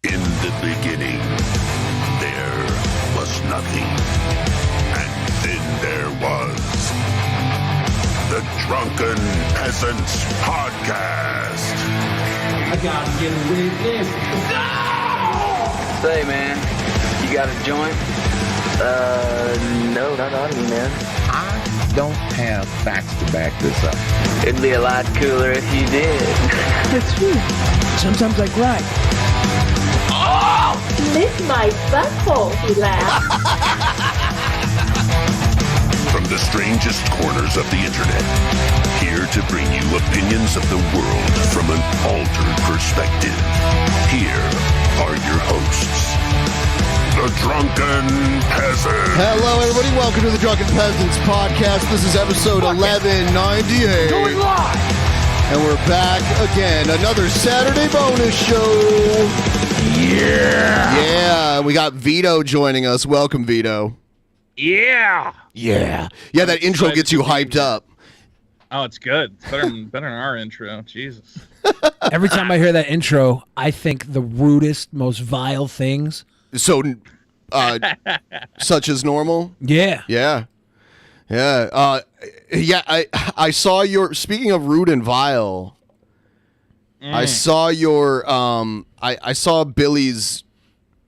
In the beginning, there was nothing. And then there was the Drunken Peasants Podcast. I gotta get a witness. No! Say, man, you got a joint? No, not on me, man. I don't have facts to back this up. It'd be a lot cooler if you did. That's true. Sometimes I cry. Lick my butthole, he laughed. From the strangest corners of the internet, here to bring you opinions of the world from an altered perspective. Here are your hosts, the Drunken Peasants. Hello, everybody. Welcome to the Drunken Peasants Podcast. This is episode 1198. Going live! And we're back again. Another Saturday bonus show. Yeah. We got Vito joining us. Welcome, Vito. Yeah. Yeah, that intro gets you hyped up. Oh, it's good. It's better than our intro. Jesus. Every time I hear that intro, I think the rudest, most vile things. So, such as normal? Yeah. Yeah. I saw your, speaking of rude and vile, I saw your, I saw Billy's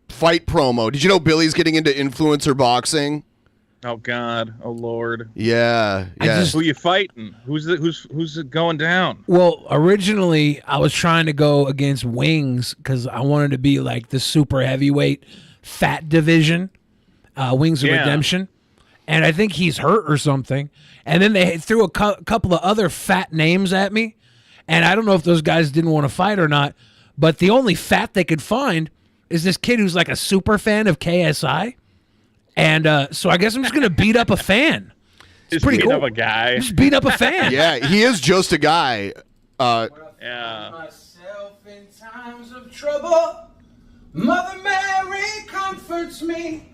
fight promo. Did you know Billy's getting into influencer boxing? Oh God. Oh Lord. Yeah. Who you fighting? Who's it going down? Well, originally, I was trying to go against Wings because I wanted to be like the super heavyweight fat division, Wings of Redemption. And I think he's hurt or something. And then they threw a couple of other fat names at me. And I don't know if those guys didn't want to fight or not. But the only fat they could find is this kid who's like a super fan of KSI. And so I guess I'm just going to beat up a fan. Just pretty cool. Up a guy. Just beat up a fan. Yeah, he is just a guy. Yeah. Myself in times of trouble, Mother Mary comforts me.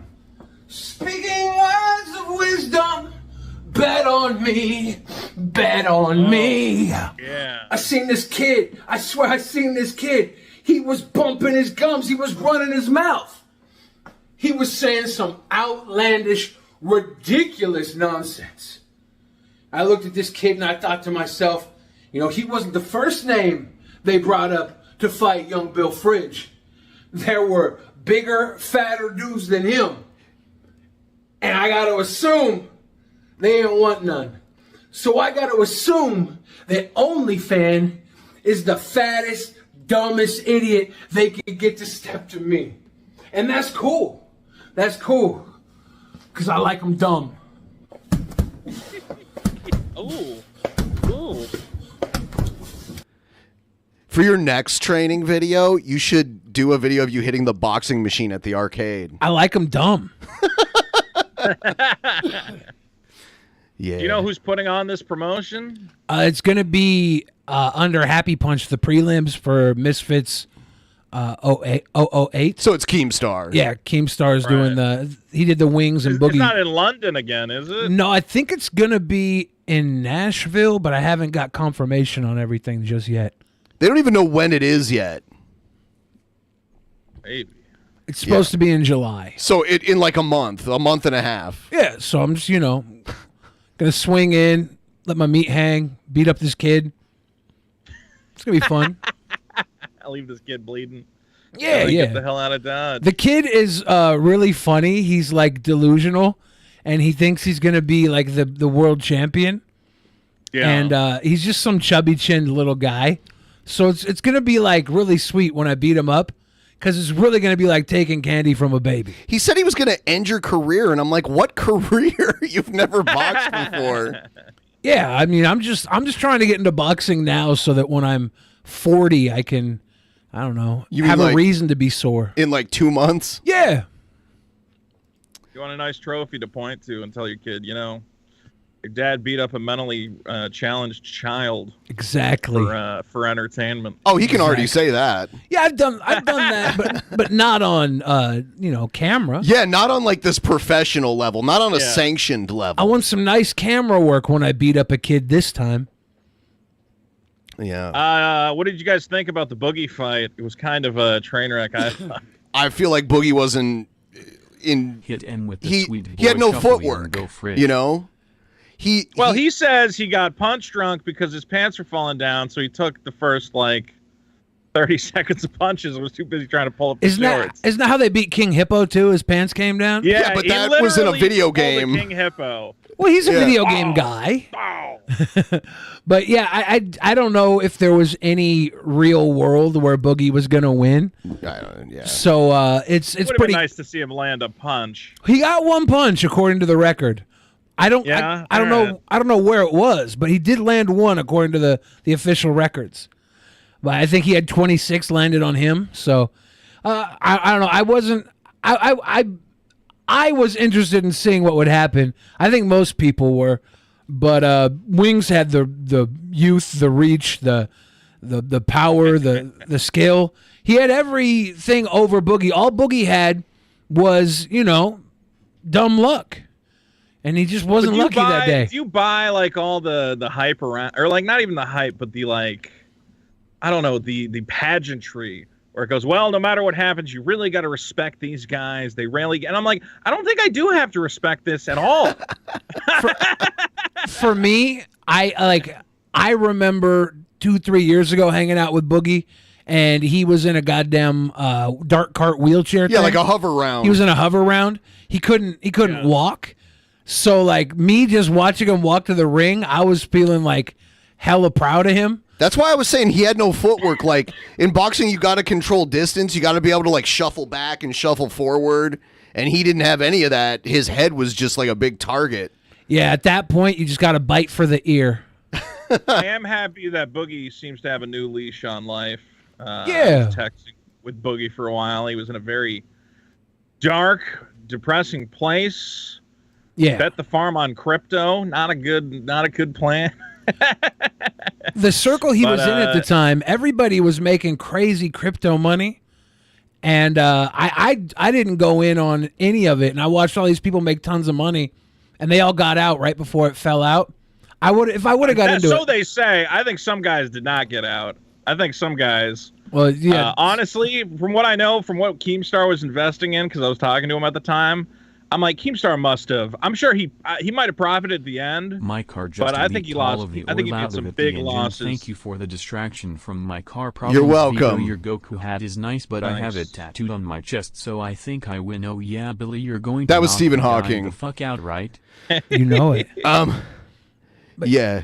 Speaking words of wisdom, bet on me, bet on me. Yeah. I seen this kid. I swear I seen this kid. He was bumping his gums. He was running his mouth. He was saying some outlandish, ridiculous nonsense. I looked at this kid and I thought to myself, you know, he wasn't the first name they brought up to fight young Bill Fridge. There were bigger, fatter dudes than him. And I got to assume they ain't want none. So I got to assume that OnlyFan is the fattest, dumbest idiot they could get to step to me. And that's cool. That's cool. Because I like them dumb. Ooh. For your next training video, you should do a video of you hitting the boxing machine at the arcade. I like them dumb. Yeah. Do you know who's putting on this promotion? It's going to be under Happy Punch, the prelims for Misfits 008. So it's Keemstar. Yeah, Keemstar's doing he did the Wings and Boogie. It's not in London again, is it? No, I think it's going to be in Nashville, but I haven't got confirmation on everything just yet. They don't even know when it is yet. Maybe. It's supposed to be in July. So in like a month and a half. Yeah, so I'm just, going to swing in, let my meat hang, beat up this kid. It's going to be fun. I'll leave this kid bleeding. Yeah. Get the hell out of Dodge. The kid is really funny. He's like delusional, and he thinks he's going to be like the world champion. Yeah. And he's just some chubby-chinned little guy. So it's going to be like really sweet when I beat him up. Because it's really going to be like taking candy from a baby. He said he was going to end your career, and I'm like, what career? You've never boxed before. Yeah, I mean, I'm just trying to get into boxing now so that when I'm 40, I can, I don't know, have a reason to be sore. In like 2 months? Yeah. You want a nice trophy to point to and tell your kid, your dad beat up a mentally challenged child. Exactly. For entertainment. Oh, he can already say that. Yeah, I've done that, but not on camera. Yeah, not on like this professional level, not on a sanctioned level. I want some nice camera work when I beat up a kid this time. Yeah. What did you guys think about the Boogie fight? It was kind of a train wreck. I thought. I feel like Boogie wasn't in. Hit him with the He sweet he had boy no shuffle footwork. and go fridge. You know. He says he got punch drunk because his pants were falling down, so he took the first 30 seconds of punches and was too busy trying to pull up the shorts. Isn't that how they beat King Hippo too? His pants came down. Yeah, but he that was in a literally video pulled a game. King Hippo. Well, he's a video game guy. But yeah, I don't know if there was any real world where Boogie was gonna win. Yeah. So it's Would have pretty been nice to see him land a punch. He got one punch according to the record. I don't know where it was, but he did land one according to the official records. But I think he had 26 landed on him. So I don't know. I was interested in seeing what would happen. I think most people were, but Wings had the youth, the reach, the power, the skill. He had everything over Boogie. All Boogie had was, dumb luck. And he just wasn't lucky that day. If you buy all the hype around, or not even the hype, but the I don't know, the pageantry where it goes, well, no matter what happens, you really got to respect these guys. They rarely get, and I'm like, I don't think I do have to respect this at all. For me, I remember 2-3 years ago hanging out with Boogie, and he was in a goddamn dart cart wheelchair. Yeah, thing. like a hover round. He was in a hover round. He couldn't walk. So me just watching him walk to the ring, I was feeling hella proud of him. That's why I was saying he had no footwork. In boxing, you got to control distance. You got to be able to shuffle back and shuffle forward. And he didn't have any of that. His head was just a big target. Yeah, at that point, you just got to bite for the ear. I am happy that Boogie seems to have a new leash on life. Yeah. I was texting with Boogie for a while. He was in a very dark, depressing place. Yeah. Bet the farm on crypto. Not a good plan. The circle he was in at the time, everybody was making crazy crypto money, and I didn't go in on any of it, and I watched all these people make tons of money, and they all got out right before it fell out. I would have got into it. So they say. I think some guys did not get out. I think some guys. Well, yeah. Honestly, from what I know, from what Keemstar was investing in, because I was talking to him at the time, I'm like, Keemstar must have. I'm sure he might have profited at the end. My car just but I think he lost. I think he made some big losses. Thank you for the distraction from my car problems. You're welcome. Vito, your Goku hat is nice, but I have it tattooed on my chest, so I think I win. Oh yeah, Billy, you're going to That was knock Stephen the guy Hawking. the fuck out, right? You know it. Yeah.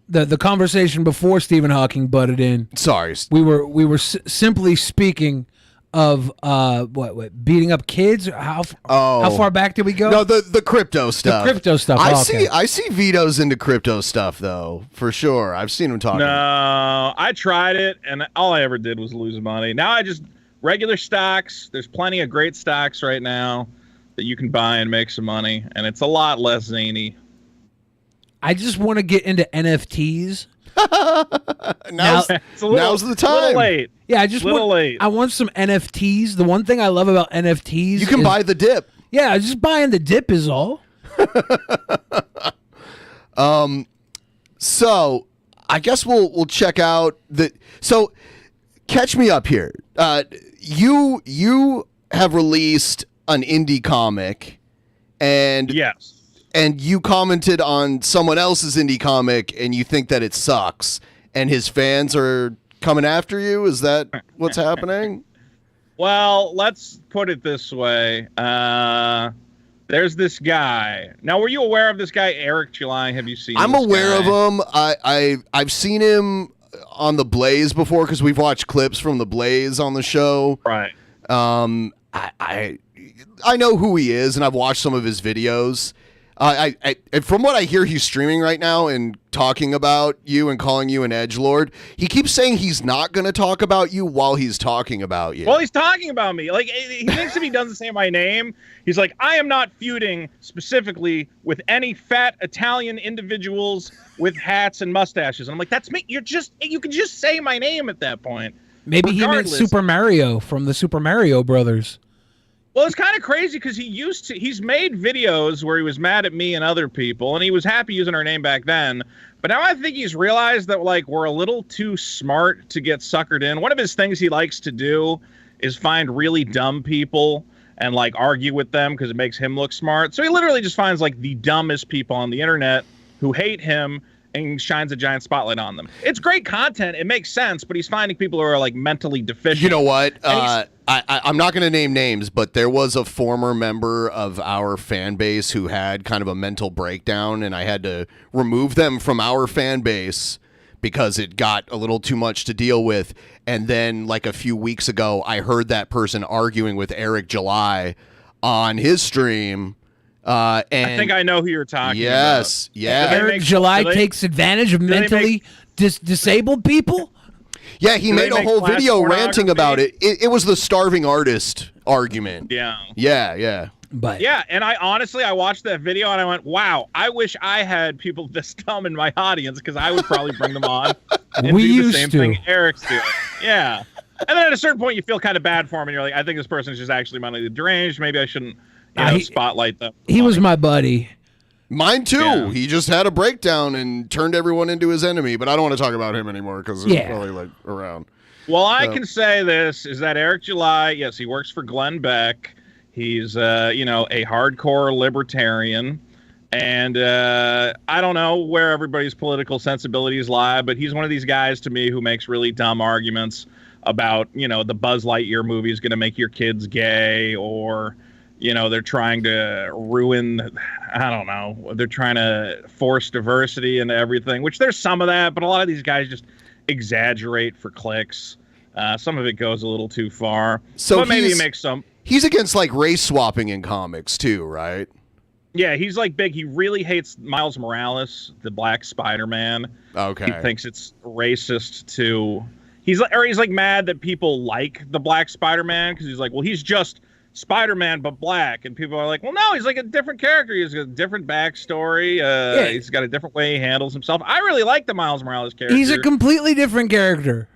The conversation before Stephen Hawking butted in. Sorry. We were simply speaking of what beating up kids. How far back did we go? No, the crypto stuff. The crypto stuff. I see Vito's into crypto stuff though, for sure. I've seen him talking. No, I tried it, and all I ever did was lose money. Now I just regular stocks. There's plenty of great stocks right now that you can buy and make some money, and it's a lot less zany. I just want to get into NFTs. Now's the time. Little late. Yeah, I just late. I want some NFTs. The one thing I love about NFTs, You can buy the dip. Yeah, just buying the dip is all. So I guess we'll check out the. So catch me up here. You have released an indie comic, and Yes. and you commented on someone else's indie comic, and you think that it sucks, and his fans are coming after you. Is that what's happening? Well, let's put it this way. There's this guy. Now, were you aware of this guy, Eric July? Have you seen I'm this aware guy? of him. I've seen him on the Blaze before because we've watched clips from the Blaze on the show. Right. I know who he is, and I've watched some of his videos. From what I hear, he's streaming right now and talking about you and calling you an edgelord. He keeps saying he's not going to talk about you while he's talking about you. Well, he's talking about me. Like, he thinks if he doesn't say my name, he's like, I am not feuding specifically with any fat Italian individuals with hats and mustaches. And I'm like, that's me. You can just say my name at that point. Maybe he meant Regardless. Super Mario from the Super Mario Brothers. Well, it's kind of crazy because he's made videos where he was mad at me and other people, and he was happy using our name back then. But now I think he's realized that, like, we're a little too smart to get suckered in. One of his things he likes to do is find really dumb people and, like, argue with them because it makes him look smart. So he literally just finds, like, the dumbest people on the internet who hate him and shines a giant spotlight on them. It's great content. It makes sense, but he's finding people who are, like, mentally deficient. You know what? I'm not going to name names, but there was a former member of our fan base who had kind of a mental breakdown, and I had to remove them from our fan base because it got a little too much to deal with. And then, like, a few weeks ago, I heard that person arguing with Eric July on his stream. And I think I know who you're talking about. Yes. Eric July takes advantage of mentally disabled people? Yeah, he made a whole video ranting about it. It was the starving artist argument. Yeah. But yeah, and I watched that video and I went, wow, I wish I had people this dumb in my audience because I would probably bring them on and do the same thing Eric's doing. Yeah. And then at a certain point you feel kind of bad for him and you're like, I think this person is just actually mentally deranged. Maybe I shouldn't spotlight them. He was my buddy. Mine too. Yeah. He just had a breakdown and turned everyone into his enemy, but I don't want to talk about him anymore because he's probably like around. Well, I can say this is that Eric July, yes, he works for Glenn Beck. He's a hardcore libertarian, and I don't know where everybody's political sensibilities lie, but he's one of these guys to me who makes really dumb arguments about, the Buzz Lightyear movie is going to make your kids gay, or they're trying to ruin, I don't know, they're trying to force diversity into everything, which there's some of that, but a lot of these guys just exaggerate for clicks. Some of it goes a little too far. So but maybe he makes some. He's against, like, race swapping in comics too, right? Yeah, he's like big. He really hates Miles Morales, the Black Spider-Man. Okay. He thinks it's racist to. He's like mad that people like the Black Spider-Man because he's like, well, he's just Spider-Man but black, and people are like, well, no, he's like a different character. He's got a different backstory. He's got a different way he handles himself. I really like the Miles Morales character. He's a completely different character.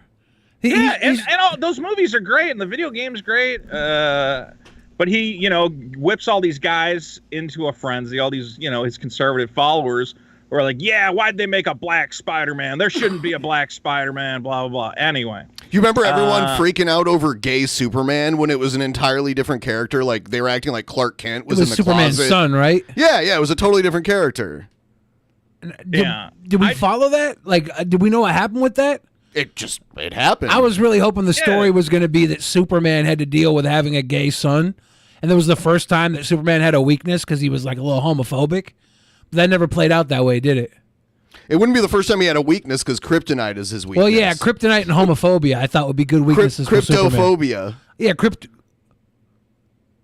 And all those movies are great, and the video game's great. But he, whips all these guys into a frenzy. All these, his conservative followers who are like, yeah, why'd they make a black Spider-Man? There shouldn't be a black Spider-Man. Blah blah blah. Anyway. You remember everyone freaking out over gay Superman when it was an entirely different character? Like, they were acting like Clark Kent was in the Superman's closet. son, right? Yeah, it was a totally different character. Did we follow that? Like, did we know what happened with that? It happened. I was really hoping the story was going to be that Superman had to deal with having a gay son, and that was the first time that Superman had a weakness because he was, like, a little homophobic. But that never played out that way, did it? It wouldn't be the first time he had a weakness because kryptonite is his weakness. Well, yeah, kryptonite and homophobia I thought would be good weaknesses for Superman. Cryptophobia. Yeah,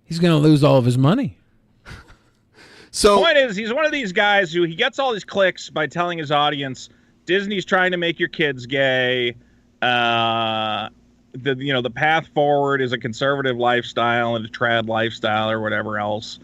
he's going to lose all of his money. So the point is, he's one of these guys who he gets all his clicks by telling his audience, Disney's trying to make your kids gay. The path forward is a conservative lifestyle and a trad lifestyle or whatever else.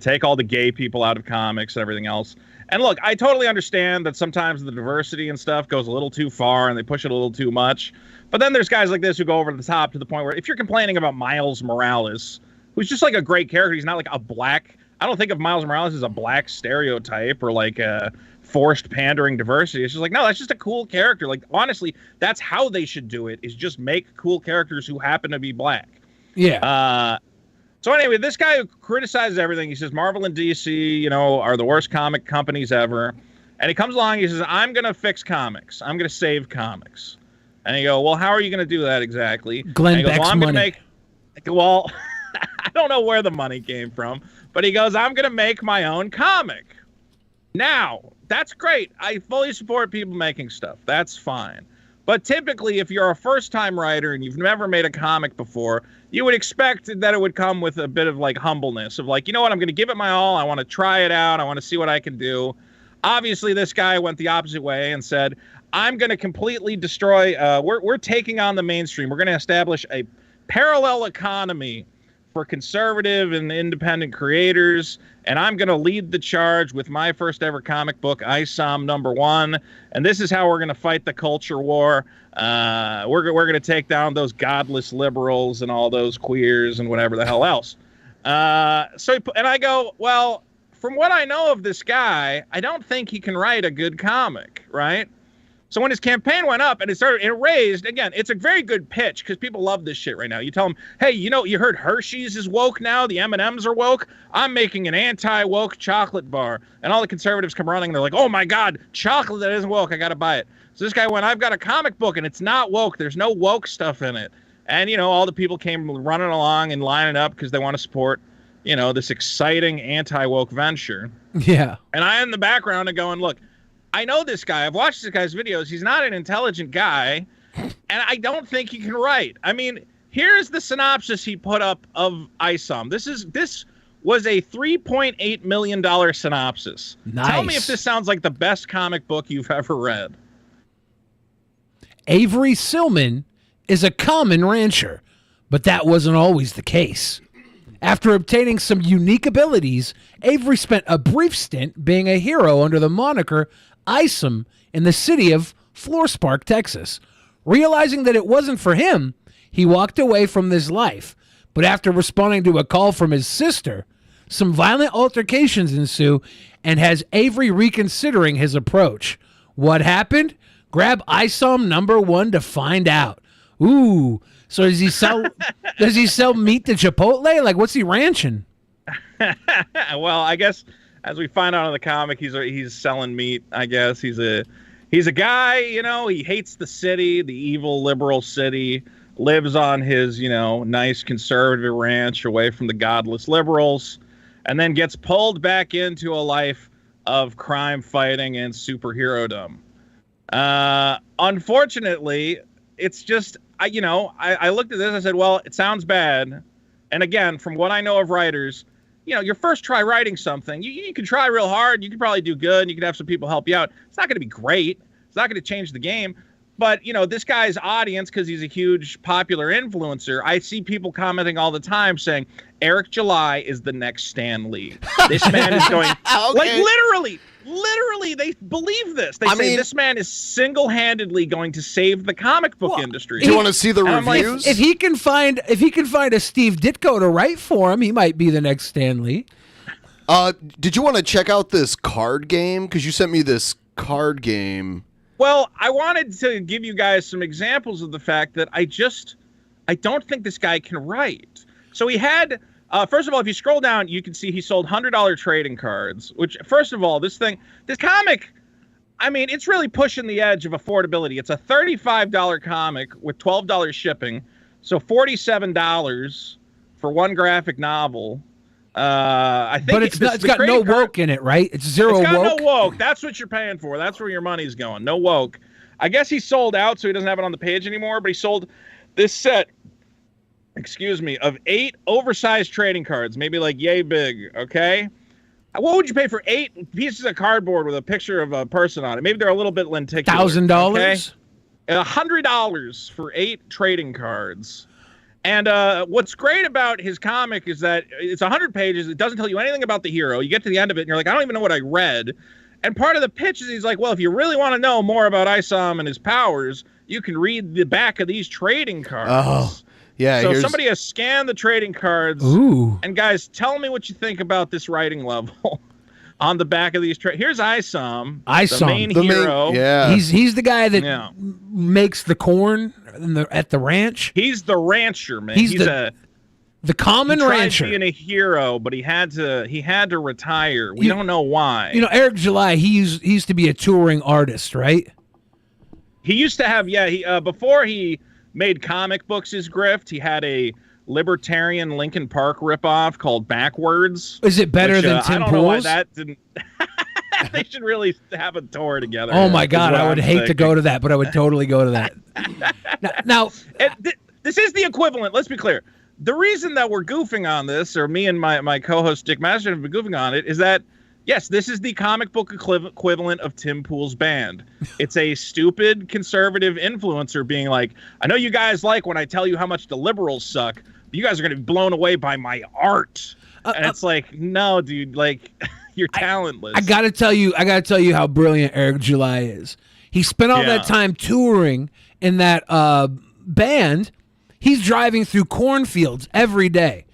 Take all the gay people out of comics and everything else. And look, I totally understand that sometimes the diversity and stuff goes a little too far and they push it a little too much. But then there's guys like this who go over the top to the point where if you're complaining about Miles Morales, who's just like a great character, he's not like a black. I don't think of Miles Morales as a black stereotype or like a forced pandering diversity. It's just like, no, that's just a cool character. Like, honestly, that's how they should do it, is just make cool characters who happen to be black. Yeah. So anyway, this guy who criticizes everything, he says Marvel and DC, are the worst comic companies ever. And he comes along, he says, I'm going to fix comics. I'm going to save comics. And you go, well, how are you going to do that exactly? Glenn Beck's money. Well, I don't know where the money came from, but he goes, I'm going to make my own comic. Now, that's great. I fully support people making stuff. That's fine. But typically, if you're a first-time writer and you've never made a comic before, you would expect that it would come with a bit of, like, humbleness of, like, you know what, I'm going to give it my all. I want to try it out. I want to see what I can do. Obviously, this guy went the opposite way and said, I'm going to completely destroy, we're taking on the mainstream. We're going to establish a parallel economy for conservative and independent creators, and I'm going to lead the charge with my first ever comic book, ISOM #1, and this is how we're going to fight the culture war. We're going to take down those godless liberals and all those queers and whatever the hell else. And I go, well, from what I know of this guy, I don't think he can write a good comic, right? So when his campaign went up and it raised, again, it's a very good pitch because people love this shit right now. You tell them, hey, you heard Hershey's is woke now, the M&Ms are woke. I'm making an anti-woke chocolate bar. And all the conservatives come running and they're like, oh my God, chocolate that isn't woke, I gotta buy it. So this guy went, I've got a comic book and it's not woke. There's no woke stuff in it. And, all the people came running along and lining up because they want to support, this exciting anti-woke venture. Yeah. And I in the background and going, look, I know this guy. I've watched this guy's videos. He's not an intelligent guy, and I don't think he can write. I mean, here's the synopsis he put up of ISOM. This was a $3.8 million synopsis. Nice. Tell me if this sounds like the best comic book you've ever read. Avery Silman is a common rancher, but that wasn't always the case. After obtaining some unique abilities, Avery spent a brief stint being a hero under the moniker Isom in the city of Florspark, Texas. Realizing that it wasn't for him, he walked away from this life. But after responding to a call from his sister, some violent altercations ensue and has Avery reconsidering his approach. What happened? Grab Isom #1 to find out. Ooh, so does he sell meat to Chipotle? Like, what's he ranching? Well, I guess as we find out in the comic, he's selling meat. I guess he's a guy. He hates the city, the evil liberal city. Lives on his nice conservative ranch away from the godless liberals, and then gets pulled back into a life of crime fighting and superhero-dom. Unfortunately, it's just. I looked at this, I said, well, it sounds bad. And again, from what I know of writers, your first try writing something, you can try real hard, you can probably do good, and you can have some people help you out. It's not going to be great. It's not going to change the game. But, this guy's audience, because he's a huge popular influencer, I see people commenting all the time saying, Eric July is the next Stan Lee. This man is going, Okay. like literally, they believe this. They say this man is single-handedly going to save the comic book industry. Do you want to see the And I'm like, reviews? If he can find a Steve Ditko to write for him, he might be the next Stan Lee. Did you want to check out this card game? Because you sent me this card game. Well, I wanted to give you guys some examples of the fact that I don't think this guy can write. So he had, first of all, if you scroll down, you can see he sold $100 trading cards, which, first of all, this comic, I mean, it's really pushing the edge of affordability. It's a $35 comic with $12 shipping, so $47 for one graphic novel. I think But it's got no woke in it, right? It's zero it's got woke. no woke. That's what you're paying for. That's where your money's going. No woke. I guess he sold out, so he doesn't have it on the page anymore, but he sold this set, of 8 oversized trading cards, maybe like yay big, okay? What would you pay for 8 pieces of cardboard with a picture of a person on it? Maybe they're a little bit lenticular. $1,000? Okay? $100 for 8 trading cards. And what's great about his comic is that it's 100 pages. It doesn't tell you anything about the hero. You get to the end of it, and you're like, I don't even know what I read. And part of the pitch is he's like, well, if you really want to know more about Isom and his powers, you can read the back of these trading cards. Oh, yeah. So somebody has scanned the trading cards. Ooh. And guys, tell me what you think about this writing level on the back of these. Here's Isom, the main hero. Yeah. He's the guy that makes the corn at the ranch. He's the rancher, man. He's the common rancher. He tried being a hero, but he had to retire. We don't know why. Eric July, he used to be a touring artist, right? He used to have, before he made comic books his grift, he had a libertarian Linkin Park ripoff called Backwards. Is it better than Tim I don't know why Pool's? that didn't. They should really have a tour together. Oh my God, I would hate to go to that, but I would totally go to that. now this is the equivalent. Let's be clear. The reason that we're goofing on this, or me and my co-host Dick Master have been goofing on it, is that yes, this is the comic book equivalent of Tim Pool's band. It's a stupid conservative influencer being like, I know you guys like when I tell you how much the liberals suck, but you guys are going to be blown away by my art. And it's like, no, dude, like you're talentless. I gotta tell you how brilliant Eric July is. He spent all that time touring in that band. He's driving through cornfields every day.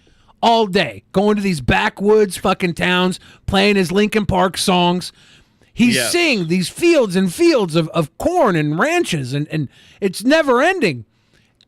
all day, going to these backwoods fucking towns, playing his Linkin Park songs. He's seeing these fields and fields of corn and ranches, and it's never ending.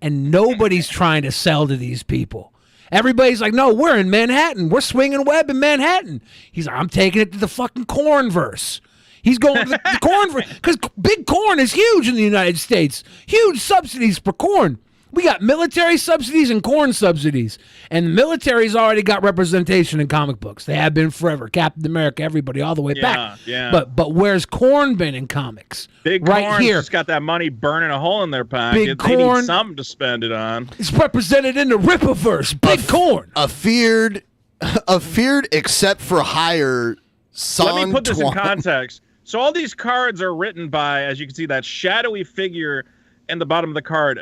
And nobody's trying to sell to these people. Everybody's like, no, we're in Manhattan. We're swinging web in Manhattan. He's like, I'm taking it to the fucking cornverse. He's going to the cornverse because big corn is huge in the United States. Huge subsidies for corn. We got military subsidies and corn subsidies. And the military's already got representation in comic books. They have been forever. Captain America, everybody, all the way back. Yeah. But where's corn been in comics? Big right corn's here. just got that money burning a hole in their pocket. Big they corn. need something to spend it on. It's represented in the Rippaverse. Big corn. A feared except for hire son. Let me put this in context. So all these cards are written by, as you can see, that shadowy figure in the bottom of the card,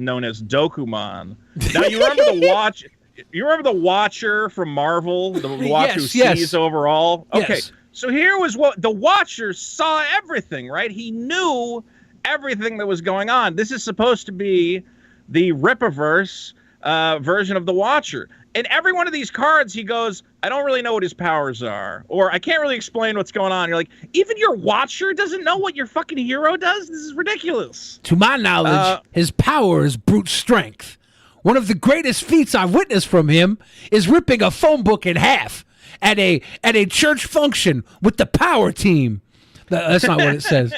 known as Dokuman. Now you remember the watch. You remember the Watcher from Marvel, the Watcher who sees overall. Okay, yes. So here was what the Watcher saw everything. Right, he knew everything that was going on. This is supposed to be the Rippaverse version of the Watcher. In every one of these cards, he goes, I don't really know what his powers are, or I can't really explain what's going on. You're like, even your Watcher doesn't know what your fucking hero does? This is ridiculous. To my knowledge, his power is brute strength. One of the greatest feats I've witnessed from him is ripping a phone book in half at a church function with the power team. That's not what it says.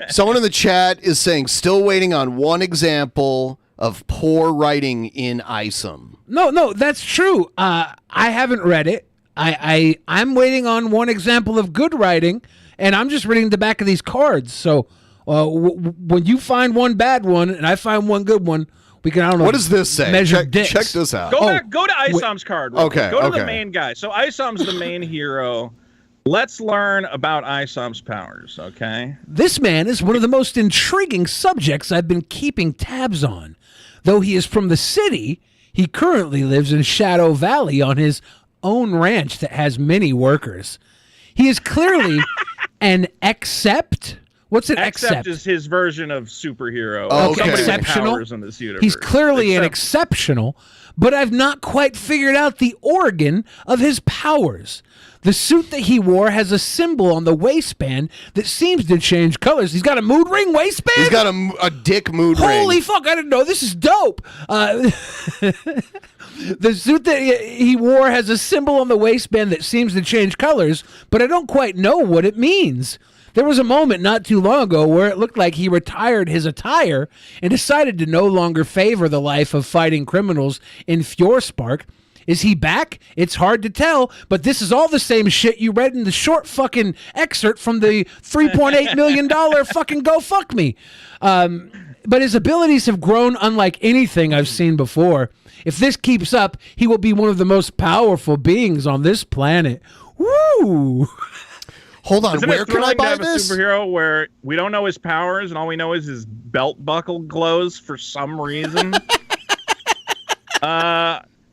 Someone in the chat is saying, still waiting on one example of poor writing in Isom. No, that's true. I haven't read it. I'm waiting on one example of good writing, and I'm just reading the back of these cards. So when you find one bad one and I find one good one, we can, I don't know. What does this say? Measure Check dicks. this out. Go to Isom's card. Real quick. Go to the Okay. main guy. So Isom's the main hero. Let's learn about Isom's powers, okay? This man is one of the most intriguing subjects I've been keeping tabs on. Though he is from the city, he currently lives in Shadow Valley on his own ranch that has many workers. He is clearly an accept. What's an accept? Accept is his version of superhero. Okay. Somebody with Exceptional. powers in this universe. He's clearly an exceptional, but I've not quite figured out the origin of his powers. The suit that he wore has a symbol on the waistband that seems to change colors. He's got a mood ring waistband? He's got a dick mood ring. Holy fuck, I didn't know. This is dope. The suit that he wore has a symbol on the waistband that seems to change colors, but I don't quite know what it means. There was a moment not too long ago where it looked like he retired his attire and decided to no longer favor the life of fighting criminals in Fjorspark. Is he back? It's hard to tell, but this is all the same shit you read in the short fucking excerpt from the $3.8 million fucking Go Fuck Me. But his abilities have grown unlike anything I've seen before. If this keeps up, he will be one of the most powerful beings on this planet. Woo! Hold on, Isn't where it can I thrilling to buy have this? a superhero where we don't know his powers and all we know is his belt buckle glows for some reason?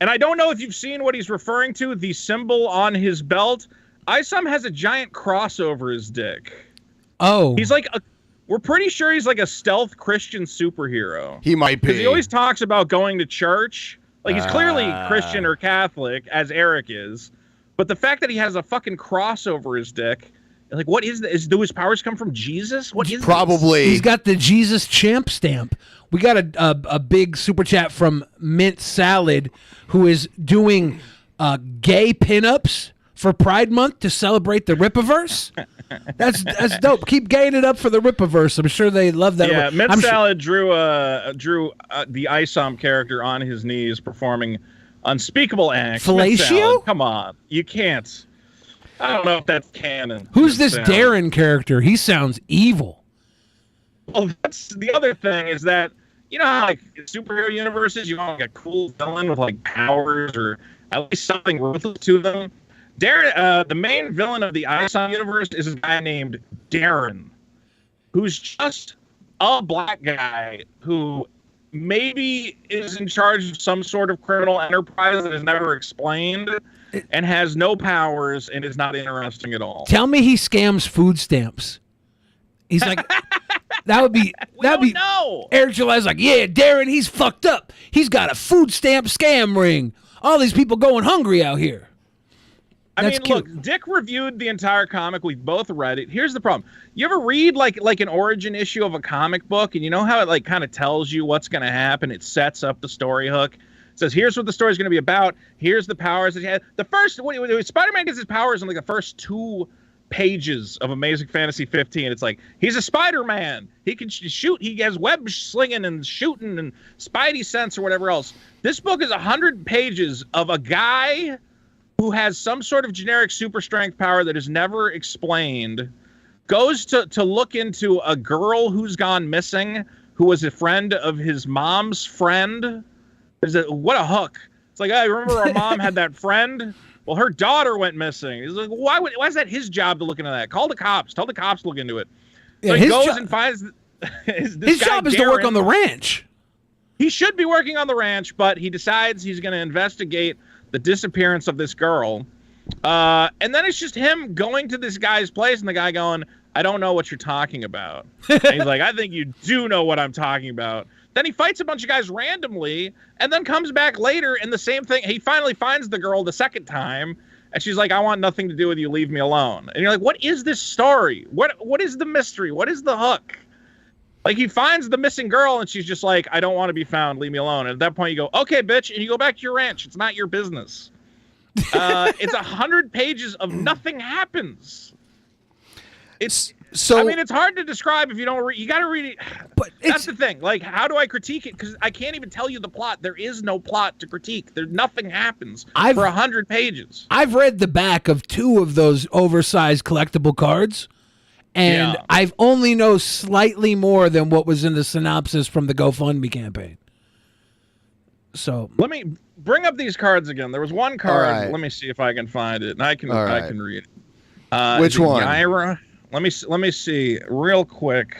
And I don't know if you've seen what he's referring to, the symbol on his belt. Isom has a giant cross over his dick. Oh. He's like we're pretty sure he's like a stealth Christian superhero. He might be. Because he always talks about going to church. Like, he's clearly Christian or Catholic, as Eric is. But the fact that he has a fucking cross over his dick, like, what is this? Do his powers come from Jesus? What is Probably. He's got the Jesus champ stamp. We got a big super chat from Mint Salad, who is doing gay pinups for Pride Month to celebrate the Rippaverse. That's dope. Keep gaying it up for the Rippaverse. I'm sure they love that. Yeah, Mint I'm Salad drew the Isom character on his knees performing unspeakable acts. Mint Fellatio? Salad, come on. You can't. I don't know if that's canon. Who's Mint this Salad. Darren character? He sounds evil. Well, that's the other thing is that, you know how, like, in superhero universes, you want like a cool villain with like powers or at least something ruthless to them. Darren, the main villain of the Isom universe is a guy named Darren, who's just a black guy who maybe is in charge of some sort of criminal enterprise that is never explained and has no powers and is not interesting at all. Tell me he scams food stamps. He's like, that'd be No. Eric July's like, yeah, Darren, he's fucked up. He's got a food stamp scam ring. all these people going hungry out here. That's cute. Look, Dick reviewed the entire comic. We've both read it. Here's the problem. You ever read like an origin issue of a comic book, and you know how it like kind of tells you what's going to happen? It sets up the story hook. It says, here's what the story's going to be about. Here's the powers that he has. The first, when Spider-Man gets his powers in like the first 2 pages of Amazing Fantasy 15. It's like, he's a Spider-Man. He can shoot. He has web slinging and shooting and Spidey sense or whatever else. This book is 100 pages of a guy who has some sort of generic super strength power that is never explained, goes to look into a girl who's gone missing, who was a friend of his mom's friend. What a hook. It's like, I remember our mom had that friend. Well, her daughter went missing. He's like, why is that his job to look into that? Call the cops. Tell the cops to look into it. So he goes and finds his job is to work on the ranch. He should be working on the ranch, but he decides he's going to investigate the disappearance of this girl. And then it's just him going to this guy's place and the guy going, I don't know what you're talking about. And he's like, I think you do know what I'm talking about. Then he fights a bunch of guys randomly and then comes back later and the same thing. He finally finds the girl the second time and she's like, I want nothing to do with you. Leave me alone. And you're like, what is this story? What is the mystery? What is the hook? Like, he finds the missing girl and she's just like, I don't want to be found. Leave me alone. And at that point you go, okay, bitch. And you go back to your ranch. It's not your business. It's 100 pages of nothing happens. I mean, it's hard to describe if you don't read. You got to read it. But that's the thing. Like, how do I critique it? Because I can't even tell you the plot. There is no plot to critique. Nothing happens for 100 pages. I've read the back of 2 of those oversized collectible cards, and I've only know slightly more than what was in the synopsis from the GoFundMe campaign. So let me bring up these cards again. There was one card. Right. Let me see if I can find it, and I can read it. Which one? Yaira? Let me see real quick.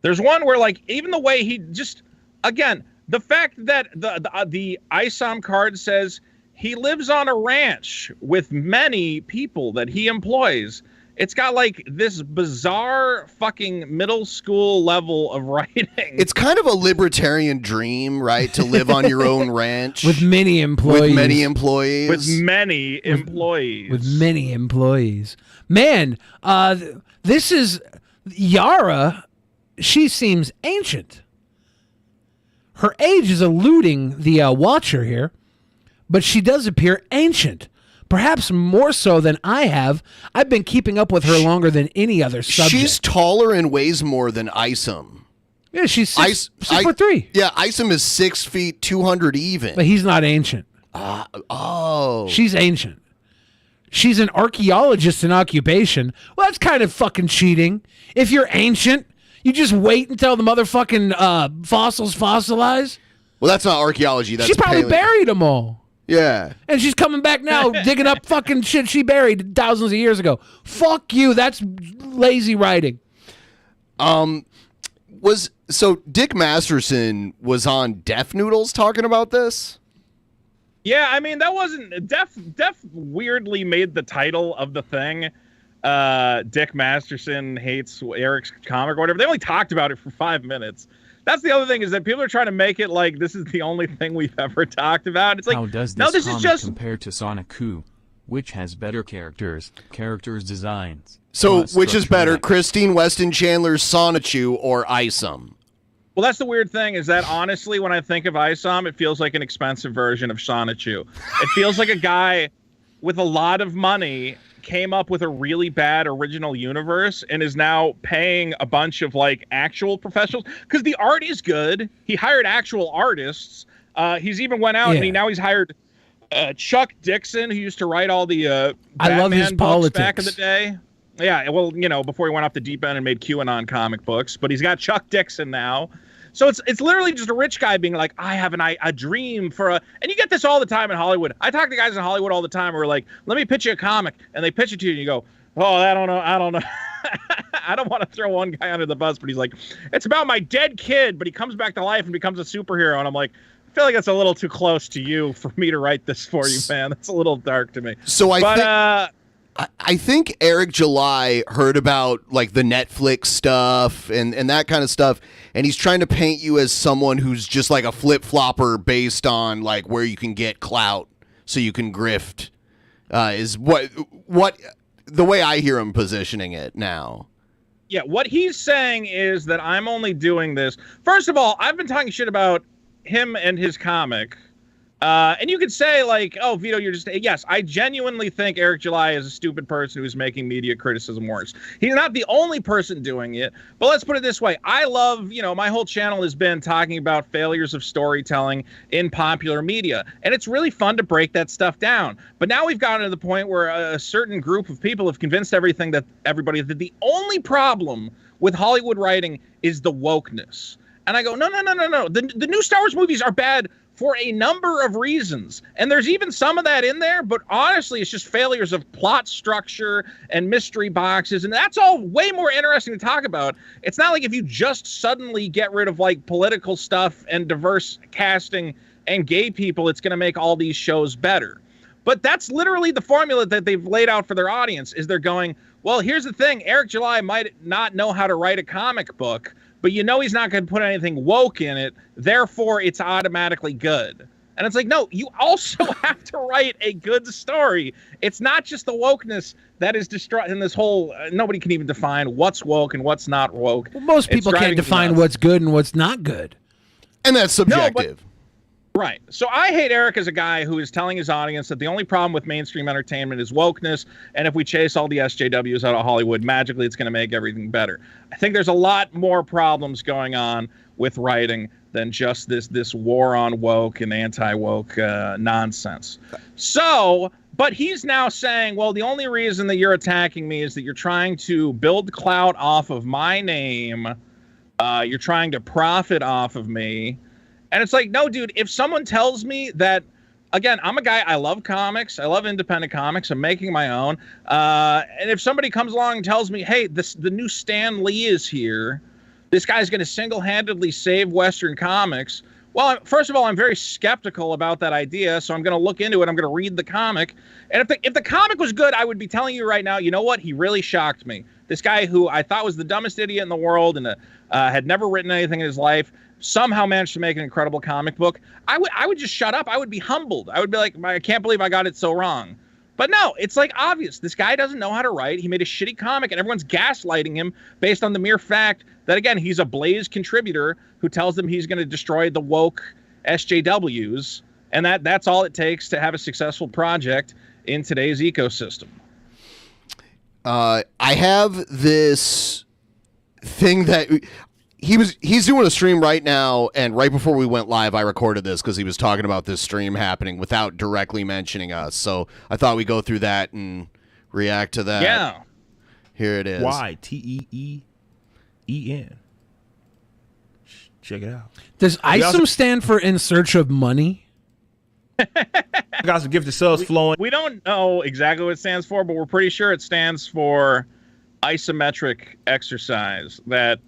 There's one where, like, even the way he just, again, the fact that the ISOM card says he lives on a ranch with many people that he employs. It's got like this bizarre fucking middle school level of writing. It's kind of a libertarian dream, right? To live on your own ranch with many employees. With many employees. With many employees. Man, this is Yara. She seems ancient. Her age is eluding the watcher here, but she does appear ancient. Perhaps more so than I have. I've been keeping up with her longer than any other subject. She's taller and weighs more than Isom. Yeah, she's 6'3". Yeah, Isom is 6 feet 200 even. But he's not ancient. She's ancient. She's an archaeologist in occupation. Well, that's kind of fucking cheating. If you're ancient, you just wait until the motherfucking fossils fossilize. Well, that's not archaeology. That's she probably buried them all. Yeah. And she's coming back now digging up fucking shit she buried thousands of years ago. Fuck you. That's lazy writing. So Dick Masterson was on Def Noodles talking about this? Yeah, I mean, that wasn't... Def weirdly made the title of the thing. Dick Masterson hates Eric's comic or whatever. They only talked about it for 5 minutes. That's the other thing, is that people are trying to make it like this is the only thing we've ever talked about. It's like, how does this comic compare to Sonic Coup, which has better characters designs? So, which is better, Christine Weston Chandler's Sonichu or Isom? Well, that's the weird thing, is that honestly, when I think of Isom, it feels like an expensive version of Sonichu. It feels like a guy with a lot of money came up with a really bad original universe and is now paying a bunch of like actual professionals, because the art is good. He hired actual artists. He's even went out and he's hired Chuck Dixon, who used to write all the Batman I love his books politics back in the day. Yeah, well, you know, before he went off the deep end and made QAnon comic books, but he's got Chuck Dixon now. So it's literally just a rich guy being like, I have a dream for a... And you get this all the time in Hollywood. I talk to guys in Hollywood all the time who are like, let me pitch you a comic. And they pitch it to you and you go, oh, I don't know. I don't want to throw one guy under the bus, but he's like, it's about my dead kid, but he comes back to life and becomes a superhero. And I'm like, I feel like that's a little too close to you for me to write this for you, man. That's a little dark to me. I think Eric July heard about like the Netflix stuff and that kind of stuff, and he's trying to paint you as someone who's just like a flip-flopper based on like where you can get clout so you can grift. Is what the way I hear him positioning it now. Yeah, what he's saying is that I'm only doing this. First of all, I've been talking shit about him and his comic. And you could say, like, oh, Vito, you're just... Yes, I genuinely think Eric July is a stupid person who's making media criticism worse. He's not the only person doing it, but let's put it this way. I love, my whole channel has been talking about failures of storytelling in popular media, and it's really fun to break that stuff down. But now we've gotten to the point where a certain group of people have convinced everybody that the only problem with Hollywood writing is the wokeness. And I go, no. The new Star Wars movies are bad for a number of reasons. And there's even some of that in there, but honestly, it's just failures of plot structure and mystery boxes. And that's all way more interesting to talk about. It's not like if you just suddenly get rid of like political stuff and diverse casting and gay people, it's going to make all these shows better. But that's literally the formula that they've laid out for their audience, is they're going, well, here's the thing. Eric July might not know how to write a comic book, but he's not going to put anything woke in it, therefore it's automatically good. And it's like, no, you also have to write a good story. It's not just the wokeness that is destroying this whole... nobody can even define what's woke and what's not woke. Well, most people can't define what's good and what's not good. And that's subjective. Right. So I hate Eric as a guy who is telling his audience that the only problem with mainstream entertainment is wokeness, and if we chase all the SJWs out of Hollywood, magically it's going to make everything better. I think there's a lot more problems going on with writing than just this war on woke and anti-woke nonsense. So, but he's now saying, well, the only reason that you're attacking me is that you're trying to build clout off of my name. You're trying to profit off of me. And it's like, no, dude, if someone tells me that, again, I'm a guy, I love comics. I love independent comics. I'm making my own. And if somebody comes along and tells me, hey, the new Stan Lee is here, this guy's going to single-handedly save Western comics. Well, first of all, I'm very skeptical about that idea, so I'm going to look into it. I'm going to read the comic. And if the comic was good, I would be telling you right now, you know what? He really shocked me. This guy who I thought was the dumbest idiot in the world and had never written anything in his life somehow managed to make an incredible comic book. I would just shut up. I would be humbled. I would be like, I can't believe I got it so wrong. But no, it's like obvious. This guy doesn't know how to write. He made a shitty comic, and everyone's gaslighting him based on the mere fact that, again, he's a Blaze contributor who tells them he's going to destroy the woke SJWs, and that's all it takes to have a successful project in today's ecosystem. I have this thing that... He's doing a stream right now, and right before we went live, I recorded this because he was talking about this stream happening without directly mentioning us. So I thought we'd go through that and react to that. Yeah. Here it is. YTEEEN. Check it out. Does ISOM stand for In Search of Money? Got some gifted subs flowing. We don't know exactly what it stands for, but we're pretty sure it stands for isometric exercise. That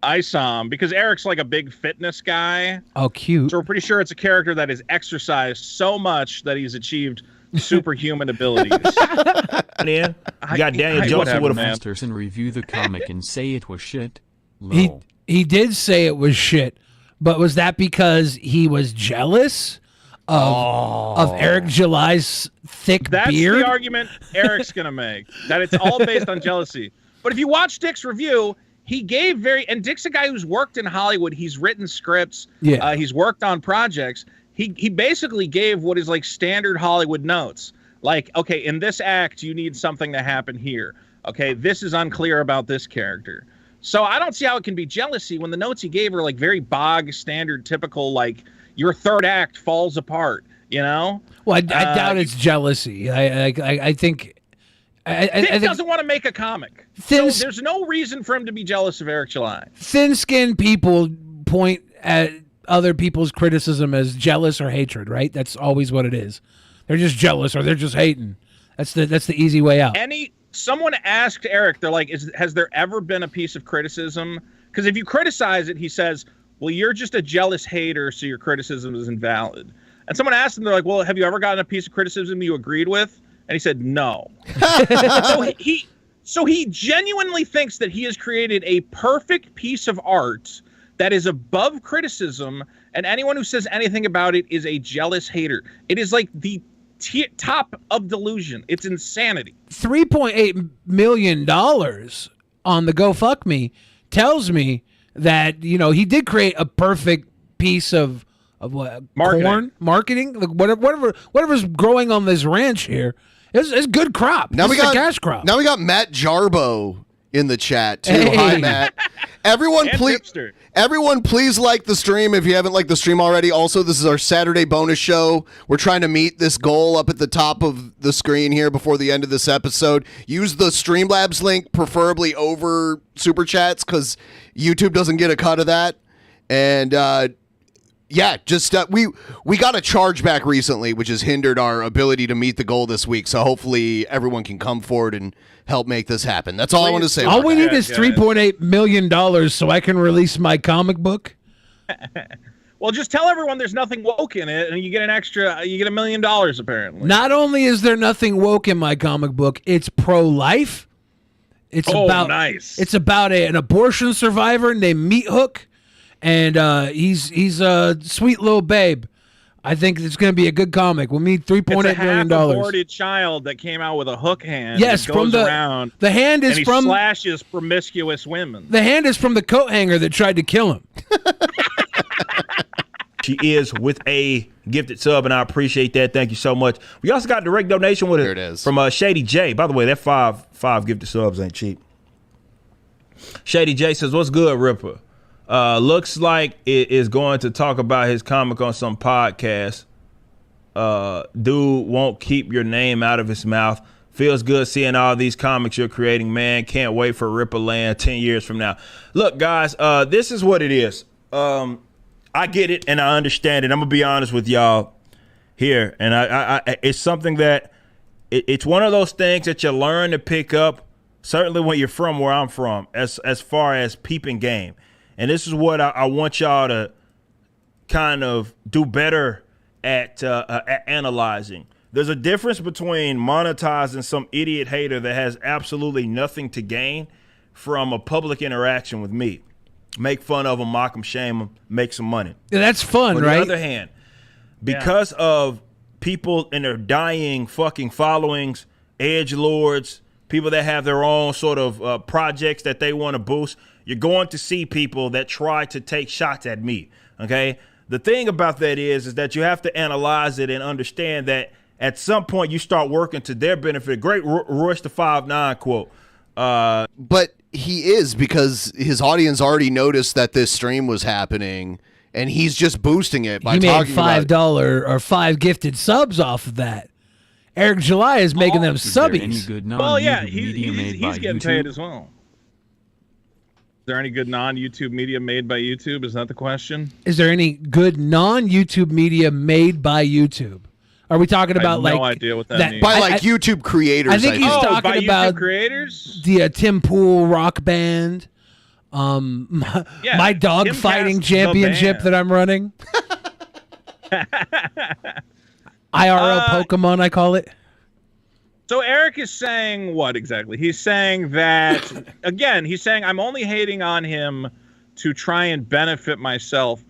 ISOM, because Eric's like a big fitness guy. Oh, cute. So we're pretty sure it's a character that has exercised so much that he's achieved superhuman abilities. Yeah. You got Daniel Joseph with a Masterson review the comic and say it was shit. Lol. He did say it was shit, but was that because he was jealous of Eric July's thick beard? That's the argument Eric's going to make, that it's all based on jealousy. But if you watch Dick's review, he gave and Dick's a guy who's worked in Hollywood. He's written scripts. Yeah. He's worked on projects. He basically gave what is like standard Hollywood notes. Like, okay, in this act, you need something to happen here. Okay, this is unclear about this character. So I don't see how it can be jealousy when the notes he gave are like very bog standard, typical, like your third act falls apart, you know? Well, I doubt it's jealousy. I think... I think doesn't want to make a comic. So there's no reason for him to be jealous of Eric July. Thin-skinned people point at other people's criticism as jealous or hatred, right? That's always what it is. They're just jealous or they're just hating. That's the easy way out. Someone asked Eric, they're like, has there ever been a piece of criticism? Because if you criticize it, he says, well, you're just a jealous hater, so your criticism is invalid. And someone asked him, they're like, well, have you ever gotten a piece of criticism you agreed with? And he said no. So he genuinely thinks that he has created a perfect piece of art that is above criticism, and anyone who says anything about it is a jealous hater. It is like the top of delusion. It's insanity. $3.8 million on the GoFuckMe tells me that, you know, he did create a perfect piece of what, marketing, like whatever's growing on this ranch here. It's good crop. Now this is a cash crop. Now we got Matt Jarbo in the chat too. Hey. Hi, Matt. Everyone, please like the stream if you haven't liked the stream already. Also, this is our Saturday bonus show. We're trying to meet this goal up at the top of the screen here before the end of this episode. Use the Streamlabs link, preferably over Super Chats, because YouTube doesn't get a cut of that. And yeah, just we got a chargeback recently, which has hindered our ability to meet the goal this week. So hopefully everyone can come forward and help make this happen. That's all I want to say. All we need is $3.8 million so I can release my comic book. Well, just tell everyone there's nothing woke in it, and you get $1 million apparently. Not only is there nothing woke in my comic book, it's pro-life. It's nice. It's about an abortion survivor named Meat Hook. And he's a sweet little babe. I think it's going to be a good comic. We'll need $3.8 million. It's a half-aborted child that came out with a hook hand. Yes, that goes around. The hand is and from slashes promiscuous women. The hand is from the coat hanger that tried to kill him. She is with a gifted sub, and I appreciate that. Thank you so much. We also got direct donation with it is from Shady J. By the way, that five gifted subs ain't cheap. Shady J says, "What's good, Ripper? Looks like it is going to talk about his comic on some podcast. Dude won't keep your name out of his mouth. Feels good seeing all these comics you're creating, man. Can't wait for Ripper Land 10 years from now." Look, guys, this is what it is. I get it and I understand it. I'm gonna be honest with y'all here, and I it's something that it's one of those things that you learn to pick up. Certainly when you're from where I'm from, as far as peeping game. And this is what I want y'all to kind of do better at analyzing. There's a difference between monetizing some idiot hater that has absolutely nothing to gain from a public interaction with me. Make fun of them, mock them, shame them, make some money. Yeah, that's fun, right? On the other hand, because of people and their dying fucking followings, edgelords, people that have their own sort of projects that they want to boost, you're going to see people that try to take shots at me, okay? The thing about that is that you have to analyze it and understand that at some point you start working to their benefit. Great Royce the 5'9" quote. But he is, because his audience already noticed that this stream was happening, and he's just boosting it by talking about it. He made $5 or 5 gifted subs off of that. Eric July is making them subbies. Well, yeah, he's getting paid as well. Is there any good non-YouTube media made by YouTube? Is that the question? Is there any good non-YouTube media made by YouTube? Are we talking about I have no idea what that means. By YouTube creators. I think he's talking by about YouTube creators? The Tim Pool rock band, my dog Tim fighting Cast championship that I'm running. IRL Pokemon, I call it. So Eric is saying what exactly? He's saying that, again, he's saying I'm only hating on him to try and benefit myself.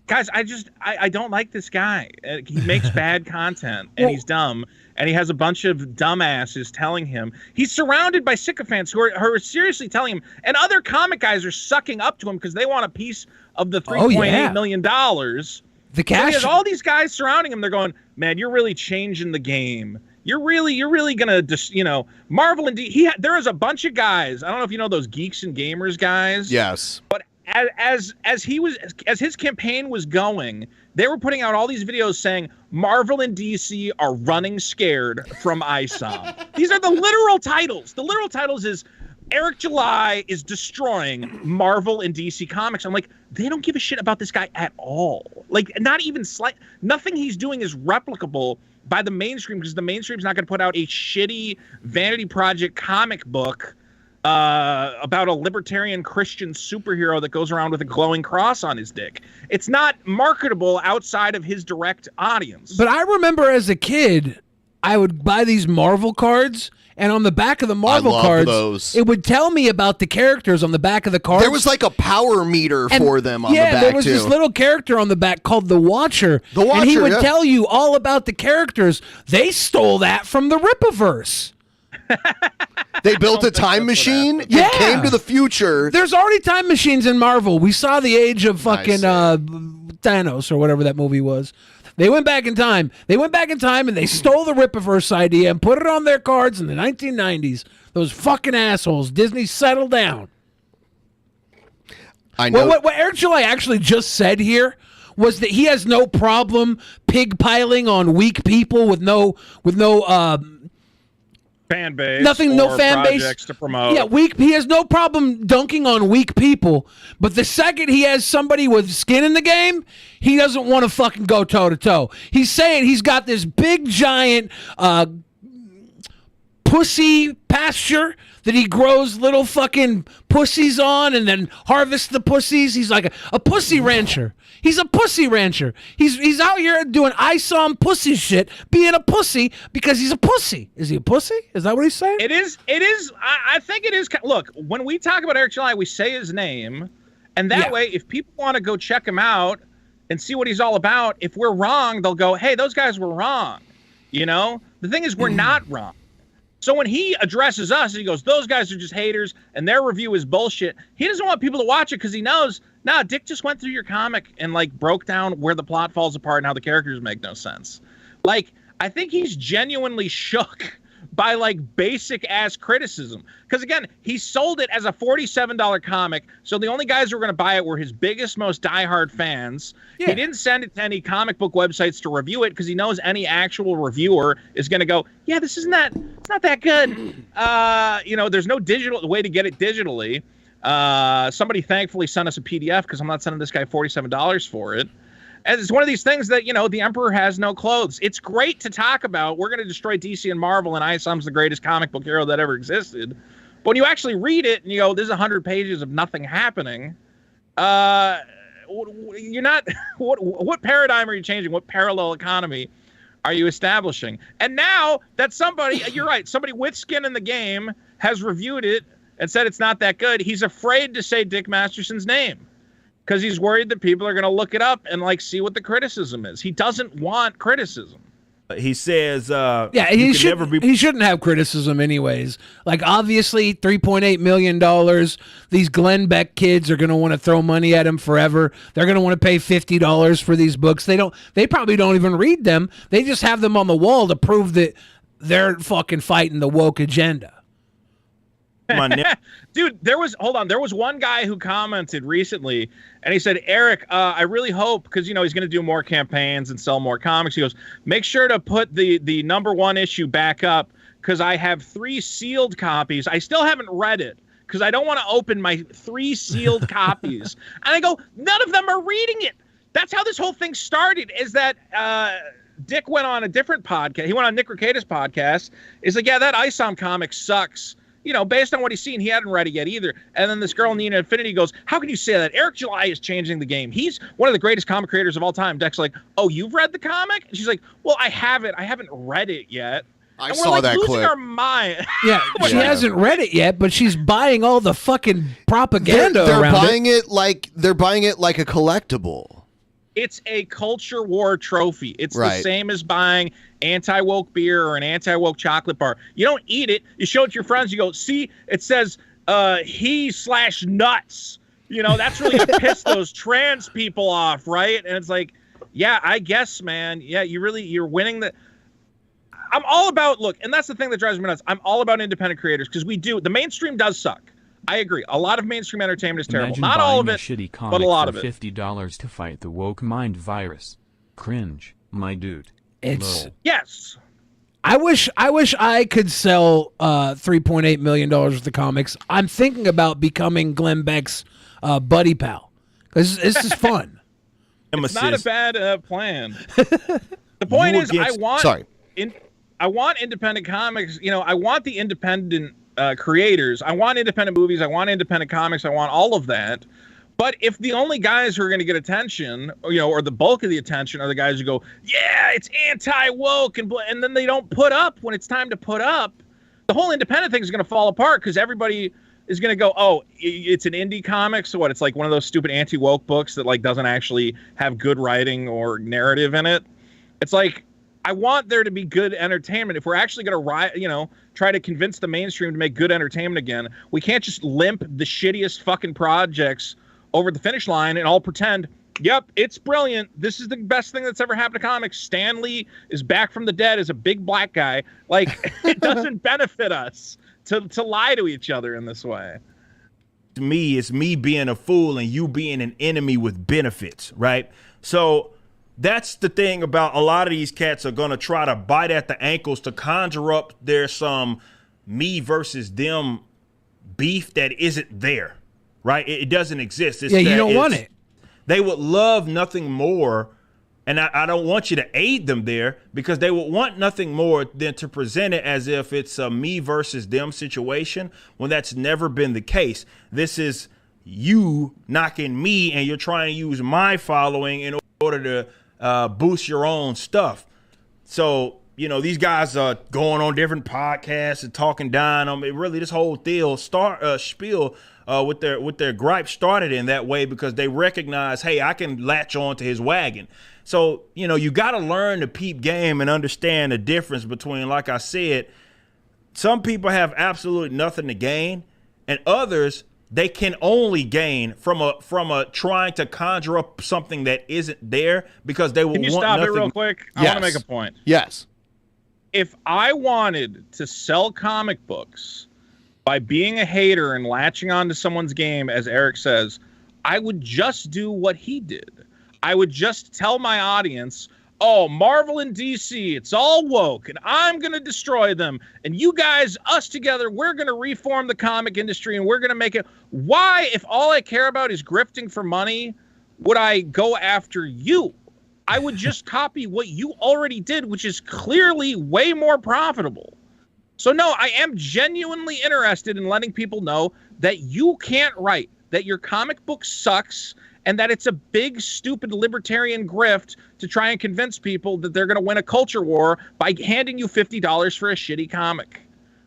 Guys, I don't like this guy. He makes bad content, and he's dumb, and he has a bunch of dumbasses telling him. He's surrounded by sycophants who are seriously telling him, and other comic guys are sucking up to him because they want a piece of the $3.8 million. The cash. So he has all these guys surrounding him. They're going, man, you're really changing the game. You're really gonna just, Marvel and there is a bunch of guys. I don't know if you know those Geeks and Gamers guys. Yes. But as his campaign was going, they were putting out all these videos saying Marvel and DC are running scared from ISOM. These are the literal titles. The literal titles is Eric July is destroying Marvel and DC Comics. I'm like, they don't give a shit about this guy at all. Like, not even nothing he's doing is replicable by the mainstream, because the mainstream's not going to put out a shitty vanity project comic book about a libertarian Christian superhero that goes around with a glowing cross on his dick. It's not marketable outside of his direct audience. But I remember as a kid, I would buy these Marvel cards, and on the back of the Marvel love cards, those. it would tell me about the characters on the back of the cards. There was like a power meter for them on the back, there was too. this little character on the back called the Watcher. The Watcher, and he would yeah. tell you all about the characters. They stole that from the Rippaverse. They built a time machine. Yeah. It came to the future. There's already time machines in Marvel. We saw the age of fucking Thanos or whatever that movie was. They went back in time. And they stole the Rippaverse idea and put it on their cards in the 1990s. Those fucking assholes. Disney, settle down. I know. What Eric July actually just said here was that he has no problem pigpiling on weak people with no fan base, no fan base projects to promote. Yeah, he has no problem dunking on weak people, but the second he has somebody with skin in the game, he doesn't want to fucking go toe to toe. He's saying he's got this big giant pussy pasture that he grows little fucking pussies on and then harvests the pussies. He's like a pussy rancher. He's a pussy rancher. He's out here doing ISOM pussy shit, being a pussy because he's a pussy. Is he a pussy? Is that what he's saying? It is. I think it is. Look, when we talk about Eric July, we say his name, and that way, if people want to go check him out and see what he's all about, if we're wrong, they'll go, hey, those guys were wrong. You know? The thing is, we're not wrong. So when he addresses us, he goes, those guys are just haters, and their review is bullshit. He doesn't want people to watch it because he knows, Dick just went through your comic and, like, broke down where the plot falls apart and how the characters make no sense. Like, I think he's genuinely shook by, like, basic-ass criticism. Because, again, he sold it as a $47 comic, so the only guys who were going to buy it were his biggest, most diehard fans. Yeah. He didn't send it to any comic book websites to review it because he knows any actual reviewer is going to go, yeah, it's not that good. There's no digital way to get it digitally. Somebody thankfully sent us a PDF because I'm not sending this guy $47 for it. And it's one of these things that, the Emperor has no clothes. It's great to talk about. We're going to destroy DC and Marvel, and ISOM's the greatest comic book hero that ever existed. But when you actually read it and you go, there's 100 pages of nothing happening, you're not. What paradigm are you changing? What parallel economy are you establishing? And now that somebody, you're right, somebody with skin in the game has reviewed it and said it's not that good, he's afraid to say Dick Masterson's name. Because he's worried that people are going to look it up and like see what the criticism is. He doesn't want criticism. He says, he shouldn't have criticism anyways. Like, obviously, $3.8 million. These Glenn Beck kids are going to want to throw money at him forever. They're going to want to pay $50 for these books. They probably don't even read them. They just have them on the wall to prove that they're fucking fighting the woke agenda. Dude, there was one guy who commented recently and he said, Eric, I really hope, because he's going to do more campaigns and sell more comics. He goes, make sure to put the #1 issue back up because I have 3 sealed copies. I still haven't read it because I don't want to open my 3 sealed copies. And I go, none of them are reading it. That's how this whole thing started, is that Dick went on a different podcast. He went on Nick Rekieta's podcast. He's like, yeah, that ISOM comic sucks. Based on what he's seen, he hadn't read it yet either. And then this girl, Nina Infinity, goes, how can you say that? Eric July is changing the game. He's one of the greatest comic creators of all time. Deck's like, oh, you've read the comic? And she's like, well, I haven't read it yet. I saw that clip. Losing our mind. Yeah, she hasn't read it yet, but she's buying all the fucking propaganda around it. They're buying it like a collectible. It's a culture war trophy. It's right. The same as buying anti-woke beer or an anti-woke chocolate bar. You don't eat it. You show it to your friends. You go, see, it says he/nuts. That's really going to piss those trans people off, right? And it's like, yeah, I guess, man. Yeah, you're winning the... I'm all about, look, and that's the thing that drives me nuts. I'm all about independent creators because the mainstream does suck. I agree. A lot of mainstream entertainment is terrible. Imagine Not all of buying it, a shitty comic but a lot of for it. $50 to fight the woke mind virus. Cringe, my dude. It's yes. I wish I could sell $3.8 million worth of comics. I'm thinking about becoming Glenn Beck's buddy pal because this is fun. It's not a bad plan. The point is, I want independent comics. I want the independent creators. I want independent movies. I want independent comics. I want all of that. But if the only guys who are going to get attention, or the bulk of the attention are the guys who go, yeah, it's anti-woke, and then they don't put up when it's time to put up, the whole independent thing is going to fall apart because everybody is going to go, oh, it's an indie comic, so what? It's like one of those stupid anti-woke books that like doesn't actually have good writing or narrative in it. It's like, I want there to be good entertainment. If we're actually going to, try to convince the mainstream to make good entertainment again, we can't just limp the shittiest fucking projects over the finish line and all pretend, yep, it's brilliant. This is the best thing that's ever happened to comics. Stan Lee is back from the dead as a big black guy. Like, it doesn't benefit us to lie to each other in this way. To me, it's me being a fool and you being an enemy with benefits, right? So that's the thing about a lot of these cats are going to try to bite at the ankles to conjure up there's some me versus them beef that isn't there, right? It doesn't exist. You don't want it. They would love nothing more, and I don't want you to aid them there because they would want nothing more than to present it as if it's a me versus them situation when that's never been the case. This is you knocking me and you're trying to use my following in order to boost your own stuff. So, these guys are going on different podcasts and talking down on it. Really, this whole spiel with their gripe started in that way because they recognize, hey, I can latch on to his wagon. So, you got to learn the peep game and understand the difference between, like I said, some people have absolutely nothing to gain, and others, they can only gain from a trying to conjure up something that isn't there because they will want nothing. Can you stop it real quick? I want to make a point. Yes. If I wanted to sell comic books by being a hater and latching onto someone's game, as Eric says, I would just do what he did. I would just tell my audience, oh, Marvel and DC, it's all woke, and I'm going to destroy them. And you guys, us together, we're going to reform the comic industry, and we're going to make it. Why, if all I care about is grifting for money, would I go after you? I would just copy what you already did, which is clearly way more profitable. So, no, I am genuinely interested in letting people know that you can't write, that your comic book sucks, and that it's a big, stupid libertarian grift to try and convince people that they're going to win a culture war by handing you $50 for a shitty comic.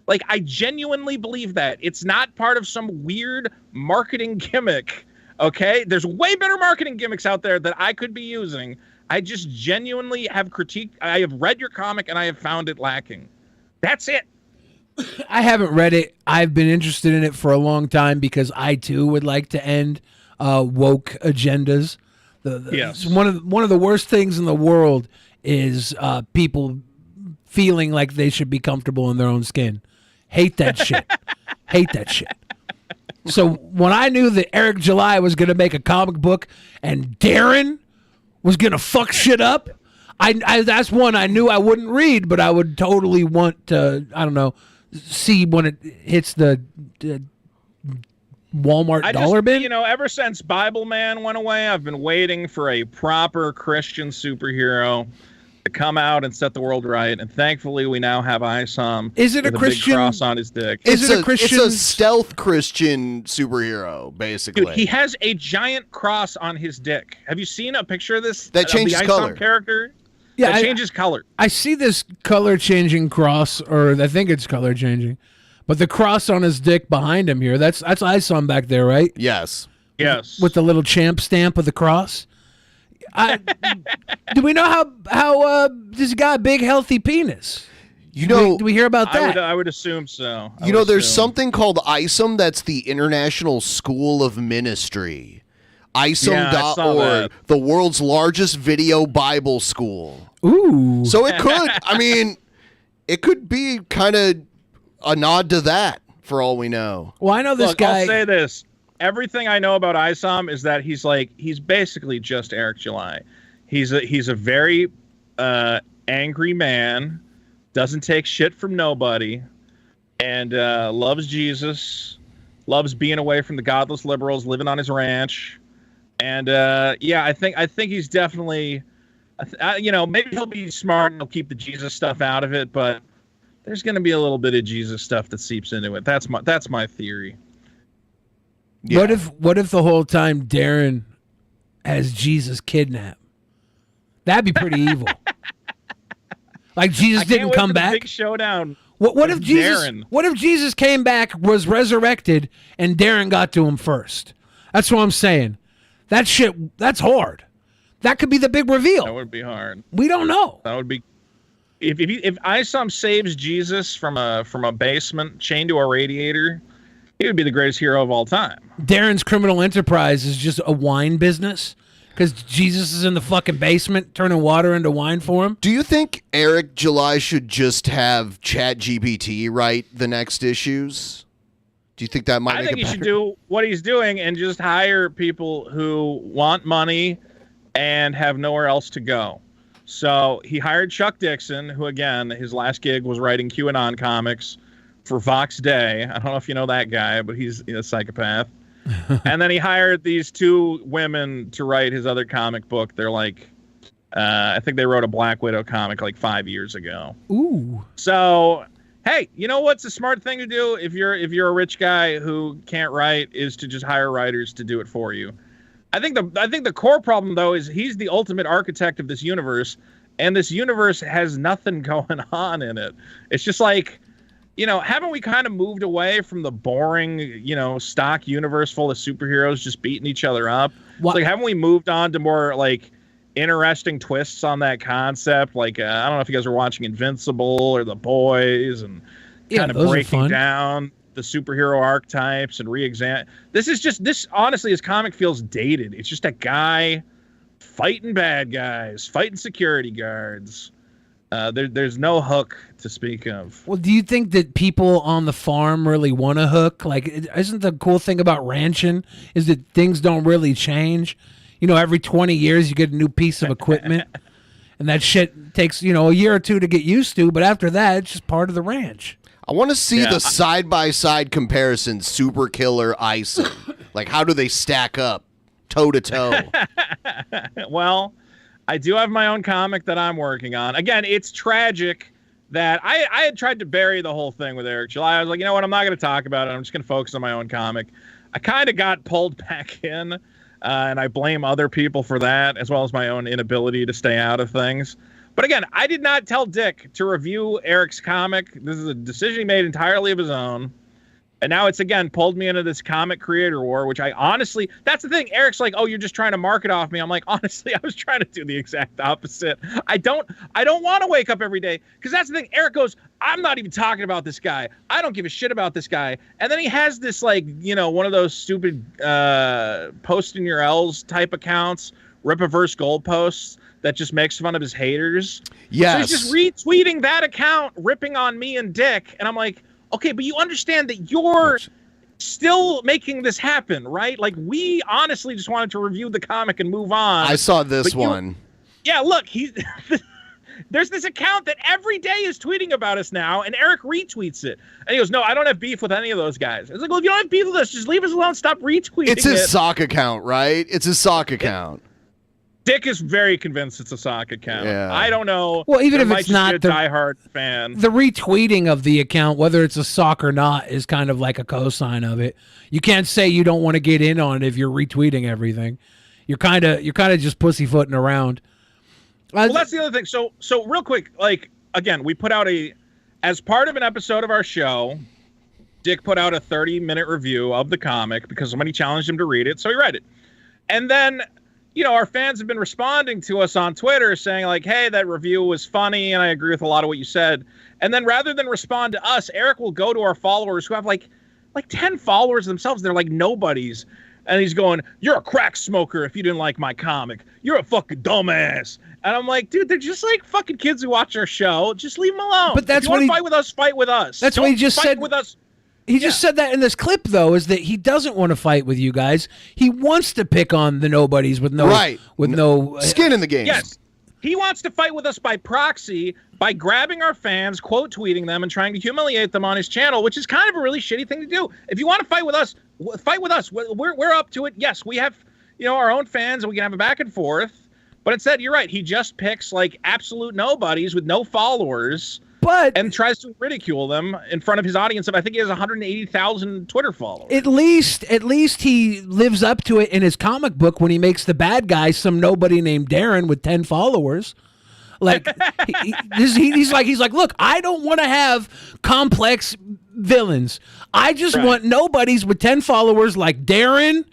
Like, I genuinely believe that. It's not part of some weird marketing gimmick, okay? There's way better marketing gimmicks out there that I could be using. I just genuinely have critiqued. I have read your comic, and I have found it lacking. That's it. I haven't read it. I've been interested in it for a long time because I, too, would like to end woke agendas. Yes. One of the worst things in the world is people feeling like they should be comfortable in their own skin. Hate that shit. Hate that shit. So when I knew that Eric July was going to make a comic book and Darren was going to fuck shit up, I that's one I knew I wouldn't read, but I would totally want to, I don't know, see when it hits the Walmart dollar bin. Ever since Bible Man went away, I've been waiting for a proper Christian superhero to come out and set the world right, and thankfully we now have Isom. Is it a Christian big cross on his dick? Is it a Christian? It's a stealth Christian superhero, basically. Dude, he has a giant cross on his dick. Have you seen a picture of this? That changes the color. Isom character. Yeah, it changes color. I see this color changing cross, or I think it's color changing, but the cross on his dick behind him here, that's Isom back there, right? Yes. Yes. With the little champ stamp of the cross. Do we know how this got a big healthy penis? Do we hear about that? I would assume so. There's something called ISOM. That's the International School of Ministry. ISOM.org, the world's largest video Bible school. Ooh. So it could, it could be kind of a nod to that for all we know. Well, I know this guy. I'll say this. Everything I know about Isom is that he's basically just Eric July. He's a very angry man, doesn't take shit from nobody, and loves Jesus, loves being away from the godless liberals, living on his ranch. And I think he's definitely, maybe he'll be smart and he'll keep the Jesus stuff out of it, but there's going to be a little bit of Jesus stuff that seeps into it. That's my theory. Yeah. What if the whole time Darren has Jesus kidnapped? That'd be pretty evil. Like Jesus didn't come back. Big showdown. What if Jesus? Darren. What if Jesus came back, was resurrected, and Darren got to him first? That's what I'm saying. That shit. That's hard. That could be the big reveal. That would be hard. We don't know. That would be. If Isom saves Jesus from a basement chained to a radiator, he would be the greatest hero of all time. Darren's criminal enterprise is just a wine business because Jesus is in the fucking basement turning water into wine for him. Do you think Eric July should just have ChatGPT write the next issues? Do you think that might? I make think it he should better? do what he's doing and just hire people who want money and have nowhere else to go. So he hired Chuck Dixon, who again, his last gig was writing QAnon comics for Vox Day. I don't know if you know that guy, but he's a psychopath. And then he hired these two women to write his other comic book. They're like, I think they wrote a Black Widow comic like 5 years ago. Ooh. So, hey, you know what's a smart thing to do if you're a rich guy who can't write is to just hire writers to do it for you. I think the core problem though is he's the ultimate architect of this universe, and this universe has nothing going on in it. It's just like, haven't we kind of moved away from the boring, stock universe full of superheroes just beating each other up? What? Like, haven't we moved on to more like interesting twists on that concept? Like, I don't know if you guys are watching Invincible or The Boys and kind of those are breaking fun. down the superhero archetypes and re-examine. This honestly, his comic feels dated. It's just a guy fighting bad guys, fighting security guards. There's no hook to speak of. Well, do you think that people on the farm really want a hook? Like, isn't the cool thing about ranching is that things don't really change? Every 20 years you get a new piece of equipment, and that shit takes, a year or two to get used to, but after that, it's just part of the ranch. I want to see the side-by-side comparison, Super Killer Ison. Like, how do they stack up toe-to-toe? Well, I do have my own comic that I'm working on. Again, it's tragic that I had tried to bury the whole thing with Eric July. I was like, you know what? I'm not going to talk about it. I'm just going to focus on my own comic. I kind of got pulled back in, and I blame other people for that, as well as my own inability to stay out of things. But again, I did not tell Dick to review Eric's comic. This is a decision he made entirely of his own. And now it's, again, pulled me into this comic creator war, which I honestly, that's the thing. Eric's like, oh, you're just trying to market off me. I'm like, honestly, I was trying to do the exact opposite. I don't want to wake up every day. Because that's the thing. Eric goes, I'm not even talking about this guy. I don't give a shit about this guy. And then he has this, like, one of those stupid posting your L's type accounts, Rip-A-Verse goalposts, that just makes fun of his haters. Yes. So he's just retweeting that account, ripping on me and Dick. And I'm like, okay, but you understand that you're still making this happen, right? Like, we honestly just wanted to review the comic and move on. I saw this one. Yeah, look, there's this account that every day is tweeting about us now, and Eric retweets it. And he goes, no, I don't have beef with any of those guys. It's like, well, if you don't have beef with us, just leave us alone. Stop retweeting it. It's his sock account, right? It's his sock account. Dick is very convinced it's a sock account. Yeah. I don't know. Well, even There if might it's just not be a diehard fan. The retweeting of the account, whether it's a sock or not, is kind of like a cosign of it. You can't say you don't want to get in on it if you're retweeting everything. You're kind of just pussyfooting around. Well, that's the other thing. So real quick, like, again, we put out as part of an episode of our show, Dick put out a 30-minute review of the comic because somebody challenged him to read it, so he read it. And then, our fans have been responding to us on Twitter saying, like, hey, that review was funny, and I agree with a lot of what you said. And then rather than respond to us, Eric will go to our followers who have, like 10 followers themselves. They're like nobodies. And he's going, you're a crack smoker if you didn't like my comic. You're a fucking dumbass. And I'm like, dude, they're just like fucking kids who watch our show. Just leave them alone. But that's if you what want to fight with us, fight with us. That's Don't what he just fight said. with us. He just said that in this clip, though, is that he doesn't want to fight with you guys. He wants to pick on the nobodies with no skin in the game. Yes. He wants to fight with us by proxy, by grabbing our fans, quote tweeting them, and trying to humiliate them on his channel, which is kind of a really shitty thing to do. If you want to fight with us, fight with us. We're up to it. Yes, we have our own fans, and we can have a back and forth. But instead, you're right. He just picks like absolute nobodies with no followers, and tries to ridicule them in front of his audience. And I think he has 180,000 Twitter followers. At least he lives up to it in his comic book when he makes the bad guy some nobody named Darren with 10 followers. Like he's like, look, I don't want to have complex villains. I just want nobodies with 10 followers like Darren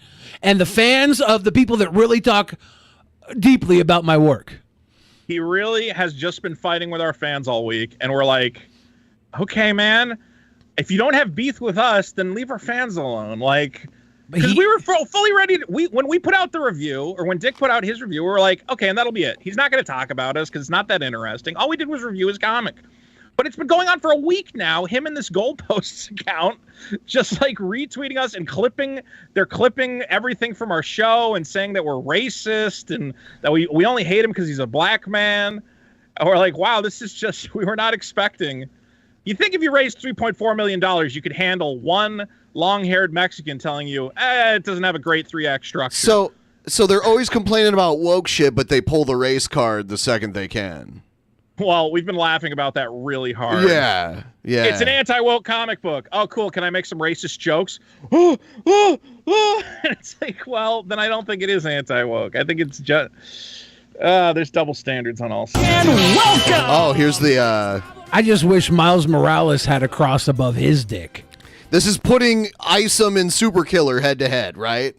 and the fans of the people that really talk deeply about my work. He really has just been fighting with our fans all week, and we're like, okay, man, if you don't have beef with us, then leave our fans alone. Like, because we were fully ready. When we put out the review, or when Dick put out his review, we were like, okay, and that'll be it. He's not going to talk about us because it's not that interesting. All we did was review his comic. But it's been going on for a week now. Him and this Goalposts account just like retweeting us and they're clipping everything from our show and saying that we're racist and that we only hate him because he's a black man. And we're like, wow, this is just, we were not expecting. You think if you raised $3.4 million, you could handle one long-haired Mexican telling you, it doesn't have a great 3-act structure. So they're always complaining about woke shit, but they pull the race card the second they can. Well, we've been laughing about that really hard. Yeah. It's an anti-woke comic book. Oh, cool. Can I make some racist jokes? It's like, well, then I don't think it is anti-woke. I think it's just... there's double standards on all sides. And welcome! Oh, here's the... I just wish Miles Morales had a cross above his dick. This is putting Isom and Super Killer head-to-head, right?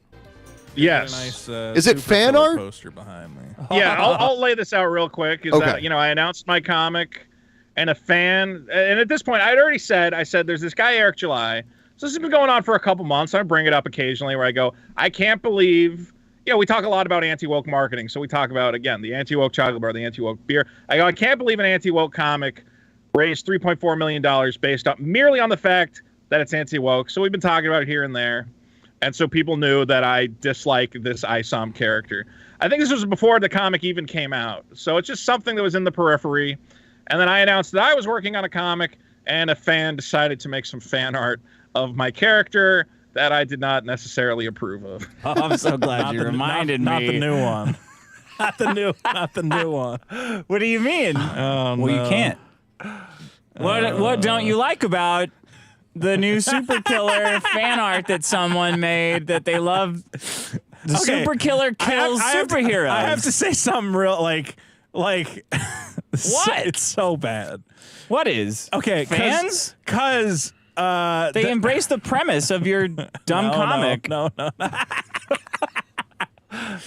Yes. Is it fan art? Poster behind me. Yeah, I'll lay this out real quick. I announced my comic, and a fan, and at this point, I said there's this guy Eric July. So this has been going on for a couple months. I bring it up occasionally where I go, I can't believe. We talk a lot about anti-woke marketing. So we talk about, again, the anti-woke chocolate bar, the anti-woke beer. I go, I can't believe an anti-woke comic raised $3.4 million based merely on the fact that it's anti-woke. So we've been talking about it here and there. And so people knew that I dislike this Isom character. I think this was before the comic even came out. So it's just something that was in the periphery. And then I announced that I was working on a comic, and a fan decided to make some fan art of my character that I did not necessarily approve of. Oh, I'm so glad you reminded me. Not the new one. not the new one. What do you mean? Oh, well, you can't. What don't you like about the new Super Killer fan art that someone made that they love? The Super Killer kills superheroes. I have to say something real, like what? It's so bad. What is? Okay, fans? Because they embrace the premise of your dumb comic. No.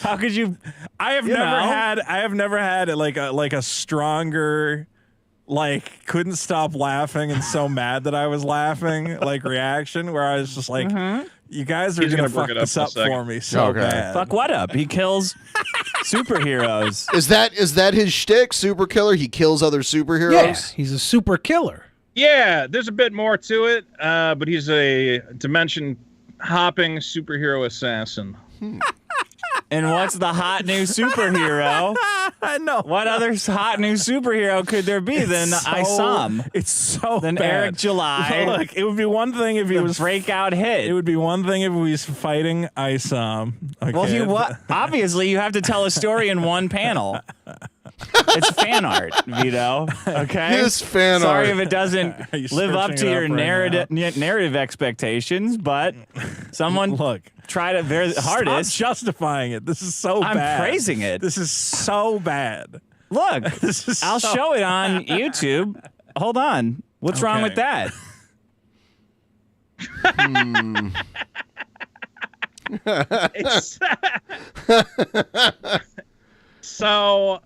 How could you? I have never had like a stronger, like, couldn't stop laughing and so mad that I was laughing, like, reaction where I was just like, you guys are gonna fuck this up for me so bad. Fuck what up? He kills superheroes. Is that his shtick, Super Killer? He kills other superheroes? Yeah, he's a super killer. Yeah, there's a bit more to it, but he's a dimension-hopping superhero assassin. And what's the hot new superhero? No. What other hot new superhero could there be than Isom? It's so than bad. Eric July. Look, it would be one thing if he was breakout hit. It would be one thing if he was fighting Isom. Okay. Well, obviously you have to tell a story in one panel. It's fan art, Vito. Okay, it's fan Sorry art. if it doesn't live up to your narrative expectations, but someone tried it their hardest. Stop justifying it. This is so bad. I'm praising it. This is so bad. Look, I'll show it on YouTube. Hold on. What's wrong with that? So,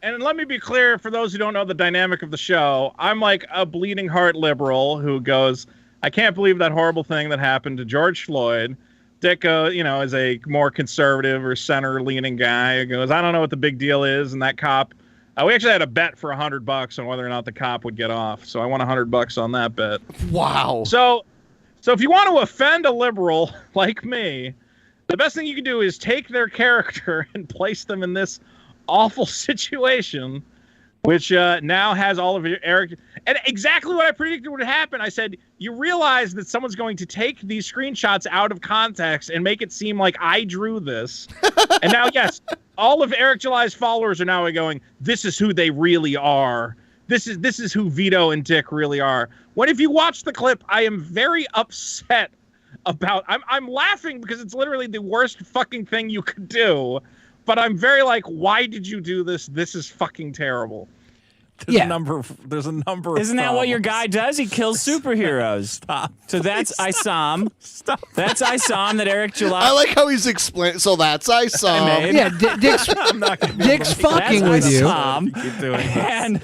and let me be clear for those who don't know the dynamic of the show, I'm like a bleeding heart liberal who goes, I can't believe that horrible thing that happened to George Floyd. Dick, is a more conservative or center-leaning guy who goes, I don't know what the big deal is, and that cop. We actually had a bet for $100 on whether or not the cop would get off, so I won $100 on that bet. Wow. So if you want to offend a liberal like me, the best thing you can do is take their character and place them in this awful situation, which now has all of your Eric. And exactly what I predicted would happen. I said, you realize that someone's going to take these screenshots out of context and make it seem like I drew this. And now, yes, all of Eric July's followers are now going, this is who they really are. This is who Vito and Dick really are. When if you watch the clip, I am very upset about I'm laughing because it's literally the worst fucking thing you could do. But I'm very like, why did you do this? This is fucking terrible. There's a number of Isn't that what your guy does? He kills superheroes. Stop. So that's Isam. Stop. That's Isam that Eric July. I like how he's explained. So that's Isam. Yeah, Dick's fucking with you. Keep doing this. And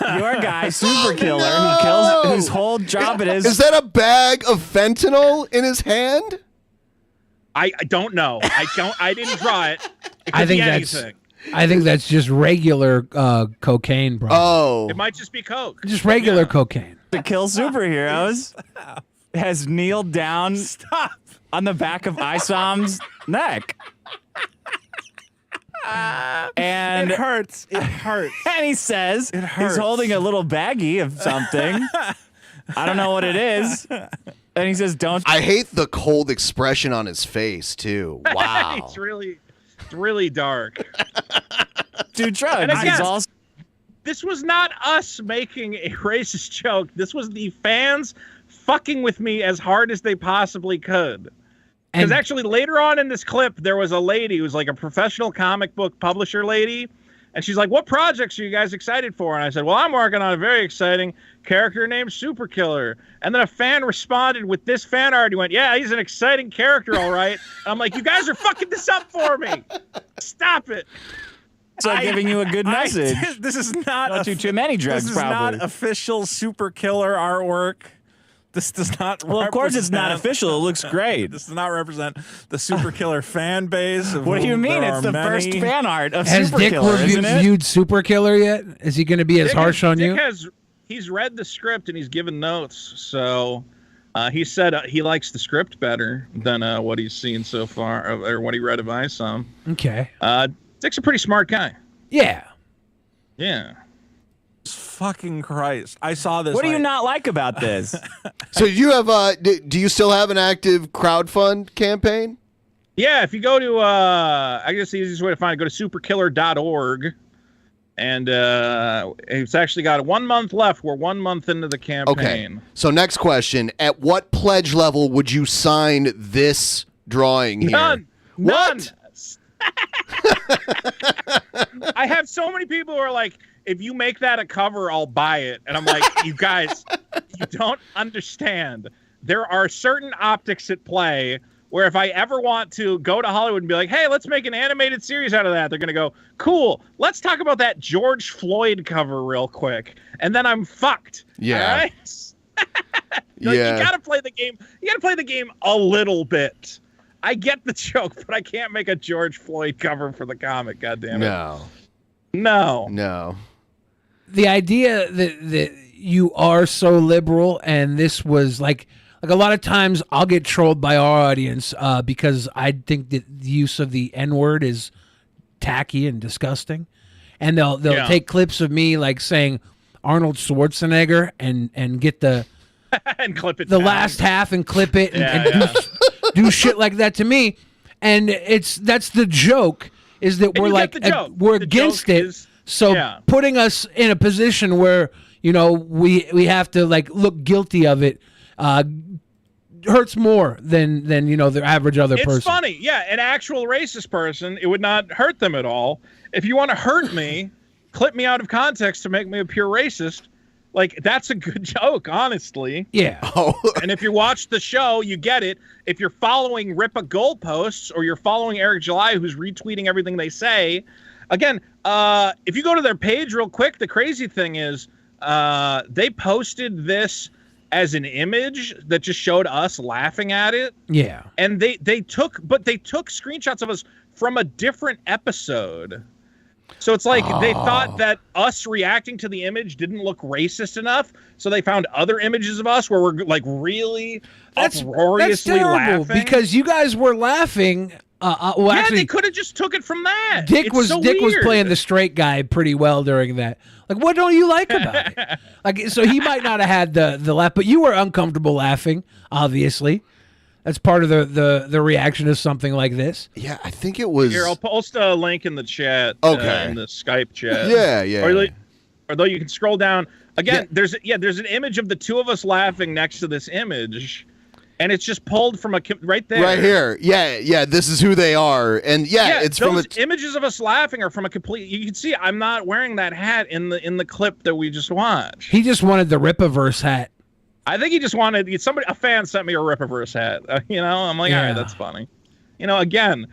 your guy, Super Killer, who kills, whose whole job it is. Is that a bag of fentanyl in his hand? I don't know. I didn't draw it. It could I think be that's. anything. I think that's just regular cocaine, bro. Oh, It might just be coke. just regular cocaine. To kill superheroes has kneeled down on the back of Isam's neck. And it hurts. It hurts. And he says It hurts. he's holding a little baggie of something. I don't know what it is. And he says, "Don't." I hate the cold expression on his face too. Wow. It's really dark. do drugs. And again, He's also this was not us making a racist joke. This was the fans fucking with me as hard as they possibly could. Because actually later on in this clip, there was a lady who was like a professional comic book publisher lady. And she's like, what projects are you guys excited for? And I said, well, I'm working on a very exciting character named Super Killer. And then a fan responded with this fan art. He went, yeah, he's an exciting character, all right. And I'm like, you guys are fucking this up for me. Stop it. so giving you a good message. This is not Don't do too many drugs, This is probably. not official Super Killer artwork. This does not. Well, of course it's not official. It looks great. This does not represent the Super Killer fan base. Of What do you whom mean? there It's are the many. first fan art of Has Super Dick Killer, isn't it? reviewed Super Killer yet? Is he going to be as harsh on you? He's read the script and he's given notes. So he said he likes the script better than what he's seen so far, or what he read of Isom. Okay. Dick's a pretty smart guy. Yeah. Yeah. Fucking Christ! I saw this. What do you not like about this? So do you have do you still have an active crowdfund campaign? Yeah, if you go to I guess the easiest way to find it, go to superkiller.org. And it's actually got 1 month left. We're 1 month into the campaign. Okay. So next question: at what pledge level would you sign this drawing here? None. What? I have so many people who are like, if you make that a cover, I'll buy it. And I'm like, you guys, you don't understand. There are certain optics at play where if I ever want to go to Hollywood and be like, hey, let's make an animated series out of that, they're going to go, cool, let's talk about that George Floyd cover real quick. And then I'm fucked. Yeah. All right? Yeah. You got to play the game. You got to play the game a little bit. I get the joke, but I can't make a George Floyd cover for the comic, goddammit. No. The idea that you are so liberal, and this was like a lot of times I'll get trolled by our audience because I think that the use of the N-word is tacky and disgusting, and they'll take clips of me like saying Arnold Schwarzenegger and get the and clip it the down. last half and clip it and do shit like that to me, and that's the joke is that we're like we're against it. So putting us in a position where we have to like look guilty of it hurts more than the average other person. It's funny, yeah. An actual racist person, it would not hurt them at all. If you want to hurt me, clip me out of context to make me a pure racist. Like, that's a good joke, honestly. Yeah. And if you watch the show, you get it. If you're following Rippa goalposts or you're following Eric July, who's retweeting everything they say, again, if you go to their page real quick, the crazy thing is they posted this as an image that just showed us laughing at it. Yeah. And they took screenshots of us from a different episode. So it's like they thought that us reacting to the image didn't look racist enough, so they found other images of us where we're like really uproariously terrible laughing. because you guys were laughing. Actually, they could have just took it from that. Dick was playing the straight guy pretty well during that. Like, what don't you like about it? Like, so he might not have had the laugh, but you were uncomfortable laughing, obviously. That's part of the reaction to something like this. Yeah, I think it was. Here, I'll post a link in the chat. Okay. In the Skype chat. Yeah. Or though you can scroll down again. There's an image of the two of us laughing next to this image, and it's just pulled from right there. Right here. Yeah. This is who they are, and it's from those images of us laughing are from a complete. You can see I'm not wearing that hat in the clip that we just watched. He just wanted the Rippaverse hat. I think he just wanted a fan sent me a Rippaverse hat. I'm like, all right, that's funny. Again.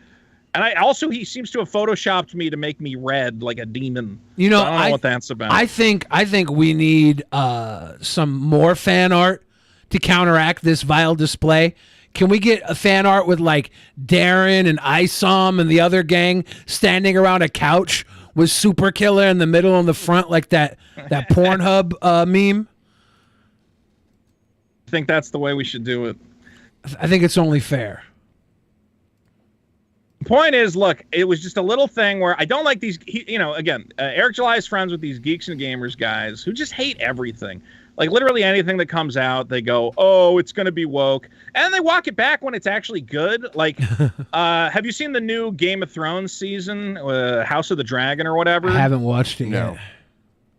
And he seems to have photoshopped me to make me red like a demon. I don't know what that's about. I think we need some more fan art to counteract this vile display. Can we get a fan art with like Darren and Isom and the other gang standing around a couch with Super Killer in the middle and the front, like that Pornhub meme? I think that's the way we should do it. I think it's only fair. Point is, look, it was just a little thing where I don't like these. Eric July is friends with these Geeks and Gamers guys who just hate everything. Like literally anything that comes out, they go, "Oh, it's going to be woke," and they walk it back when it's actually good. Like, have you seen the new Game of Thrones season, House of the Dragon or whatever? I haven't watched it yet.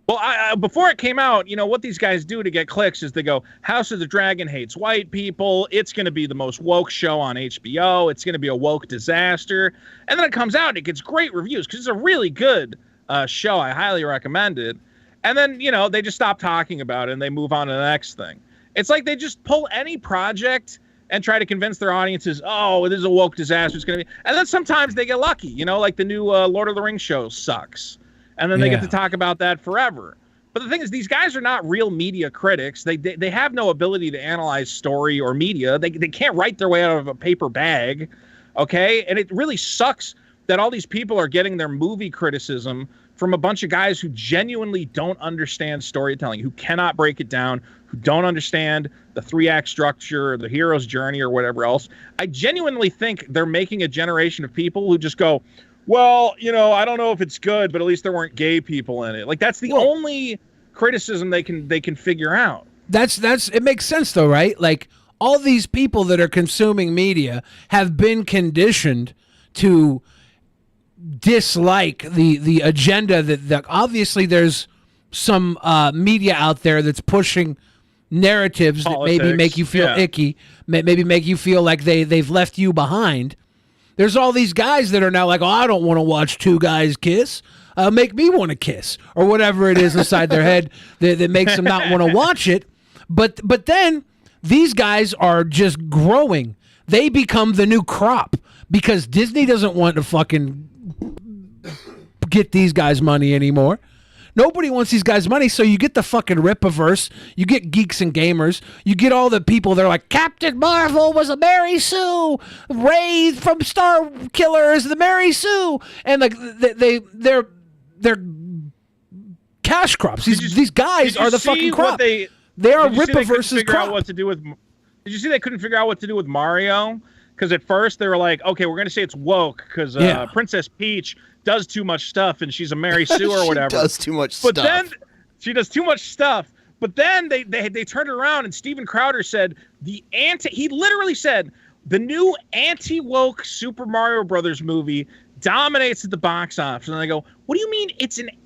Well, before it came out, what these guys do to get clicks is they go, House of the Dragon hates white people. It's going to be the most woke show on HBO. It's going to be a woke disaster. And then it comes out and it gets great reviews because it's a really good show. I highly recommend it. And then, they just stop talking about it and they move on to the next thing. It's like they just pull any project and try to convince their audiences, oh, this is a woke disaster. It's going to be. And then sometimes they get lucky, like the new Lord of the Rings show sucks. And then they get to talk about that forever. But the thing is, these guys are not real media critics. They have no ability to analyze story or media. They can't write their way out of a paper bag, okay? And it really sucks that all these people are getting their movie criticism from a bunch of guys who genuinely don't understand storytelling, who cannot break it down, who don't understand the 3-act structure, or the hero's journey, or whatever else. I genuinely think they're making a generation of people who just go, well, I don't know if it's good, but at least there weren't gay people in it. Like that's the only criticism they can figure out. That's it makes sense though, right? Like all these people that are consuming media have been conditioned to dislike the agenda that obviously there's some media out there that's pushing narratives Politics, that maybe make you feel icky, maybe make you feel like they've left you behind. There's all these guys that are now like, oh, I don't want to watch two guys kiss. Make me want to kiss, or whatever it is inside their head that makes them not want to watch it. But then these guys are just growing. They become the new crop because Disney doesn't want to fucking get these guys money anymore. Nobody wants these guys' money, so you get the fucking Rippaverse, you get Geeks and Gamers, you get all the people that are like, Captain Marvel was a Mary Sue, Ray from Star Killer is the Mary Sue, and like they're cash crops. These guys are the fucking crop. They are Rippaverse's crop. Did you see they couldn't figure out what to do with Mario? Because at first they were like, okay, we're going to say it's woke because Princess Peach does too much stuff and she's a Mary Sue or whatever. She does too much stuff. But then she does too much stuff. But then they turned it around and Steven Crowder said he literally said the new anti-woke Super Mario Brothers movie dominates at the box office. And they go, what do you mean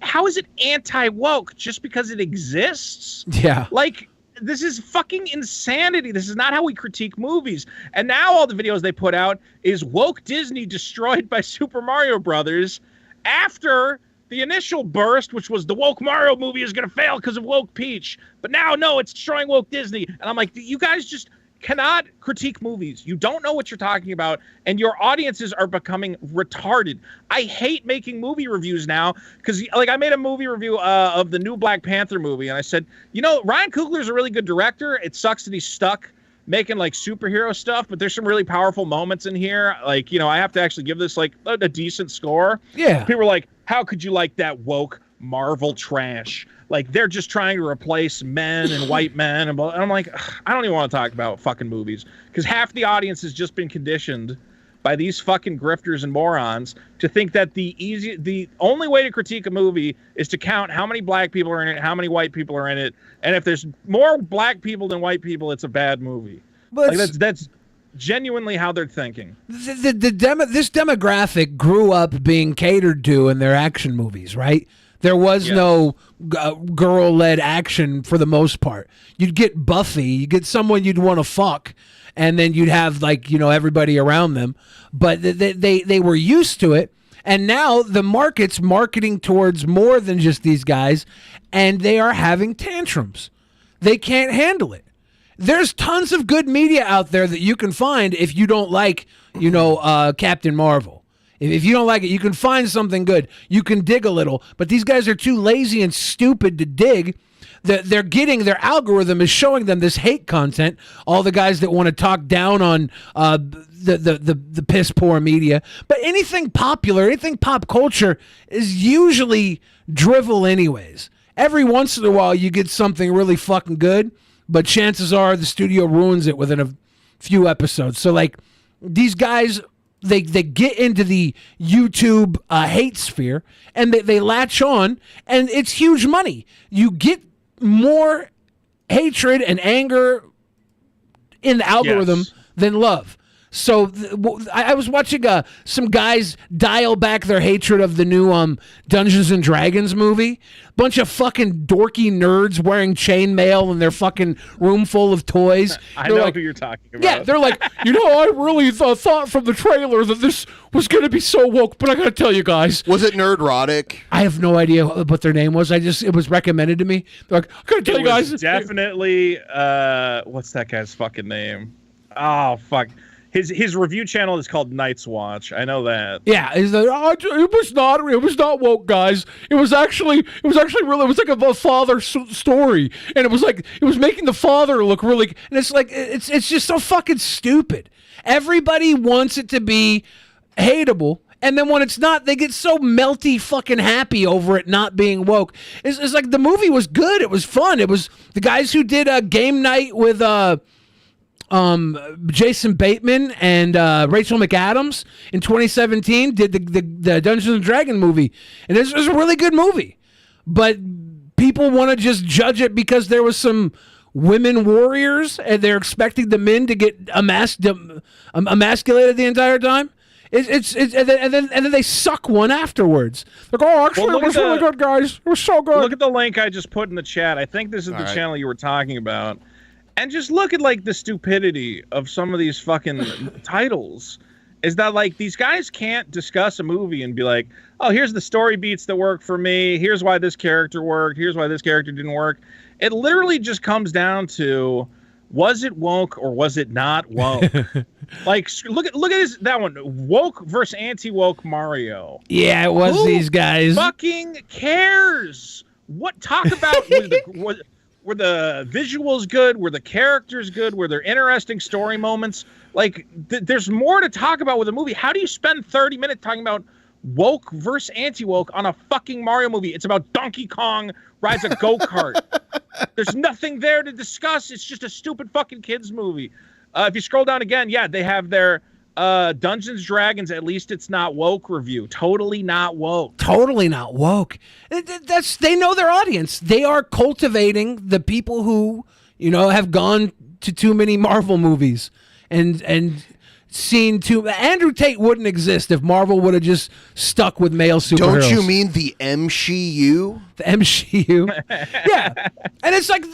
how is it anti-woke just because it exists? Yeah. Like, this is fucking insanity. This is not how we critique movies. And now all the videos they put out is woke Disney destroyed by Super Mario Brothers after the initial burst, which was the woke Mario movie is going to fail because of woke Peach. But now, no, it's destroying woke Disney. And I'm like, you guys just cannot critique movies. You don't know what you're talking about, and your audiences are becoming retarded. I hate making movie reviews now because, like, I made a movie review of the new Black Panther movie, and I said, Ryan Coogler's a really good director. It sucks that he's stuck making, like, superhero stuff, but there's some really powerful moments in here. Like, I have to actually give this, like, a decent score. Yeah. People were like, how could you like that woke Marvel trash? Like, they're just trying to replace men and white men. And I'm like, I don't even want to talk about fucking movies because half the audience has just been conditioned by these fucking grifters and morons to think that the only way to critique a movie is to count how many black people are in it, how many white people are in it. And if there's more black people than white people, it's a bad movie. But like, that's genuinely how they're thinking. This demographic grew up being catered to in their action movies, right? There was no girl-led action for the most part. You'd get Buffy, you get someone you'd want to fuck, and then you'd have everybody around them. But they were used to it, and now the market's marketing towards more than just these guys, and they are having tantrums. They can't handle it. There's tons of good media out there that you can find if you don't like, Captain Marvel. If you don't like it, you can find something good. You can dig a little. But these guys are too lazy and stupid to dig. They're getting, their algorithm is showing them this hate content. All the guys that want to talk down on the piss poor media. But anything popular, anything pop culture is usually drivel anyways. Every once in a while you get something really fucking good, but chances are the studio ruins it within a few episodes. So like these guys, they get into the YouTube hate sphere and they latch on, and it's huge money. You get more hatred and anger in the algorithm than love. So I was watching some guys dial back their hatred of the new Dungeons and Dragons movie. Bunch of fucking dorky nerds wearing chainmail in their fucking room full of toys. I know who you're talking about. Yeah, they're like, I really thought from the trailer that this was going to be so woke, but I got to tell you guys. Was it Nerdrotic? I have no idea what their name was. It was recommended to me. They're like, I got to tell you guys. Definitely, what's that guy's fucking name? Oh, fuck. His review channel is called Night's Watch. I know that. Yeah, it was not woke, guys. It was actually really, it was like a father story, and it was making the father look really, and it's like it's just so fucking stupid. Everybody wants it to be hateable, and then when it's not, they get so melty fucking happy over it not being woke. It's like the movie was good. It was fun. It was the guys who did Game Night with Jason Bateman and Rachel McAdams in 2017 did the Dungeons and Dragons movie, and it was a really good movie. But people want to just judge it because there was some women warriors, and they're expecting the men to get emasculated the entire time. And then they suck one afterwards. Like, actually, it was really good, guys. It was so good. Look at the link I just put in the chat. I think this is the channel you were talking about. And just look at like the stupidity of some of these fucking titles. Is that like these guys can't discuss a movie and be like, oh, here's the story beats that work for me. Here's why this character worked. Here's why this character didn't work. It literally just comes down to, was it woke or was it not woke? Like, look at that one. Woke versus anti-woke Mario. Yeah, it was. Who these guys fucking cares? What talk about were the visuals good? Were the characters good? Were there interesting story moments? Like, there's more to talk about with a movie. How do you spend 30 minutes talking about woke versus anti-woke on a fucking Mario movie? It's about Donkey Kong rides a go-kart. There's nothing there to discuss. It's just a stupid fucking kids movie. If you scroll down again, they have their Dungeons Dragons, at least it's not woke review. Totally not woke. Totally not woke. They know their audience. They are cultivating the people who, have gone to too many Marvel movies and seen too. Andrew Tate wouldn't exist if Marvel would have just stuck with male superheroes. Don't you mean the MCU? The MCU. Yeah. And it's like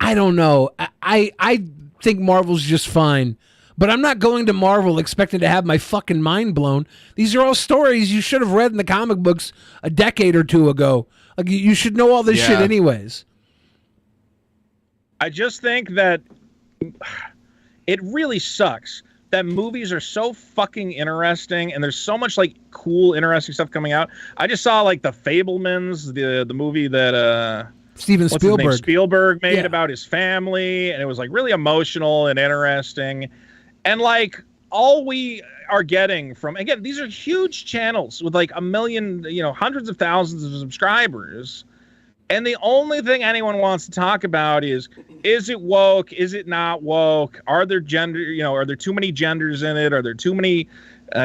I don't know. I think Marvel's just fine. But I'm not going to Marvel expecting to have my fucking mind blown. These are all stories you should have read in the comic books a decade or two ago. Like, you should know all this shit anyways. I just think that it really sucks that movies are so fucking interesting and there's so much like cool, interesting stuff coming out. I just saw like The Fabelmans, the movie that Steven Spielberg made about his family, and it was like really emotional and interesting. And like all we are getting from, again, these are huge channels with like 1 million, hundreds of thousands of subscribers. And the only thing anyone wants to talk about is it woke? Is it not woke? Are there are there too many genders in it? Are there too many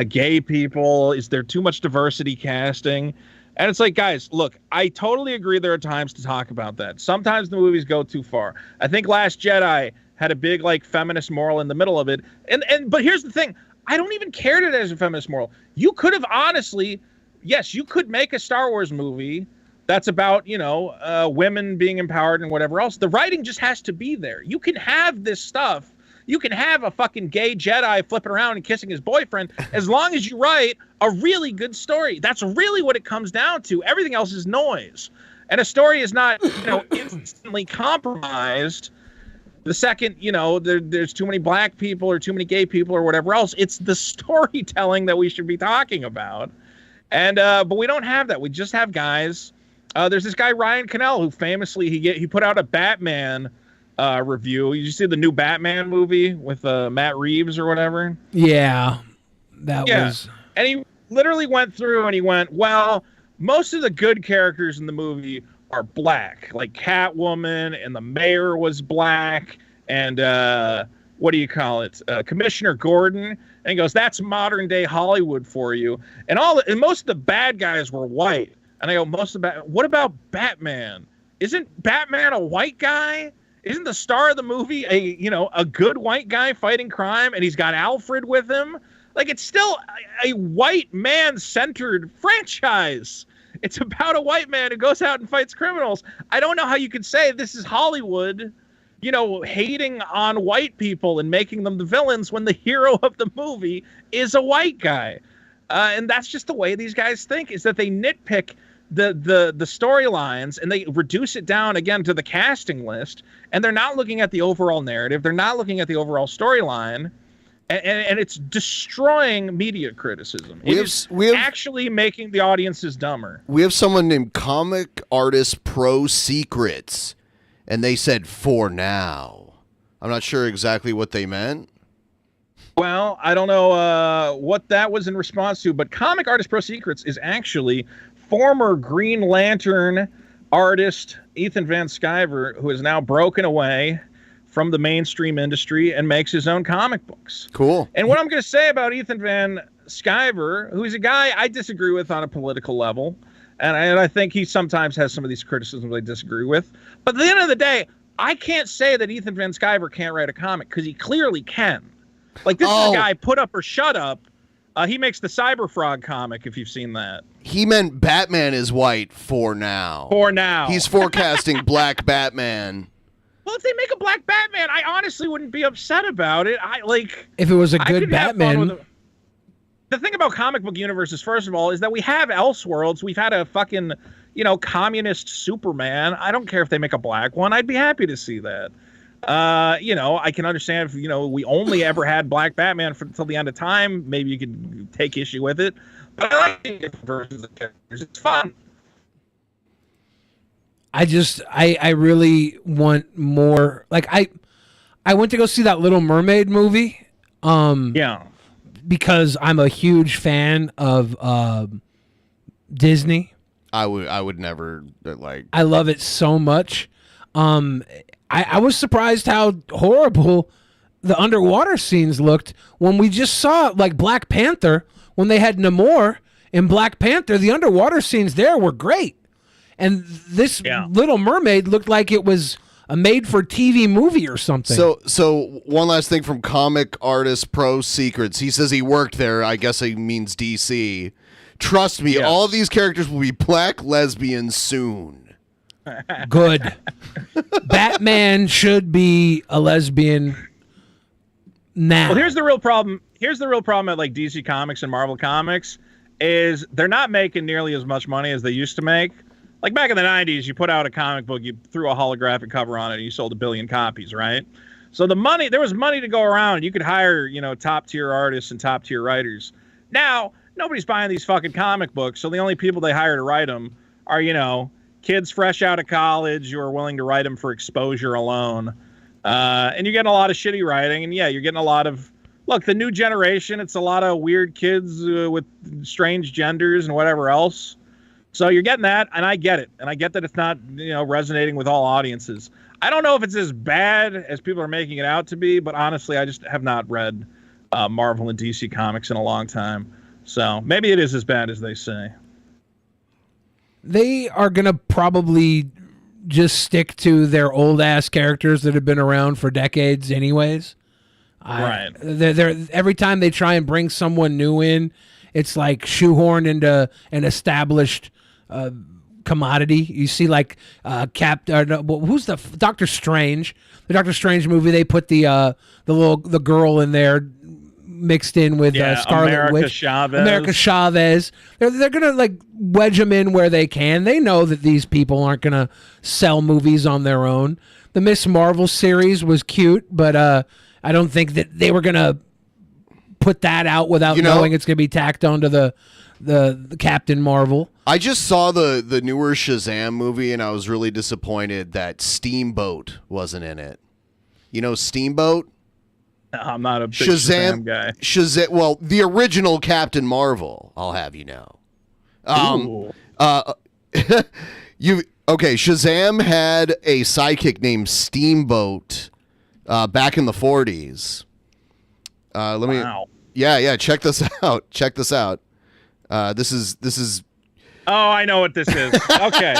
gay people? Is there too much diversity casting? And it's like, guys, look, I totally agree there are times to talk about that. Sometimes the movies go too far. I think Last Jedi had a big like feminist moral in the middle of it. But here's the thing. I don't even care that it has a feminist moral. You could have honestly, yes, you could make a Star Wars movie that's about, women being empowered and whatever else. The writing just has to be there. You can have this stuff. You can have a fucking gay Jedi flipping around and kissing his boyfriend as long as you write a really good story. That's really what it comes down to. Everything else is noise. And a story is not, instantly compromised the second, there's too many black people or too many gay people or whatever else. It's the storytelling that we should be talking about. And but we don't have that. We just have guys. There's this guy Ryan Cannell who famously he put out a Batman review. You see the new Batman movie with Matt Reeves or whatever? Yeah, that was. And he literally went through and he went, well, most of the good characters in the movie are black, like Catwoman, and the mayor was black, and what do you call it? Commissioner Gordon. And he goes, that's modern day Hollywood for you. And most of the bad guys were white. And I go, what about Batman? Isn't Batman a white guy? Isn't the star of the movie a good white guy fighting crime, and he's got Alfred with him? Like, it's still a white man-centered franchise. It's about a white man who goes out and fights criminals. I don't know how you could say this is Hollywood, hating on white people and making them the villains when the hero of the movie is a white guy. And that's just the way these guys think, is that they nitpick the storylines and they reduce it down again to the casting list, and they're not looking at the overall narrative. They're not looking at the overall storyline, and it's destroying media criticism. It's actually making the audiences dumber. We have someone named Comic Artist Pro Secrets, and they said for now. I'm not sure exactly what they meant. Well, I don't know what that was in response to, but Comic Artist Pro Secrets is actually former Green Lantern artist Ethan Van Sciver, who has now broken away from the mainstream industry and makes his own comic books. Cool. And what I'm going to say about Ethan Van Sciver, who's a guy I disagree with on a political level, and I think he sometimes has some of these criticisms I disagree with, but at the end of the day, I can't say that Ethan Van Sciver can't write a comic, because he clearly can. Like, this is a guy, Put Up or Shut Up. He makes the Cyber Frog comic, if you've seen that. He meant Batman is white for now. For now. He's forecasting Black Batman. Well, if they make a Black Batman, I honestly wouldn't be upset about it. If it was a good Batman. The thing about comic book universes, first of all, is that we have Elseworlds. We've had a fucking, communist Superman. I don't care if they make a black one. I'd be happy to see that. I can understand if, we only ever had Black Batman until the end of time. Maybe you could take issue with it. But I like different versions of characters. It's fun. I really want more. Like, I went to go see that Little Mermaid movie. Yeah. Because I'm a huge fan of Disney. I would never like. I love it so much. I was surprised how horrible the underwater scenes looked when we just saw, like, Black Panther, when they had Namor in Black Panther. The underwater scenes there were great. And this Little Mermaid looked like it was a made-for-TV movie or something. So one last thing from Comic Artist Pro Secrets. He says he worked there. I guess he means DC. Trust me, all of these characters will be black lesbians soon. Good. Batman should be a lesbian now. Well, here's the real problem. Here's the real problem at like DC Comics and Marvel Comics is they're not making nearly as much money as they used to make. Like back in the 90s, you put out a comic book, you threw a holographic cover on it, and you sold 1 billion copies, right? So there was money to go around. You could hire, top tier artists and top tier writers. Now, nobody's buying these fucking comic books, so the only people they hire to write them are, kids fresh out of college who are willing to write them for exposure alone. And you're getting a lot of shitty writing. And you're getting a lot of, look, the new generation, it's a lot of weird kids with strange genders and whatever else. So you're getting that, and I get it. And I get that it's not, resonating with all audiences. I don't know if it's as bad as people are making it out to be, but honestly, I just have not read Marvel and DC comics in a long time. So maybe it is as bad as they say. They are going to probably just stick to their old ass characters that have been around for decades, anyways. Right. They're every time they try and bring someone new in, it's like shoehorned into an established commodity. You see, like who's the Doctor Strange? The Doctor Strange movie. They put the girl in there mixed in with Scarlet America Witch. Chavez. America Chavez. They're gonna like wedge them in where they can. They know that these people aren't gonna sell movies on their own. The Miss Marvel series was cute, but I don't think that they were gonna put that out without knowing it's gonna be tacked onto the Captain Marvel. I just saw the newer Shazam movie, and I was really disappointed that Steamboat wasn't in it. You know Steamboat? I'm not a big Shazam guy. Shazam. Well, the original Captain Marvel, I'll have you know. Shazam had a sidekick named Steamboat back in the 40s. Wow. Yeah, check this out. Check this out. This is Oh, I know what this is. Okay.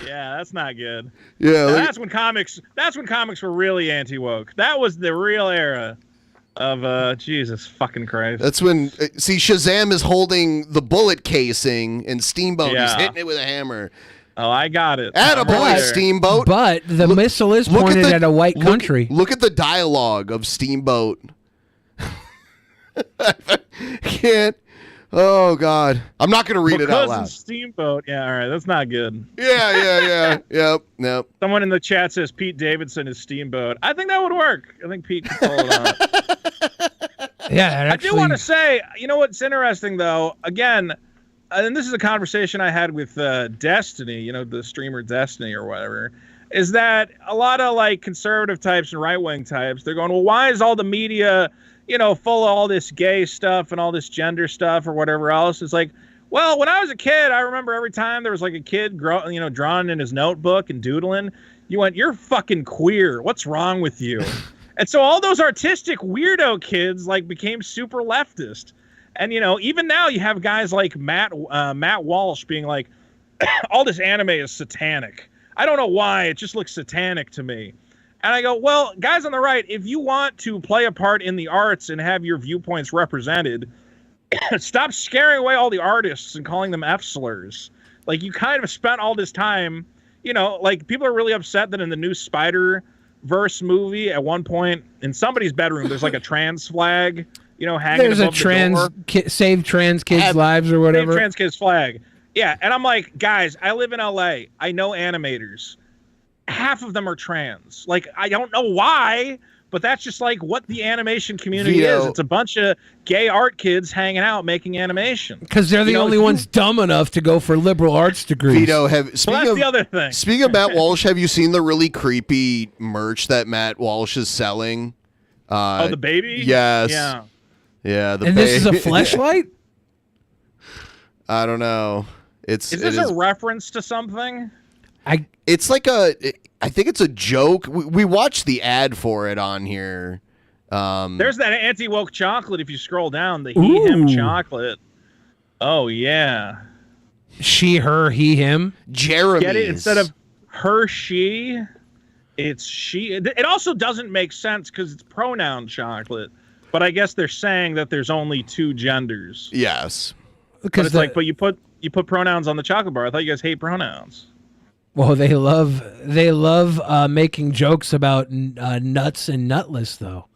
Yeah, that's not good. Yeah, that's when comics were really anti-woke. That was the real era of Jesus fucking Christ. That's when Shazam is holding the bullet casing and Steamboat is hitting it with a hammer. Oh, I got it. Attaboy, Steamboat. But the missile is pointed at a white country. Look at the dialogue of Steamboat. Can't. Oh God, I'm not gonna read it out loud. Steamboat. Yeah, all right, that's not good. Yeah. Yep. Someone in the chat says Pete Davidson is Steamboat. I think that would work. I think Pete could pull it off. Yeah, I do want to say, you know what's interesting though? Again, and this is a conversation I had with Destiny. You know, the streamer Destiny or whatever. Is that a lot of like conservative types and right wing types? They're going, well, why is all the media, full of all this gay stuff and all this gender stuff or whatever else? It's like, well, when I was a kid, I remember every time there was like a kid, drawing in his notebook and doodling, you went, you're fucking queer. What's wrong with you? And so all those artistic weirdo kids like became super leftist. And, even now you have guys like Matt Walsh being like, all this anime is satanic. I don't know why. It just looks satanic to me. And I go, well, guys on the right, if you want to play a part in the arts and have your viewpoints represented, stop scaring away all the artists and calling them F slurs. Like, you kind of spent all this time, like, people are really upset that in the new Spider-Verse movie, at one point, in somebody's bedroom, there's like a trans flag, hanging There's a above the door. save trans kids' lives or whatever. Save trans kids flag. Yeah, and I'm like, guys, I live in LA. I know animators. Half of them are trans. Like, I don't know why, but that's just like what the animation community is. It's a bunch of gay art kids hanging out making animation. Because they're the only ones dumb enough to go for liberal arts degrees. Vito, that's the other thing. Speaking of Matt Walsh, have you seen the really creepy merch that Matt Walsh is selling? The baby? Yes. Yeah. Yeah, the and baby. This is a fleshlight? I don't know. Is this a reference to something? It's like I think it's a joke. We watched the ad for it on here. There's that anti-woke chocolate if you scroll down, the he, him chocolate. Oh, yeah. She, her, he, him. Jeremy. Get it? Instead of her, she, it's she. It also doesn't make sense because it's pronoun chocolate. But I guess they're saying that there's only two genders. Yes. But it's but you put pronouns on the chocolate bar. I thought you guys hate pronouns. Well, they love making jokes about nuts and nutless, though.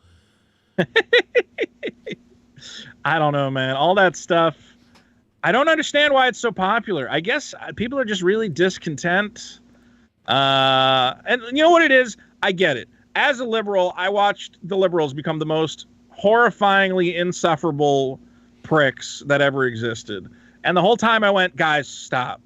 I don't know, man. All that stuff. I don't understand why it's so popular. I guess people are just really discontent. And you know what it is? I get it. As a liberal, I watched the liberals become the most horrifyingly insufferable pricks that ever existed. And the whole time I went, guys, stop.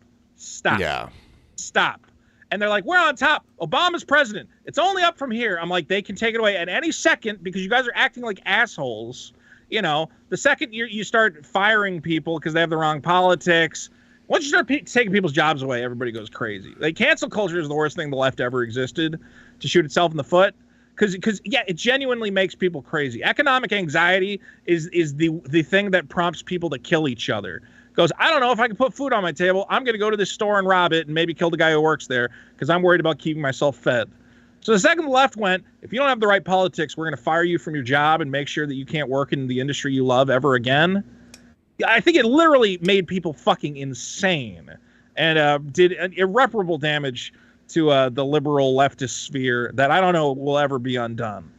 Yeah. Stop. And they're like, we're on top. Obama's president. It's only up from here. I'm like, they can take it away at any second because you guys are acting like assholes. The second you start firing people because they have the wrong politics, once you start taking people's jobs away, everybody goes crazy. Like, cancel culture is the worst thing the left ever existed to shoot itself in the foot. Because it genuinely makes people crazy. Economic anxiety is the thing that prompts people to kill each other. goes, I don't know if I can put food on my table. I'm going to go to this store and rob it and maybe kill the guy who works there because I'm worried about keeping myself fed. So the second the left went, if you don't have the right politics, we're going to fire you from your job and make sure that you can't work in the industry you love ever again. I think it literally made people fucking insane and did irreparable damage to the liberal leftist sphere that I don't know will ever be undone.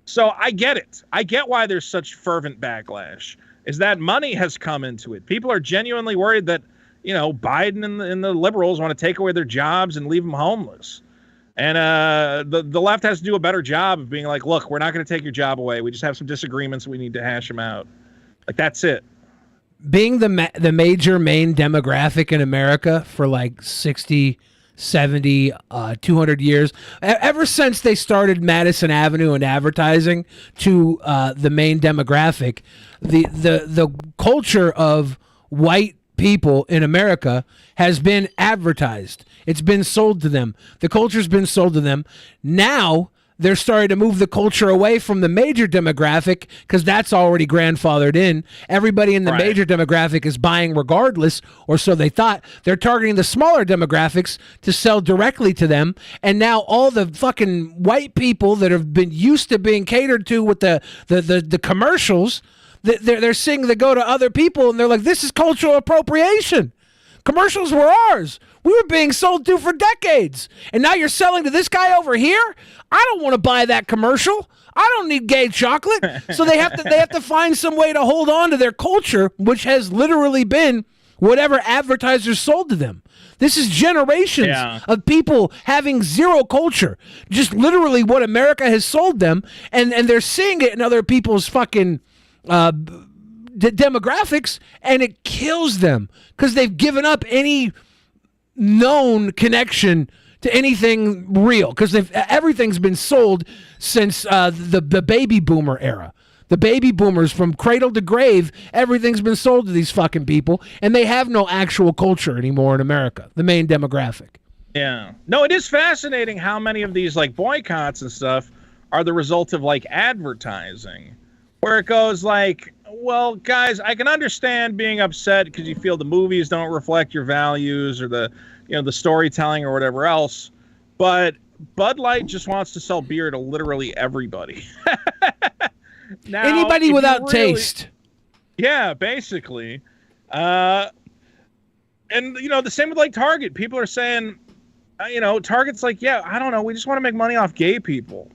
So I get it. I get why there's such fervent backlash, is that money has come into it. People are genuinely worried that, you know, Biden and the liberals want to take away their jobs and leave them homeless. And the left has to do a better job of being like, look, we're not going to take your job away. We just have some disagreements. We need to hash them out. Like, that's it. Being the major main demographic in America for like 60, 70, 200 years, ever since they started Madison Avenue and advertising to the main demographic, the culture of white people in America has been advertised. It's been sold to them. The culture's been sold to them. Now they're starting to move the culture away from the major demographic because that's already grandfathered in. Everybody in the major demographic is buying regardless, or so they thought. They're targeting the smaller demographics to sell directly to them. And now all the fucking white people that have been used to being catered to with the commercials, they're seeing they go to other people and they're like, this is cultural appropriation. Commercials were ours. We were being sold to for decades. And now you're selling to this guy over here? I don't want to buy that commercial. I don't need gay chocolate. So they have to find some way to hold on to their culture, which has literally been whatever advertisers sold to them. This is generations of people having zero culture. Just literally what America has sold them, and they're seeing it in other people's fucking demographics, and it kills them because they've given up any known connection to anything real because everything's been sold since the baby boomer era. The baby boomers, from cradle to grave, everything's been sold to these fucking people, and they have no actual culture anymore in America, the main demographic. Yeah. No, it is fascinating how many of these like boycotts and stuff are the result of like advertising, where it goes like, well, guys, I can understand being upset because you feel the movies don't reflect your values or the storytelling or whatever else, but Bud Light just wants to sell beer to literally everybody. Now, anybody without taste. Yeah, basically. And the same with like Target. People are saying, Target's like, yeah, I don't know, we just want to make money off gay people.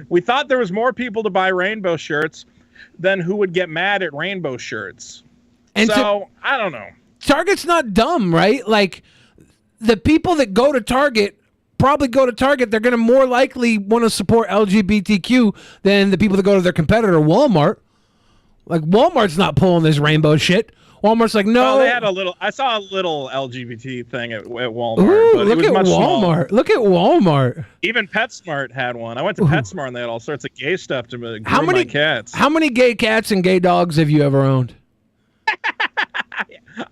We thought there was more people to buy rainbow shirts than who would get mad at rainbow shirts. And so I don't know. Target's not dumb, right? Like, the people that go to Target probably go to Target. They're going to more likely want to support LGBTQ than the people that go to their competitor, Walmart. Like, Walmart's not pulling this rainbow shit. Walmart's like, no. Well, they had I saw a little LGBT thing at Walmart. Ooh, but look it was at much Walmart. smaller. Look at Walmart. Even PetSmart had one. I went to PetSmart and they had all sorts of gay stuff to groom my cats. How many gay cats and gay dogs have you ever owned?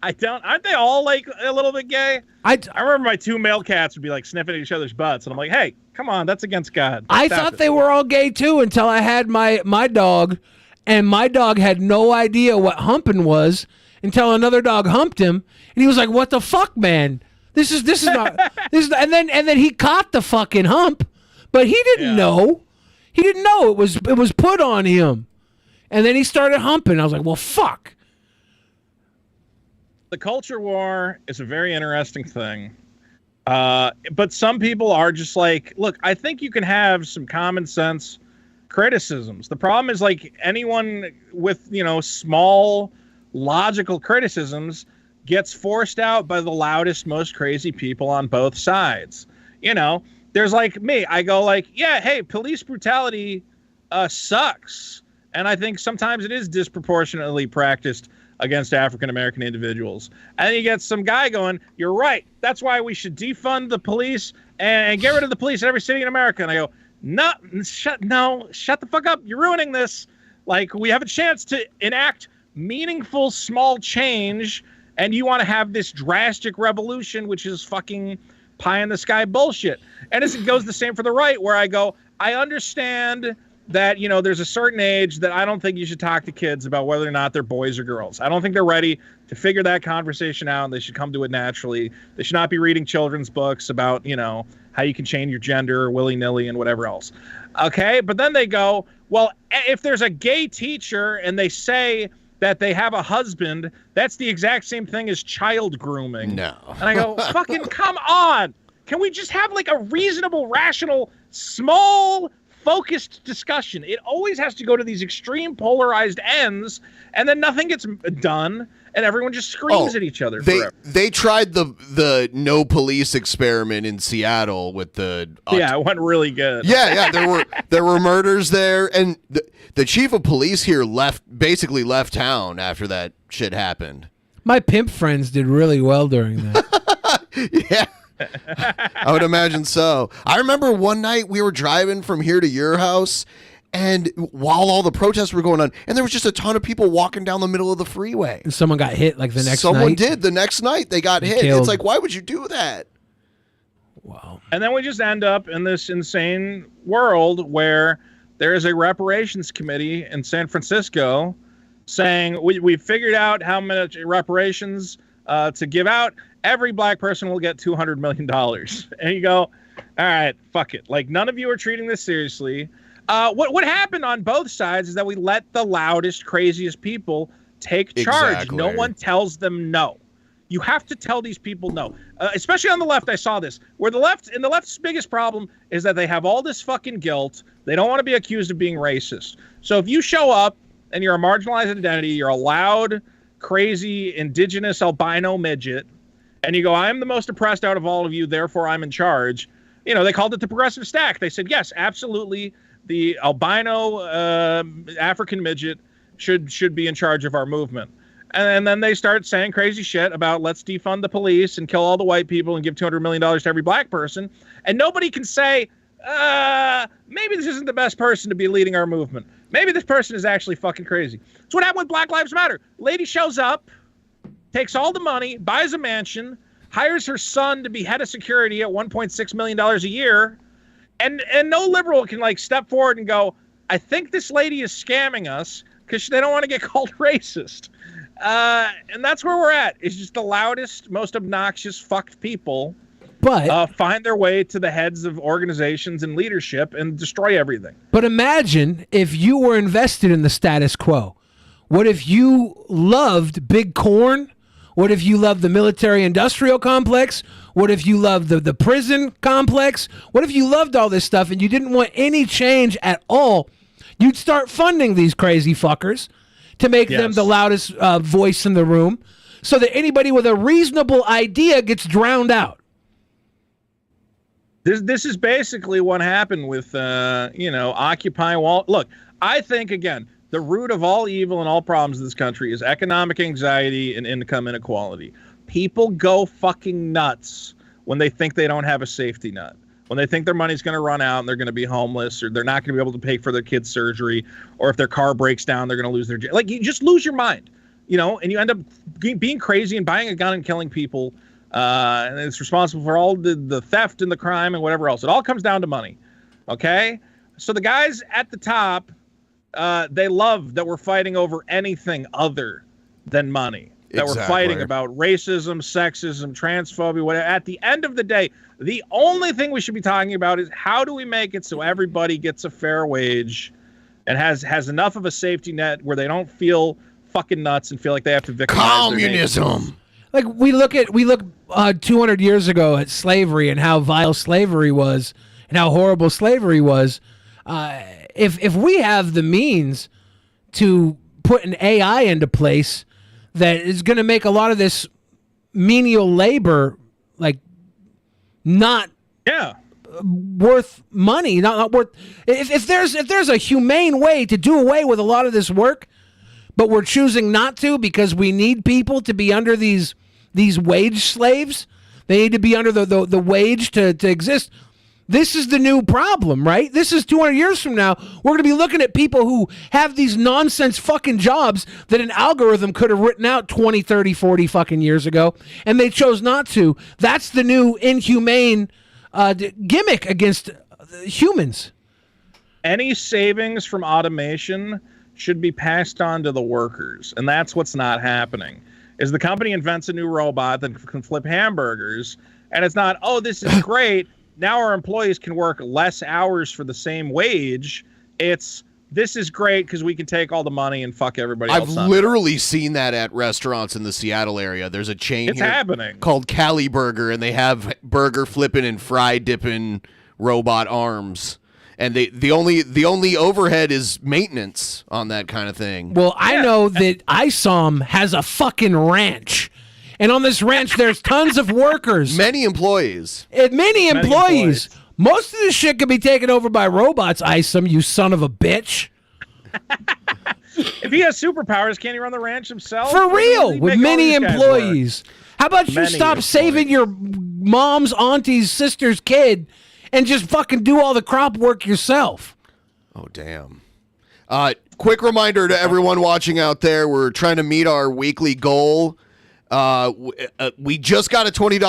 Aren't they all like a little bit gay? I remember my two male cats would be like sniffing at each other's butts, and I'm like, hey, come on, that's against God. I thought they were all gay too until I had my dog, and my dog had no idea what humping was until another dog humped him, and he was like, what the fuck, man? This is not and then he caught the fucking hump, but he didn't know. He didn't know it was put on him. And then he started humping. I was like, well, fuck. The culture war is a very interesting thing. But some people are just like, look, I think you can have some common sense criticisms. The problem is, like, anyone with, small logical criticisms gets forced out by the loudest, most crazy people on both sides. There's like me. I go like, yeah, hey, police brutality sucks. And I think sometimes it is disproportionately practiced against African-American individuals. And then you get some guy going, you're right. That's why we should defund the police and get rid of the police in every city in America. And I go, shut the fuck up. You're ruining this. Like, we have a chance to enact meaningful small change, and you want to have this drastic revolution, which is fucking pie in the sky bullshit. And it goes the same for the right, where I go, I understand that, there's a certain age that I don't think you should talk to kids about whether or not they're boys or girls. I don't think they're ready to figure that conversation out. They should come to it naturally. They should not be reading children's books about, how you can change your gender willy-nilly and whatever else. Okay? But then they go, well, if there's a gay teacher and they say that they have a husband, that's the exact same thing as child grooming. No. And I go, fucking come on. Can we just have like a reasonable, rational, small, focused discussion? It always has to go to these extreme polarized ends, and then nothing gets done, and everyone just screams at each other forever. They tried the no police experiment in Seattle with the it went really good. Yeah, there were murders there, and the chief of police here basically left town after that shit happened. My pimp friends did really well during that. Yeah. I would imagine so. I remember one night we were driving from here to your house, and while all the protests were going on, and there was just a ton of people walking down the middle of the freeway. And someone got hit like the next night. Someone did the next night. They got hit. Killed. It's like, why would you do that? Wow. And then we just end up in this insane world where there is a reparations committee in San Francisco saying we figured out how much reparations to give out. Every black person will get $200 million. And you go, all right, fuck it. Like, none of you are treating this seriously. What happened on both sides is that we let the loudest, craziest people take charge. Exactly. No one tells them no. You have to tell these people no. Especially on the left, I saw this. Where the left's biggest problem is that they have all this fucking guilt. They don't want to be accused of being racist. So if you show up and you're a marginalized identity, you're a loud, crazy, indigenous albino midget, and you go, I'm the most oppressed out of all of you, therefore I'm in charge. They called it the progressive stack. They said, yes, absolutely, the albino African midget should be in charge of our movement. And then they start saying crazy shit about let's defund the police and kill all the white people and give $200 million to every black person. And nobody can say, maybe this isn't the best person to be leading our movement. Maybe this person is actually fucking crazy. That's what happened with Black Lives Matter. Lady shows up, takes all the money, buys a mansion, hires her son to be head of security at $1.6 million a year, and no liberal can like step forward and go, I think this lady is scamming us because they don't want to get called racist. And that's where we're at. It's just the loudest, most obnoxious fucked people find their way to the heads of organizations and leadership and destroy everything. But imagine if you were invested in the status quo. What if you loved big corn? What if you loved the military-industrial complex? What if you loved the prison complex? What if you loved all this stuff and you didn't want any change at all? You'd start funding these crazy fuckers to make them the loudest voice in the room so that anybody with a reasonable idea gets drowned out. This is basically what happened with, Occupy Wall. Look, I think, again, the root of all evil and all problems in this country is economic anxiety and income inequality. People go fucking nuts when they think they don't have a safety net, when they think their money's going to run out and they're going to be homeless, or they're not going to be able to pay for their kid's surgery, or if their car breaks down, they're going to lose their job. Like, you just lose your mind, and you end up being crazy and buying a gun and killing people. And it's responsible for all the theft and the crime and whatever else. It all comes down to money. Okay? So the guys at the top, they love that we're fighting over anything other than money. That we're fighting about racism, sexism, transphobia, whatever. At the end of the day, the only thing we should be talking about is how do we make it so everybody gets a fair wage and has enough of a safety net where they don't feel fucking nuts and feel like they have to victimize communism. Like we look 200 years ago at slavery and how vile slavery was and how horrible slavery was. If we have the means to put an AI into place that is going to make a lot of this menial labor like not worth money, not worth. If there's a humane way to do away with a lot of this work, but we're choosing not to because we need people to be under these wage slaves. They need to be under the wage to exist. This is the new problem, right? This is 200 years from now. We're going to be looking at people who have these nonsense fucking jobs that an algorithm could have written out 20, 30, 40 fucking years ago, and they chose not to. That's the new inhumane gimmick against humans. any savings from automation should be passed on to the workers, and that's what's not happening. Is the company invents a new robot that can flip hamburgers, and it's not, oh, this is great. Now our employees can work less hours for the same wage. It's, this is great because we can take all the money and fuck everybody else. I've literally seen that at restaurants in the Seattle area. There's a chain It's here happening. called Cali Burger, and they have burger flipping and fry dipping robot arms. And the only overhead is maintenance on that kind of thing. Well, I know that ISOM has a fucking ranch. And on this ranch, there's tons of workers. Many employees. Many employees. Most of this shit could be taken over by robots, ISOM, you son of a bitch. If he has superpowers, can't he run the ranch himself? For real, with many employees. How about you Many stop saving your mom's, auntie's, sister's kid and just fucking do all the crop work yourself? Oh, damn. Quick reminder to everyone watching out there, we're trying to meet our weekly goal. We just got a $20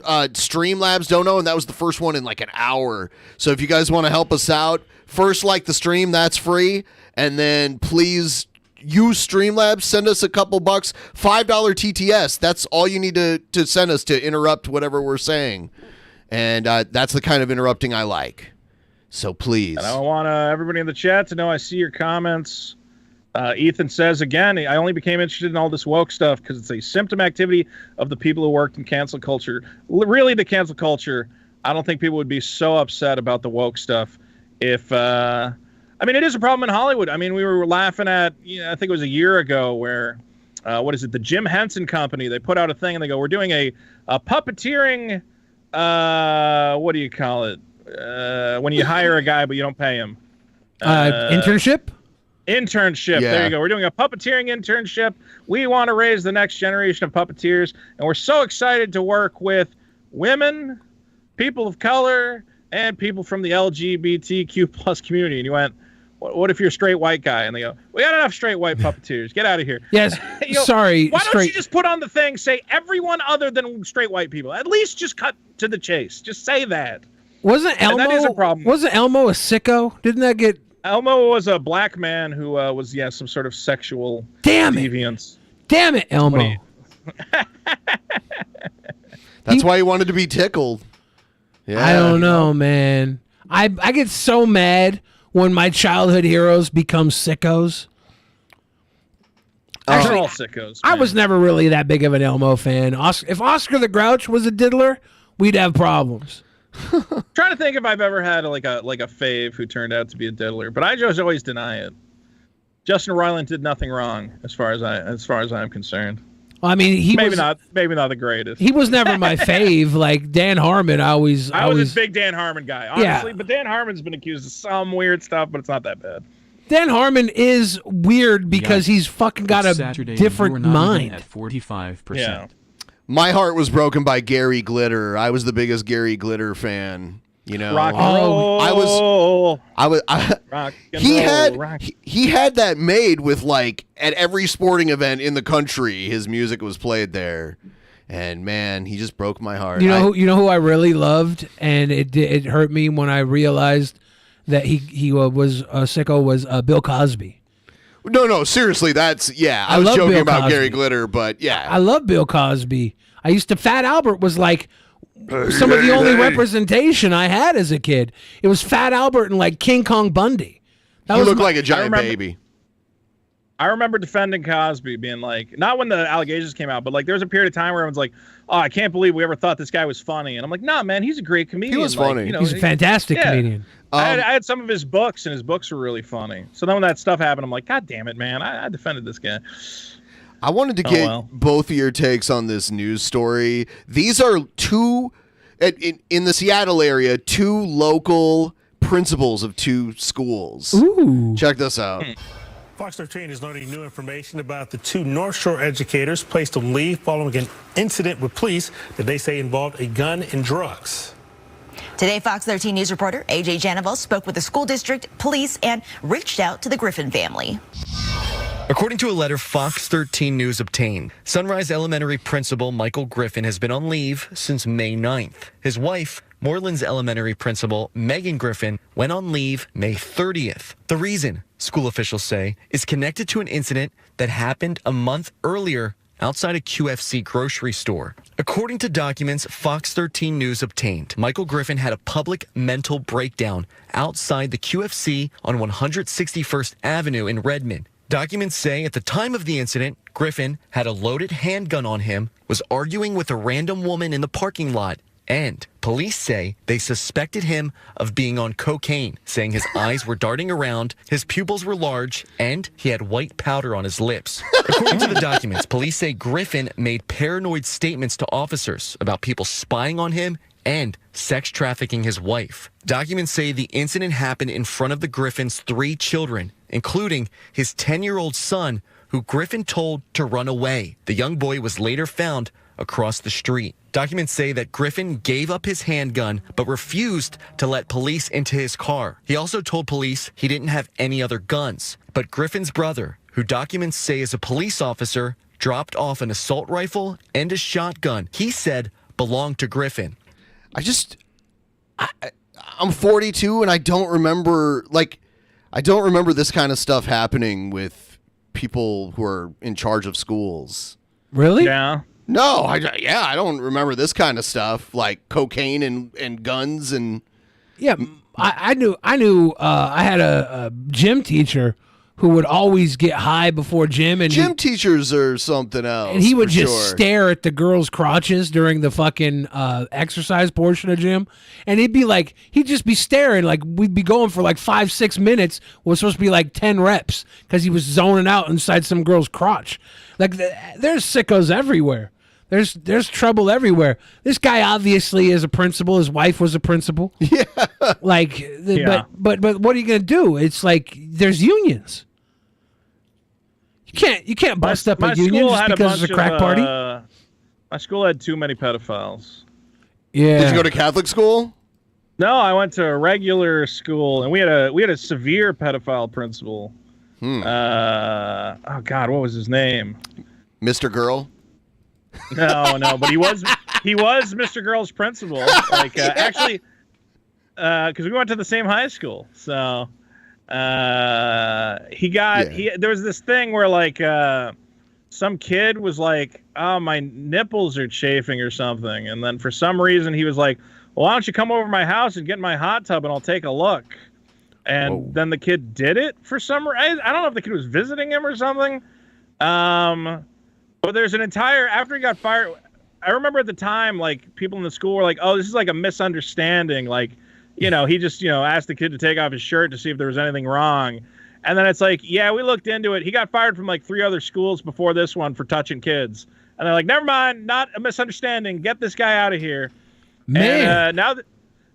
Streamlabs dono, and that was the first one in like an hour. So if you guys want to help us out, first like the stream, that's free. And then please use Streamlabs, send us a couple bucks, $5 TTS. That's all you need to send us to interrupt whatever we're saying. And that's the kind of interrupting I like. So please. And I want everybody in the chat to know I see your comments. Ethan says, again, I only became interested in all this woke stuff because it's a symptom activity of the people who worked in cancel culture. Really, the cancel culture, I don't think people would be so upset about the woke stuff if... I mean, it is a problem in Hollywood. I mean, we were laughing at, I think it was a year ago where, the Jim Henson Company, they put out a thing and they go, we're doing a puppeteering, what do you call it? When you hire a guy but you don't pay him. Internship? Internship. Yeah. There you go. We're doing a puppeteering internship. We want to raise the next generation of puppeteers, and we're so excited to work with women, people of color, and people from the LGBTQ plus community. And you went, what if you're a straight white guy? And they go, we got enough straight white puppeteers. Get out of here. Yes. Sorry. Why don't you just put on the thing, say everyone other than straight white people? At least just cut to the chase. Just say that. Wasn't Elmo? And that is a problem. Wasn't Elmo a sicko? Didn't that get? Elmo was a black man who was some sort of sexual deviance. Damn it, Elmo. That's why he wanted to be tickled. Yeah. I don't know, man. I get so mad when my childhood heroes become sickos. They're all sickos. I was never really that big of an Elmo fan. If Oscar the Grouch was a diddler, we'd have problems. Trying to think if I've ever had like a fave who turned out to be a diddler, but I just always deny it. Justin Roiland did nothing wrong as far as I'm concerned. I mean, maybe not the greatest. He was never my fave. Like Dan Harmon, I was a big Dan Harmon guy, honestly. Yeah. But Dan Harmon's been accused of some weird stuff, but it's not that bad. Dan Harmon is weird because he's fucking got a different mind. At 45%. Yeah. My heart was broken by Gary Glitter. I was the biggest Gary Glitter fan. You know, rock and roll. He had that made with like at every sporting event in the country. His music was played there, and man, he just broke my heart. You know who I really loved, and it hurt me when I realized that he was a sicko was Bill Cosby. No, seriously, I was joking about Gary Glitter, but yeah. I love Bill Cosby. Fat Albert was like some of the only representation I had as a kid. It was Fat Albert and like King Kong Bundy. He looked like a giant baby. I remember defending Cosby, being like, not when the allegations came out, but like there was a period of time where everyone's like, oh, I can't believe we ever thought this guy was funny. And I'm like, nah, man, he's a great comedian. He was funny. He's a fantastic comedian. I had some of his books, and his books were really funny. So then when that stuff happened, I'm like, God damn it, man. I defended this guy. I wanted to get both of your takes on this news story. These are two, in the Seattle area, two local principals of two schools. Ooh. Check this out. Fox 13 is learning new information about the two North Shore educators placed on leave following an incident with police that they say involved a gun and drugs. Today, Fox 13 News reporter A.J. Janovel spoke with the school district, police, and reached out to the Griffin family. According to a letter Fox 13 News obtained, Sunrise Elementary principal Michael Griffin has been on leave since May 9th. His wife, Morelands Elementary principal Megan Griffin, went on leave May 30th. The reason, school officials say, is connected to an incident that happened a month earlier outside a QFC grocery store. According to documents Fox 13 News obtained, Michael Griffin had a public mental breakdown outside the QFC on 161st Avenue in Redmond. Documents say at the time of the incident, Griffin had a loaded handgun on him, was arguing with a random woman in the parking lot, and police say they suspected him of being on cocaine, saying his eyes were darting around, his pupils were large, and he had white powder on his lips. According to the documents, police say Griffin made paranoid statements to officers about people spying on him and sex trafficking his wife. Documents say the incident happened in front of the Griffin's 3 children, including his 10-year-old son, who Griffin told to run away. The young boy was later found across the street. Documents say that Griffin gave up his handgun but refused to let police into his car. He also told police he didn't have any other guns. But Griffin's brother, who documents say is a police officer, dropped off an assault rifle and a shotgun he said belonged to Griffin. I'm 42 and I don't remember this kind of stuff happening with people who are in charge of schools. Really? Yeah. No, I don't remember this kind of stuff, like cocaine and guns and. Yeah, I knew. I had a gym teacher who would always get high before gym, and gym teachers are something else. And he would just stare at the girls' crotches during the fucking exercise portion of gym, and he'd just be staring. Like we'd be going for like 5-6 minutes. Was supposed to be like 10 reps because he was zoning out inside some girl's crotch. Like there's sickos everywhere. There's trouble everywhere. This guy obviously is a principal. His wife was a principal. Yeah. But what are you gonna do? It's like there's unions. You can't bust up a union just because it's a crack party. My school had too many pedophiles. Yeah. Did you go to Catholic school? No, I went to a regular school, and we had a severe pedophile principal. Oh God, what was his name? Mr. Girl. No, but he was Mr. Girl's principal. Actually, because we went to the same high school, so there was this thing where some kid was like, "Oh, my nipples are chafing" or something, and then for some reason he was like, "Well, why don't you come over to my house and get in my hot tub and I'll take a look." And then the kid did it for some reason. I don't know if the kid was visiting him or something. But there's an entire, after he got fired, I remember at the time, people in the school were like, "Oh, this is like a misunderstanding." He just, asked the kid to take off his shirt to see if there was anything wrong. And then it's like, yeah, we looked into it. He got fired from 3 other schools before this one for touching kids. And they're like, never mind, not a misunderstanding. Get this guy out of here. Man. And now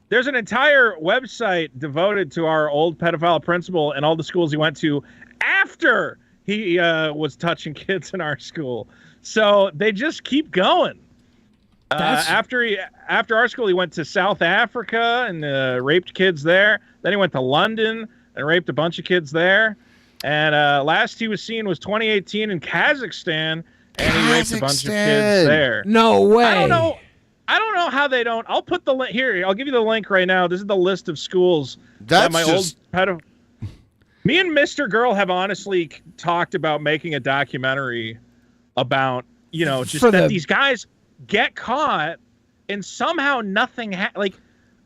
there's an entire website devoted to our old pedophile principal and all the schools he went to after he was touching kids in our school. So they just keep going. After our school, he went to South Africa and raped kids there. Then he went to London and raped a bunch of kids there. And last he was seen was 2018 in Kazakhstan, and he raped a bunch of kids there. No way. I don't know how they don't. I'll put the link here. I'll give you the link right now. This is the list of schools that my old pedophile. Me and Mr. Girl have honestly talked about making a documentary about, these guys get caught and somehow nothing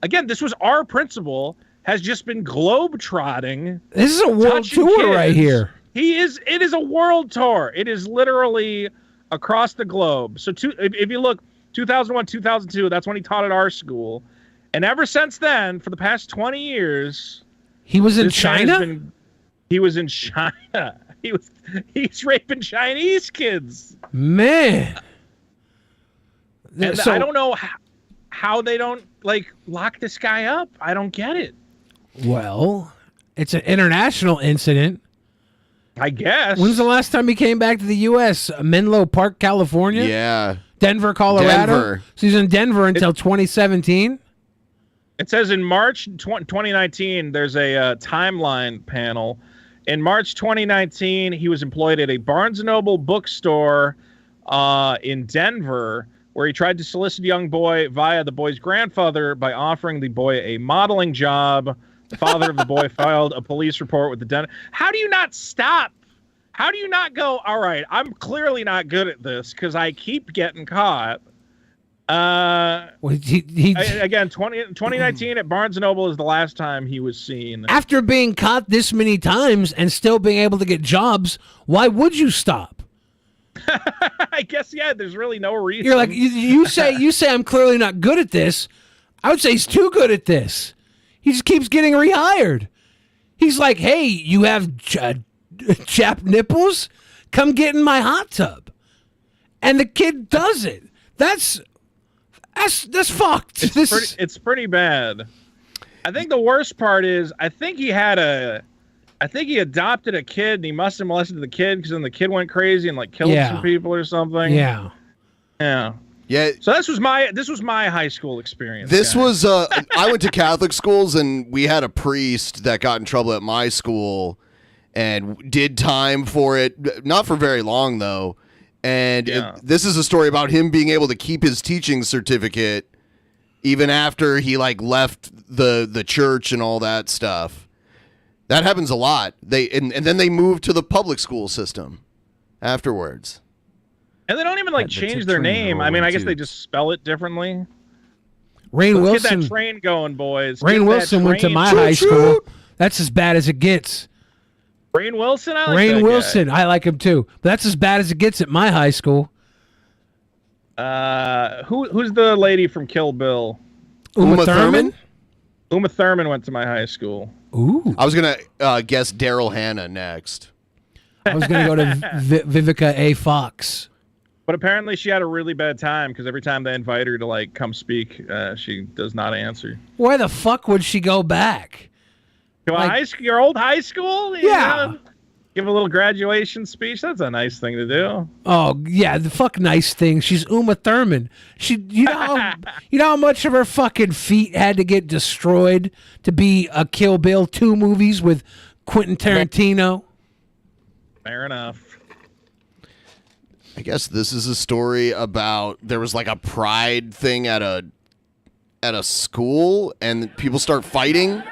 again, this was our principal has just been globe-trotting. This is a world tour right here. It is a world tour. It is literally across the globe. So if you look 2001, 2002, that's when he taught at our school. And ever since then, for the past 20 years, he was in China? He was in China. He's raping Chinese kids. Man. And I don't know how they don't lock this guy up. I don't get it. Well, it's an international incident. I guess. When's the last time he came back to the U.S.? Menlo Park, California? Yeah. Denver, Colorado? Denver. So he's in Denver until 2017? It says in March 2019, there's a timeline panel. In March 2019, he was employed at a Barnes & Noble bookstore in Denver, where he tried to solicit a young boy via the boy's grandfather by offering the boy a modeling job. The father of the boy filed a police report with the Denver. How do you not stop? How do you not go, all right, I'm clearly not good at this because I keep getting caught. Again, 2019 at Barnes & Noble is the last time he was seen. After being caught this many times and still being able to get jobs, why would you stop? I guess, yeah, there's really no reason. You're like, you say I'm clearly not good at this. I would say he's too good at this. He just keeps getting rehired. He's like, hey, you have chapped nipples? Come get in my hot tub. And the kid does it. That's fucked. It's pretty bad. I think the worst part is I think he adopted a kid and he must have molested the kid because then the kid went crazy and like killed some people or something. Yeah. So this was my high school experience. This was I went to Catholic schools and we had a priest that got in trouble at my school and did time for it. Not for very long though. And this is a story about him being able to keep his teaching certificate even after he like left the church and all that stuff. That happens a lot. And then they moved to the public school system afterwards. And they don't even like change their name. I mean, I guess they just spell it differently. Rainn Let's Wilson. get that train going, boys. Rainn Wilson went to my high school. That's as bad as it gets. Rainn Wilson? I like Rainn that Wilson. I like him too. But that's as bad as it gets at my high school. Who's the lady from Kill Bill? Uma Thurman? Uma Thurman went to my high school. Ooh. I was going to guess Daryl Hannah next. I was going to go to Vivica A. Fox. But apparently she had a really bad time because every time they invite her to like come speak, she does not answer. Why the fuck would she go back? To your old high school? Yeah. Give a little graduation speech. That's a nice thing to do. Oh yeah, the fuck nice thing. She's Uma Thurman. You know how much of her fucking feet had to get destroyed to be a Kill Bill 2 movies with Quentin Tarantino? Fair enough. I guess this is a story about there was like a pride thing at a school and people start fighting.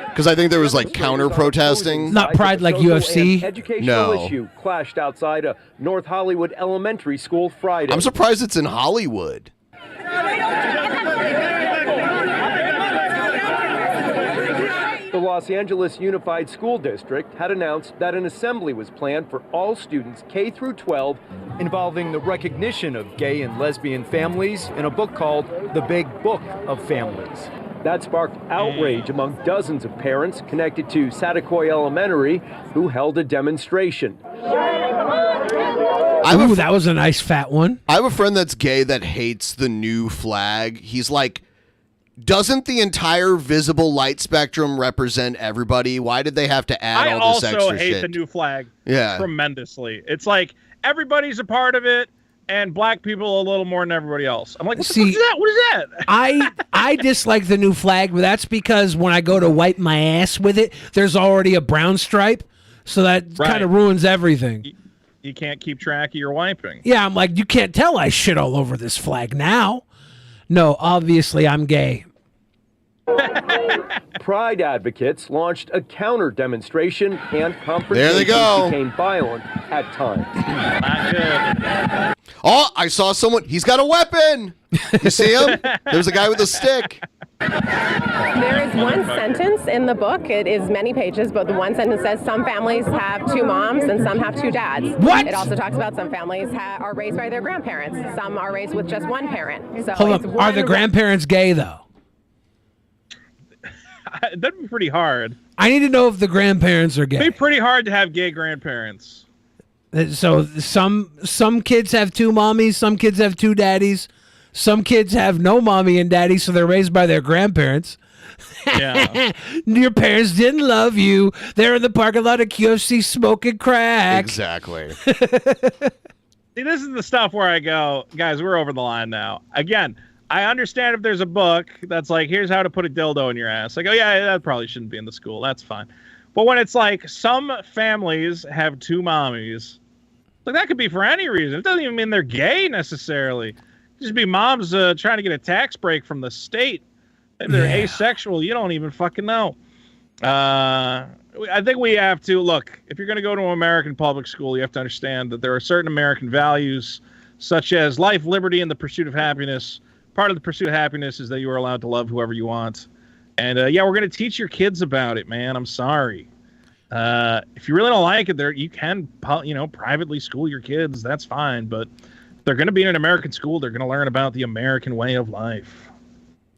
Because I think there was like counter protesting. Not pride like UFC. Educational issue clashed outside a North Hollywood elementary school Friday. I'm surprised it's in Hollywood. The Los Angeles Unified School District had announced that an assembly was planned for all students K through 12 involving the recognition of gay and lesbian families in a book called The Big Book of Families. That sparked outrage among dozens of parents connected to Satakoy Elementary who held a demonstration. Ooh, that was a nice fat one. I have a friend that's gay that hates the new flag. He's like, doesn't the entire visible light spectrum represent everybody? Why did they have to add all this extra shit? I also hate the new flag tremendously. It's like everybody's a part of it. And black people a little more than everybody else. I'm like, what the fuck is that? What is that? I dislike the new flag, but that's because when I go to wipe my ass with it, there's already a brown stripe, so that kind of ruins everything. You can't keep track of your wiping. Yeah, I'm like, you can't tell I shit all over this flag now. No, obviously I'm gay. Pride advocates launched a counter demonstration and confrontation There they go. became violent at times. Not good. Oh, I saw someone. He's got a weapon. You see him? There's a guy with a stick. There is one sentence in the book. It is many pages, but the one sentence says some families have 2 moms and some have 2 dads. What? It also talks about some families are raised by their grandparents. Some are raised with just one parent. So Hold on. Are the grandparents gay, though? That'd be pretty hard. I need to know if the grandparents are gay. It'd be pretty hard to have gay grandparents. So some kids have 2 mommies, some kids have 2 daddies, some kids have no mommy and daddy, so they're raised by their grandparents. Yeah. Your parents didn't love you. They're in the parking lot of QFC smoking crack. Exactly. See, this is the stuff where I go, guys, we're over the line now. Again, I understand if there's a book that's like, here's how to put a dildo in your ass. I go, yeah, that probably shouldn't be in the school. That's fine. But when it's like some families have two mommies, like that could be for any reason. It doesn't even mean they're gay necessarily. It could just be moms trying to get a tax break from the state. If they're asexual, you don't even fucking know. I think we have to look. If you're going to go to an American public school, you have to understand that there are certain American values, such as life, liberty, and the pursuit of happiness. Part of the pursuit of happiness is that you are allowed to love whoever you want. And yeah, we're going to teach your kids about it, man. I'm sorry. If you really don't like it, you can, privately school your kids. That's fine. But if they're going to be in an American school, they're going to learn about the American way of life.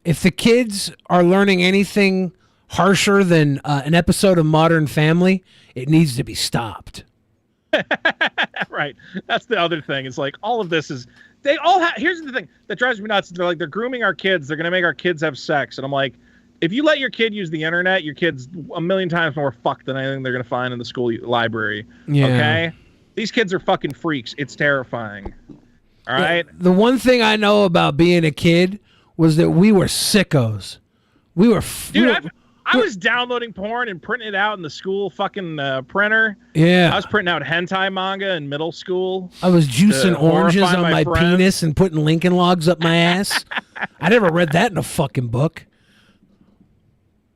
If the kids are learning anything harsher than an episode of Modern Family, it needs to be stopped. Right. That's the other thing. It's like all of this is they all have. Here's the thing that drives me nuts. They're grooming our kids. They're going to make our kids have sex. And I'm like, if you let your kid use the internet, your kid's a million times more fucked than anything they're going to find in the school library. Yeah. Okay. These kids are fucking freaks. It's terrifying. All right. The one thing I know about being a kid was that we were sickos. We were. I was downloading porn and printing it out in the school fucking printer. Yeah. I was printing out hentai manga in middle school. I was juicing oranges on my friends. penis and putting Lincoln Logs up my ass. I never read that in a fucking book.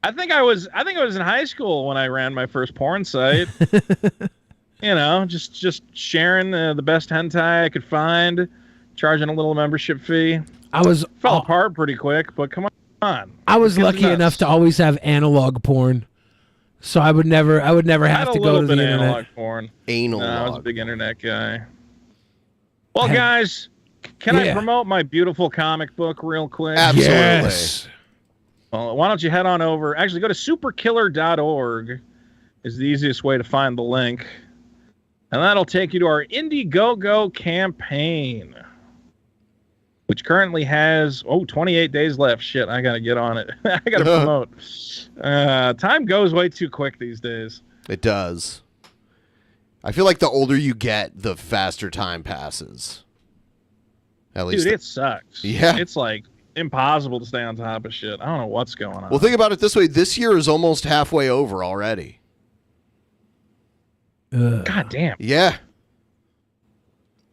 I think I was in high school when I ran my first porn site. Just sharing the best hentai I could find, charging a little membership fee. Fell apart pretty quick, but come on. I was lucky enough to always have analog porn, so I would never have to go to the internet. Analog porn. Anal. No, I was a big internet guy. Well, guys, can I promote my beautiful comic book real quick? Absolutely. Yes. Well, why don't you head on over? Actually, go to superkiller.org is the easiest way to find the link. And that'll take you to our Indiegogo campaign, which currently has 28 days left. Shit, I gotta get on it. I gotta promote. Time goes way too quick these days. It does. I feel like the older you get, the faster time passes. At least, dude, it sucks. Yeah, it's like impossible to stay on top of shit. I don't know what's going on. Well, think about it this way: this year is almost halfway over already. God damn. Yeah.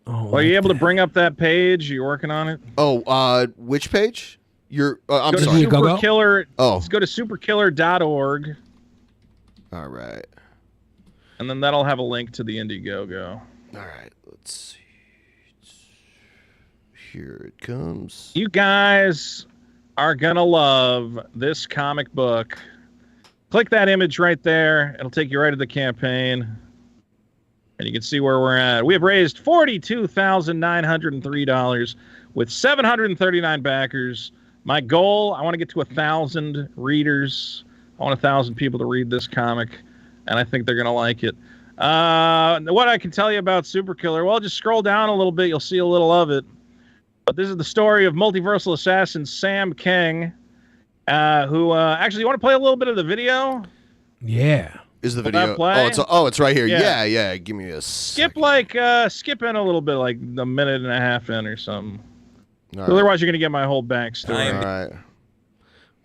Are you able to bring up that page? You working on it? Oh, which page? I'm go sorry. To Superkiller. Oh. Let's go to superkiller.org. All right. And then that'll have a link to the Indiegogo. All right. Let's see. Here it comes. You guys are going to love this comic book. Click that image right there. It'll take you right to the campaign. And you can see where we're at. We have raised $42,903 with 739 backers. My goal, I want to get to 1,000 readers. I want 1,000 people to read this comic, and I think they're going to like it. What I can tell you about Superkiller, well, just scroll down a little bit. You'll see a little of it. But this is the story of multiversal assassin Sam King, who actually, you want to play a little bit of the video? Yeah. Is the Will video? that play? It's right here. Yeah. Yeah. Give me a skip in a little bit, like a minute and a half in or something. All right. Otherwise, you're gonna get my whole backstory. All right.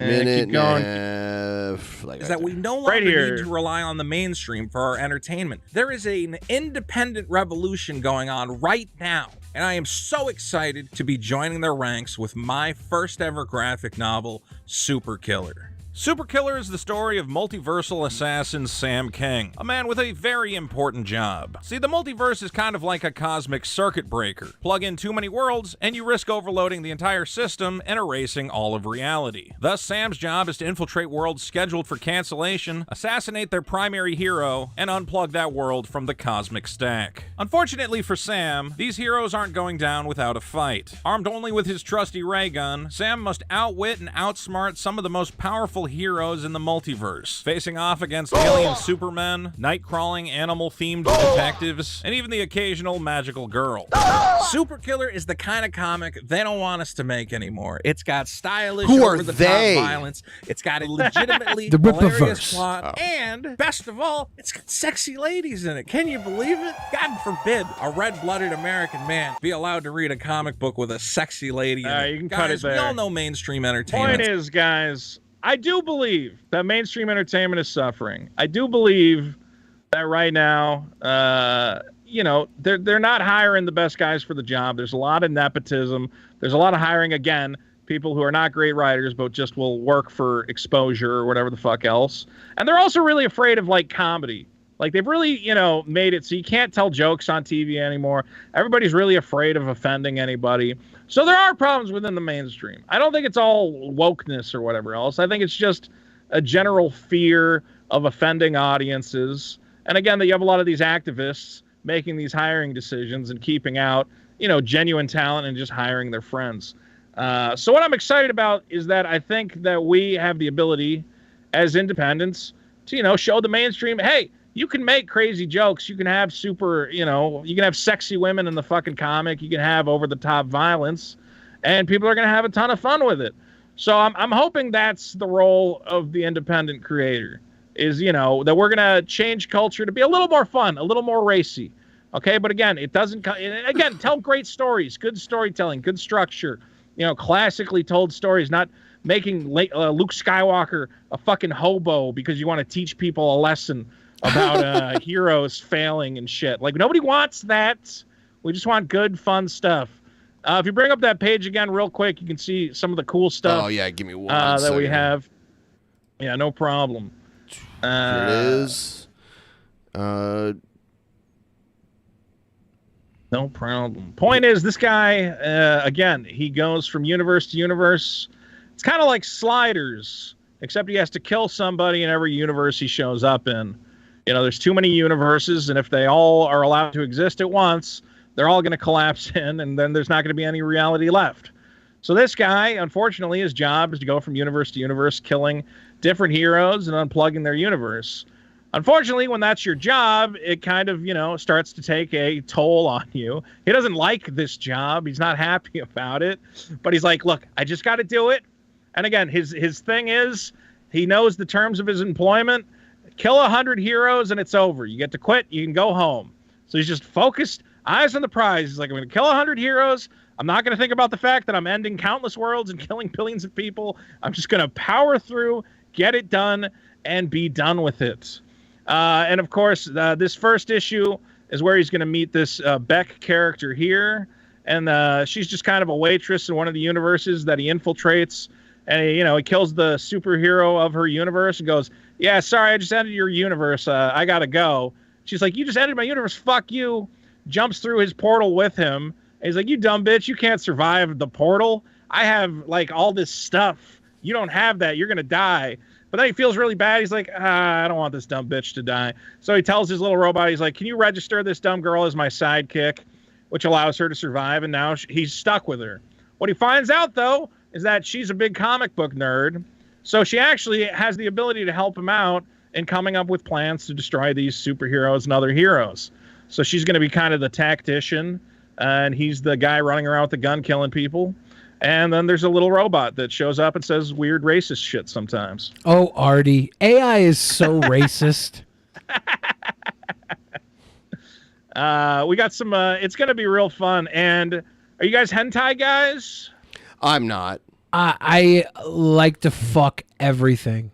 Minute keep going. Is that we no longer need to rely on the mainstream for our entertainment. There is an independent revolution going on right now, and I am so excited to be joining their ranks with my first ever graphic novel, Superkiller. Superkiller is the story of multiversal assassin Sam King, a man with a very important job. See, the multiverse is kind of like a cosmic circuit breaker. Plug in too many worlds, and you risk overloading the entire system and erasing all of reality. Thus, Sam's job is to infiltrate worlds scheduled for cancellation, assassinate their primary hero, and unplug that world from the cosmic stack. Unfortunately for Sam, these heroes aren't going down without a fight. Armed only with his trusty ray gun, Sam must outwit and outsmart some of the most powerful heroes in the multiverse, facing off against alien supermen, night-crawling animal-themed detectives, and even the occasional magical girl. Superkiller is the kind of comic they don't want us to make anymore. It's got stylish, over-the-top violence. It's got a legitimately hilarious plot, and best of all, it's got sexy ladies in it. Can you believe it? God forbid a red-blooded American man be allowed to read a comic book with a sexy lady in it. You can cut it there. We all know mainstream entertainment. Point is, guys, I do believe that mainstream entertainment is suffering. I do believe that right now, they're not hiring the best guys for the job. There's a lot of nepotism. There's a lot of hiring, again, people who are not great writers, but just will work for exposure or whatever the fuck else. And they're also really afraid of, like, comedy. Like, they've really, made it so you can't tell jokes on TV anymore. Everybody's really afraid of offending anybody. So there are problems within the mainstream. I don't think it's all wokeness or whatever else. I think it's just a general fear of offending audiences. And again, that you have a lot of these activists making these hiring decisions and keeping out, genuine talent and just hiring their friends. So what I'm excited about is that I think that we have the ability as independents to, show the mainstream, hey, you can make crazy jokes. You can have you can have sexy women in the fucking comic. You can have over-the-top violence, and people are going to have a ton of fun with it. So I'm hoping that's the role of the independent creator, is, that we're going to change culture to be a little more fun, a little more racy. Okay, but again, it doesn't. Again, tell great stories, good storytelling, good structure. Classically told stories, not making Luke Skywalker a fucking hobo because you want to teach people a lesson about heroes failing and shit. Like, nobody wants that. We just want good, fun stuff. If you bring up that page again real quick, you can see some of the cool stuff. Oh yeah, give me one that second. we have. Yeah, no problem. Here it is. No problem. Point is, this guy, again, he goes from universe to universe. It's kind of like Sliders, except he has to kill somebody in every universe he shows up in. There's too many universes, and if they all are allowed to exist at once, they're all going to collapse in, and then there's not going to be any reality left. So this guy, unfortunately, his job is to go from universe to universe, killing different heroes and unplugging their universe. Unfortunately, when that's your job, it kind of, starts to take a toll on you. He doesn't like this job. He's not happy about it. But he's like, look, I just got to do it. And again, his thing is, he knows the terms of his employment. Kill 100 heroes and it's over. You get to quit. You can go home. So he's just focused, eyes on the prize. He's like, I'm going to kill 100 heroes. I'm not going to think about the fact that I'm ending countless worlds and killing billions of people. I'm just going to power through, get it done, and be done with it. And of course, this first issue is where he's going to meet this Beck character here. And she's just kind of a waitress in one of the universes that he infiltrates. And, he kills the superhero of her universe and goes, yeah, sorry, I just ended your universe. I got to go. She's like, you just ended my universe. Fuck you. Jumps through his portal with him. And he's like, you dumb bitch. You can't survive the portal. I have, like, all this stuff. You don't have that. You're going to die. But then he feels really bad. He's like, I don't want this dumb bitch to die. So he tells his little robot, he's like, can you register this dumb girl as my sidekick, which allows her to survive. And now he's stuck with her. What he finds out, though, is that she's a big comic book nerd. So she actually has the ability to help him out in coming up with plans to destroy these superheroes and other heroes. So she's going to be kind of the tactician, and he's the guy running around with the gun killing people. And then there's a little robot that shows up and says weird racist shit sometimes. Oh, Artie. AI is so racist. We got some, it's going to be real fun. And are you guys hentai guys? I'm not. I like to fuck everything.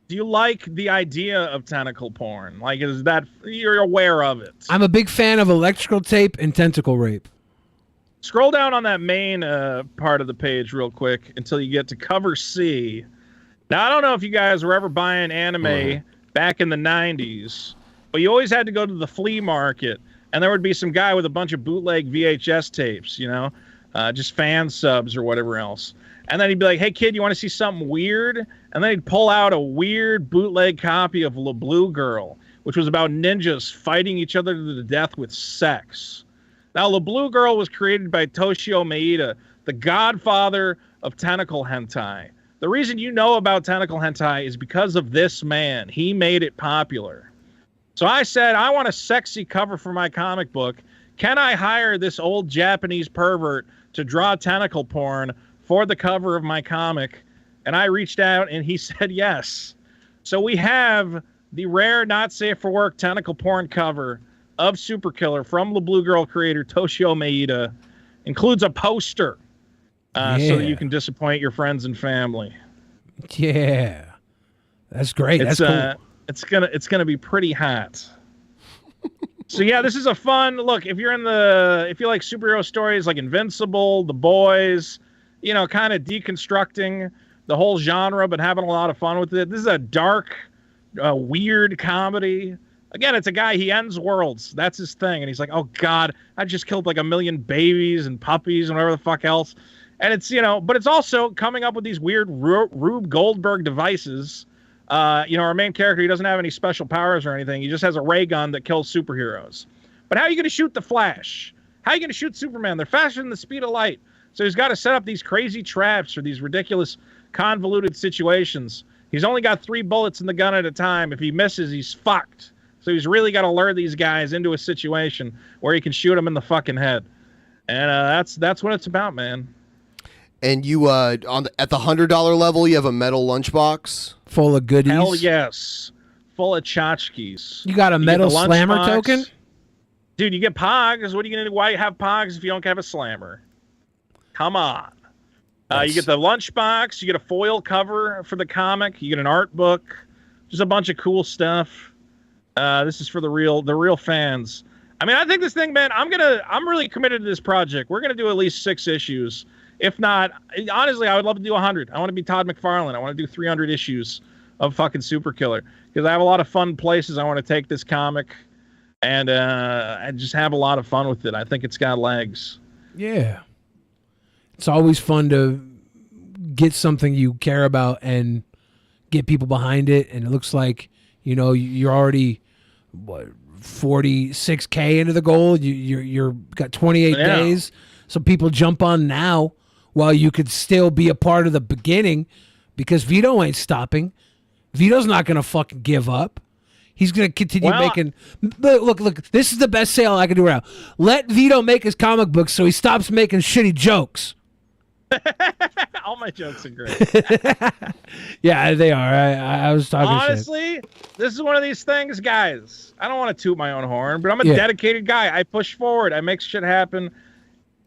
Do you like the idea of tentacle porn? Like, is that, you're aware of it? I'm a big fan of electrical tape and tentacle rape. Scroll down on that main part of the page real quick until you get to cover C. Now, I don't know if you guys were ever buying anime back in the 90s, but you always had to go to the flea market, and there would be some guy with a bunch of bootleg VHS tapes, just fan subs or whatever else. And then he'd be like, hey, kid, you want to see something weird? And then he'd pull out a weird bootleg copy of La Blue Girl, which was about ninjas fighting each other to the death with sex. Now, La Blue Girl was created by Toshio Maeda, the godfather of tentacle hentai. The reason you know about tentacle hentai is because of this man. He made it popular. So I said, I want a sexy cover for my comic book. Can I hire this old Japanese pervert to draw tentacle porn for the cover of my comic? And I reached out and he said yes. So we have the rare not safe for work tentacle porn cover of Super Killer from the Blue Girl creator Toshio Maeda. Includes a poster so that you can disappoint your friends and family. Yeah, that's great. It's That's cool. it's gonna be pretty hot. So yeah, this is a fun look. If you like superhero stories like Invincible, The Boys, kind of deconstructing the whole genre, but having a lot of fun with it. This is a dark, weird comedy. Again, it's a guy, he ends worlds. That's his thing. And he's like, oh God, I just killed like 1 million babies and puppies and whatever the fuck else. And it's, but it's also coming up with these weird Rube Goldberg devices. Our main character, he doesn't have any special powers or anything. He just has a ray gun that kills superheroes. But how are you going to shoot the Flash? How are you going to shoot Superman? They're faster than the speed of light. So he's got to set up these crazy traps or these ridiculous, convoluted situations. He's only got 3 bullets in the gun at a time. If he misses, he's fucked. So he's really got to lure these guys into a situation where he can shoot them in the fucking head. And that's what it's about, man. And you at the $100 level, you have a metal lunchbox full of goodies. Hell yes, full of tchotchkes. You got a metal slammer token, dude. You get Pogs. What are you gonna do? Why have Pogs if you don't have a slammer? Come on. You get the lunchbox. You get a foil cover for the comic. You get an art book. Just a bunch of cool stuff. This is for the real fans. I mean, I think this thing, man. I'm really committed to this project. We're gonna do at least 6 issues. If not, honestly, I would love to do 100. I want to be Todd McFarlane. I want to do 300 issues of fucking Super Killer because I have a lot of fun places I want to take this comic, and I just have a lot of fun with it. I think it's got legs. Yeah, it's always fun to get something you care about and get people behind it. And it looks like you're already 46K into the goal. You're got 28 days, so people jump on now. While you could still be a part of the beginning, because Vito ain't stopping. Vito's not going to fucking give up. He's going to continue making... Look, this is the best sale I can do right now. Let Vito make his comic books so he stops making shitty jokes. All my jokes are great. Yeah, they are. I was talking Honestly, this is one of these things, guys. I don't want to toot my own horn, but I'm a dedicated guy. I push forward. I make shit happen.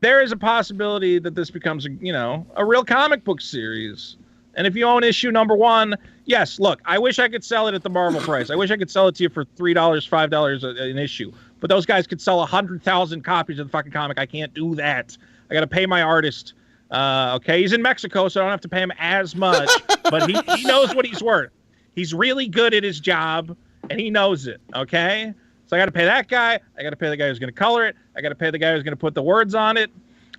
There is a possibility that this becomes a real comic book series. And if you own issue number 1, yes, look, I wish I could sell it at the Marvel price. I wish I could sell it to you for $3, $5 an issue. But those guys could sell 100,000 copies of the fucking comic. I can't do that. I got to pay my artist. Okay, he's in Mexico, so I don't have to pay him as much. But he knows what he's worth. He's really good at his job, and he knows it, okay? So I got to pay that guy. I got to pay the guy who's going to color it. I got to pay the guy who's going to put the words on it.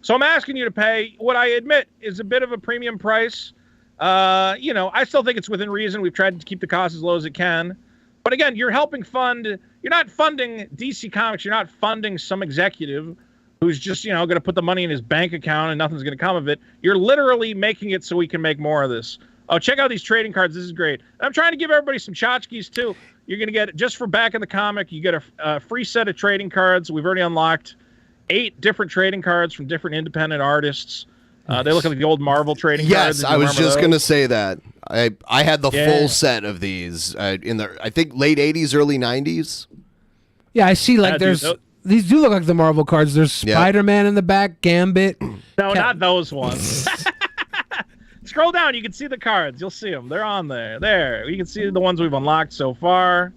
So I'm asking you to pay what I admit is a bit of a premium price. I still think it's within reason. We've tried to keep the cost as low as it can. But again, you're helping fund. You're not funding DC Comics. You're not funding some executive who's just, going to put the money in his bank account and nothing's going to come of it. You're literally making it so we can make more of this. Oh, check out these trading cards. This is great. And I'm trying to give everybody some tchotchkes, too. You're going to get, just for back in the comic, you get a free set of trading cards. We've already unlocked 8 different trading cards from different independent artists. They look like the old Marvel trading cards. Yes, I was just going to say that. I had the full set of these in the, I think, late 80s, early 90s. Yeah, I see these do look like the Marvel cards. There's Spider-Man in the back, Gambit. No, not those ones. Scroll down, you can see the cards. You'll see them. They're on there. There. You can see the ones we've unlocked so far.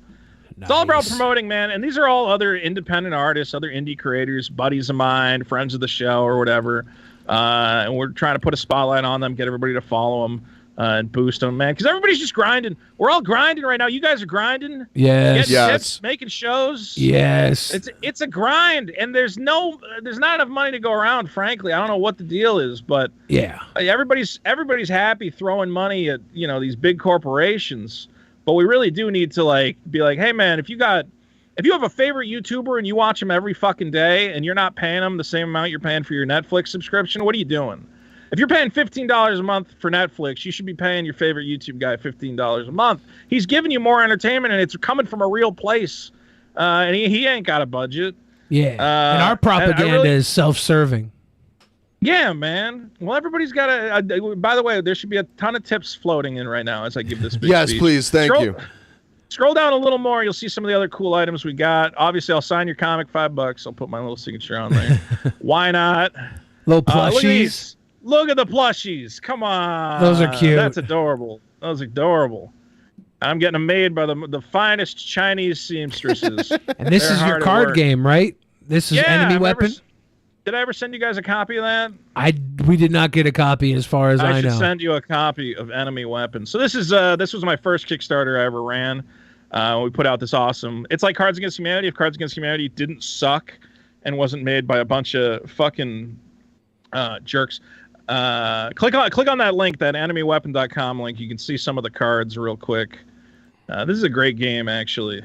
Nice. It's all about promoting, man. And these are all other independent artists, other indie creators, buddies of mine, friends of the show or whatever. And we're trying to put a spotlight on them, get everybody to follow them and boost them, man. Because everybody's just grinding. We're all grinding right now. You guys are grinding. Yes. Getting tips, making shows. Yes. It's a grind, and there's not enough money to go around. Frankly, I don't know what the deal is, but yeah, everybody's happy throwing money at these big corporations. But we really do need to be like, hey man, if you have a favorite YouTuber and you watch them every fucking day and you're not paying them the same amount you're paying for your Netflix subscription, what are you doing? If you're paying $15 a month for Netflix, you should be paying your favorite YouTube guy $15 a month. He's giving you more entertainment, and it's coming from a real place. And he ain't got a budget. Yeah, and our propaganda is self-serving. Yeah, man. Well, everybody's got a... by the way, there should be a ton of tips floating in right now as I give this big Yes, speech. please. Thank you. Scroll down a little more. You'll see some of the other cool items we got. Obviously, I'll sign your comic $5. I'll put my little signature on there. Why not? Little plushies. Look at the plushies. Come on. Those are cute. That's adorable. Those are adorable. I'm getting them made by the finest Chinese seamstresses. And this They're is your hard at card work. game, right? This is enemy weapon. Did I ever send you guys a copy of that? We did not get a copy, as far as I should know. send you a copy of Enemy Weapon. So this was my first Kickstarter I ever ran. We put out this awesome. It's like Cards Against Humanity. If Cards Against Humanity didn't suck and wasn't made by a bunch of fucking jerks, click on that link, that enemyweapon.com link. You can see some of the cards real quick. This is a great game, actually.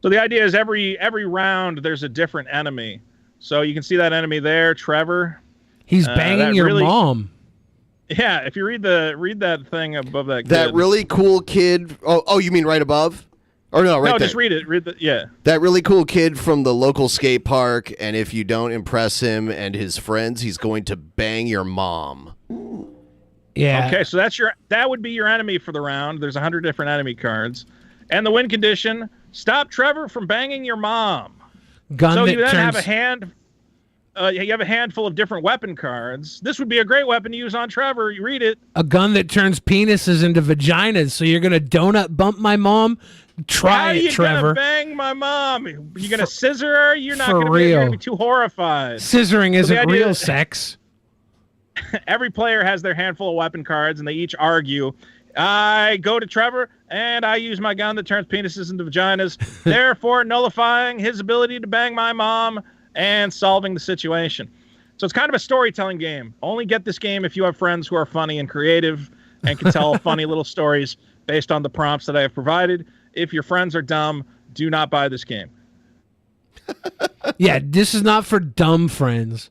So the idea is every round there's a different enemy. So you can see that enemy there, Trevor. He's banging your mom. Yeah, if you read that thing above that. That kid. really cool kid. Oh, you mean right above? Or no, right No, there. just read it. Yeah. That really cool kid from the local skate park, and if you don't impress him and his friends, he's going to bang your mom. Yeah. Okay, so that would be your enemy for the round. There's 100 different enemy cards, and the win condition: stop Trevor from banging your mom. So you then have a hand. You have a handful of different weapon cards. This would be a great weapon to use on Trevor. You read it. A gun that turns penises into vaginas. So you're gonna donut bump my mom? Try it, Trevor. How are you gonna bang my mom? You gonna scissor her? You're not For gonna be. You're gonna real. be too horrified. Scissoring So the isn't idea real is- sex. Every player has their handful of weapon cards, and they each argue. I go to Trevor, and I use my gun that turns penises into vaginas, therefore nullifying his ability to bang my mom and solving the situation. So it's kind of a storytelling game. Only get this game if you have friends who are funny and creative and can tell funny little stories based on the prompts that I have provided. If your friends are dumb, do not buy this game. Yeah, this is not for dumb friends.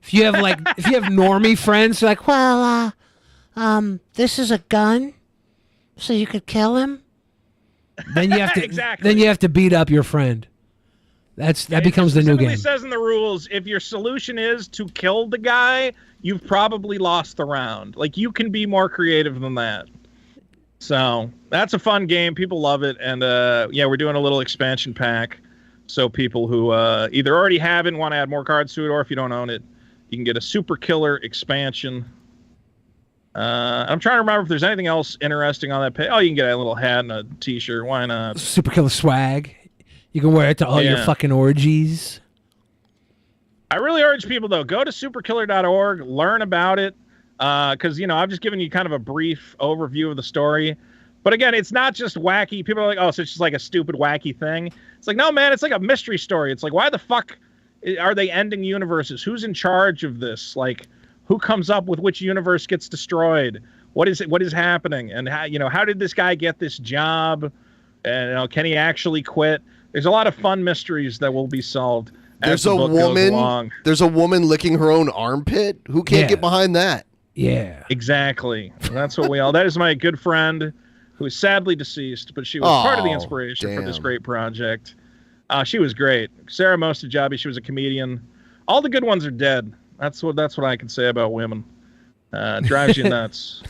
If you have normie friends, you're like, well, this is a gun, so you could kill him. Then you have to Exactly. Then you have to beat up your friend. That becomes the new game. It says in the rules, if your solution is to kill the guy, you've probably lost the round. Like, you can be more creative than that. So that's a fun game. People love it, and we're doing a little expansion pack. So people who either already have it and want to add more cards to it, or if you don't own it, you can get a Super Killer expansion. I'm trying to remember if there's anything else interesting on that page. Oh, you can get a little hat and a T-shirt. Why not? Super Killer swag. You can wear it to all your Yeah. fucking orgies. I really urge people, though, go to superkiller.org, learn about it, because, I've just given you kind of a brief overview of the story. But again, it's not just wacky. People are like, oh, so it's just like a stupid, wacky thing. It's like, no, man, it's like a mystery story. It's like, why the fuck are they ending universes? Who's in charge of this? Like, who comes up with which universe gets destroyed? What is happening? And how did this guy get this job? And can he actually quit? There's a lot of fun mysteries that will be solved. There's a woman. There's a woman licking her own armpit. Who can't get behind that? Yeah, exactly. That's what we all. That is my good friend, who is sadly deceased, but she was part of the inspiration for this great project. She was great. Sarah Mostajabi. She was a comedian. All the good ones are dead. That's what I can say about women. Drives you nuts.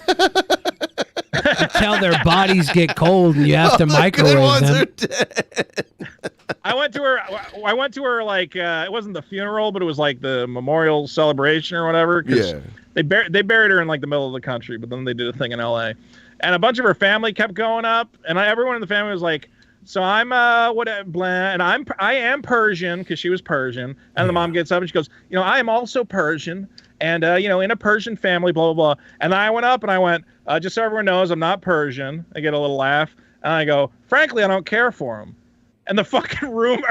Until their bodies get cold and you have to microwave them. I went to her like it wasn't the funeral, but it was like the memorial celebration or whatever. 'Cause Yeah. they buried her in like the middle of the country, but then they did a thing in LA, and a bunch of her family kept going up, and everyone in the family was like, "So I'm blah," and I am Persian because she was Persian, and the mom gets up and she goes, "I am also Persian, and in a Persian family, blah blah blah." And I went up and I went, "Just so everyone knows, I'm not Persian." I get a little laugh, and I go, "Frankly, I don't care for him." And the fucking room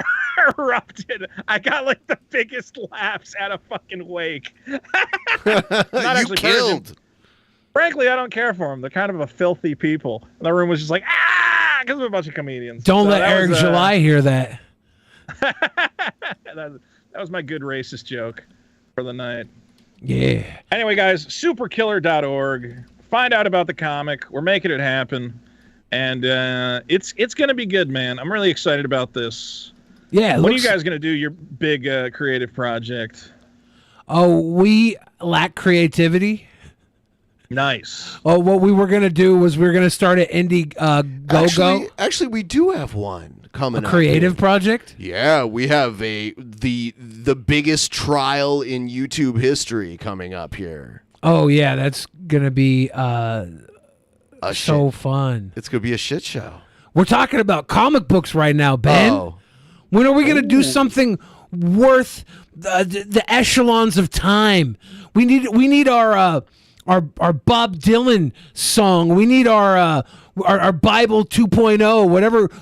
erupted. I got like the biggest laughs at a fucking wake. Not actually killed. Persian. Frankly, I don't care for them. They're kind of a filthy people. And the room was just like, because of a bunch of comedians. Don't So let that Eric was, July hear that. that was my good racist joke for the night. Yeah. Anyway, guys, superkiller.org. Find out about the comic. We're making it happen. And it's going to be good, man. I'm really excited about this. Yeah. When are you guys going to do your big creative project? Oh, we lack creativity. Nice. Oh, what we were going to do was we were going to start an indie go-go. Actually, we do have one. coming A up. creative project? Yeah, we have the biggest trial in YouTube history coming up here. Oh yeah, that's gonna be so shit. fun. It's gonna be a shit show. We're talking about comic books right now, Ben. Oh. When are we gonna do something worth the echelons of time? We need our Bob Dylan song. We need our Bible 2.0,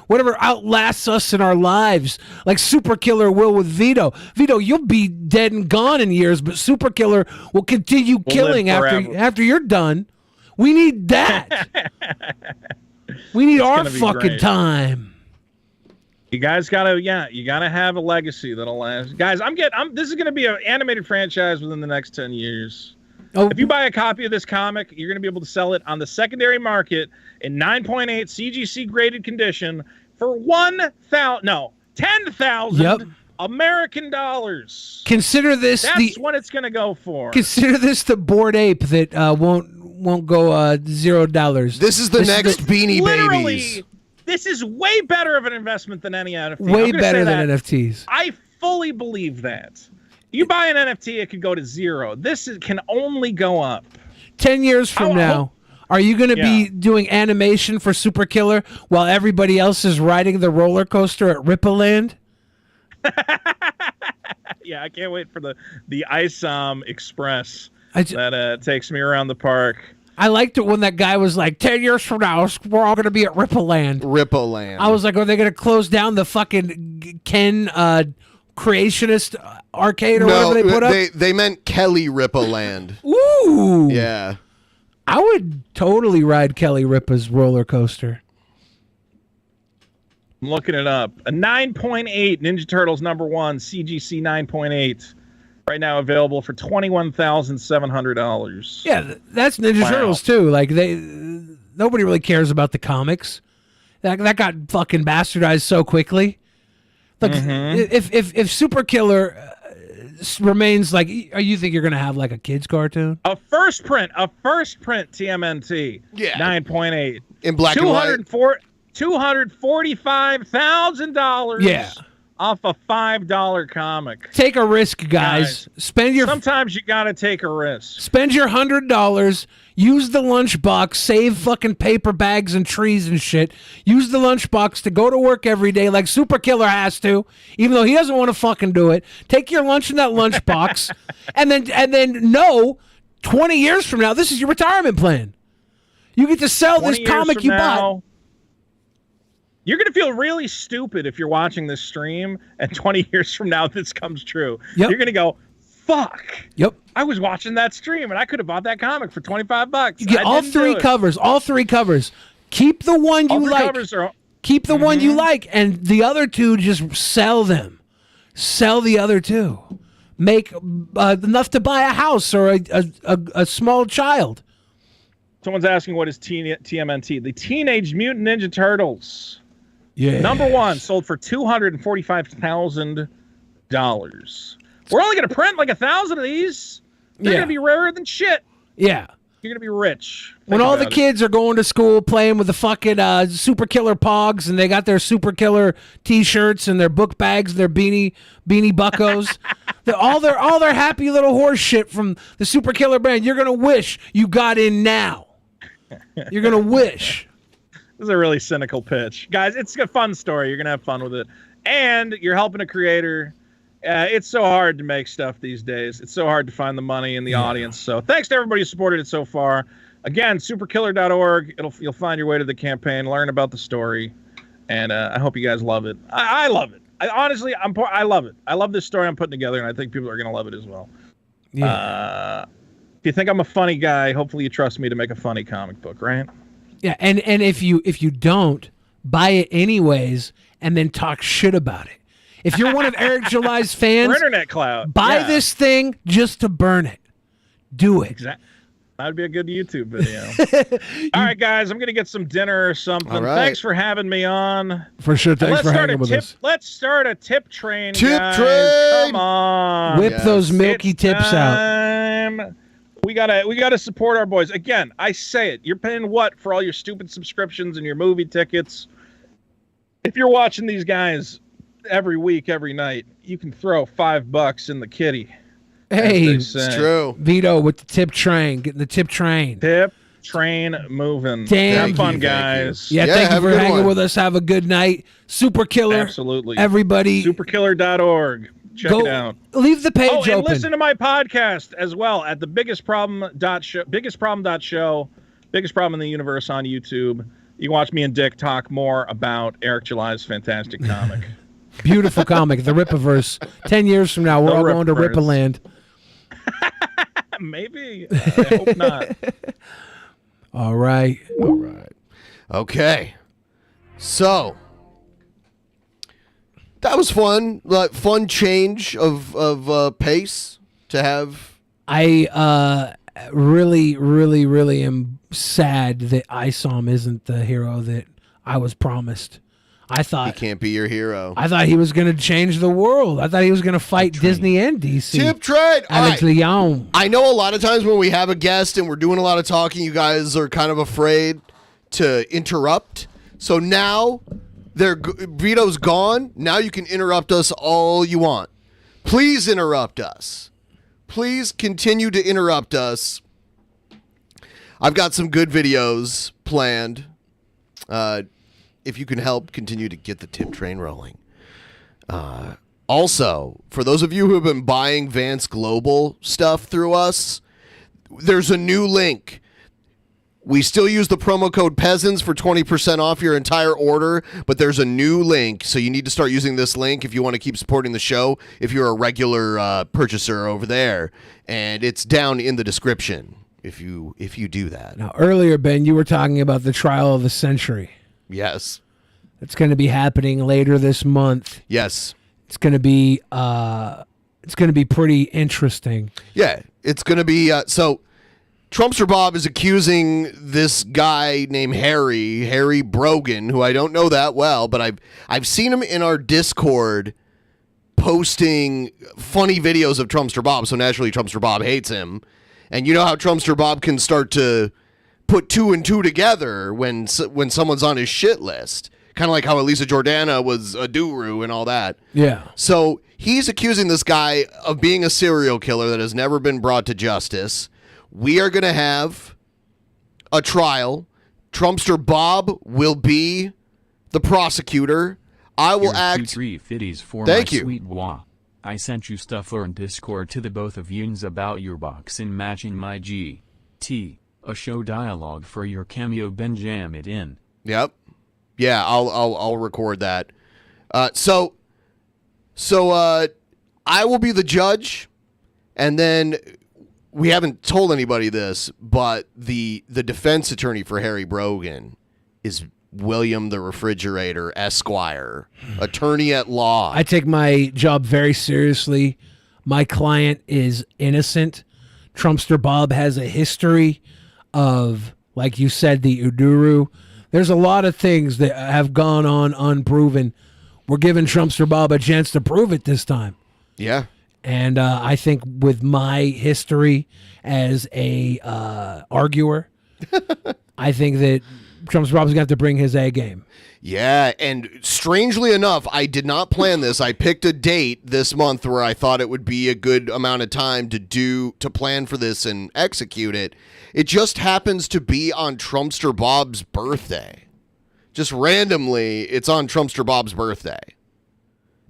whatever outlasts us in our lives, like Super Killer will with Vito. Vito, you'll be dead and gone in years, but Super Killer will continue killing after you're done. We need that. We need our fucking great. time. You guys gotta have a legacy that'll last. Guys, this is gonna be an animated franchise within the next 10 years. Oh. If you buy a copy of this comic, you're gonna be able to sell it on the secondary market in 9.8 CGC graded condition for 10,000 American dollars. Consider this That's what it's gonna go for. Consider this the Bored Ape that won't go $0. This is the next Beanie Babies. This is way better of an investment than any NFT. Way better than NFTs. I fully believe that. You buy an NFT, it could go to 0. Can only go up. 10 years from now, are you going to be doing animation for Super Killer while everybody else is riding the roller coaster at Rippleland? Yeah, I can't wait for the Ice Express that takes me around the park. I liked it when that guy was like, 10 years from now, we're all going to be at Rippleland. I was like, are they going to close down the fucking Ken Creationist arcade or whatever they put up? They meant Kelly Rippleland. Ooh. Yeah. I would totally ride Kelly Ripa's roller coaster. I'm looking it up. A 9.8 Ninja Turtles #1 CGC 9.8. Right now available for $21,700. Yeah, that's Ninja Turtles too. Like nobody really cares about the comics. That got fucking bastardized so quickly. Like if Super Killer remains like, you think you're gonna have like a kids cartoon? A first print TMNT. Yeah. 9.8 in black and white. $245,000. Yeah. Off a $5 comic. Take a risk, guys. Sometimes you gotta take a risk. Spend your $100. Use the lunchbox. Save fucking paper bags and trees and shit. Use the lunchbox to go to work every day, like Super Killer has to, even though he doesn't want to fucking do it. Take your lunch in that lunchbox, and then know 20 years from now, this is your retirement plan. You get to sell this comic you bought. You're going to feel really stupid if you're watching this stream and 20 years from now this comes true. Yep. You're going to go, fuck. Yep. I was watching that stream and I could have bought that comic for $25. You get all three covers. Keep the one you like. Keep the one you like, and the other two, just sell them. Sell the other two. Make enough to buy a house or a small child. Someone's asking what is TMNT. The Teenage Mutant Ninja Turtles. Yeah. #1 sold for $245,000. We're only going to print like 1,000 of these. They're going to be rarer than shit. Yeah. You're going to be rich. When all the kids are going to school playing with the fucking Super Killer Pogs, and they got their Super Killer T-shirts and their book bags and their beanie buckos, all their happy little horse shit from the Super Killer brand. You're gonna wish you got in now. You're gonna wish. This is a really cynical pitch, guys. It's a fun story. You're gonna have fun with it, and you're helping a creator. It's so hard to make stuff these days. It's so hard to find the money in the audience. So thanks to everybody who supported it so far. Again, superkiller.org. You'll find your way to the campaign, learn about the story, and I hope you guys love it. I love it. Honestly, I love it. I love this story I'm putting together, and I think people are gonna love it as well. Yeah. If you think I'm a funny guy, hopefully you trust me to make a funny comic book, right? Yeah, and if you don't, buy it anyways, and then talk shit about it. If you're one of Eric July's fans, For Internet Cloud, buy this thing just to burn it. Do it. Exactly. That would be a good YouTube video. All right, guys, I'm gonna get some dinner or something. All right. Thanks for having me on. For sure. Thanks for hanging with us. Let's start a tip train. Tip guys. train. Come on. Whip those milky tips out. out. We gotta support our boys. Again, I say it. You're paying what for all your stupid subscriptions and your movie tickets? If you're watching these guys every week, every night, you can throw $5 in the kitty. Hey, it's true. Vito with the tip train, getting the tip train. Tip train moving. Damn. Have fun, guys. Yeah, thank you for hanging with us. Have a good night. Super Killer. Absolutely. Everybody. Superkiller.org. Check it out. Leave the page and open. listen to my podcast as well at the biggest problem in the universe on YouTube. You can watch me and Dick talk more about Eric July's fantastic comic. Beautiful comic, the Rippaverse. 10 years from now, we're all going to Rippaland. Maybe. I hope not. All right. Okay. So that was fun. Fun change of pace to have. I really am sad that Isom isn't the hero that I was promised. I thought he can't be your hero. I thought he was going to change the world. I thought he was going to fight Disney and DC. Tip trade. Alex Leon. I know a lot of times when we have a guest and we're doing a lot of talking, you guys are kind of afraid to interrupt. So now Vito's gone. Now you can interrupt us all you want. Please interrupt us. Please continue to interrupt us. I've got some good videos planned. If you can help continue to get the tip train rolling. Also, for those of you who have been buying Vance Global stuff through us, there's a new link. We still use the promo code Peasants for 20% off your entire order, but there's a new link, so you need to start using this link if you want to keep supporting the show, if you're a regular purchaser over there. And it's down in the description if you do that. Now, earlier, Ben, you were talking about the trial of the century. Yes. It's going to be happening later this month. Yes. It's going to be pretty interesting. Yeah, it's going to be so Trumpster Bob is accusing this guy named Harry Brogan, who I don't know that well, but I've seen him in our Discord posting funny videos of Trumpster Bob, so naturally Trumpster Bob hates him. And you know how Trumpster Bob can start to put two and two together when someone's on his shit list. Kind of like how Elisa Jordana was a Duru and all that. Yeah. So he's accusing this guy of being a serial killer that has never been brought to justice. We are going to have a trial. Trumpster Bob will be the prosecutor. I will act. 2-3 fitties for Thank my you. Sweet Wah. I sent you stuff on Discord to the both of yous about your boxing matching my GT. A show dialogue for your cameo Benjam it in. Yep. Yeah, I'll record that. So I will be the judge, and then we haven't told anybody this, but the defense attorney for Harry Brogan is William the Refrigerator Esquire, attorney at law. I take my job very seriously. My client is innocent. Trumpster Bob has a history of, like you said, the Uduru. There's a lot of things that have gone on unproven. We're giving Trumpster Bob a chance to prove it this time. Yeah. And I think with my history as a arguer, I think that Trumpster Bob's going to have to bring his A game. Yeah, and strangely enough, I did not plan this. I picked a date this month where I thought it would be a good amount of time to plan for this and execute it. It just happens to be on Trumpster Bob's birthday. Just randomly, it's on Trumpster Bob's birthday.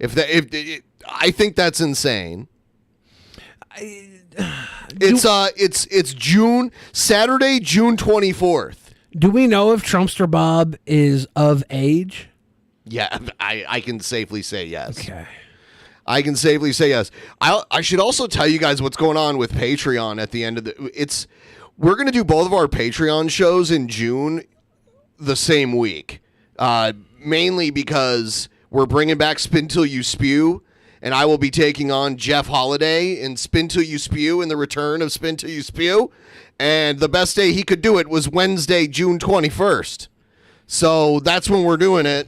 I think that's insane. It's Saturday, June 24th. Do we know if Trumpster Bob is of age? Yeah, I can safely say yes. Okay. I can safely say yes. I should also tell you guys what's going on with Patreon at the end of we're going to do both of our Patreon shows in June the same week. Mainly because we're bringing back Spin Till You Spew, and I will be taking on Jeff Holiday in Spin Till You Spew in the return of Spin Till You Spew. And the best day he could do it was Wednesday, June 21st. So that's when we're doing it.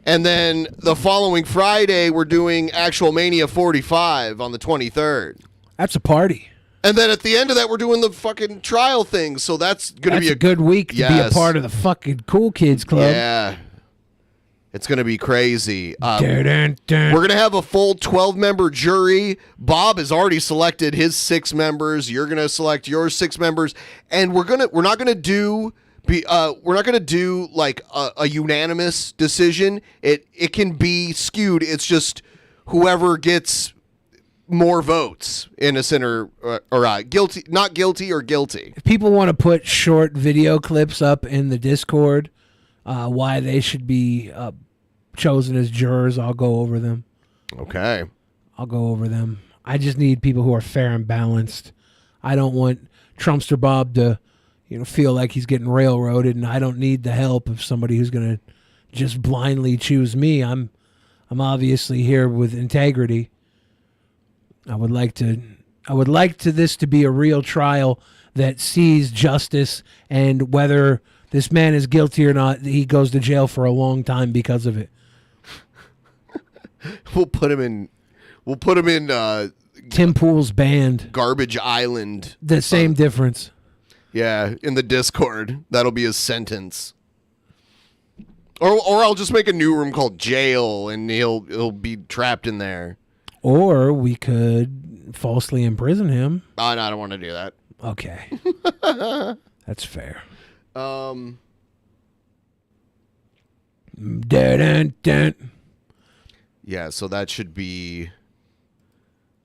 And then the following Friday, we're doing Actual Mania 45 on the 23rd. That's a party. And then at the end of that, we're doing the fucking trial thing. So that's going to be a good week to be a part of the fucking Cool Kids Club. Yeah. It's going to be crazy. Dun, dun, dun. We're going to have a full 12-member jury. Bob has already selected his 6 members. You're going to select your 6 members, and we're not going to do like a unanimous decision. It can be skewed. It's just whoever gets more votes, innocent or guilty, not guilty or guilty. If people want to put short video clips up in the Discord, why they should be chosen as jurors, I'll go over them. Okay. I'll go over them. I just need people who are fair and balanced. I don't want Trumpster Bob to, feel like he's getting railroaded, and I don't need the help of somebody who's going to just blindly choose me. I'm obviously here with integrity. I would like this to be a real trial that sees justice, and whether this man is guilty or not, he goes to jail for a long time because of it. We'll put him in Tim Pool's band, Garbage Island. The same difference. Yeah, in the Discord. That'll be his sentence. Or I'll just make a new room called Jail, and he'll be trapped in there. Or we could falsely imprison him. Oh, no, I don't want to do that. Okay. That's fair. Dun, dun, dun. Yeah, so that should be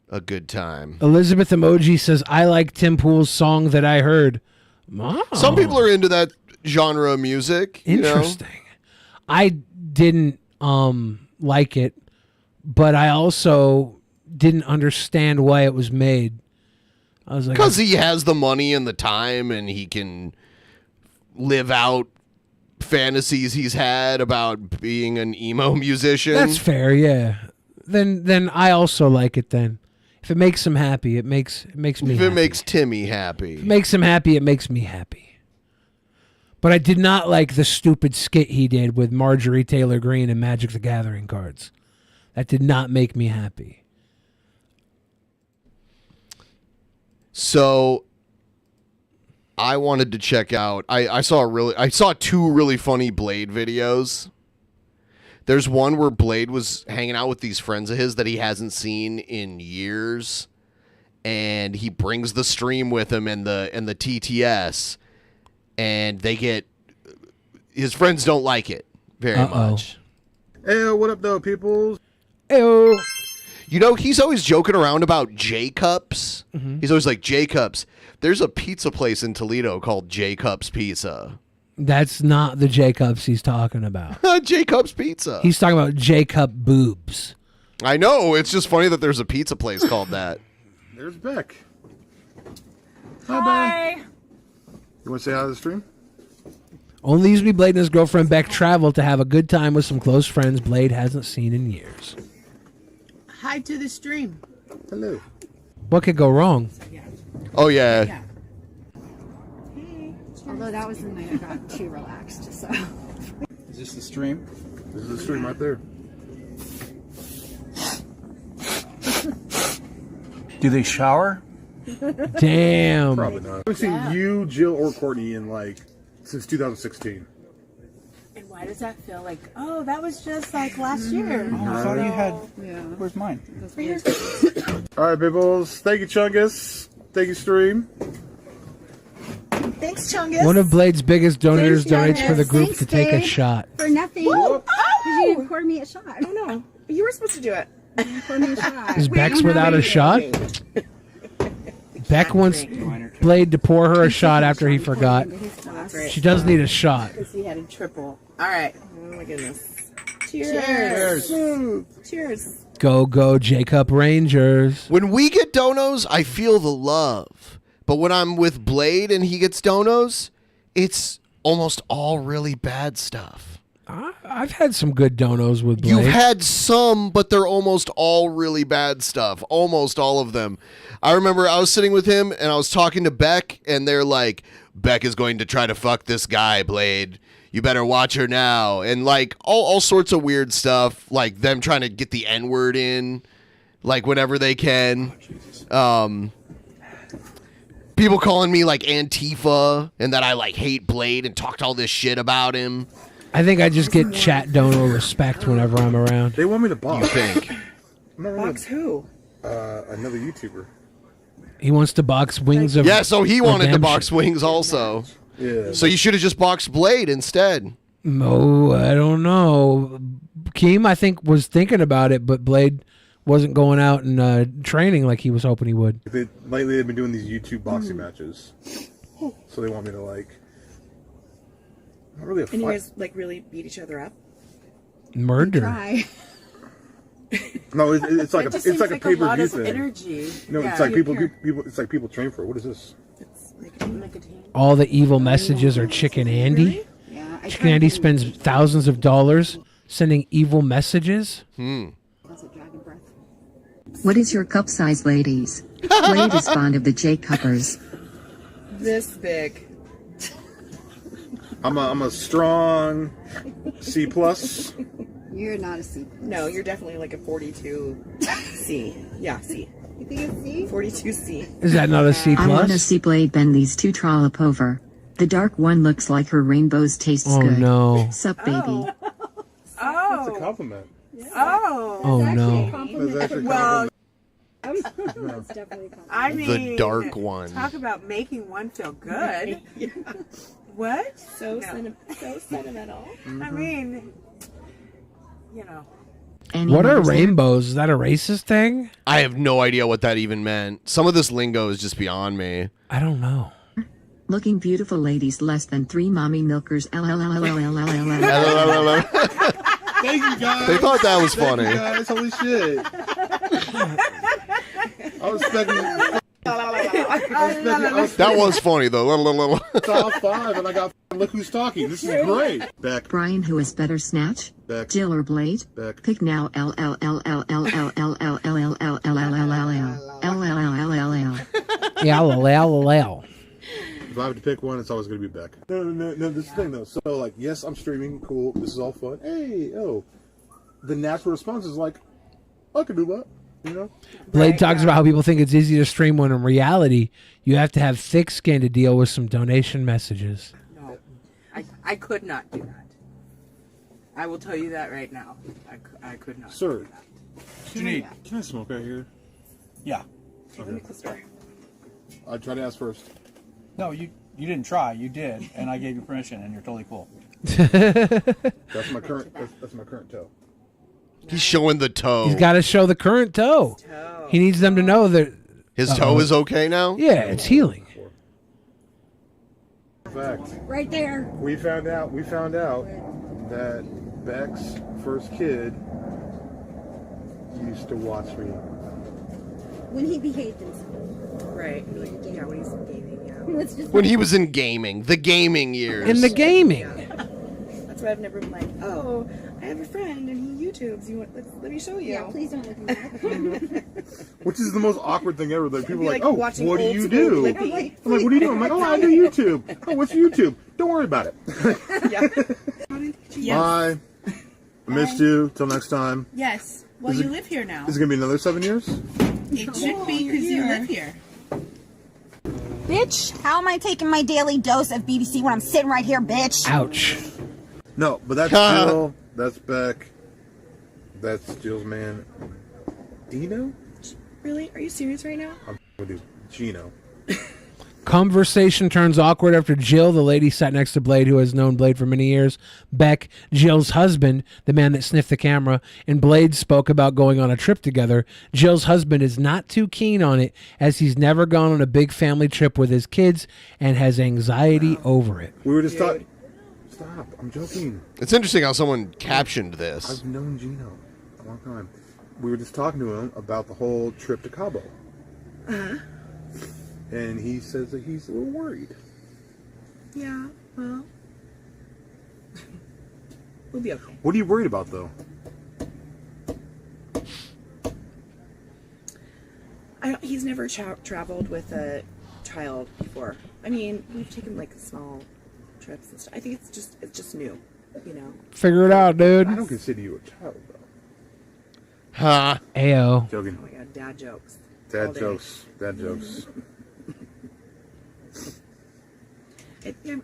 a good time. Elizabeth Emoji says, I like Tim Pool's song that I heard. Oh. Some people are into that genre of music. Interesting. I didn't like it, but I also didn't understand why it was made. I was like, because he has the money and the time, and he can live out fantasies he's had about being an emo musician. That's fair, yeah. Then I also like it then. If it makes him happy, it makes me happy. If it makes Timmy happy. If it makes him happy, it makes me happy. But I did not like the stupid skit he did with Marjorie Taylor Greene and Magic the Gathering cards. That did not make me happy. So I wanted to check out. I saw 2 really funny Blade videos. There's one where Blade was hanging out with these friends of his that he hasn't seen in years, and he brings the stream with him and the TTS, and his friends don't like it very much. Hey, what up, though, peoples? Hey, he's always joking around about J-Cups. Mm-hmm. He's always like, J-Cups. There's a pizza place in Toledo called J-Cups Pizza. That's not the J-Cups he's talking about. J-Cups Pizza. He's talking about J-Cup boobs. I know. It's just funny that there's a pizza place called that. There's Beck. Hi. You want to say hi to the stream? Only used to be Blade and his girlfriend Beck travel to have a good time with some close friends Blade hasn't seen in years. Hi to the stream. Hello. What could go wrong? Oh, yeah. Although that was the night I got too relaxed, so. Is this the stream? This is the stream right there. Do they shower? Damn. Probably not. I haven't seen you, Jill, or Courtney since 2016. And why does that feel like, oh, that was just like last year? Oh, I thought you had. Yeah. Where's mine? All right, peoples. Thank you, Chungus. Thank you, stream. Thanks, Chungus. One of Blade's biggest donors donates for the group Thanks, to take a Dave. shot. For nothing. Whoa. Because you didn't pour me a shot. Oh, no. You were supposed to do it. You didn't pour me a shot. Is Bex without a shot? Beck wants Blade to pour her a shot after he forgot. She does need a shot. Because he had a triple. All right. Oh, my goodness. Cheers. Cheers. Go, J-Cup Rangers. When we get donos, I feel the love. But when I'm with Blade and he gets donos, it's almost all really bad stuff. I've had some good donos with Blade. You've had some, but they're almost all really bad stuff. Almost all of them. I remember I was sitting with him and I was talking to Beck, and they're like, Beck is going to try to fuck this guy, Blade. You better watch her now. And like all sorts of weird stuff, like them trying to get the N-word in, like whenever they can. People calling me like Antifa and that I like hate Blade and talked all this shit about him. I think I just get chat donor respect whenever I'm around. They want me to box. You think? Box who? Another YouTuber. He wants to box Wings of Yeah, so he wanted to Redemption. box Wings also. Yeah. So you should have just boxed Blade instead. No, I don't know. Keem, I think, was thinking about it, but Blade wasn't going out and training like he was hoping he would. Lately, they've been doing these YouTube boxing matches. So they want me to, like... Not really a And you fight. guys like really beat each other up? Murder. Try. No, it's like It just it's seems like a like a pay per lot view of thing. energy. No, Yeah. it's like people Here. it's like people train for it. What is this? All the evil messages are Chicken Andy. Yeah, Chicken Andy spends thousands of dollars sending evil messages. What is your cup size, ladies? Blade is fond of the J cuppers. This big. I'm a strong C plus. You're not a C. No, you're definitely like a 42 C. Yeah, C. You think it's C? 42 C. Is that not a C I want to plus? see Blade bend these two trollop over. The dark one looks like her rainbows tastes Oh, good. no. Sup, baby. Oh. That's a compliment. Oh. Oh, no. That's actually a Well, compliment. that's definitely I mean, The dark one. Talk about making one feel good. What? So sentimental. I mean, you know. What are rainbows? Is that a racist thing? I have no idea what that even meant. Some of this lingo is just beyond me. I don't know. Looking beautiful ladies less than 3 mommy milkers. Thank you, guys. They thought that was funny. Thank you, guys. Holy shit. I was expecting. That was funny though. Top 5, and I got look who's talking. This is great. Beck. Brian, who is better, Snatch? Beck. Jill or Blade? Beck. Pick now. L L L L L L L L L L L L L L L. Yeah, L. If I have to pick one, it's always going to be Beck. No. This is the thing though. So like, yes, I'm streaming. Cool. This is all fun. Hey, the natural response is like, I can do that. You know. Blade talks about how people think it's easy to stream when in reality you have to have thick skin to deal with some donation messages. No, I could not do that. I will tell you that right now. I could not. Sir, do that. can I smoke out here? Yeah. Okay. I try to ask first. No, you didn't try. You did, and I gave you permission, and you're totally cool. That's my current. That's my current toe. He's showing the toe. He's got to show the current toe. He needs them to know that His toe is okay now? Yeah, it's healing. In fact, right there. We found out that Beck's first kid used to watch me. When he behaved himself. Right. Yeah, when he's gaming, yeah. When he was in gaming, the gaming years. In the gaming. That's why I've never been like, oh, I have a friend and he YouTubes. Let me show you. Yeah, please don't look at Which is the most awkward thing ever. That people are like like, oh, watching what do old you school do? Blippi. I'm like, what are you doing? I'm like, oh, I do YouTube. Oh, what's YouTube? Don't worry about it. Yes. Bye. I missed you. Till next time. Yes. Well, Is you it- live here now. Is it going to be another 7 years? It should be because you live here. Bitch, how am I taking my daily dose of BBC when I'm sitting right here, bitch? Ouch. No, but that's Jill. That's Beck. That's Jill's man. Dino? Really? Are you serious right now? I'm with you. Gino. Conversation turns awkward after Jill, the lady sat next to Blade, who has known Blade for many years, Beck, Jill's husband, the man that sniffed the camera, and Blade spoke about going on a trip together. Jill's husband is not too keen on it, as he's never gone on a big family trip with his kids and has anxiety over it. We were just talking. Stop. I'm joking. It's interesting how someone captioned this. I've known Gino a long time. We were just talking to him about the whole trip to Cabo. Uh-huh. And he says that he's a little worried. Yeah, well. We'll be okay. What are you worried about, though? He's never traveled with a child before. I mean, we've taken like small trips and stuff. I think it's just new, you know. Figure it out, dude. I don't consider you a child, though. Huh? Ayo. Joking. Oh my god, dad jokes. All Dad day. jokes. Dad jokes.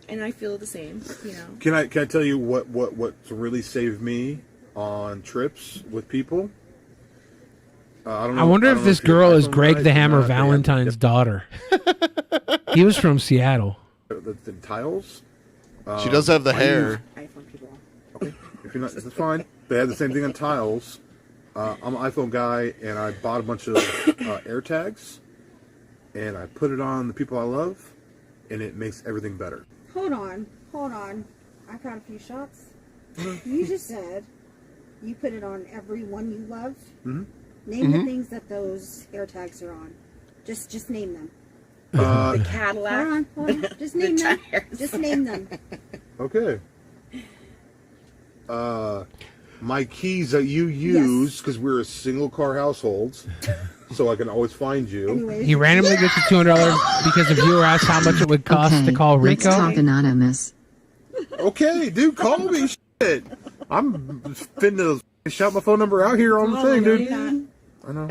And I feel the same. You know. Can I tell you what's really saved me on trips with people? I don't know. I wonder if this girl is Greg the Hammer Valentine's daughter. He was from Seattle. The tiles. She does have the hair. iPhone people. Okay, if you're not, that's fine. They have the same thing on tiles. I'm an iPhone guy, and I bought a bunch of air tags, and I put it on the people I love, and it makes everything better. Hold on. I got a few shots. You just said you put it on everyone you love. Mm-hmm. Name the things that those air tags are on. Just name them. The Cadillac. Hold on. Just name them. Just name them. Okay. My keys that you use, because we're a single car household, so I can always find you. Anyways. He randomly gets a $200 because a viewer asked how much it would cost to call Rico. Let's talk anonymous. Okay, dude, call me. Shit. I'm finna shout my phone number out here on the thing, dude. I know.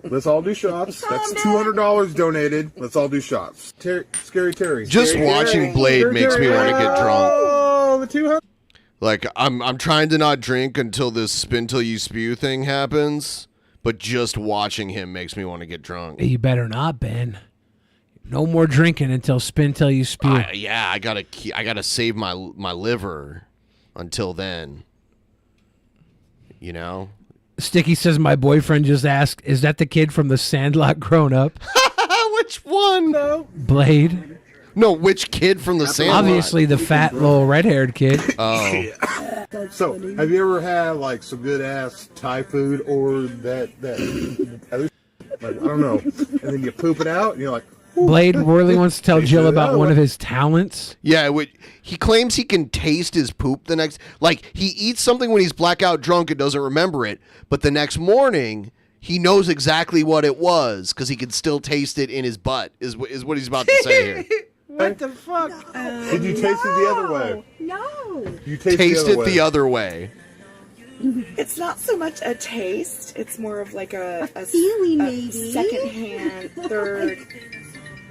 Let's all do shots. That's $200 donated. Let's all do shots. Scary Terry. Just Scary watching Terry. Blade Scary makes me Terry. want to get drunk. Oh, the 200. Like I'm trying to not drink until this spin till you spew thing happens, but just watching him makes me want to get drunk. You better not, Ben. No more drinking until spin till you spew. I gotta save my liver until then. You know. Sticky says my boyfriend just asked, "Is that the kid from the Sandlot grown up?" Which one? No. Blade. No, which kid from the Sandlot? Obviously, the fat little red-haired kid. Oh. So, have you ever had like some good ass Thai food or that other, like, I don't know, and then you poop it out and you're like, Blade really wants to tell Jill about one of his talents. Yeah, he claims he can taste his poop the next. Like he eats something when he's blackout drunk and doesn't remember it, but the next morning he knows exactly what it was because he can still taste it in his butt. Is what he's about to say here. What the fuck? Did you taste it the other way? No. You Taste it the other way. It's not so much a taste. It's more of like a feeling, maybe. Second hand, third.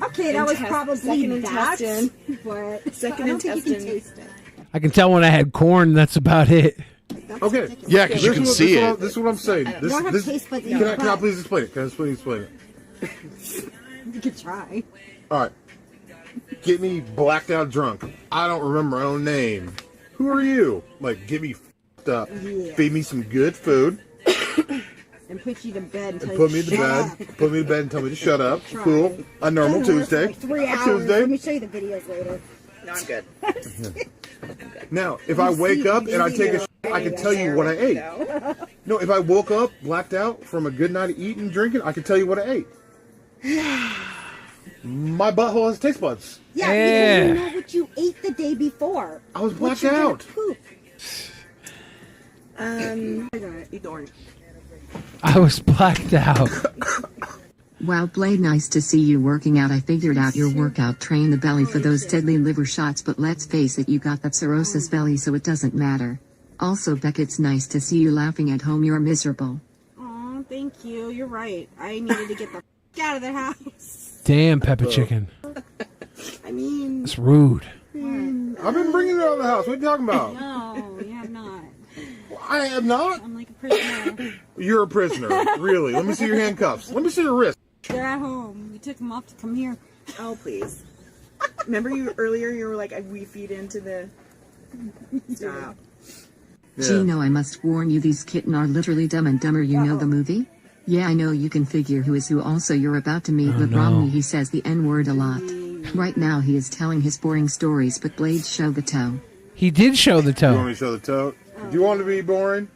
Okay, that was probably second that, intestine. but Second I don't think you can intestine. taste it. I can tell when I had corn. That's about it. Okay. Yeah, because you can see it. This is what I'm saying. You don't have taste buds in Can your I butt. please explain it? Can I please explain it? You could try. All right. Get me blacked out drunk. I don't remember my own name. Who are you? Like, get me f***ed up. Yeah. Feed me some good food. And put you to bed and And tell put you me to shut bed. up. Put me to bed and tell me to shut up. Try. Cool. A normal Been work for Tuesday. like 3 A hours. Tuesday. Let me show you the videos later. No, I'm good. Now, if I wake up and I take a shit, I can tell you what I ate. No, if I woke up blacked out from a good night of eating and drinking, I can tell you what I ate. My butthole has taste buds. Yeah, because you know what you ate the day before. I was What blacked you're gonna out. poop. I got it. Eat the orange. I was blacked out. Wow, Blade, nice to see you working out. I figured out your workout train the belly for those deadly liver shots, but let's face it, you got that cirrhosis belly, so it doesn't matter. Also, Beck, it's nice to see you laughing at home. You're miserable. Oh, thank you. You're right. I needed to get the f- out of the house. Damn, pepper chicken. I mean, It's rude. I've been bringing it out of the house. What are you talking about? no, you have not. I am not. I'm like a prisoner. You're a prisoner. Really. Let me see your handcuffs. Let me see your wrist. They're at home. We took them off to come here. Oh, please. Remember earlier you were like, we feed into the... Stop. Gino, I must warn you, these kitten are literally Dumb and Dumber. You know the movie? Yeah, I know you can figure who is who. Also, you're about to meet with Romney. He says the N-word a lot. Right now he is telling his boring stories, but Blade show the toe. He did show the You want toe. me to show the toe? Do you want to be boring?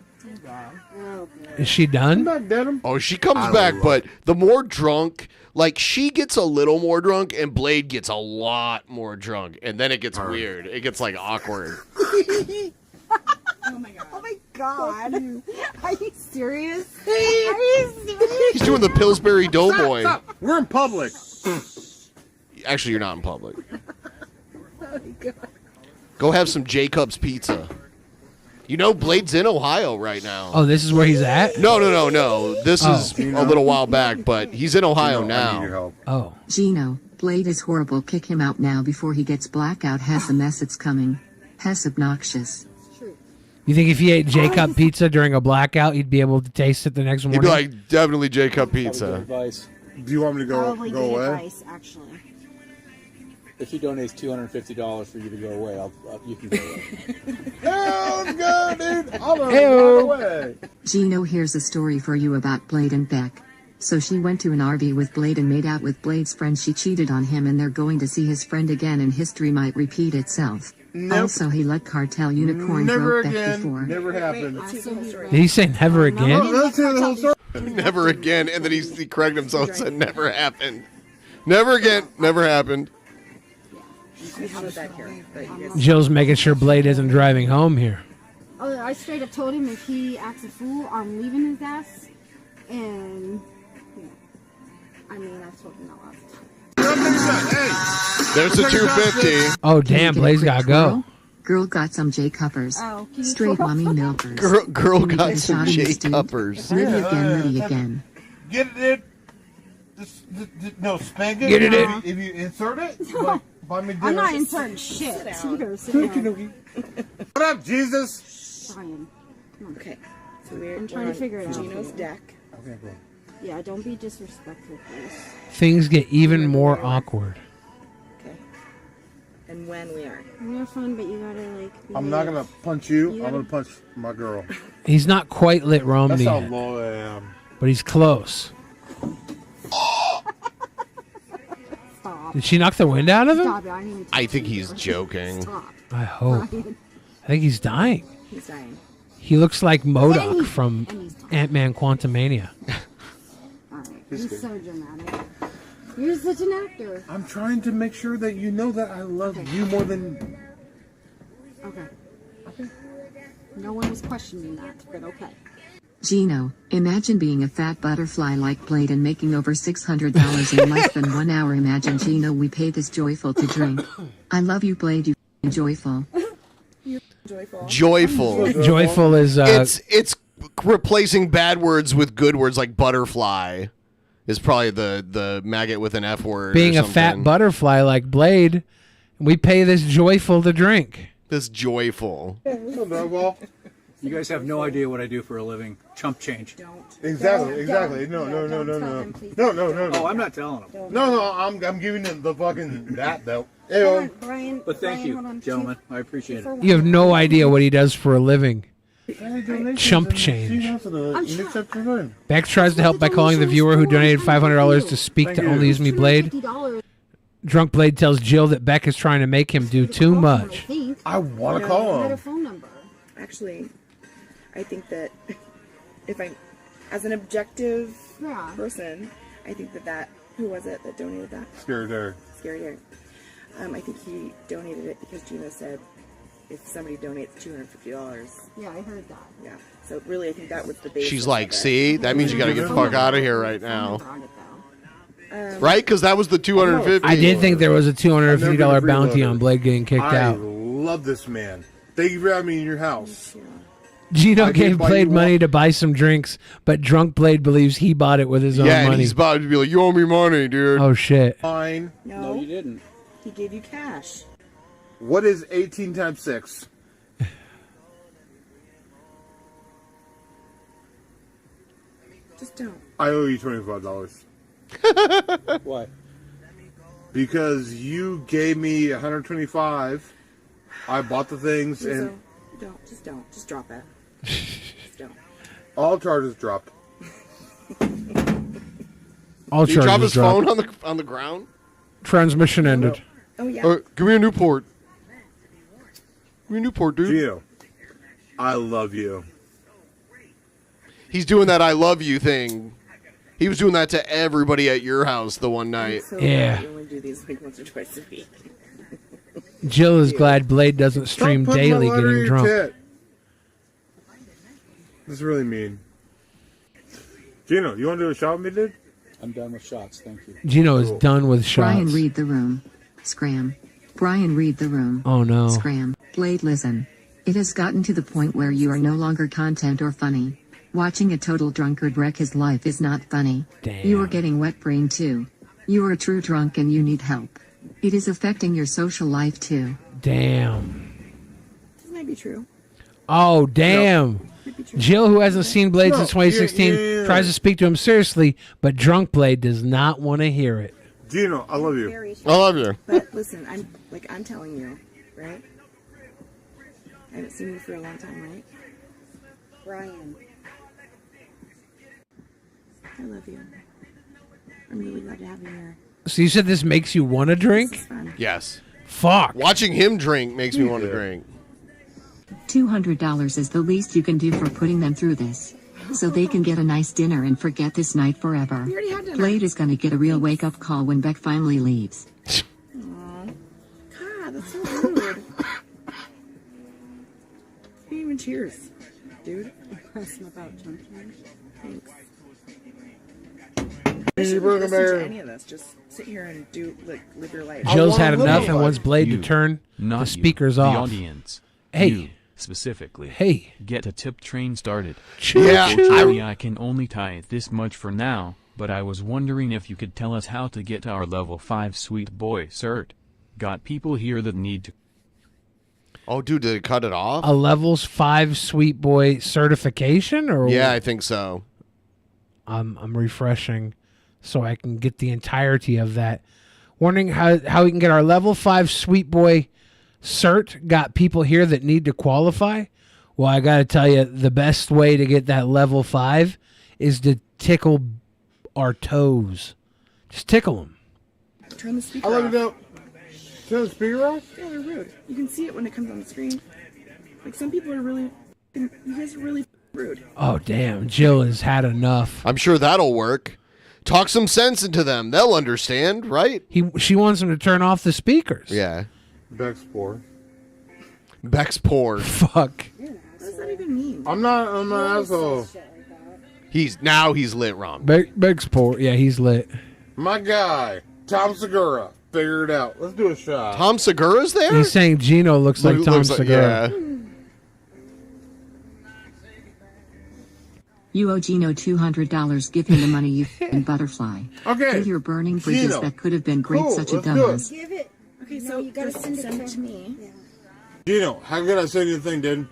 Is she done? Come back, Denim. Oh, she comes back, but the more drunk, like she gets a little more drunk, and Blade gets a lot more drunk, and then it gets weird. It gets like awkward. Oh my god. Oh my god. Are you serious? Are you serious? He's doing the Pillsbury Doughboy. Stop. We're in public. Actually, you're not in public. Oh my god. Go have some Jacob's pizza. You know, Blade's in Ohio right now. Oh, this is where he's at? No. This is a little while back, but he's in Ohio I need your now. help. Oh. Gino, Blade is horrible. Kick him out now before he gets blackout. Has a mess. It's coming. Has obnoxious. You think if he ate J-Cup pizza during a blackout, he'd be able to taste it the next morning? He'd be like, definitely J-Cup pizza. Advice. Do you want me to go Probably go good away? advice, actually. If he donates $250 for you to go away, you can go away. Sounds good, dude. I'll Ew. away. Gino, here's a story for you about Blade and Beck. So she went to an RV with Blade and made out with Blade's friend. She cheated on him and they're going to see his friend again and history might repeat itself. Nope. Also, he let Cartel Unicorn Never broke Beck again. before. Never happened. Did he say never again? Let's hear the whole story. Never again. And then he corrected himself and said, never happened. Never again. Never happened. We have it back here. But you guys... Jill's making sure Blade isn't driving home here. Oh, I straight up told him if he acts a fool, I'm leaving his ass. And, you know, I mean, I've told him that last time. There's the 250. Oh, damn, Blade's got to go. Girl got some J-cuppers. Oh, can you Straight throw mommy up? milkers. Girl Can we got get a some shot of this, dude? J-cuppers. Liddy again, Liddy again. Get it in. No, spank it. Get it in. If you insert it, like, buy me dinner. I'm not inserting shit. Either, sit down. What up, Jesus? Brian. Okay. So we're I'm trying to figure it out. Gino's deck. Okay, cool. Yeah, don't be disrespectful, please. Things get even more awkward. Okay. And when we are. We have fun, but you gotta, like... I'm not gonna punch you. You I'm gonna gotta- punch my girl. He's not quite lit Romney That's how yet, low I am. but he's close. Stop. Did she knock the wind out of him? Stop it. I need to I think he's joking. Stop. I hope. Brian. I think he's dying. He's dying. He looks like MODOK And from he's dying. Ant-Man Quantumania. Alright, He's he's so dramatic. You're such an actor. I'm trying to make sure that you know that I love you more than. Okay. No one was questioning that, but okay. Gino, imagine being a fat butterfly like Blade and making over $600 in less than 1 hour. Imagine Gino, we pay this joyful to drink. I love you, Blade, you joyful. Joyful. Joyful. Joyful is It's replacing bad words with good words like butterfly is probably the maggot with an F word. being or a fat something. butterfly like Blade. We pay this joyful to drink. This joyful. You guys have no idea what I do for a living. Chump change. Exactly. No. Oh, I'm not telling them. No, I'm giving them the fucking that though. Hold Ayo. on, Brian. But thank Brian, hold you, on. gentlemen. I appreciate it. You have no idea what he does for a living. Chump change. Beck tries to help by calling the viewer who donated $500 to speak to Only Use Me Blade. Drunk Blade tells Jill that Beck is trying to make him do too much. I want to call I had a him. phone number. Actually, I think that if I, as an objective Yeah. person, I think that who was it that donated that? Scary Derek. Scary Derek. I think he donated it because Gino said if somebody donates $250. Yeah, I heard that. Yeah. So really, I think that was the basis. She's like, of it. see, that means you got to get the fuck out of here right now. On it, though. Right? Because that was the 250. I did think there was a $250 bounty on freeloader. Blade getting kicked I out. love this man. Thank you for having me in your house. Gino I did gave buy Blade you money to buy some drinks, but Drunk Blade believes he bought it with his own Yeah, and money. he's about to be like, you owe me money, dude. Oh, shit. Fine. No, you didn't. He gave you cash. What is 18 times 6? Just don't. I owe you $25. What? Because you gave me $125. I bought the things and Don't. Just drop it. Just don't. all charges dropped. All Did he drop charges his phone dropped. on the ground? Transmission ended. Oh yeah. Give me a Newport. Give me a Newport, dude. Gio, I love you. He's doing that I love you thing. He was doing that to everybody at your house the one night. So Yeah. glad you only do these like once or twice a week. Jill is glad Blade doesn't stream Stop putting daily my letter in getting your drunk. tit. This is really mean. Gino, you want to do a shot with me, dude? I'm done with shots. Thank you. Gino is done with Brian, shots. read the room. Scram. Brian, read the room. Oh, no. Scram. Blade, listen. It has gotten to the point where you are no longer content or funny. Watching a total drunkard wreck his life is not funny. Damn. You are getting wet brain too. You are a true drunk and you need help. It is affecting your social life too. Damn. This might be true. Oh, damn. Jill, who hasn't seen Blade since 2016, yeah. tries to speak to him seriously, but Drunk Blade does not want to hear it. Gino, I love you. I love you. But listen, I'm telling you, right? I haven't seen you for a long time, right? Brian. I love you. I'm really glad to have you here. So you said this makes you want to drink? Yes. Fuck. Watching him drink makes me want to drink. $200 is the least you can do for putting them through this. So they can get a nice dinner and forget this night forever. We already had dinner. Blade is gonna get a real wake-up call when Beck finally leaves. Aw. God, that's so rude. You even cheers, dude. That's about junkie. Thanks. You Shouldn't bring him listen to here. any of this. Just sit here and live your life. Jill's had enough and wants Blade to You, turn not the speakers you, off. The audience. Hey. You, specifically. Hey. Get a tip train started. Yeah, Unfortunately, I can only tie it this much for now, but I was wondering if you could tell us how to get our level 5 sweet boy cert. Got people here that need to. Oh, dude, did it cut it off? A levels 5 sweet boy certification, or Yeah, I think so. I'm refreshing so I can get the entirety of that. Wondering how we can get our level 5 sweet boy cert. Got people here that need to qualify. Well, I got to tell you, the best way to get that level 5 is to tickle our toes. Just tickle them. Turn the speaker I love off. you though. Turn the speaker off? Yeah, they're rude. You can see it when it comes on the screen. Like, some people are really... You guys are really rude. Oh, damn. Jill has had enough. I'm sure that'll work. Talk some sense into them. They'll understand, right? She wants him to turn off the speakers. Yeah. Beck's poor. Beck's poor. Fuck. What does that even mean? I'm an asshole. He's lit, Rom. Beck's poor. Yeah, he's lit. My guy, Tom Segura. Figure it out. Let's do a shot. Tom Segura's there? He's saying Gino looks like Tom Segura. yeah. You owe Gino $200. Give him the money, you f***ing butterfly. Okay. You're burning bridges Gino. that could have been great. Cool, Such a let's do it. dumbass. Give it. Okay, No, so you gotta just send send it it to to me. Gino, how could I send you the thing, dude?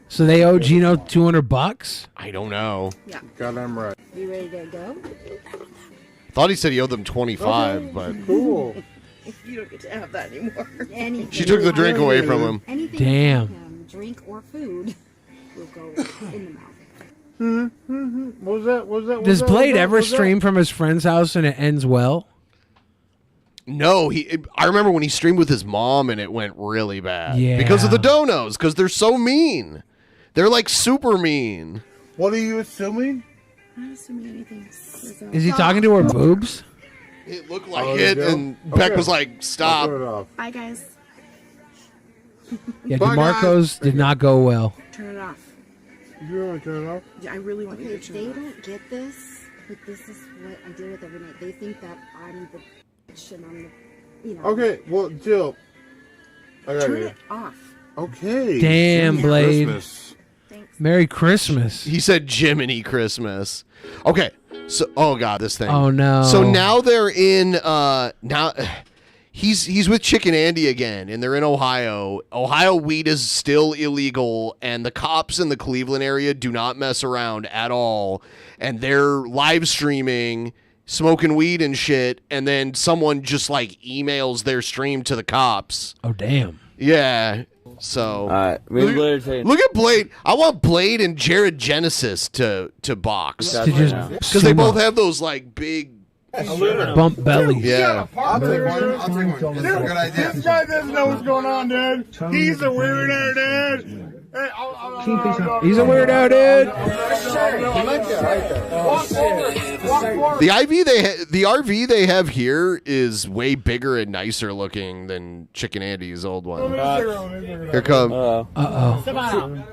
So they owe Gino $200? I don't know. Yeah. Goddamn right. You ready to go? Thought he said he owed them 25, but Cool. You don't get to have that anymore. Anything. she took the drink away from him. Anything Damn. with him, drink or food, will go in the mouth. What was that? What was that? Does Blade ever stream from his friend's house and it ends well? No, I remember when he streamed with his mom and it went really bad. Yeah. Because of the donos, because they're so mean. They're like super mean. What are you assuming? I'm not assuming anything. Is he talking to her boobs? It looked like Oh, it, yeah. and Beck Okay. was like, I'll stop. turn it off. Bye, guys. Yeah, Bye, DeMarco's did not go well. Turn it off. You want to turn it off? Yeah, I really want you Okay, to turn they it off. don't get this, but this is what I deal with every night. They think that I'm the bitch and I'm the, you know. Okay, well, Jill. I got Turn you. it off. Okay. Damn, Merry Blade. Christmas. Thanks. Merry Christmas. He said Jiminy Christmas. Okay, so oh god, this thing. Oh, no. So now they're in now he's with Chicken Andy again, and they're in Ohio. Ohio weed is still illegal, and the cops in the Cleveland area do not mess around at all. And they're live streaming, smoking weed and shit, and then someone just like emails their stream to the cops. Oh, damn. Yeah. So Look look at Blade. I want Blade and Jared Genesis to box To just because they sumo. both have those like big Bump bellies. Yeah. I'll take one. Good idea. This guy doesn't know what's going on, dude. He's a weirdo, dude. Hey, He's a weirdo, dude. The RV they have here is way bigger and nicer looking than Chicken Andy's old one. Here come. Uh-oh.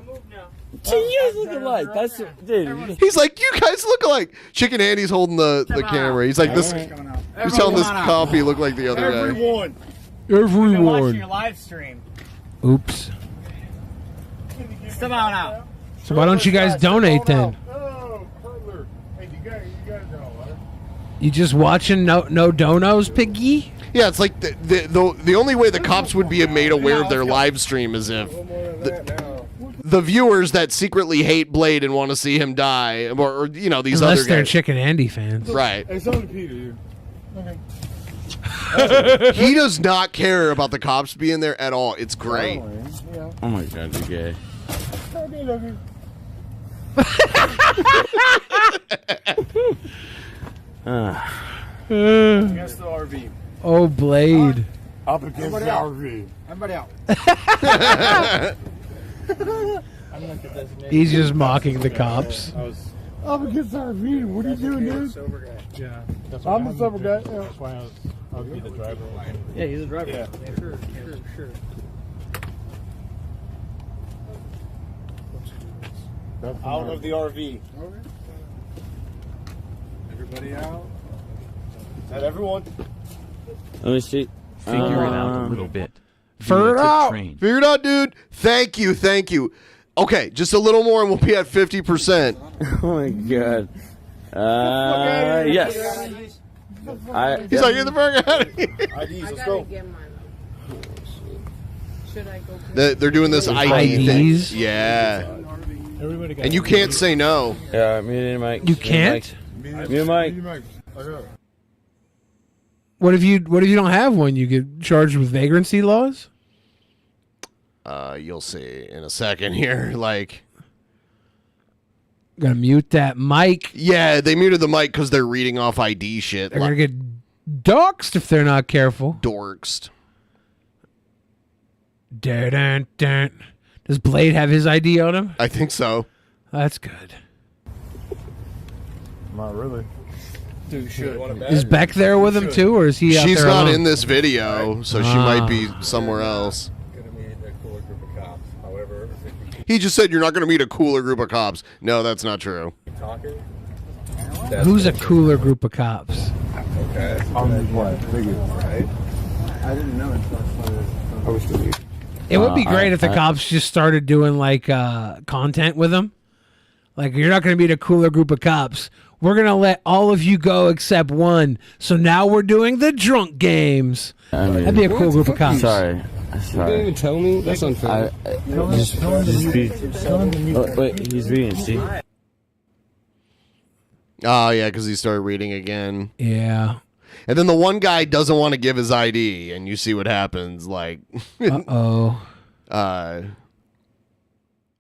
You guys look alike. That's dude. He's like, you guys look alike. Chicken Andy's holding the camera. He's like, this. He's telling this comp he looked like the other guy. Everyone. Watching Everyone. your live stream. Oops. Step on out. So why don't you guys donate then? Oh, Hurtler. Hey, you got it all, right? You just watching no donos, Piggy? Yeah, it's like the only way the cops would be made aware of their live stream is if the viewers that secretly hate Blade and want to see him die, or these Unless other they're guys. Chicken Andy fans. Right. Hey, someone Peter here. Okay. He does not care about the cops being there at all. It's great. Oh my god, you're gay. Against the RV. Oh, Blade. Up against the RV. Everybody out. He's just mocking the cops. Up against the RV. What are you doing, dude? Yeah. I'm a sober guy. Yeah. That's why I would be the driver. Yeah, he's a driver. Yeah. Sure. Out of the RV. Everybody out. Is that everyone? Let me see. Figure it out a little bit. Figure it out. Figure it out, dude. Thank you. Okay, just a little more and we'll be at 50%. Oh my god. Yes. He's like, get the fuck out of here. IDs, let's go. They're doing this ID IDs? thing. Yeah. And you can't say no. Yeah, me and Mike. You can't? Me and Mike. What if you don't have one? You get charged with vagrancy laws? You'll see in a second here. Like, gotta mute that mic. Yeah, they muted the mic because they're reading off ID shit. They're gonna get doxxed if they're not careful. Dorksed. Dun, dun. Does Blade have his ID on him? I think so. That's good. Not really. Dude, you should. Is Beck there with him too, or is he out She's there not alone? in this video, so she might be somewhere else. He just said you're not going to meet a cooler group of cops. No, that's not true. Who's a cooler group of cops? Okay. Right? I didn't know it. It would be great if the cops just started doing like content with them. Like, you're not going to meet a cooler group of cops. We're going to let all of you go except one. So now we're doing the drunk games. That'd be a cool group of cops. Sorry. You didn't even tell me? That's unfair. Wait, he's reading, see? Oh, yeah, because he started reading again. Yeah. And then the one guy doesn't want to give his ID, and you see what happens. Like, uh-oh.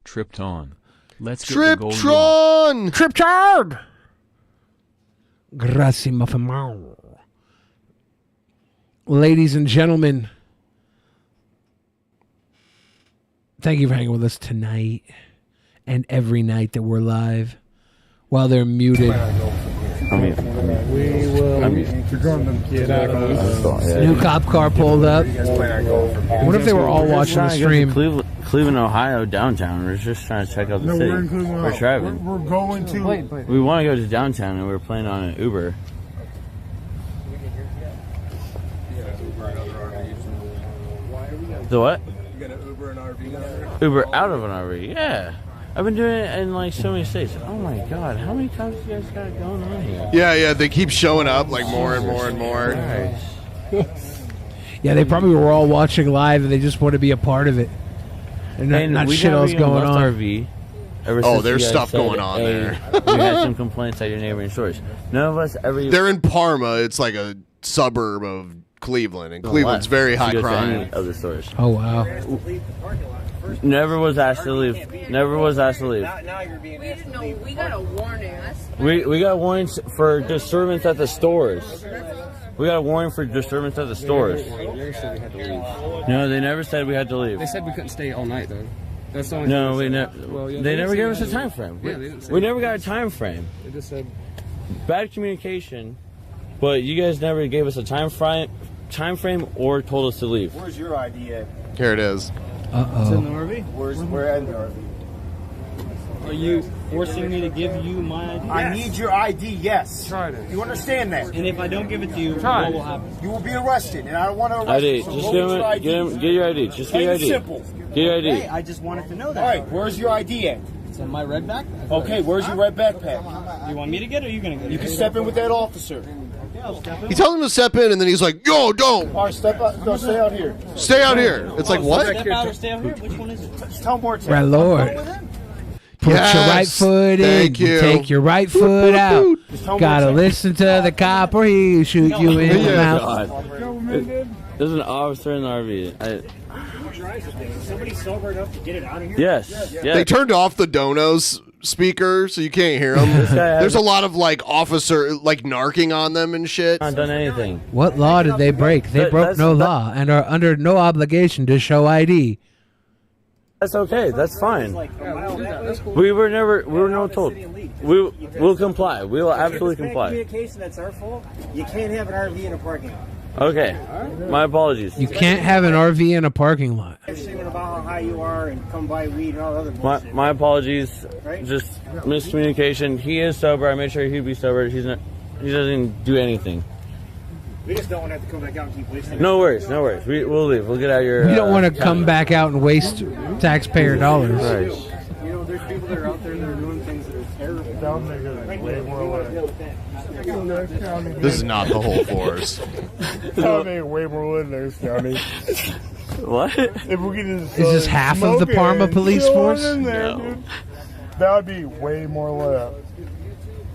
Tripped on. Let's get the gold Triptron! Triptard! Grazie, muffin. Ladies and gentlemen, thank you for hanging with us tonight and every night that we're live while they're muted. New cop car pulled up. What if they were all watching the stream? Cleveland, Ohio, downtown. We're just trying to check out the city. We're traveling. We're going to. We want to go to downtown, and we're planning on an Uber. The what? You gonna Uber an RV? Uber out of an RV, yeah. I've been doing it in like so many states. Oh my god, how many cops you guys got going on here? Yeah, they keep showing up like more and more and more. Yeah, they probably were all watching live and they just want to be a part of it. And not shit else going on. RV there's stuff going on there. We had some complaints at your neighboring stores. None of us ever. They're in Parma. It's like a suburb of Cleveland, and Cleveland's very high crime. Other stores. Oh wow. Never was asked to leave. Never was asked to leave. We got a warning. We got warnings for disturbance at the stores. We got a warning for disturbance at the stores. They never said we had to leave. No, they never said we had to leave. They said we couldn't stay all night though. That's the only no, thing we never. They never gave us a time frame. Yeah, they didn't say we never got a time frame. They just said bad communication, but you guys never gave us a time frame or told us to leave. Where's your ID at? Here it is. It's in the RV. Where in the RV? Are you forcing me to give you my ID? I need your ID, yes. You understand that? And if I don't give it to you, what will happen? You will be arrested, and I don't want to arrest ID. you. So Just get your ID. Just get your ID. Simple. Get your ID. Hey, I just wanted to know that. All right, where's your ID at? It's in my red backpack. Okay, where's your red backpack? You want me to get it or are you going to get it? You can step in with that officer. He tells him to step in, and then he's like, "Yo, don't." All right, step out. No, stay out here. Stay out here. It's like, what? Step out or stay out here? Which one is it? Just tell more. Right, Lord. Put Yes, your right foot in. thank you. Take your right foot out. Gotta listen to the cop or he'll shoot you in the mouth. There's an officer in the RV. Somebody sober enough to get it out of here? Yes. They turned off the Donos speaker, so you can't hear them. There's a lot of like officer like narking on them and shit. Not done anything. What law did they break? They broke no law and are under no obligation to show ID. That's okay. That's fine. We were never told. We'll comply. We will absolutely comply. Communication, that's our fault. You can't have an RV in a parking lot. Okay. My apologies. You can't have an RV in a parking lot. They're singing about how high you are and come buy weed and all other bullshit. My apologies. Right? Just miscommunication. He is sober. I made sure he'd be sober. He doesn't do anything. We just don't want to have to come back out and keep wasting. No worries. We'll leave. We'll get out of your. We don't want to come back out and waste taxpayer dollars. Right. You know, there's people that are out there that are doing things that are terrible. This is not the whole force. That'll make way more than there's county. What? If we could just, Is this half of the Parma police force? Dude, that would be way more lit.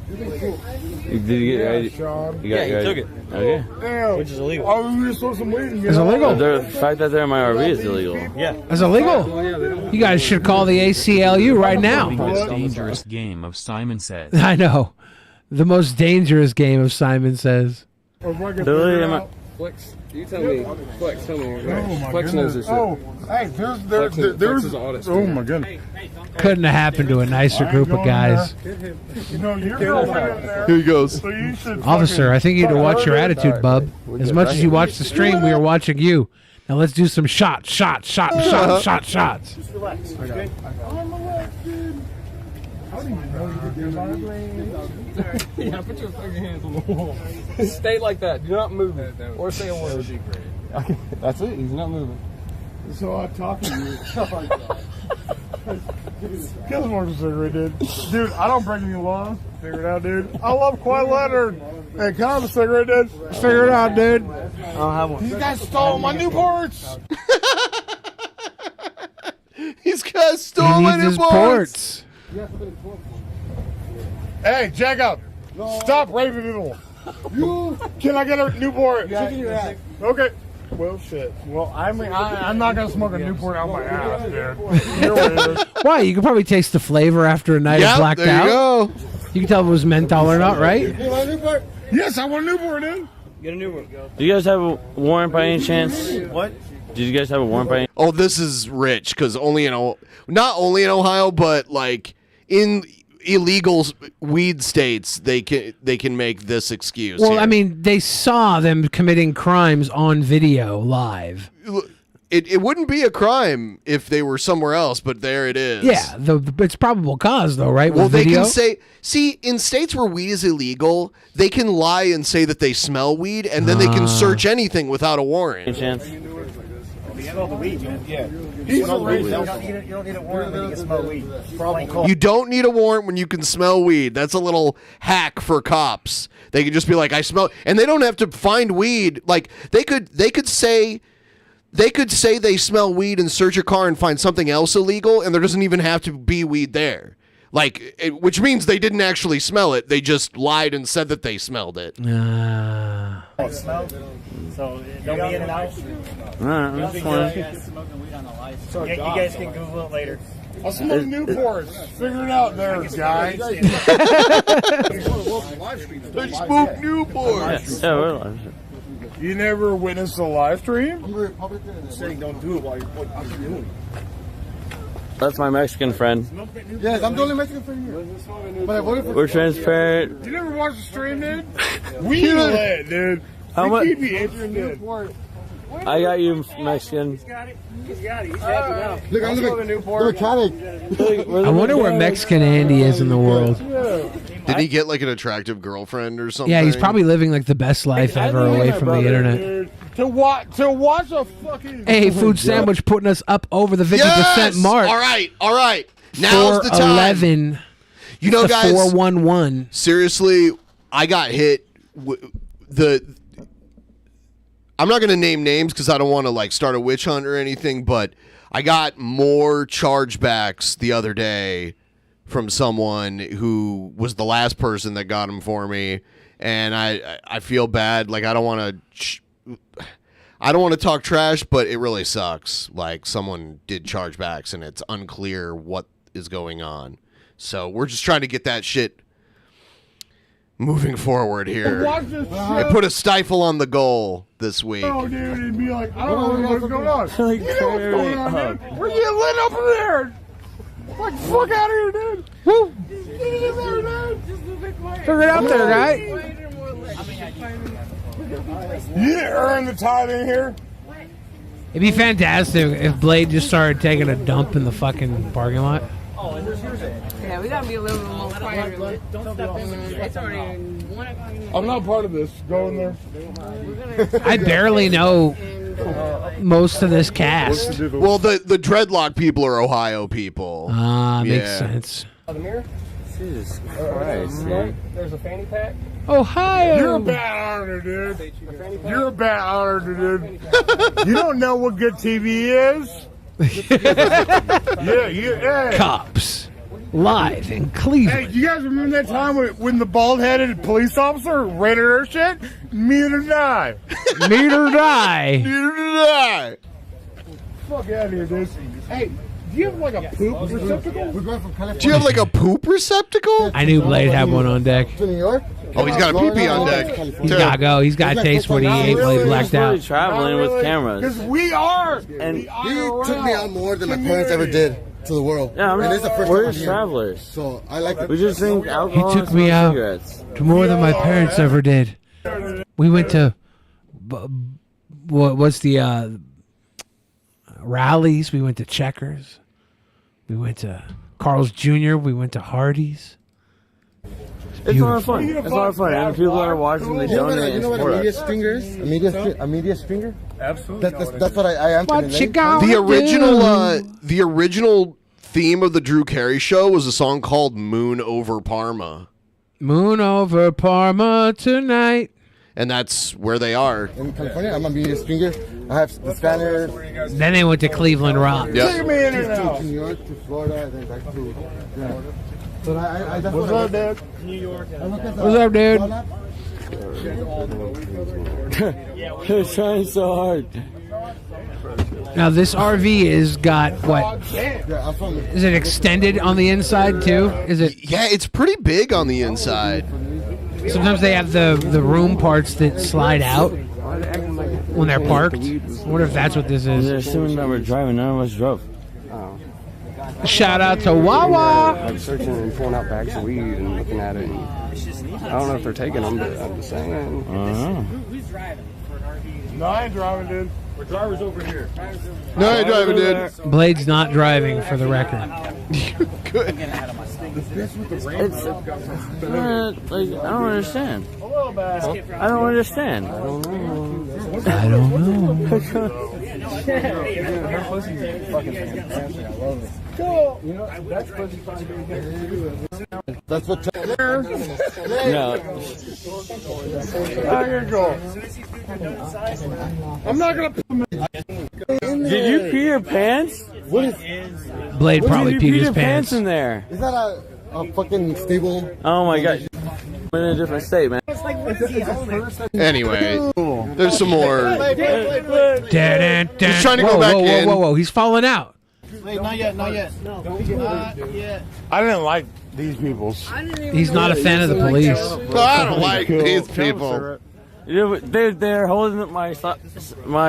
Did you get ready? Sean. You got took it. Okay. Damn. Which is illegal. Oh, we just saw some weed and get It's out. illegal. The fact that they're in my RV is illegal. Yeah. It's illegal. You guys should call the ACLU right The now. most dangerous game of Simon Says. I know. The most dangerous game of Simon Says. Flex, you tell me. Flex, tell me. Oh my Flex knows this goodness. shit. Oh, hey, Flex there's is all this oh shit. my goodness. Couldn't have happened to a nicer group of guys. You know, you're going in there. Here he goes. So you should Officer, I think you need to watch your attitude, bub. As much as you watch the stream, we are watching you. Now let's do some shots. Just relax. Okay? Yeah, put your fucking hands on the wall. Stay like that. Do not move it. Or say a word. That's it. He's not moving. So I'm talking to you. Get us more cigarette, dude. Dude, I don't break any laws. Figure it out, dude. I love Quiet Leonard. Hey, can I have a cigarette, dude? Figure it out, dude. I don't have one. These guys stole my Newports. These guys He stole my needs his Newports. ports. Hey, Jacob. Stop raping people. Can I get a Newport? Okay. Well, shit. Well, I'm not going to smoke a Newport out my ass, dude. You're weird. Why? You can probably taste the flavor after a night of blacked there out. you go. You can tell if it was menthol or not, right? You want a Newport? Yes, I want a Newport, dude. Get a new one. Do you guys have a warrant by any chance? What? Did you guys have a warrant by any Oh, this is rich because not only in Ohio, but like in illegal weed states, they can make this excuse. Well, here. I mean, they saw them committing crimes on video live. It wouldn't be a crime if they were somewhere else, but there it is. Yeah, it's probable cause, though, right? Well, With they video? can say, see, in states where weed is illegal, they can lie and say that they smell weed, and then they can search anything without a warrant. chance? You smell the weed, man. Yeah. He's You don't need a warrant when you can smell weed. You don't need a warrant when you can smell weed. That's a little hack for cops. They could just be like, I smell, and they don't have to find weed. Like they could say they smell weed and search your car and find something else illegal, and there doesn't even have to be weed there. Which means they didn't actually smell it. They just lied and said that they smelled it. Smell. So don't be in and out. That's fine. So you guys can Google it later. I'll smoke Newports. Figure it out there, guys. They smoke Newports. Yeah, we're live. You never witnessed a live stream? Saying don't do it while you're doing That's my Mexican friend. Yes, I'm the only Mexican friend here. But I voted for. We're transparent. You never watched the stream, dude? We lit, dude. How much? Keep me interested. I got you, Mexican. He's got it. He's happy now. Look, I'm the mechanic. I wonder where Mexican Andy is in the world. Did he get like an attractive girlfriend or something? Yeah, he's probably living like the best life ever away from the internet. Dude, to watch a fucking. Hey, Food Sandwich putting us up over the 50% mark. All right. Now's the time. 411. You know, guys, 411. Seriously, I got hit I'm not going to name names because I don't want to like start a witch hunt or anything, but I got more chargebacks the other day from someone who was the last person that got them for me, and I feel bad. Like I don't want to talk trash, but it really sucks. Like someone did chargebacks, and it's unclear what is going on. So we're just trying to get that shit moving forward here. I put a stifle on the goal this week. Oh, dude, it'd be like, I don't know what's going on. You know what's going on, dude? We're getting lit up in there. Like, fuck out of here, dude. Woo. Get in there, dude. Figure it out there, guy. You didn't earn the time in here. It'd be fantastic if Blade just started taking a dump in the fucking parking lot. Yeah, we gotta be a little bit more quiet. Don't step in there. It's already 1 o'clock. I'm not part of this. Go in there. I barely know most of this cast. Well, the dreadlock people are Ohio people. Makes sense. Jesus Christ. There's a fanny pack. Ohio. You're a bad owner, dude. You're a bad owner, dude. You don't know what good TV is? Yeah. Cops. Live in Cleveland. Hey, you guys remember that time when the bald-headed police officer raided her shit? Neither did I. Neither did I. Neither did I. Fuck out of here, dude. Hey, do you have like a poop receptacle? Do you have like a poop receptacle? I knew Blade had one on deck. To New York? Oh, he's got a pee-pee on deck. He's gotta go. He's got to taste what he ate while he blacked out. Traveling with cameras. Because we are. And he took me out more than my parents ever did to the world. Yeah, and it's the first we're time just I'm here. travelers. So I like it. We just drink alcohol. He took me out to more than my parents ever did. We went to what's the rallies? We went to Checkers. We went to Carl's Jr. We went to Hardee's. It's a lot of fun. It's a lot of fun. And the people that are watching, they donate You know what a media stringer is? A media stringer? Absolutely. That's what I am. The original theme of the Drew Carey Show was a song called "Moon Over Parma." Moon over Parma tonight. And that's where they are. In California, I'm a media stringer. I have the Spanish. Then they went to Cleveland Rock. Take me in and out. To New York, to Florida, and then back to. Yeah. But What's up, dude? New York. What's up, dude? They're trying so hard. Now this RV is got what? Is it extended on the inside too? Is it? Yeah, it's pretty big on the inside. Sometimes they have the room parts that slide out when they're parked. I wonder if that's what this is. They're assuming that we're driving. None of us drove. Shout out to Wawa. I'm searching and pulling out bags of weed and looking at it. And I don't know if they're taking them, but I'm just saying. Who's driving for an RV? No, I ain't driving, dude. We're drivers over here. No, I ain't driving, dude. Blade's not driving, for the record. Good. Like, I don't understand. I don't understand. I don't know. Her pussy's fucking fantastic. I love it. Cool. You know, that's pussy probably That's what. No. I'm gonna go. I'm not gonna. Did you pee your pants? What is? Blade probably Did you peed pee his your pants pants. in there? Is that a fucking stable? Oh my god. I'm in a different state, man. Anyway, there's some more. He's trying to go back in. Whoa, he's falling out. Wait, not yet. No, not yet. I didn't like these peoples. He's not a fan of the police. I don't like these people. They're holding my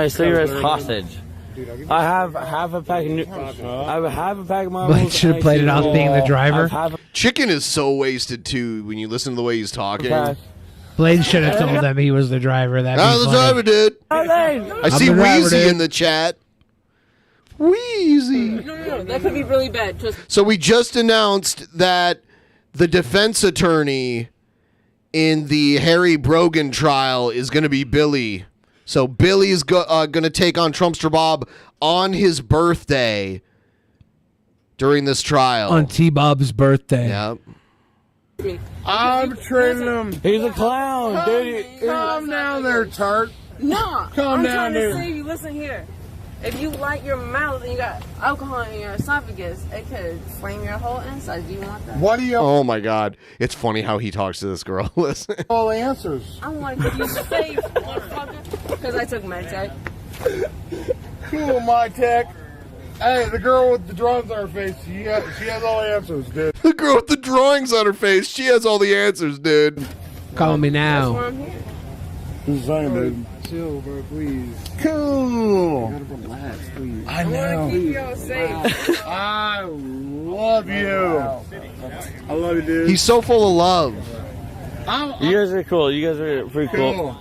cigarettes hostage. I have half a pack of Blade should have played it off being the driver. Chicken is so wasted too when you listen to the way he's talking. Blade should have told them he was the driver. That I'm the driver, dude. I see Wheezy in the chat. Wheezy. No, that could be really bad. So we just announced that the defense attorney in the Harry Brogan trial is going to be Billy. So Billy is going to take on Trumpster Bob on his birthday during this trial. On T-Bob's birthday. Yep. I'm training him. He's a clown, dude. Calm down there, tart. No, Calm I'm down trying there. to say you. Listen here. If you light your mouth and you got alcohol in your esophagus, it could flame your whole inside. Do you want that? What do you? Oh my God! It's funny how he talks to this girl. Listen. All the answers. I want to give you safe, motherfucker, because I took medtech. Cool, my tech. Hey, the girl with the drawings on her face, she has all the answers, dude. The girl with the drawings on her face, she has all the answers, dude. Call me now. Who's saying, dude? Chill, bro, please. Cool. You gotta relax, please. I know. Keep y'all safe. I love you. I love you, dude. He's so full of love. You guys are cool. You guys are pretty cool.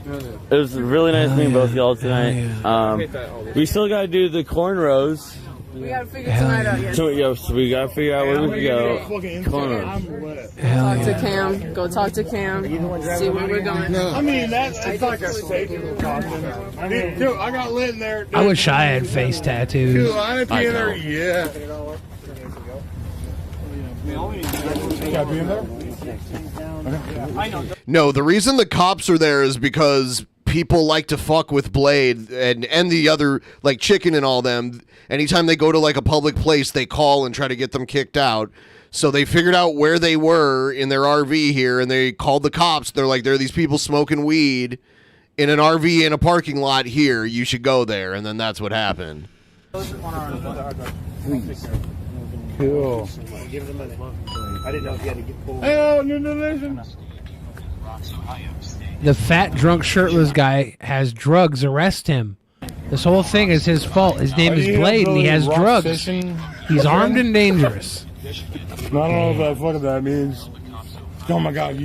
It was really nice meeting both y'all tonight. We still gotta do the cornrows. We gotta figure tonight out. Yes. So we gotta figure out where we can go. Cornrows. Talk to Cam. Go talk to Cam. See where we're going. I mean, it's like a safety precaution. I mean, dude, I got lit in there. Dude. I wish I had face tattoos. Dude, I didn't be in there yet. Got to be in there? No, the reason the cops are there is because people like to fuck with Blade and the other, like Chicken and all them. Anytime they go to like a public place, they call and try to get them kicked out. So they figured out where they were in their RV here, and they called the cops. They're like, there are these people smoking weed in an RV in a parking lot here. You should go there. And then that's what happened. Cool. I didn't know if you had to get pulled. Hey, New Nation. The fat, drunk, shirtless guy has drugs. Arrest him. This whole thing is his fault. His name is Blade, and he has drugs. He's armed and dangerous. I don't know what the fuck that means. Oh my God,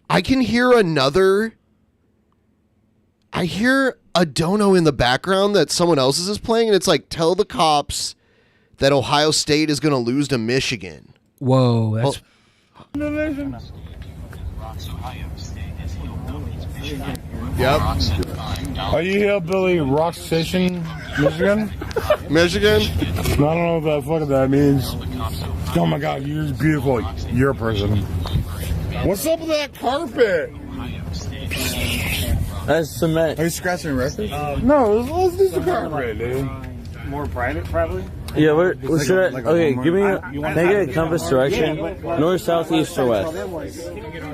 I can hear another. I hear a dono in the background that someone else's is playing, and it's like, tell the cops that Ohio State is going to lose to Michigan. Whoa, that's. Yep. Are you hillbilly rock station, Michigan? Michigan? I don't know what the fuck that means. Oh my God, you're beautiful. You're a person. What's up with that carpet? That's cement. Are you scratching records? No, let's do some carpet, dude. More private, probably? Yeah, okay, give me can I get a compass direction? North, south, east, or west?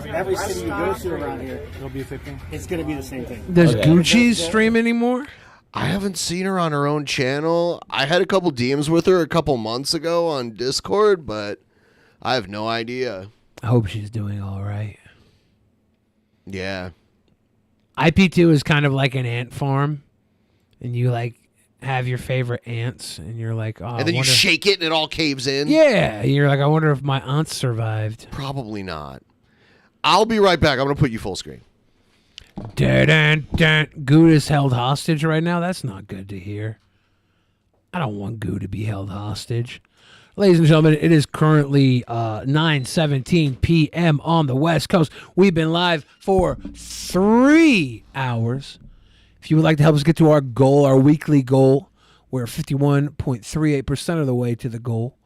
Every city you go to around here, it'll be 15. It's going to be the same thing. Does Gucci stream anymore? I haven't seen her on her own channel. I had a couple DMs with her a couple months ago on Discord, but I have no idea. I hope she's doing all right. Yeah. IP2 is kind of like an ant farm, and you like have your favorite ants, and you're like, oh, and then you shake it and it all caves in. Yeah, you're like, I wonder if my aunt survived. Probably not. I'll be right back. I'm going to put you full screen. Good is held hostage right now. That's not good to hear. I don't want Goo to be held hostage. Ladies and gentlemen, it is currently 9:17 p.m. on the West Coast. We've been live for 3 hours. If you would like to help us get to our goal, our weekly goal, we're 51.38% of the way to the goal.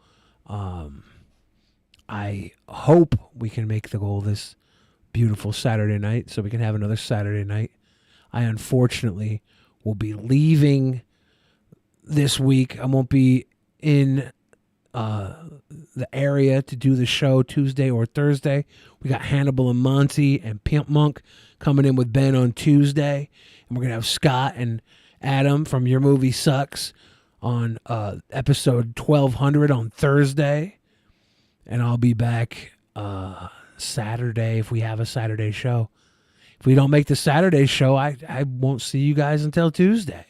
I hope we can make the goal this beautiful Saturday night so we can have another Saturday night. I unfortunately will be leaving this week. I won't be in the area to do the show Tuesday or Thursday. We got Hannibal and Monty and Pimp Monk coming in with Ben on Tuesday. And we're going to have Scott and Adam from Your Movie Sucks on episode 1200 on Thursday. And I'll be back Saturday if we have a Saturday show. If we don't make the Saturday show, I won't see you guys until Tuesday.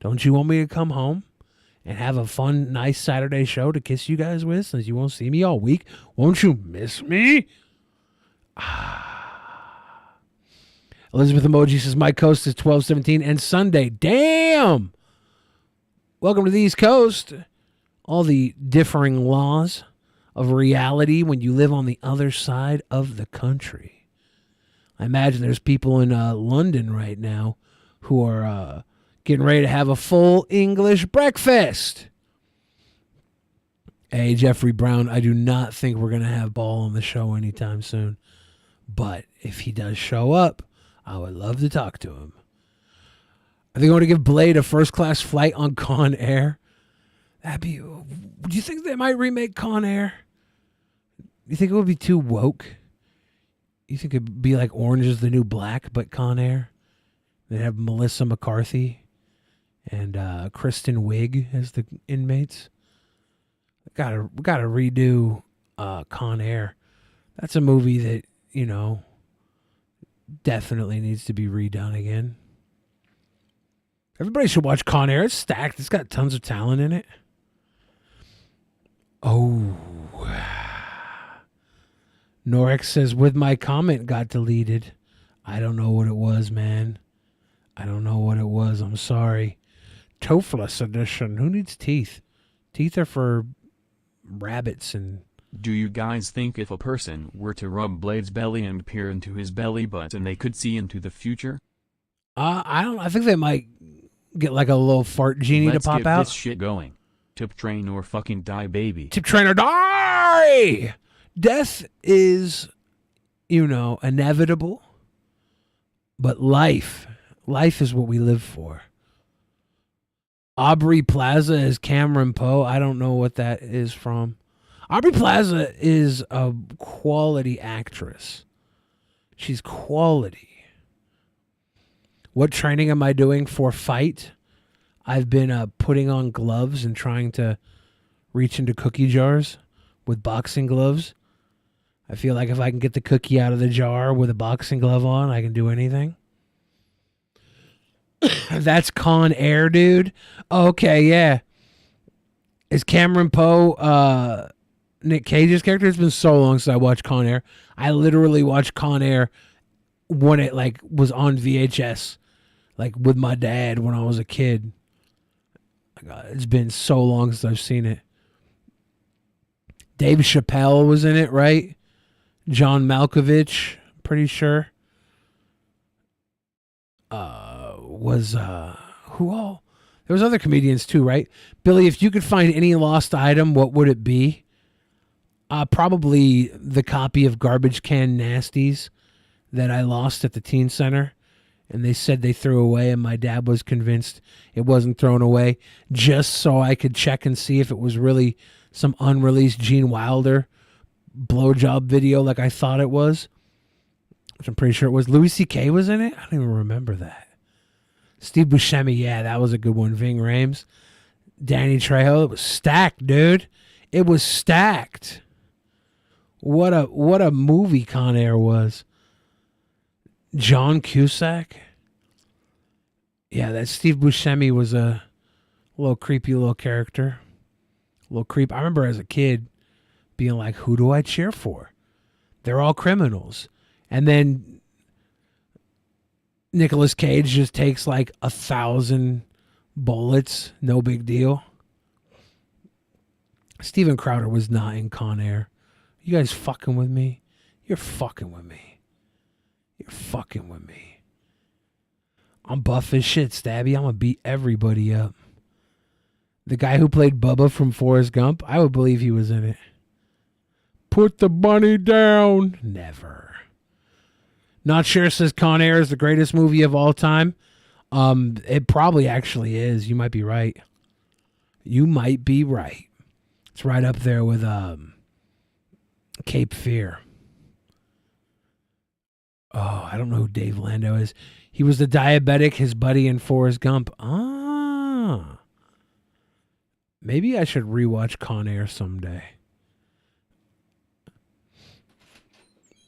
Don't you want me to come home and have a fun, nice Saturday show to kiss you guys with, since you won't see me all week? Won't you miss me? Elizabeth Emoji says, my coast is 12:17 and Sunday. Damn! Welcome to the East Coast. All the differing laws of reality when you live on the other side of the country. I imagine there's people in London right now who are getting ready to have a full English breakfast. Hey, Jeffrey Brown, I do not think we're going to have Ball on the show anytime soon. But if he does show up, I would love to talk to him. Are they going to give Blade a first-class flight on Con Air? Do you think they might remake Con Air? Do you think it would be too woke? You think it'd be like Orange is the New Black, but Con Air? They'd have Melissa McCarthy and Kristen Wiig as the inmates. Gotta redo Con Air. That's a movie that, you know, definitely needs to be redone again. Everybody should watch Con Air. It's stacked. It's got tons of talent in it. Oh. Norix says, with my comment got deleted. I don't know what it was, man. I don't know what it was. I'm sorry. Toothless edition. Who needs teeth? Teeth are for rabbits and... Do you guys think if a person were to rub Blade's belly and peer into his belly button they could see into the future? I think they might get like a little fart genie to pop out. Let's get this shit going. Tip train or fucking die, baby. Tip train or die! Death is, you know, inevitable. But life is what we live for. Aubrey Plaza is Cameron Poe. I don't know what that is from. Aubrey Plaza is a quality actress. She's quality. What training am I doing for Fight? I've been putting on gloves and trying to reach into cookie jars with boxing gloves. I feel like if I can get the cookie out of the jar with a boxing glove on, I can do anything. That's Con Air, dude. Okay, yeah. Is Cameron Poe Nick Cage's character? It's been so long since I watched Con Air. I literally watched Con Air when it like was on VHS, like with my dad when I was a kid. It's been so long since I've seen it. Dave Chappelle was in it, right? John Malkovich, pretty sure. Who all? There was other comedians too, right? Billy, if you could find any lost item, what would it be? Probably the copy of Garbage Can Nasties that I lost at the teen center. And they said they threw away, and my dad was convinced it wasn't thrown away, just so I could check and see if it was really some unreleased Gene Wilder blowjob video like I thought it was, which I'm pretty sure it was. Louis C.K. was in it? I don't even remember that. Steve Buscemi, yeah, that was a good one. Ving Rhames. Danny Trejo. It was stacked, dude. It was stacked. What a movie Con Air was. John Cusack. Yeah, that Steve Buscemi was a little creepy little character. A little creep. I remember as a kid being like, who do I cheer for? They're all criminals. And then Nicolas Cage just takes like 1,000 bullets. No big deal. Steven Crowder was not in Con Air. You guys fucking with me? You're fucking with me. You're fucking with me. I'm buff as shit, Stabby. I'm going to beat everybody up. The guy who played Bubba from Forrest Gump, I would believe he was in it. Put the bunny down. Never. Not sure says Con Air is the greatest movie of all time. It probably actually is. You might be right. You might be right. It's right up there with Cape Fear. Oh, I don't know who Dave Lando is. He was the diabetic, his buddy in Forrest Gump. Ah. Maybe I should rewatch Con Air someday.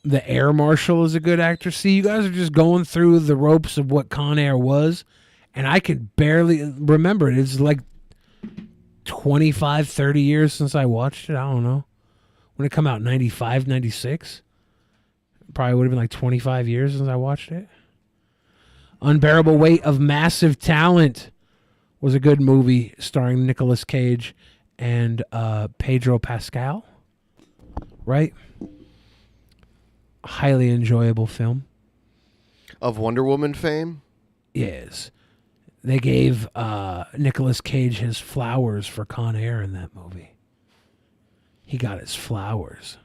The Air Marshal is a good actor. See, you guys are just going through the ropes of what Con Air was, and I can barely remember it. It's like 25, 30 years since I watched it. I don't know. When it come out, 95, 96? Probably would have been like 25 years since I watched it. Unbearable Weight of Massive Talent was a good movie starring Nicolas Cage and Pedro Pascal. Right? Highly enjoyable film. Of Wonder Woman fame? Yes. They gave Nicolas Cage his flowers for Con Air in that movie. He got his flowers.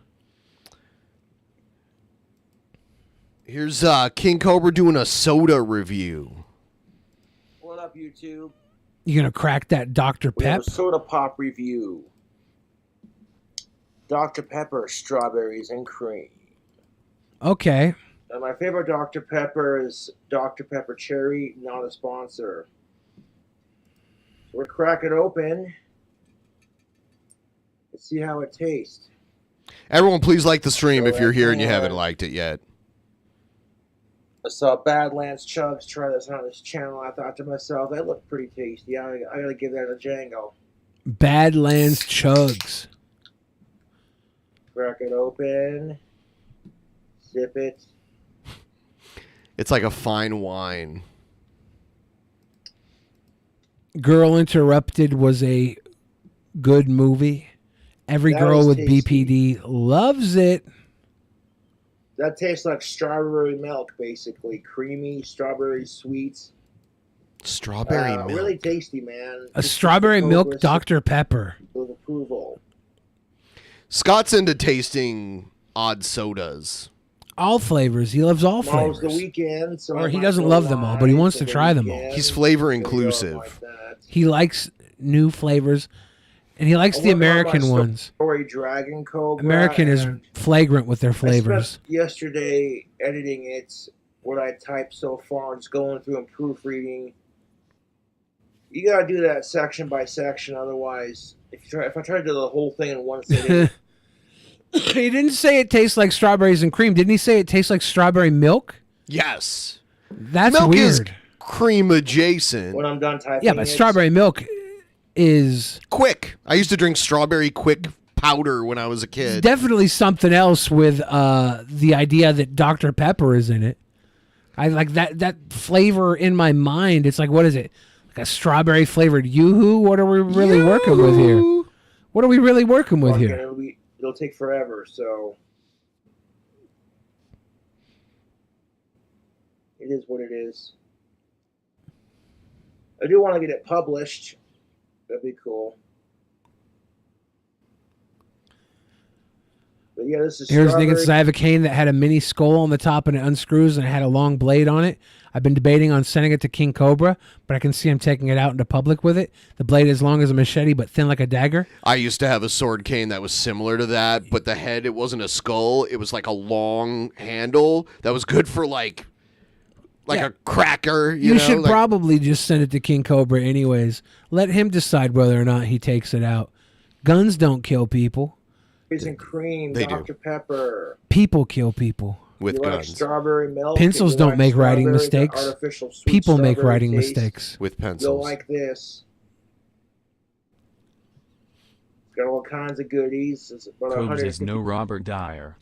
Here's King Cobra doing a soda review. What up, YouTube? You gonna crack that Dr. We have Pep? a soda pop review. Dr. Pepper, strawberries and cream. Okay. And my favorite Dr. Pepper is Dr. Pepper Cherry, not a sponsor. So we'll crack it open. Let's see how it tastes. Everyone, please like the stream if you're here and you haven't liked it yet. I saw Badlands Chugs try this on his channel. I thought to myself, that looked pretty tasty. I gotta give that a Django. Badlands Chugs. Crack it open. Sip it. It's like a fine wine. Girl Interrupted was a good movie. Every That girl was with tasty. BPD loves it. That tastes like strawberry milk, basically. Creamy, strawberry sweets. Strawberry milk. Really tasty, man. A strawberry milk Dr. Pepper. With approval. Scott's into tasting odd sodas. All flavors. He loves all Tomorrow's flavors. the weekend, so Or I he might doesn't go love them all, but he live wants for to the try them all. weekend. He's flavor inclusive. He likes new flavors, and he likes I the work on my American ones. Story Dragon Cobra. American is and flagrant with their I flavors. spent yesterday editing it, what I typed so far, just going through and proofreading. You gotta do that section by section, otherwise, if I try to do the whole thing in one sitting, He didn't say it tastes like strawberries and cream. Didn't he say it tastes like strawberry milk? Yes. That's milk weird. is cream adjacent. when I'm done typing, Yeah, but it, strawberry milk is Quick. I used to drink strawberry quick powder when I was a kid. definitely something else with the idea that Dr. Pepper is in it. I like that flavor in my mind. It's like, what is it? Like a strawberry flavored Yoo-hoo? What are we really working with here? What are we really working with fucking, here? it'll take forever, so it is what it is. I do want to get it published. That'd be cool. But yeah, this is Here's strawberry. Nickens. I have a cane that had a mini skull on the top and it unscrews and it had a long blade on it. I've been debating on sending it to King Cobra, but I can see him taking it out into public with it. The blade is long as a machete, but thin like a dagger. I used to have a sword cane that was similar to that, but the head, it wasn't a skull. It was like a long handle that was good for like Yeah. a cracker. You know? should like, probably just send it to King Cobra anyways. Let him decide whether or not he takes it out. Guns don't kill people. and cream, They do. Dr. Pepper. People kill people. with You like guns. strawberry milk. Pencils if you don't like make writing strawberries, that mistakes. artificial sweet People make strawberry writing taste, mistakes. With You'll pencils. like this. It's got all kinds of goodies. It's about Cobes 100. is no Robert Dyer.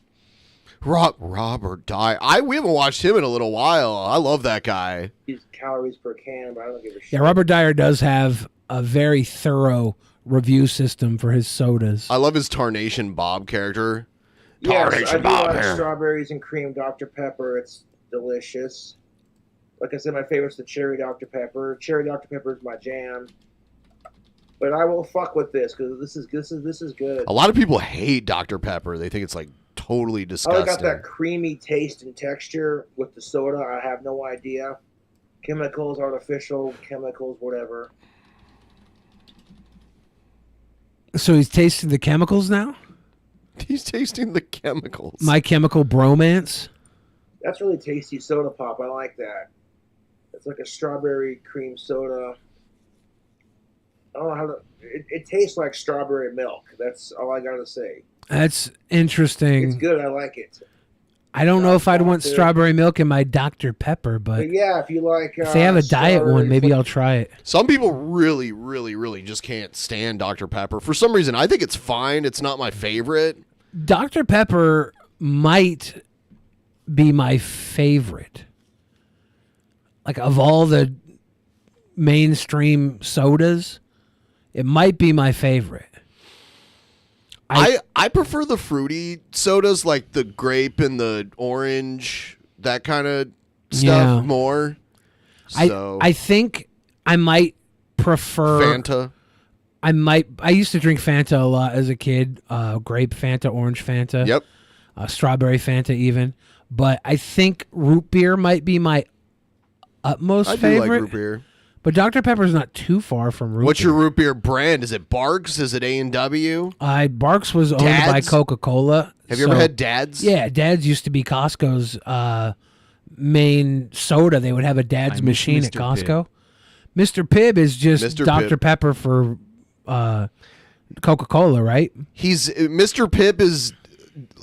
Robert Dye. We haven't watched him in a little while. I love that guy. Calories per can, but I don't give a shit. Yeah, Robert Dyer does have a very thorough review system for his sodas. I love his Tarnation Bob character. Yes, I Tarnation do Bob like here. strawberries and cream Dr. Pepper. It's delicious. Like I said, my favorite's the cherry Dr. Pepper. Cherry Dr. Pepper is my jam. But I will fuck with this because this is good. A lot of people hate Dr. Pepper. They think it's like totally I disgusting. got that creamy taste and texture with the soda. I have no idea. Chemicals, artificial chemicals, whatever. So he's tasting the chemicals now? He's tasting the chemicals. My Chemical Bromance? That's really tasty soda pop. I like that. It's like a strawberry cream soda. I don't know how to. It tastes like strawberry milk. That's all I gotta say. That's interesting. It's good. I like it. I don't know if I'd want Dr. strawberry milk in my Dr. Pepper, but But yeah, if you like, if they have a diet one, strawberry maybe I'll try it. Some people really, really, really just can't stand Dr. Pepper. For some reason, I think it's fine. It's not my favorite. Dr. Pepper might be my favorite. Like, of all the mainstream sodas, it might be my favorite. I prefer the fruity sodas, like the grape and the orange, that kind of stuff Yeah. more. So I think I might prefer Fanta. I used to drink Fanta a lot as a kid. Grape Fanta, orange Fanta. Yep. Strawberry Fanta even. But I think root beer might be my utmost I do favorite. like root beer. But Dr. Pepper's not too far from root What's beer. your root beer brand? Is it Barks? Is it A&W? Barks was owned by Dad's? Coca-Cola. Have you ever had Dad's? Yeah, Dad's used to be Costco's main soda. They would have a Dad's I miss machine at Mr. Costco. Mr. Pibb is just Mr. Dr. Pibb. Pepper for Coca-Cola, right? Mr. Pibb is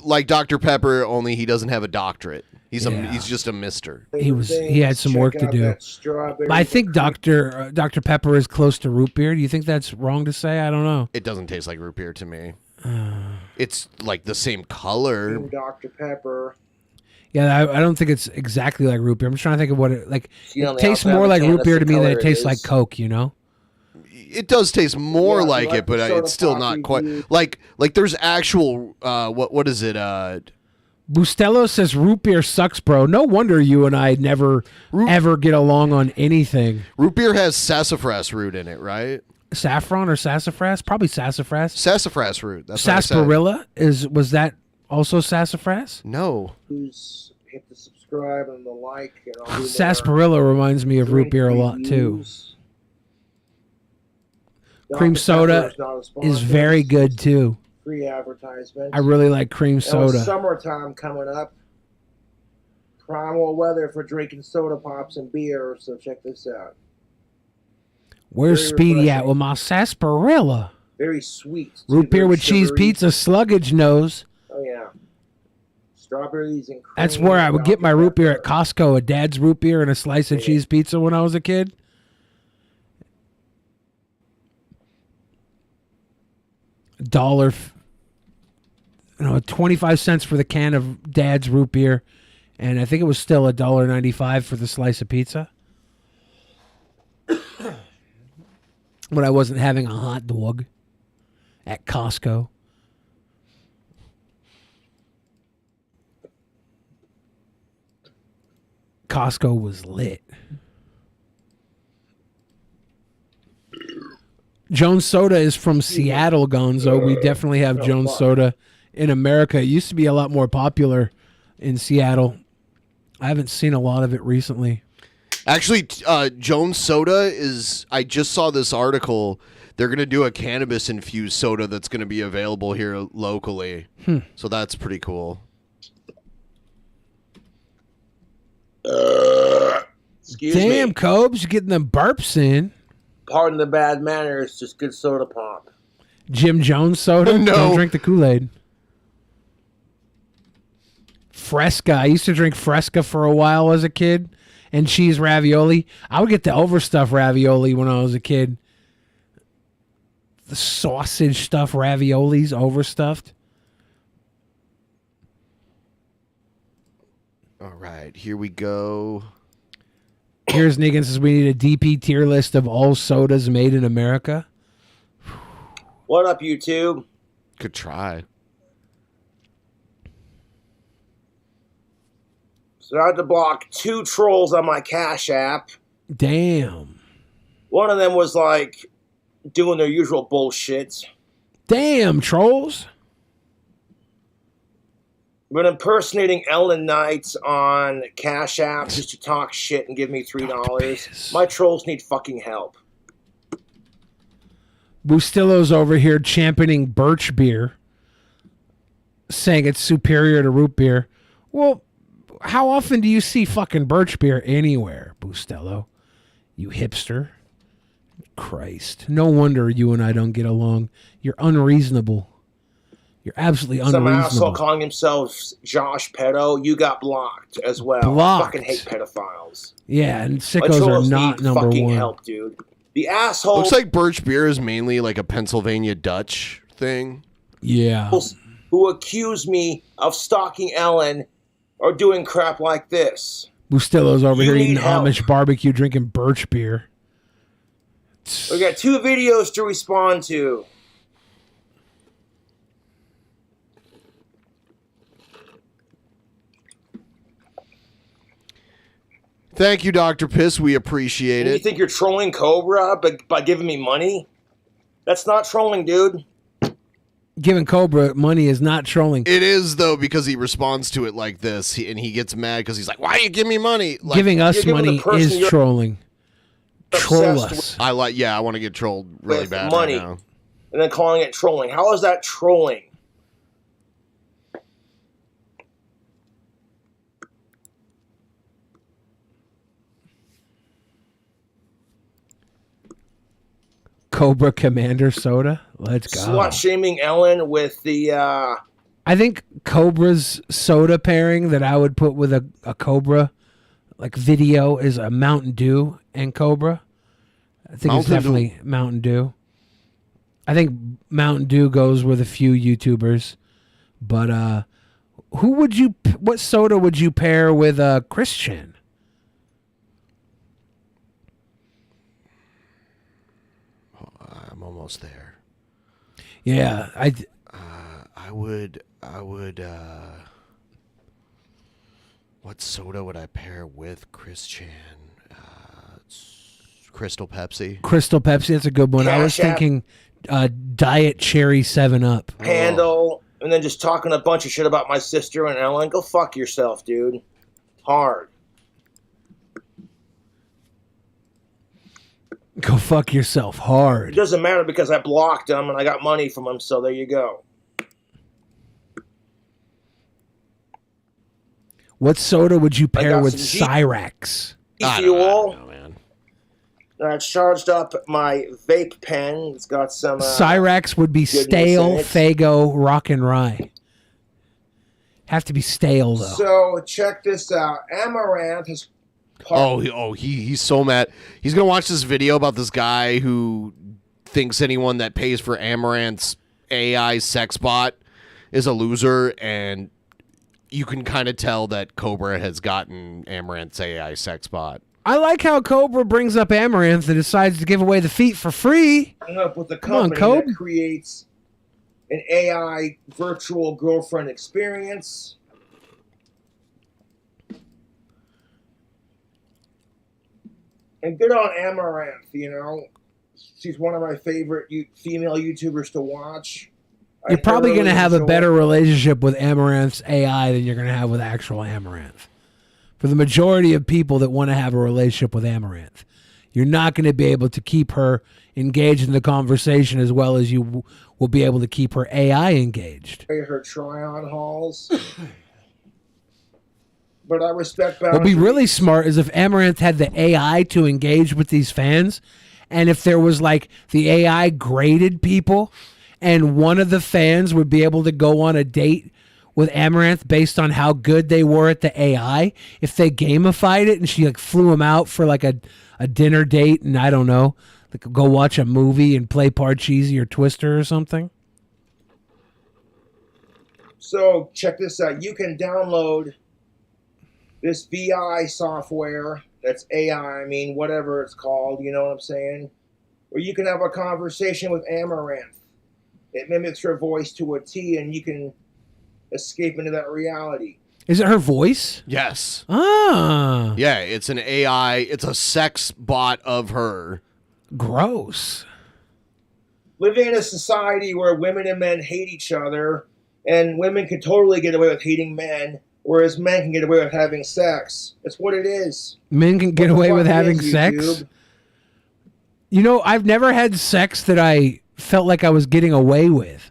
like Dr. Pepper, only he doesn't have a doctorate. He's just a mister. He had some work to do. But I think Dr. Pepper is close to root beer. Do you think that's wrong to say? I don't know. It doesn't taste like root beer to me. It's like the same color. Dr. Pepper. Yeah, I don't think it's exactly like root beer. I'm just trying to think of what it like. See, on It the tastes outside more of the like can, root that's beer the to me than color it it tastes is. like Coke. You know. It does taste more Yeah, like like it, but the soda it's still pop not you quite do. like there's actual what is it? Bustelo says root beer sucks, bro. No wonder you and I never ever get along on anything. Root beer has sassafras root in it, right? Saffron or sassafras? Probably sassafras. Sassafras root. That's what I said. Sarsaparilla was that also sassafras? No. Who's hit the subscribe and the like. And I'll do more Sarsaparilla reminds me of root beer a lot too. reviews. Cream Dr. soda Pepper not a is sponsor. very good too. Free advertisement. I really like cream soda. Summertime coming up. Primal weather for drinking soda pops and beer. So check this out. Where's Very Speedy at refreshing. with my sarsaparilla? Very sweet. too, Root beer very with cheese sugary. pizza, sluggage nose. Oh yeah. Strawberries and cream. That's where I would get my Dr. root beer at Pepper. Costco, a Dad's root beer and a slice of cheese pizza when I was a kid. $25 for the can of Dad's root beer, and I think it was still $1.95 for the slice of pizza. But I wasn't having a hot dog at Costco. Costco was lit. Jones Soda is from Seattle, Gonzo. We definitely have Jones Soda in America. It used to be a lot more popular in Seattle. I haven't seen a lot of it recently. Actually, Jones Soda is. I just saw this article. They're going to do a cannabis infused soda that's going to be available here locally. So that's pretty cool. Excuse Damn, me. Cobes, you're getting them burps in. Pardon the bad manners. Just good soda pop. Jim Jones Soda? No. Don't drink the Kool-Aid. Fresca. I used to drink Fresca for a while as a kid. And cheese ravioli. I would get the overstuffed ravioli when I was a kid. The sausage stuffed raviolis, overstuffed. All right, here we go. Here's Negan says we need a DP tier list of all sodas made in America. What up, YouTube? Could try. So I had to block 2 trolls on my Cash App. Damn. One of them was like doing their usual bullshit. Damn, trolls. Been impersonating Ellen Knight on Cash App just to talk shit and give me $3. My trolls need fucking help. Bustillo's over here championing birch beer, saying it's superior to root beer. Well, how often do you see fucking birch beer anywhere, Bustillo? You hipster. Christ. No wonder you and I don't get along. You're unreasonable. You're absolutely Some unreasonable. asshole calling himself Josh Pedo, you got blocked as well. Blocked. I fucking hate pedophiles. Yeah, and My sickos are trolls not need number fucking one. help, dude. The asshole Looks like birch beer is mainly like a Pennsylvania Dutch thing. Yeah. who accuse me of stalking Ellen are doing crap like this. Bustillo's over You here need eating help. Amish barbecue, drinking birch beer. We got 2 videos to respond to. Thank you, Dr. Piss. We appreciate You it. think you're trolling Cobra by giving me money? That's not trolling, dude. Giving Cobra money is not trolling. It is, though, because he responds to it like this, and he gets mad because he's like, why you give me money? Like, Giving us money is trolling. Troll us. I want to get trolled really bad money, right now. And then calling it trolling. How is that trolling? Cobra Commander Soda. Let's go. Slut shaming Ellen with the. I think Cobra's soda pairing that I would put with a Cobra like video is a Mountain Dew and Cobra. I think it's definitely Mountain Dew. I think Mountain Dew goes with a few YouTubers, but what soda would you pair with Christian? I'm almost there. Yeah, I would. What soda would I pair with Christian? Crystal Pepsi. Crystal Pepsi, that's a good one. I was thinking Diet Cherry 7-Up. Handle, and then just talking a bunch of shit about my sister and Ellen. Go fuck yourself, dude. Hard. Go fuck yourself hard. It doesn't matter because I blocked him and I got money from him, so there you go. What soda would you pair with Cyrax? Fuel. I charged up my vape pen. It's got some. Cyrax would be stale, Faygo, Rock and Rye. Have to be stale though. So check this out. Amaranth is. He's so mad. He's gonna watch this video about this guy who thinks anyone that pays for Amaranth's AI sex bot is a loser, and you can kind of tell that Cobra has gotten Amaranth's AI sex bot. I like how Cobra brings up Amaranth and decides to give away the feet for free. I'm up with the company that creates an AI virtual girlfriend experience. And good on Amaranth, you know. She's one of my favorite female YouTubers to watch. You're probably going to have a better relationship with Amaranth's AI than you're going to have with actual Amaranth. For the majority of people that want to have a relationship with Amaranth, you're not going to be able to keep her engaged in the conversation as well as you will be able to keep her AI engaged. Her try-on hauls. But I respect What would be really smart is if Amaranth had the AI to engage with these fans, and if there was like the AI graded people, and one of the fans would be able to go on a date with Amaranth based on how good they were at the AI. If they gamified it and she like flew him out for like a dinner date and I don't know, like go watch a movie and play Parcheesi or Twister or something. So check this out. You can download this VI software that's AI, I mean, whatever it's called, you know what I'm saying? Where you can have a conversation with Amaranth. It mimics her voice to a T and you can escape into that reality. Is it her voice? Yes. Ah. Yeah, it's an AI. It's a sex bot of her. Gross. Living in a society where women and men hate each other, and women can totally get away with hating men, whereas men can get away with having sex. That's what it is. Men can get away with having sex? You know, I've never had sex that I felt like I was getting away with.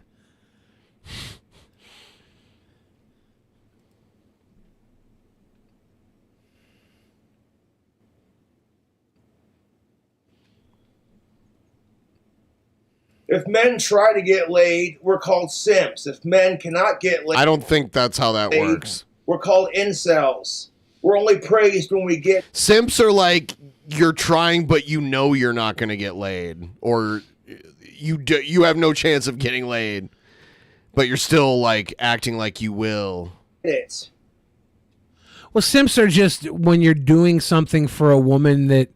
If men try to get laid, we're called simps. If men cannot get laid, I don't think that's how that works. We're called incels. We're only praised when we get... Simps are like, you're trying, but you know you're not going to get laid. Or you have no chance of getting laid, but you're still like acting like you will. It's... Well, simps are just when you're doing something for a woman that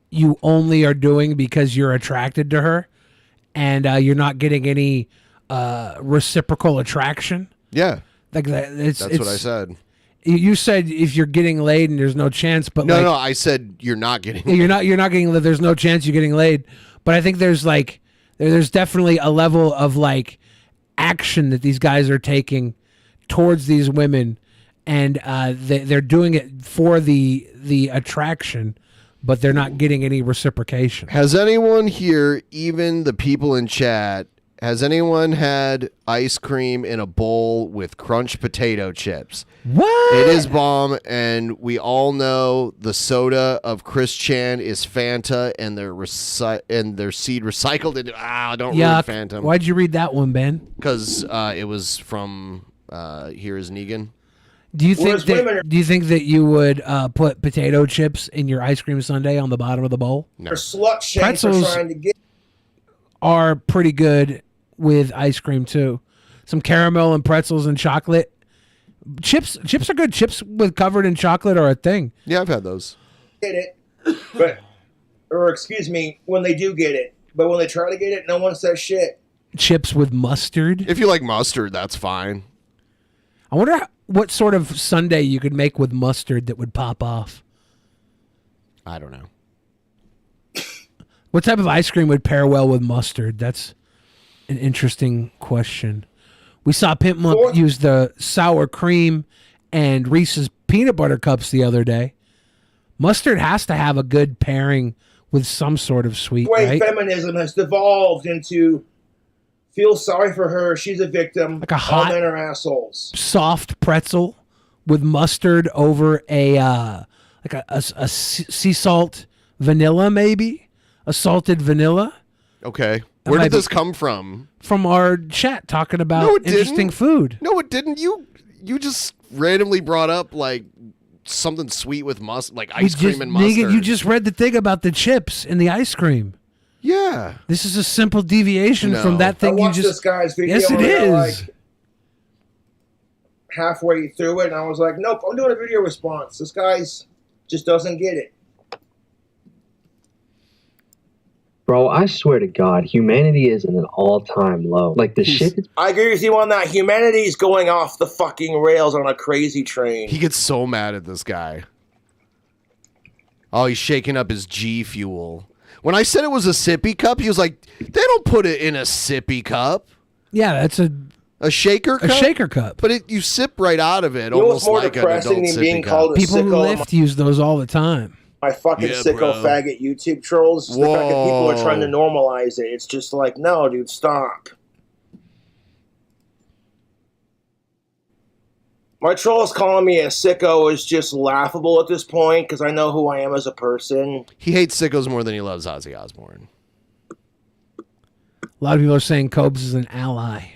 you only are doing because you're attracted to her. And you're not getting any reciprocal attraction. Yeah, like that. That's what I said. You said if you're getting laid and there's no chance, but no, I said you're not getting. You're not getting laid. There's no chance you're getting laid. But I think there's There's definitely a level of like action that these guys are taking towards these women, and they're doing it for the attraction, but they're not getting any reciprocation. Has anyone here, even the people in chat, has anyone had ice cream in a bowl with crunch potato chips? What? It is bomb, and we all know the soda of Chris Chan is Fanta, and their seed recycled into don't ruin Yuck. Fanta. Why'd you read that one, Ben? Because it was from Here Is Negan. Do you think that you would put potato chips in your ice cream sundae on the bottom of the bowl? They're slut shame for Pretzels trying to get. are pretty good with ice cream too. Some caramel and pretzels and chocolate. Chips are good. Chips with covered in chocolate are a thing. Yeah, I've had those. Get it, or excuse me, when they do get it, but when they try to get it, no one says shit. Chips with mustard. If you like mustard, that's fine. I wonder what sort of sundae you could make with mustard that would pop off. I don't know. What type of ice cream would pair well with mustard? That's an interesting question. We saw Pimp Monk use the sour cream and Reese's peanut butter cups the other day. Mustard has to have a good pairing with some sort of sweet, The way right? feminism has devolved into feel sorry for her, she's a victim. Like a hot- all men are assholes. Soft pretzel with mustard over a sea salt vanilla, maybe a salted vanilla. Okay. Where did this come from? From our chat talking about No, it interesting didn't. food. No, it didn't. You just randomly brought up like something sweet with like ice cream and mustard. Nigga, you just read the thing about the chips and the ice cream. Yeah. This is a simple deviation from that thing I you watched just. this guy's video. Yes, it and I got, is. like, halfway through it, and I was like, "Nope, I'm doing a video response." This guy's just doesn't get it. Bro, I swear to God, humanity is in an all-time low. Like, the shit that's I agree with you on that. Humanity's going off the fucking rails on a crazy train. He gets so mad at this guy. Oh, he's shaking up his G Fuel. When I said it was a sippy cup, he was like, "They don't put it in a sippy cup." Yeah, that's a shaker cup. A shaker cup. But you sip right out of it, You know what's almost more like an depressing adult than sippy being cup. called a People who sicko? lift use those all the time. My fucking Yeah, sicko bro. faggot YouTube trolls. The fact that people are trying to normalize it. It's just like, no, dude, stop. My trolls calling me a sicko is just laughable at this point because I know who I am as a person. He hates sickos more than he loves Ozzy Osbourne. A lot of people are saying Cobes is an ally.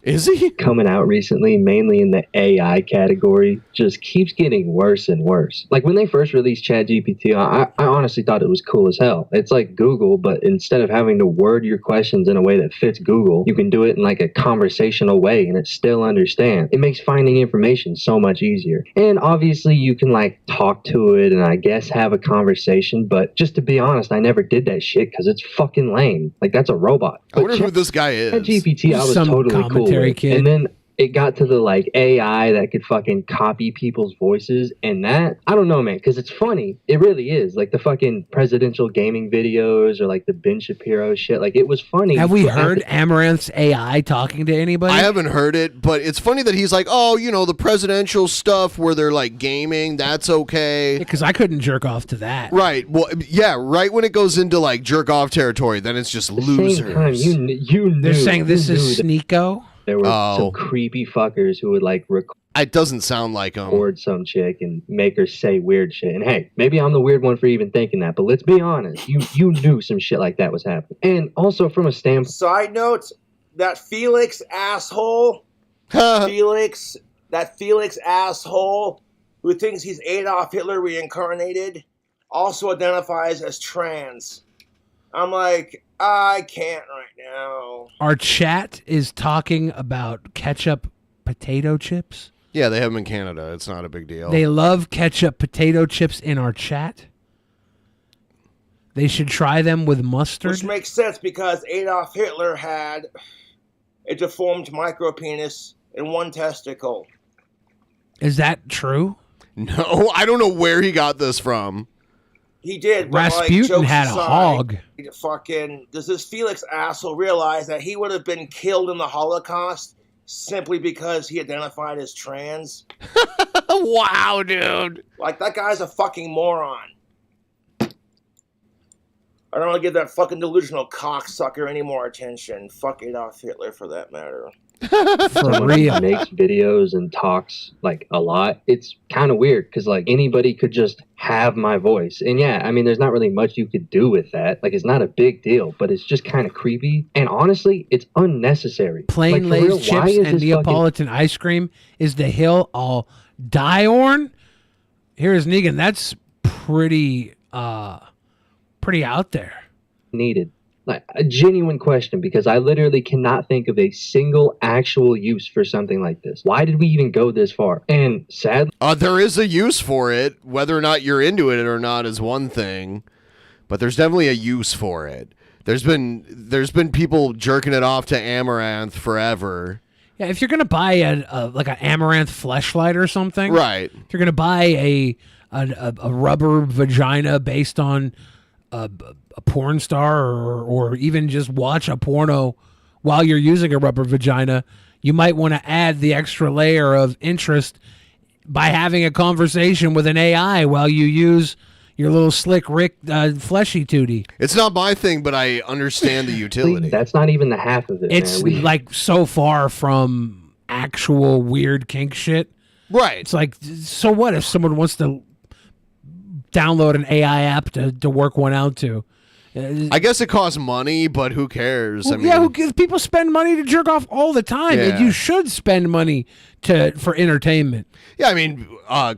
Is he? coming out recently, mainly in the AI category, just keeps getting worse and worse. Like when they first released ChatGPT, I honestly thought it was cool as hell. It's like Google, but instead of having to word your questions in a way that fits Google, you can do it in like a conversational way and it still understands. It makes finding information so much easier. And obviously you can like talk to it and I guess have a conversation, but just to be honest, I never did that shit because it's fucking lame. Like that's a robot. I wonder who this guy is. ChatGPT, I was Some totally cool with. kid. And then it got to the like AI that could fucking copy people's voices, and that I don't know, man, because it's funny. It really is. Like the fucking presidential gaming videos or like the Ben Shapiro shit. Like it was funny. Have we but heard Amaranth's AI talking to anybody? I haven't heard it, but it's funny that he's like, oh, you know, the presidential stuff where they're like gaming, that's okay. Because I couldn't jerk off to that. Right. Well, yeah, right when it goes into like jerk off territory, then it's just losers. same time, you knew. They're saying this you is knew that Sneeko. There were Oh. some creepy fuckers who would like It doesn't sound like him. record some chick and make her say weird shit. And hey, maybe I'm the weird one for even thinking that, but let's be honest. You knew some shit like that was happening. And also from a standpoint. Side note, that Felix asshole, that Felix asshole who thinks he's Adolf Hitler reincarnated, also identifies as trans. I'm like, I can't right now. Our chat is talking about ketchup potato chips. Yeah, they have them in Canada. It's not a big deal. They love ketchup potato chips in our chat. They should try them with mustard. Which makes sense because Adolf Hitler had a deformed micropenis and one testicle. Is that true? No, I don't know where he got this from. He did. But Rasputin had a hog. Fucking, does this Felix asshole realize that he would have been killed in the Holocaust simply because he identified as trans? Wow, dude. Like, that guy's a fucking moron. I don't want to give that fucking delusional cocksucker any more attention. Fuck Adolf Hitler, for that matter. Someone who makes videos and talks like a lot, it's kind of weird because like anybody could just have my voice. And yeah, I mean, there's not really much you could do with that. Like, it's not a big deal, but it's just kind of creepy. And honestly, it's unnecessary. Plain like, Lay's chips and Neapolitan ice cream is the hill all die on. Here's Negan. That's pretty out there. Needed. Like, a genuine question, because I literally cannot think of a single actual use for something like this. Why did we even go this far? And sadly, there is a use for it. Whether or not you're into it or not is one thing, but there's definitely a use for it. There's been people jerking it off to Amaranth forever. Yeah, if you're gonna buy like an Amaranth fleshlight or something, right? If you're gonna buy a rubber vagina based on a porn star or even just watch a porno while you're using a rubber vagina, you might want to add the extra layer of interest by having a conversation with an AI while you use your little slick Rick fleshy tootie. It's not my thing, but I understand the utility. that's not even the half of it. It's man. like so far from actual weird kink shit. Right. It's like, so what if someone wants to download an AI app to work one out to? I guess it costs money, but who cares? Well, I mean, yeah, people spend money to jerk off all the time, Yeah. and you should spend money for entertainment. Yeah, I mean,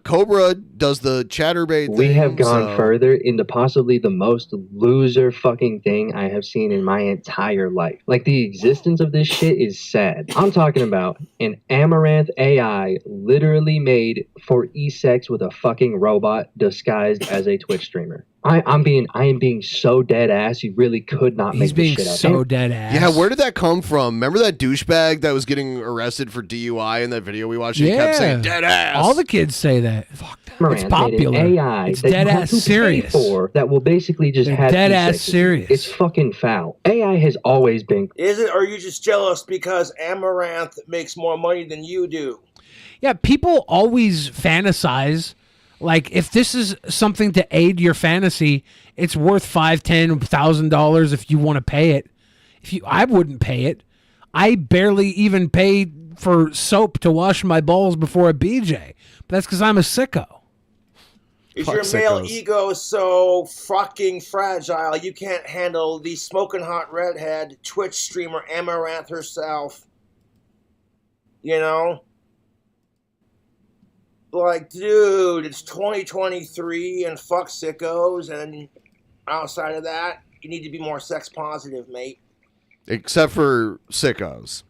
Cobra does the chatterbait thing. We have gone so- further into possibly the most loser fucking thing I have seen in my entire life. Like, the existence of this shit is sad. I'm talking about an Amaranth AI literally made for e-sex with a fucking robot disguised as a Twitch streamer. I am being so dead ass. You really could not make this shit up. So dead ass. Yeah, where did that come from? Remember that douchebag that was getting arrested for DUI in that video we watched? He kept saying dead ass. All the kids say that. Fuck that. It's popular. Made an AI it's that dead you have ass to pay serious. for that will basically just They're have dead e-sex ass with you. serious. It's fucking foul. AI has always been. Is it, or are you just jealous because Amaranth makes more money than you do? Yeah, people always fantasize. Like, if this is something to aid your fantasy, it's worth $5,000-$10,000 if you want to pay it. I wouldn't pay it. I barely even pay for soap to wash my balls before a BJ. But that's because I'm a sicko. Is your male ego so fucking fragile you can't handle the smoking hot redhead Twitch streamer Amaranth herself? You know? Like, dude, it's 2023 and fuck sickos, and outside of that, you need to be more sex positive, mate. Except for sickos.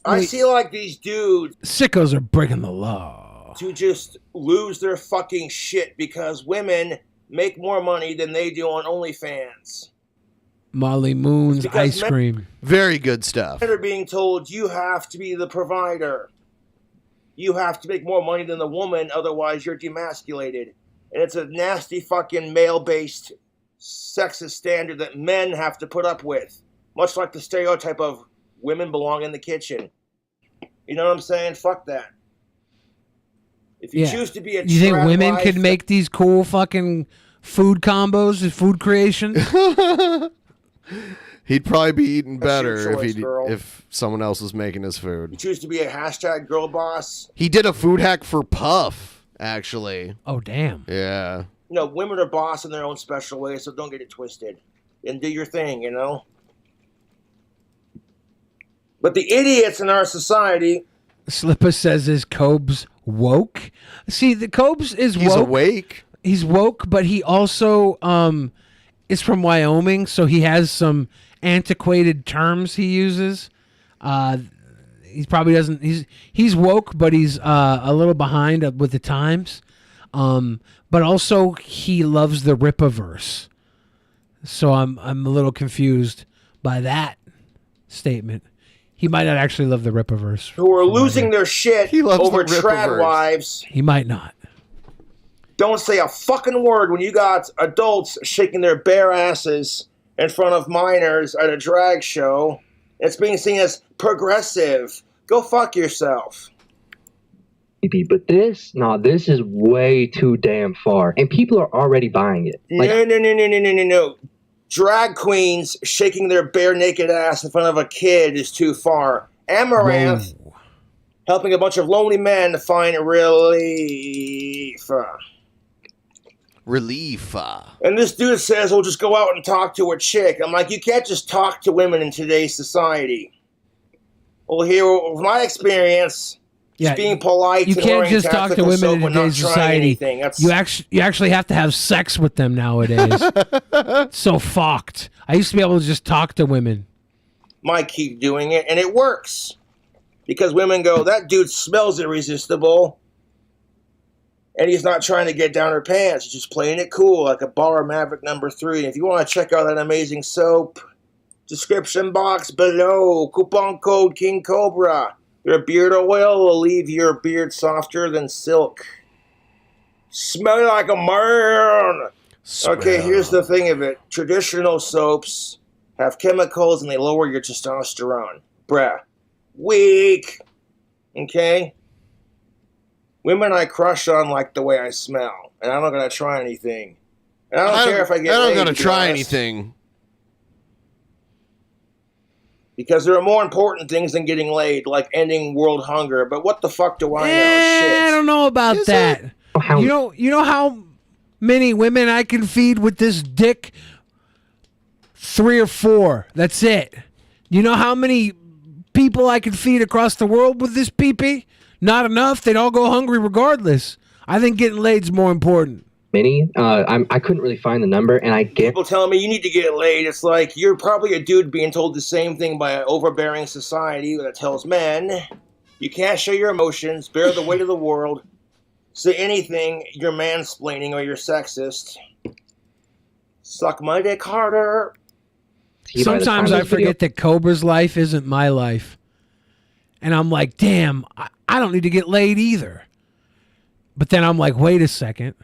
I see like these dudes Sickos are breaking the law. to just lose their fucking shit because women make more money than they do on OnlyFans. Molly Moon's Because ice men- cream. Very good stuff. Men are being told you have to be the provider. You have to make more money than the woman, otherwise you're demasculated. And it's a nasty fucking male-based sexist standard that men have to put up with. Much like the stereotype of women belong in the kitchen. You know what I'm saying? Fuck that. If you choose to be a You think trad women wife- could make these cool fucking food combos and food creation? He'd probably be eating That's your better choice, girl. if someone else was making his food. You choose to be a hashtag girl boss. He did a food hack for Puff, actually. Oh, damn. Yeah. You know, women are boss in their own special way, so don't get it twisted. And do your thing, you know? But the idiots in our society... Slippa says is Cobes woke? See, the Cobes is woke. He's awake. He's woke, but he also is from Wyoming, so he has some antiquated terms he uses. He probably doesn't... He's woke, but he's a little behind with the times. But also, he loves the Rippaverse. So I'm a little confused by that statement. He might not actually love the Rippaverse. Who are losing their shit loves over the trad Rippaverse. wives. He might not. don't say a fucking word when you got adults shaking their bare asses in front of minors at a drag show. It's being seen as progressive. Go fuck yourself. But this is way too damn far, and people are already buying it. No. Drag queens shaking their bare naked ass in front of a kid is too far. Amaranth helping a bunch of lonely men to find relief. And this dude says, "We'll just go out and talk to a chick." I'm like, you can't just talk to women in today's society. Well, here, with my experience, just being polite. You can't just talk to women in today's society. You actually have to have sex with them nowadays. So fucked. I used to be able to just talk to women. Might keep doing it, and it works. Because women go, that dude smells irresistible. And he's not trying to get down her pants. He's just playing it cool, like a Bar Maverick #3. And if you want to check out that amazing soap, description box below. Coupon code King Cobra. Their beard oil will leave your beard softer than silk. Smell like a man. Okay, here's the thing of it. Traditional soaps have chemicals and they lower your testosterone. Bruh. Weak. Okay? Women I crush on like the way I smell. And I'm not going to try anything. And I don't care if I get laid. I'm not going to try anything. Because there are more important things than getting laid, like ending world hunger. But what the fuck do I know? Shit. I don't know about that. You know how many women I can feed with this dick? 3 or 4. That's it. You know how many people I can feed across the world with this pee-pee? Not enough. They'd all go hungry regardless. I think getting laid's more important. Many. I couldn't really find the number, and I get people telling me you need to get laid. It's like you're probably a dude being told the same thing by an overbearing society that tells men you can't show your emotions, bear the weight of the world, say anything, you're mansplaining or you're sexist. Suck my dick harder. Sometimes I forget that Cobra's life isn't my life. And I'm like, damn, I don't need to get laid either. But then I'm like, wait a second.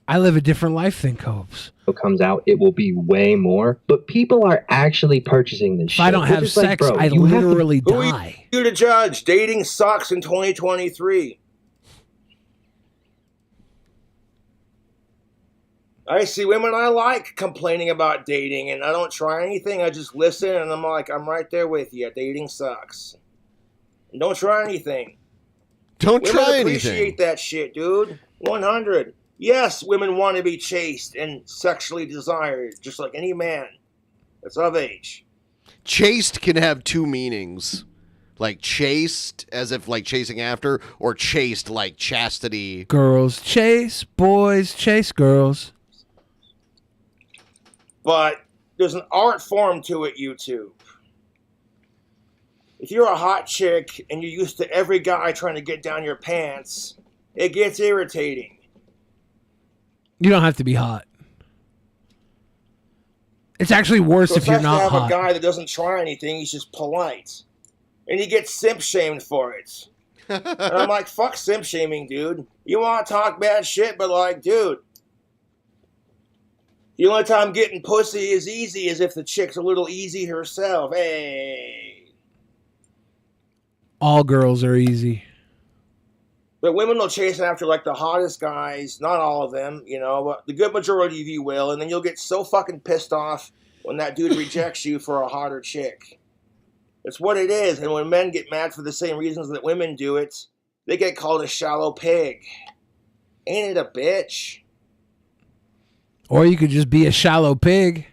I live a different life than Cobes. Comes out, it will be way more. But people are actually purchasing this shit. If I don't have sex, I literally die. Who are you to judge? Dating sucks in 2023. I see women I like complaining about dating, and I don't try anything. I just listen, and I'm like, I'm right there with you. Dating sucks. And don't try anything. Don't women try appreciate anything. That shit, dude. 100. Yes, women want to be chaste and sexually desired, just like any man that's of age. Chaste can have 2 meanings. Like chaste, as if like chasing after, or chaste like chastity. Girls chase boys, chase girls. But there's an art form to it, YouTube. If you're a hot chick and you're used to every guy trying to get down your pants, it gets irritating. You don't have to be hot. It's actually worse if you're not hot. hot. A guy that doesn't try anything, he's just polite. And he gets simp shamed for it. And I'm like, fuck simp shaming, dude. You want to talk bad shit, but like, dude, the only time getting pussy is easy is if the chick's a little easy herself. Hey. All girls are easy. But women will chase after like the hottest guys. Not all of them, you know, but the good majority of you will. And then you'll get so fucking pissed off when that dude rejects you for a hotter chick. It's what it is. And when men get mad for the same reasons that women do it, they get called a shallow pig. Ain't it a bitch? Or you could just be a shallow pig.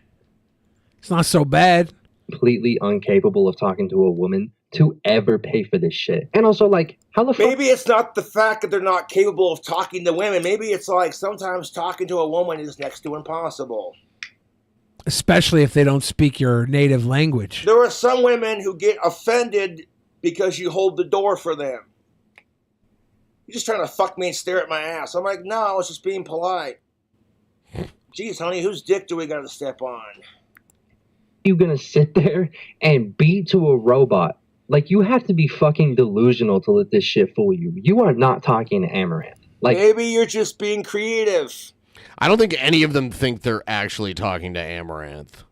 It's not so bad. Completely incapable of talking to a woman to ever pay for this shit. And also, like, how the fuck? Maybe it's not the fact that they're not capable of talking to women. Maybe it's like sometimes talking to a woman is next to impossible. Especially if they don't speak your native language. There are some women who get offended because you hold the door for them. You're just trying to fuck me and stare at my ass. I'm like, no, I was just being polite. Jeez, honey, whose dick do we got to step on? You gonna sit there and beat to a robot? Like, you have to be fucking delusional to let this shit fool you. You are not talking to Amaranth. Like, maybe you're just being creative. I don't think any of them think they're actually talking to Amaranth.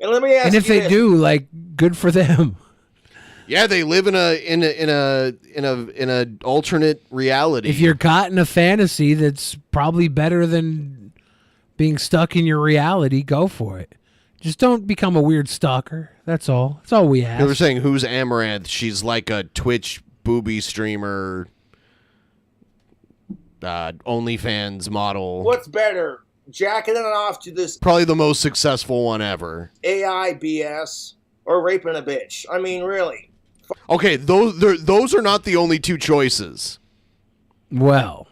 And let me ask And if you they this. do, like, good for them. Yeah, they live in a alternate reality. If you're caught in a fantasy that's probably better than being stuck in your reality, go for it. Just don't become a weird stalker. That's all. That's all we They ask. were saying, who's Amaranth? She's like a Twitch booby streamer, OnlyFans model. What's better, jacking it off to this Probably the most successful one ever. AI BS or raping a bitch? I mean, really. Okay, those are not the only two choices. Well,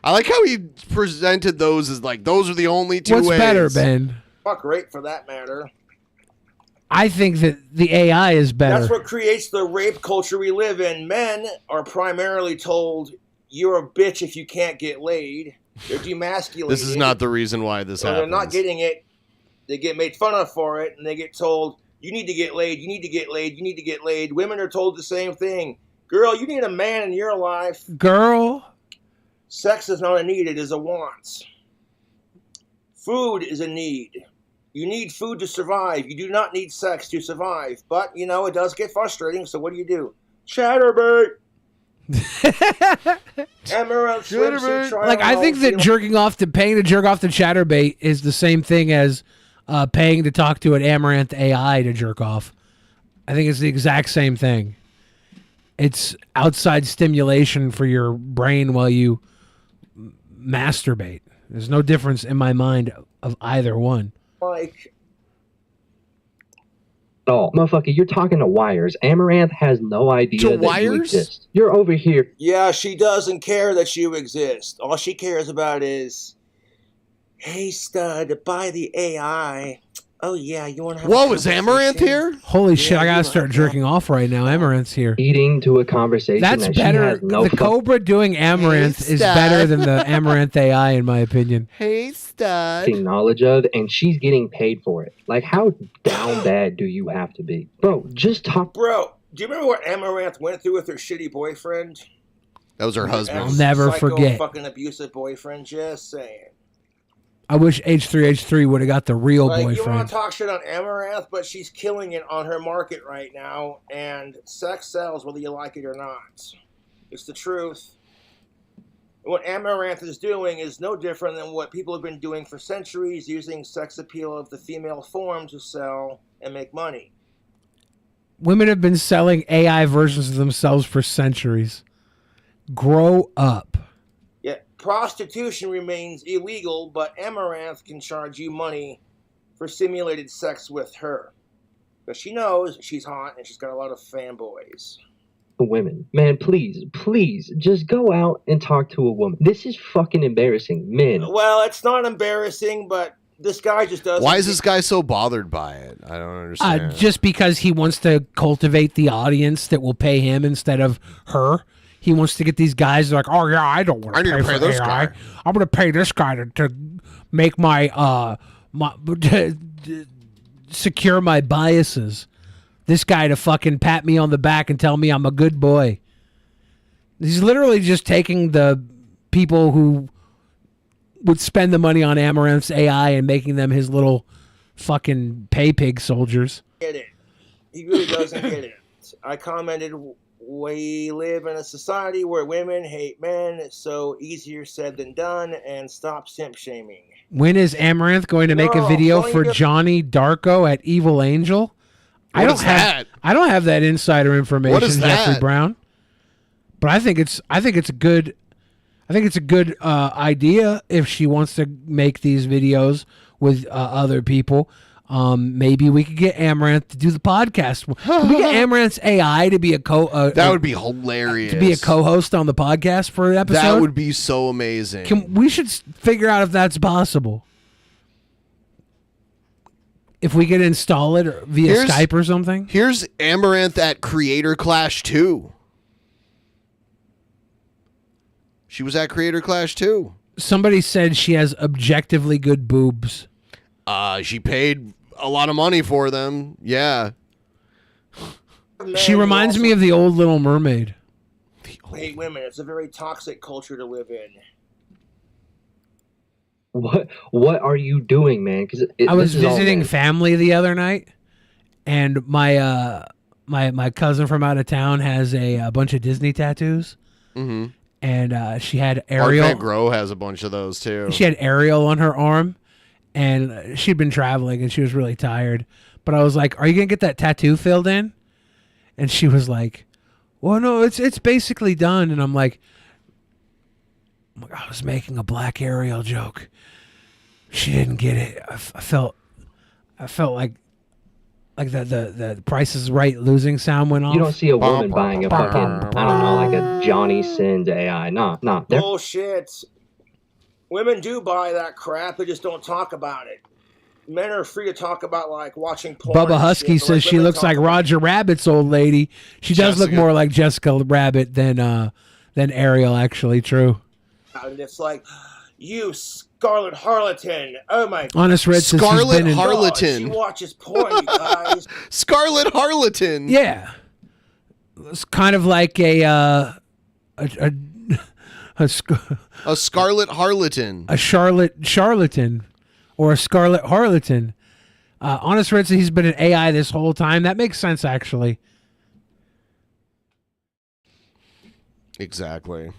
I like how he presented those as like those are the only two what's ways. better, Ben? Fuck rape for that matter. I think that the AI is better. That's what creates the rape culture we live in. Men are primarily told, you're a bitch if you can't get laid. They're demasculated. This is not the reason why this Or happens. they're not getting it. They get made fun of for it, and they get told, you need to get laid, you need to get laid, you need to get laid. Women are told the same thing. Girl, you need a man in your life. Girl. Sex is not a need, it is a want. Food is a need. You need food to survive. You do not need sex to survive. But, you know, it does get frustrating, so what do? Chatterbait! Emerald swimsuit trial. Like, I think that paying to jerk off to Chatterbait is the same thing as paying to talk to an Amaranth AI to jerk off. I think it's the exact same thing. It's outside stimulation for your brain while you masturbate. There's no difference in my mind of either one. Like, oh, motherfucker, you're talking to wires. Amaranth has no idea that you exist. You're over here. yeah, she doesn't care that you exist. All she cares about is, hey, stud, buy the AI. Oh, yeah, you want to have Whoa, is Amaranth here? Holy shit, I gotta start jerking off right now. Amaranth's here. Eating to a conversation That's that better. she has no The Cobra doing Amaranth is better than the Amaranth AI, in my opinion. Hey, stud. knowledge of, and she's getting paid for it. Like, how down bad do you have to be? Bro, just talk. Bro, do you remember what Amaranth went through with her shitty boyfriend? That was her husband. I'll never forget. Fucking abusive boyfriend, just saying. I wish H3H3 would have got the real Like, you want boyfriend. to talk shit on Amaranth, but she's killing it on her market right now, and sex sells whether you like it or not. It's the truth. What Amaranth is doing is no different than what people have been doing for centuries, using sex appeal of the female form to sell and make money. Women have been selling AI versions of themselves for centuries. Grow up. Yeah, prostitution remains illegal, but Amaranth can charge you money for simulated sex with her. Because she knows she's hot and she's got a lot of fanboys. Women, man, please, just go out and talk to a woman. This is fucking embarrassing. Men. Well, it's not embarrassing, but this guy just doesn't. Why is this guy so bothered by it? I don't understand. Just because he wants to cultivate the audience that will pay him instead of her. He wants to get these guys like, oh yeah, I don't want to pay for this AI. guy. I'm going to pay this guy to make my secure my biases. This guy to fucking pat me on the back and tell me I'm a good boy. He's literally just taking the people who would spend the money on Amaranth's AI and making them his little fucking pay pig soldiers. Get it. He really doesn't get it. I commented, we live in a society where women hate men, so easier said than done, and stop simp shaming. When is Amaranth going to make a video for Johnny Darko at Evil Angel? I don't have that insider information, What is Jeffrey that? Brown. But I think it's a good idea if she wants to make these videos with other people. Maybe we could get Amaranth to do the podcast. Can we get Amaranth's AI to be a that would be hilarious. To be a co-host on the podcast for an episode. That would be so amazing. We should figure out if that's possible. If we could install it via Skype or something. Here's Amaranth at Creator Clash 2. She was at Creator Clash 2. Somebody said she has objectively good boobs. She paid a lot of money for them. Yeah. She reminds me of the old Little Mermaid. people hate women. It's a very toxic culture to live in. What are you doing, man? Because I was visiting family the other night, and my my cousin from out of town has a bunch of Disney tattoos. Mm-hmm. And she had Art Ariel. Van Gogh has a bunch of those too. She had Ariel on her arm, and she'd been traveling, and she was really tired. But I was like, "Are you gonna get that tattoo filled in?" And she was like, "Well, no, it's basically done." And I'm like, I was making a Black Ariel joke. She didn't get it. I felt like the Price is Right losing sound went off. You don't see a woman buying a fucking, I don't know, like a Johnny Sins AI. Nah. Bullshit. Women do buy that crap. They just don't talk about it. Men are free to talk about like watching porn. Bubba Husky says she looks like Roger Rabbit's old lady. She does look more like Jessica Rabbit than Ariel. Actually, true. And it's like, you Scarlet Harleton. Oh my God. Honest Red says Scarlet she's been Harleton. She watches porn, you guys. Scarlet Harleton. Yeah. It's kind of like a Scarlet Harleton. A charlatan or a Scarlet Harleton. Honest Red says he's been an AI this whole time. That makes sense, actually. Exactly.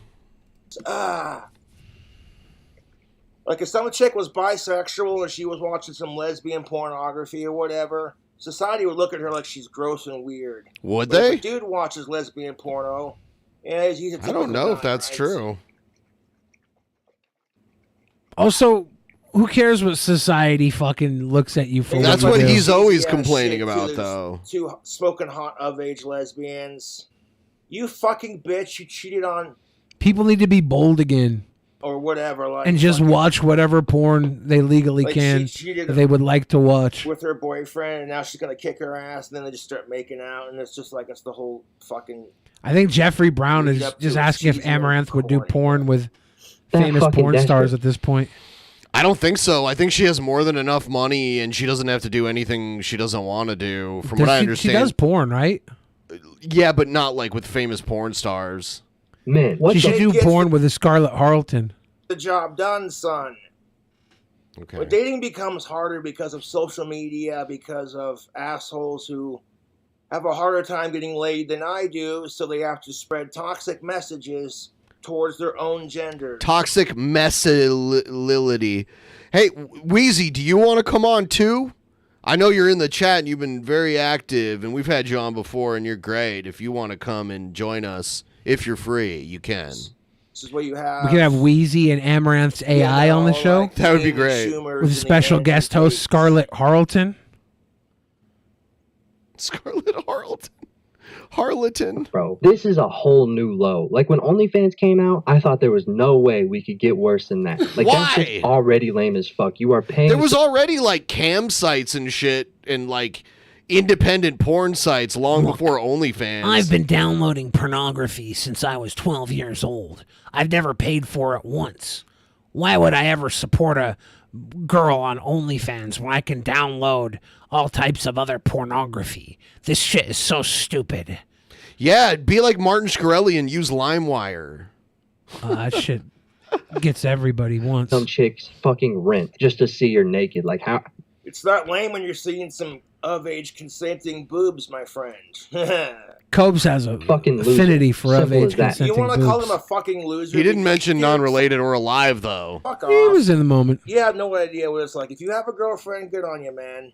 Like if some chick was bisexual and she was watching some lesbian pornography or whatever, society would look at her like she's gross and weird. Would But they? If a dude watches lesbian porno, yeah, he's a I don't know if guy, that's right? true. Also, who cares what society fucking looks at you for? That's you what do? he's always Yeah, complaining shit, about, to though. Two smoking hot of age lesbians. You fucking bitch! You cheated on People need to be bold again or whatever, like and just fucking- watch whatever porn they legally Like, can she cheated that they would like to watch. with her boyfriend, and now she's gonna kick her ass, and then they just start making out, and it's just like it's the whole fucking. I think Jeffrey Brown is Up just to asking if cheesy and Amaranth would do porn with That famous fucking porn desperate. stars at this point. I don't think so. I think she has more than enough money, and she doesn't have to do anything she doesn't want to do. From what I understand, She does porn, right? Yeah, but not like with famous porn stars. Man, She should do porn with a Scarlett Harleton. The job done, son. Okay. But dating becomes harder because of social media, because of assholes who have a harder time getting laid than I do, so they have to spread toxic messages towards their own gender. Toxic masculinity. Hey, Wheezy, do you want to come on too? I know you're in the chat and you've been very active, and we've had you on before, and you're great. If you want to come and join us, if you're free, you can. This is what you have. We could have Wheezy and Amaranth's AI on the show. That would be great. With a special guest host, Scarlett Harleton. Scarlett Harleton. Bro, this is a whole new low. Like when OnlyFans came out, I thought there was no way we could get worse than that. Like that's Why? just already lame as fuck. You are paying. There was already like cam sites and shit and like independent porn sites long before OnlyFans. I've been downloading pornography since I was 12 years old. I've never paid for it once. Why would I ever support a girl on OnlyFans when I can download all types of other pornography? This shit is so stupid. Yeah, be like Martin Shkreli and use LimeWire. That shit gets everybody once. Some chicks fucking rent just to see you're naked. Like how? It's not lame when you're seeing some of-age consenting boobs, my friend. Cobes has a Fucking loser. affinity for Simple of-age as that. consenting You want to call boobs. him a fucking loser? He didn't because mention non-related or alive though. Fuck He off. was in the moment. You have no idea what it's like. If you have a girlfriend, good on you, man.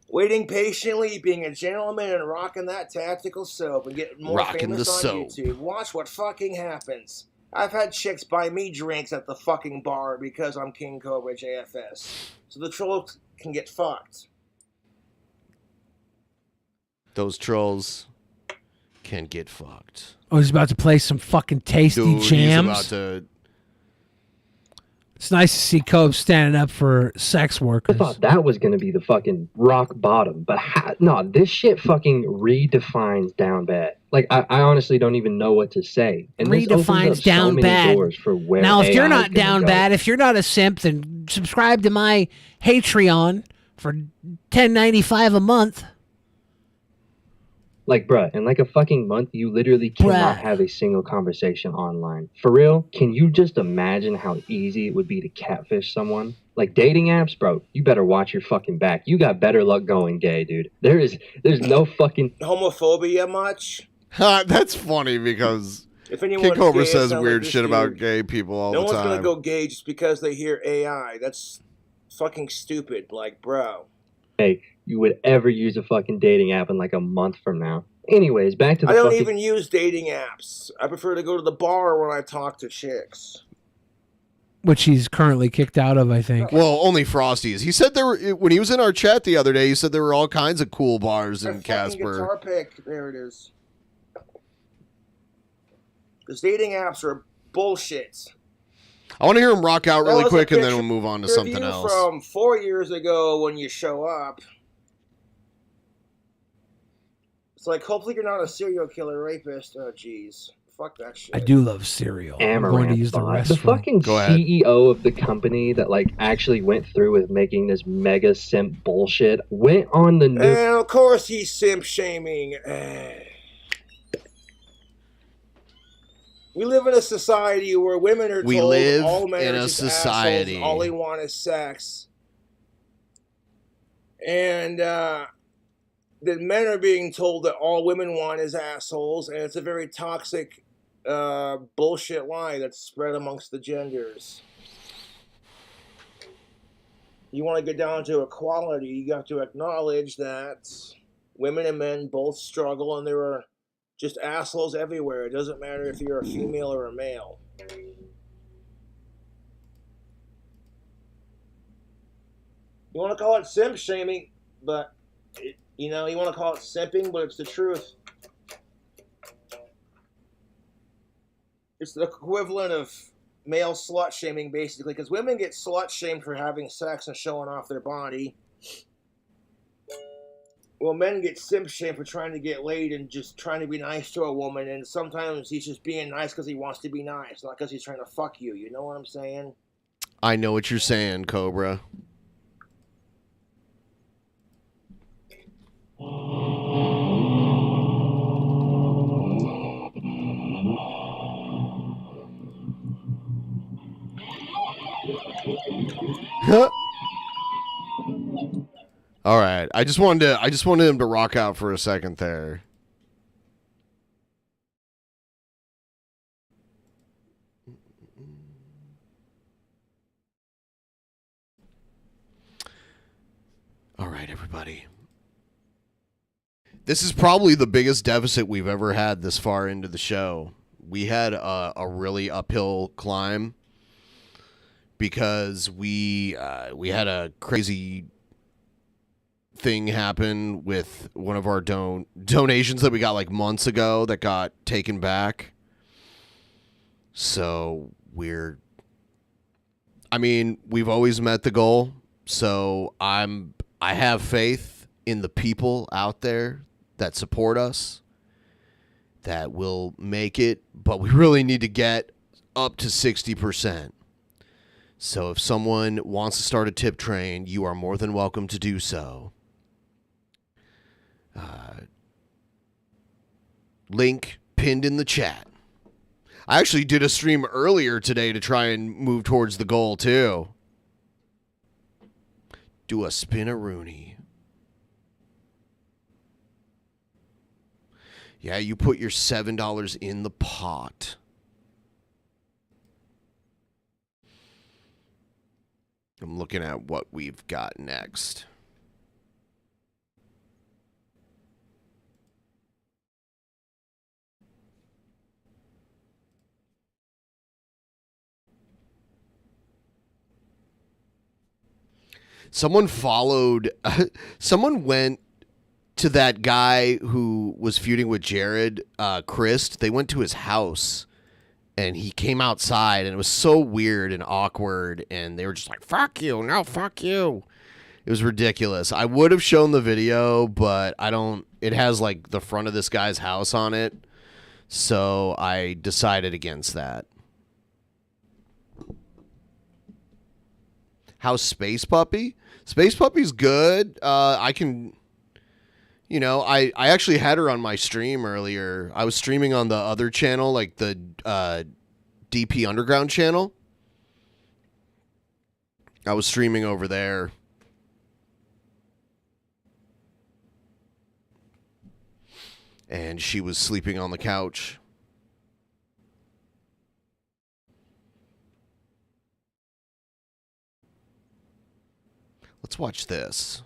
Waiting patiently, being a gentleman, and rocking that tactical soap and getting more Rocking famous the on soap. YouTube. Watch what fucking happens. I've had chicks buy me drinks at the fucking bar because I'm King Cobra JFS. So the trolls can get fucked. Those trolls can get fucked. Oh, he's about to play some fucking tasty Dude, he's jams. about to. It's nice to see Cobes standing up for sex I workers. thought that was gonna be the fucking rock bottom, but no, this shit fucking redefines down bad. Like I honestly don't even know what to say. And this opens up Redefines so down many bad. doors for where Now, if you're AI not is gonna down go. bad, if you're not a simp, then subscribe to my Patreon for $10.95 a month. Like, bruh, in like a fucking month, you literally cannot have a single conversation online. For real, can you just imagine how easy it would be to catfish someone? Like dating apps, bro, you better watch your fucking back. You got better luck going gay, dude. There's no fucking homophobia much. That's funny because If King anyone's Cobra gay, says it's not weird like shit this about dude. gay people all No the one's time. gonna go gay just because they hear AI. That's fucking stupid. Like, bro. hey, you would ever use a fucking dating app in like a month from now. Anyways, back to the I don't fucking... even use dating apps. I prefer to go to the bar when I talk to chicks. Which he's currently kicked out of, I think. Well, only Frosties. He said there were, when he was in our chat the other day, he said there were all kinds of cool bars in Casper. Guitar pick. There it is. Because dating apps are bullshit. I want to hear him rock out really That was a quick, and then picture we'll move on to something review else. From 4 years ago when you show up. It's like, hopefully you're not a serial killer rapist. Oh, jeez. Fuck that shit. I do love cereal. I'm going to use the Amaranth restroom. the fucking CEO of the company that like actually went through with making this mega simp bullshit went on the news. And of course he's simp shaming. We live in a society where women are We told live all men in are a just society. assholes, all they want is sex. And that men are being told that all women want is assholes, and it's a very toxic bullshit lie that's spread amongst the genders. You want to get down to equality, you have to acknowledge that women and men both struggle, and there are just assholes everywhere. It doesn't matter if you're a female or a male. You want to call it simp shaming, but you know, you want to call it simping, but it's the truth. It's the equivalent of male slut shaming, basically, because women get slut shamed for having sex and showing off their body. Well, men get simp shamed for trying to get laid and just trying to be nice to a woman, and sometimes he's just being nice because he wants to be nice, not because he's trying to fuck you. You know what I'm saying? I know what you're saying, Cobra. All right. I just wanted him to rock out for a second there. All right, everybody. This is probably the biggest deficit we've ever had this far into the show. We had a really uphill climb because we had a crazy thing happen with one of our donations that we got like months ago that got taken back. So we've always met the goal. So I have faith in the people out there that support us, that will make it, but we really need to get up to 60%. So if someone wants to start a tip train, you are more than welcome to do so. Link pinned in the chat. I actually did a stream earlier today to try and move towards the goal too. Do a spin-a-rooney. Yeah, you put your $7 in the pot. I'm looking at what we've got next. Someone went to that guy who was feuding with Jared, Christ. They went to his house, and he came outside, and it was so weird and awkward, and they were just like, fuck you, no, fuck you. It was ridiculous. I would have shown the video, but it has, like, the front of this guy's house on it, so I decided against that. How's Space Puppy? Space Puppy's good. I can You know, I actually had her on my stream earlier. I was streaming on the other channel, like the DP Underground channel. I was streaming over there. And she was sleeping on the couch. Let's watch this.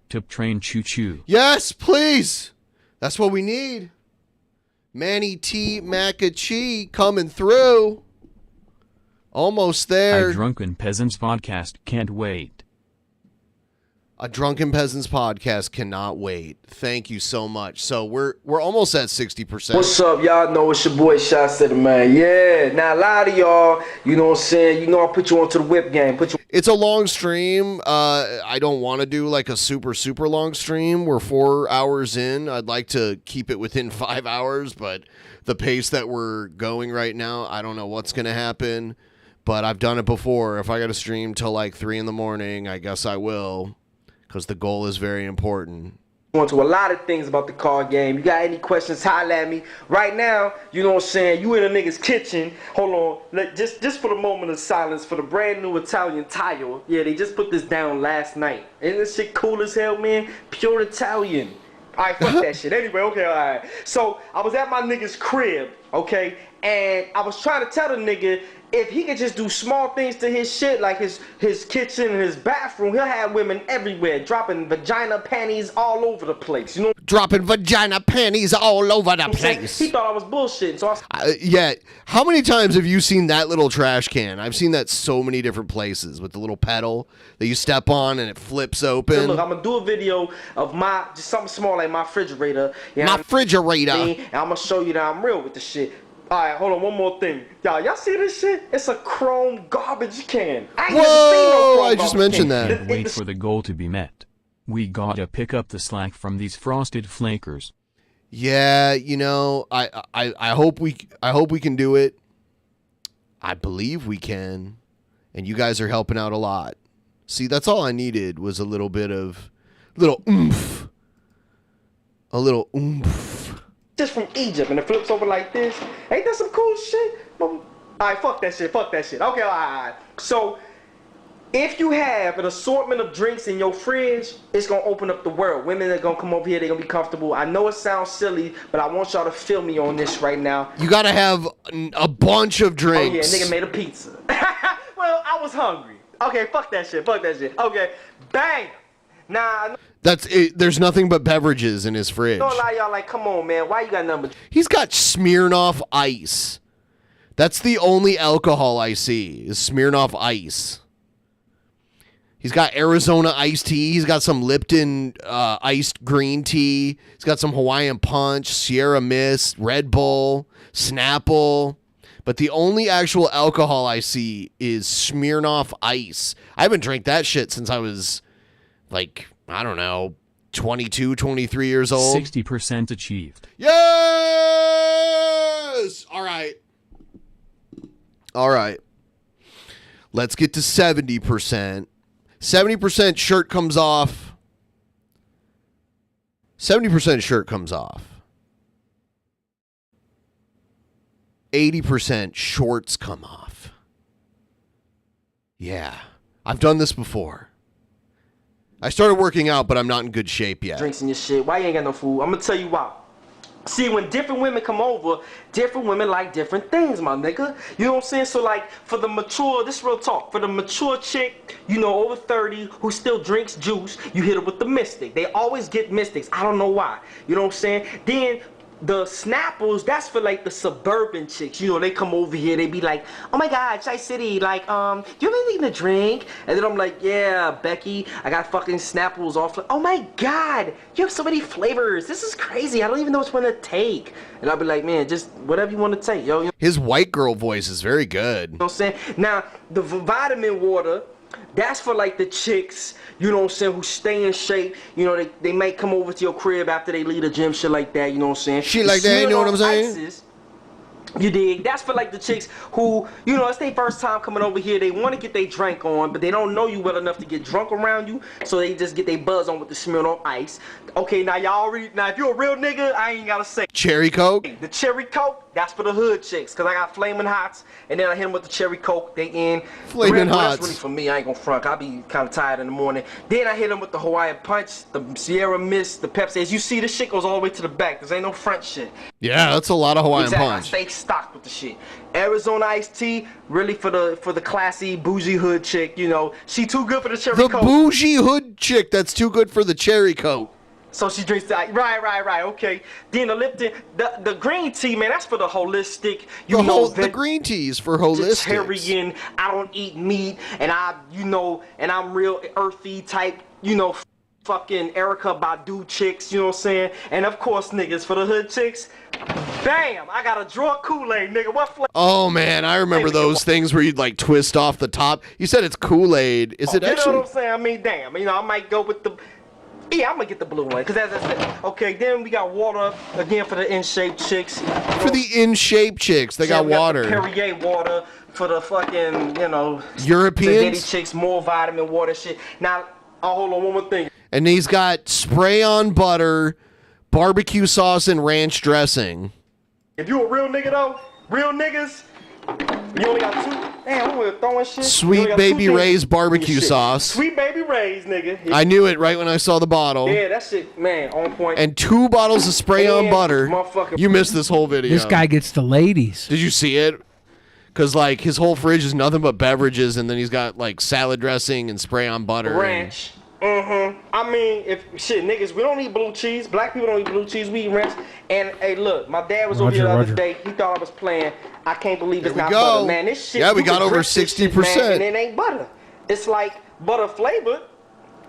Tip train choo choo. Yes, please. That's what we need. Manny T. Macachi coming through. Almost there. A Drunken Peasants podcast can't wait. A Drunken Peasants podcast cannot wait. Thank you so much. So we're almost at 60%. What's up, y'all? Know it's your boy Shot Said, man. Yeah, now a lot of y'all, you know what I'm saying? You know I put you onto the whip game. It's a long stream. I don't want to do like a super long stream. We're 4 hours in. I'd like to keep it within 5 hours, but the pace that we're going right now, I don't know what's going to happen. But I've done it before. If I got to stream till like 3 in the morning, I guess I will. Because the goal is very important. To a lot of things about the card game. You got any questions, holla at me. Right now, you know what I'm saying, you in a nigga's kitchen. Hold on, just for the moment of silence for the brand new Italian tile. Yeah, they just put this down last night. Isn't this shit cool as hell, man? Pure Italian. Alright, fuck that shit. Anyway, okay, alright. So, I was at my nigga's crib, okay? And I was trying to tell the nigga, if he could just do small things to his shit, like his kitchen and his bathroom, he'll have women everywhere, dropping vagina panties all over the place, you know? Dropping vagina panties all over the place. He thought I was bullshitting, so yeah. How many times have you seen that little trash can? I've seen that so many different places with the little pedal that you step on and it flips open. So look, I'm gonna do a video of just something small like my refrigerator. My refrigerator. And I'm gonna show you that I'm real with the shit. Alright, hold on, one more thing. Y'all see this shit? It's a chrome garbage can. I ain't never seen no chrome I just mentioned that. Can't wait for the goal to be met. We gotta pick up the slack from these frosted flakers. Yeah, you know, I hope we can do it. I believe we can. And you guys are helping out a lot. See, that's all I needed was a little bit of oomph. A little oomph. Just from Egypt, and it flips over like this. Ain't that some cool shit? Alright, fuck that shit. Okay, alright. So, if you have an assortment of drinks in your fridge, it's gonna open up the world. Women are gonna come over here, they're gonna be comfortable. I know it sounds silly, but I want y'all to feel me on this right now. You gotta have a bunch of drinks. Oh yeah, nigga made a pizza. Well, I was hungry. Okay, fuck that shit. Okay, bang! Nah, that's it. There's nothing but beverages in his fridge. Don't lie, y'all. Like, come on, man. Why you got number? He's got Smirnoff Ice. That's the only alcohol I see is Smirnoff Ice. He's got Arizona iced tea. He's got some Lipton iced green tea. He's got some Hawaiian Punch, Sierra Mist, Red Bull, Snapple. But the only actual alcohol I see is Smirnoff Ice. I haven't drank that shit since I was like, I don't know, 22, 23 years old. 60% achieved. Yes! All right. Let's get to 70%. 70% shirt comes off. 70% shirt comes off. 80% shorts come off. Yeah. I've done this before. I started working out, but I'm not in good shape yet. Drinks in your shit. Why you ain't got no food? I'm gonna tell you why. See, when different women come over, different women like different things, my nigga. You know what I'm saying? So, like, for the mature, this real talk, for the mature chick, you know, over 30, who still drinks juice, you hit her with the Mystic. They always get Mystics. I don't know why. You know what I'm saying? Then the Snapples, that's for like the suburban chicks. You know, they come over here, they be like, oh my God, Chai City, like, do you have anything to drink? And then I'm like, yeah, Becky, I got fucking Snapples off. Oh my God, you have so many flavors. This is crazy. I don't even know which one to take. And I'll be like, man, just whatever you want to take, yo. You know? His white girl voice is very good. You know what I'm saying? Now, the vitamin water, that's for like the chicks, you know what I'm saying, who stay in shape. You know, they might come over to your crib after they leave the gym, shit like that, you know what I'm saying? Shit like that, you know what I'm saying? You dig? That's for like the chicks who, you know, it's their first time coming over here. They want to get their drink on, but they don't know you well enough to get drunk around you, so they just get their buzz on with the Smirnoff Ice. Okay, now y'all already, now if you're a real nigga, I ain't gotta say. Cherry Coke? The Cherry Coke, that's for the hood chicks, because I got Flamin' Hots, and then I hit them with the Cherry Coke, they in. Flamin' Hots. That's really for me, I ain't gonna front, I'll be kind of tired in the morning. Then I hit them with the Hawaiian Punch, the Sierra Mist, the Pepsi. As you see, this shit goes all the way to the back, there ain't no front shit. Yeah, that's a lot of Hawaiian Exactly. Punch. I stay stocked with the shit. Arizona iced tea, really for the classy bougie hood chick. You know, she too good for the Cherry Coke. The bougie hood chick that's too good for the Cherry Coke. So she drinks that. Right. Okay. Then the Lipton, the green tea, man, that's for the holistic. You know, The green teas for holistic. Vegetarian. I don't eat meat, and I'm real earthy type. You know, fucking Erica Badu chicks. You know what I'm saying? And of course, niggas for the hood chicks. Bam! I got a draw Kool-Aid, nigga. What flavor? Oh man, I remember those things where you'd like twist off the top. You said it's Kool-Aid. Is it You know actually? what I'm saying? I mean, damn. You know, I might go with the. Yeah, I'm gonna get the blue one, cause as I said, okay. Then we got water again for the in-shape chicks. For the in-shape chicks, they got we water. The Perrier water for the fucking, you know, Europeans? the daddy chicks, more vitamin water shit. Now, I'll hold on one more thing. And he's got spray-on butter, barbecue sauce, and ranch dressing. If you a real nigga though, real niggas, you only got two. Damn, we're throwing shit. Sweet Baby Ray's barbecue sauce. Sweet Baby Ray's, nigga. I knew it right when I saw the bottle. Yeah, that shit, man, on point. And 2 bottles of spray-on butter. You missed this whole video. This guy gets the ladies. Did you see it? Because, like, his whole fridge is nothing but beverages, and then he's got, like, salad dressing and spray-on butter. Ranch. I mean, if shit, niggas, we don't eat blue cheese. Black people don't eat blue cheese. We eat ranch. And hey, look, my dad was over here the other day. He thought I was playing. I can't believe it's not butter, man. This shit. Yeah, we you got can over drink this shit, 60%. man, and it ain't butter. It's like butter flavored,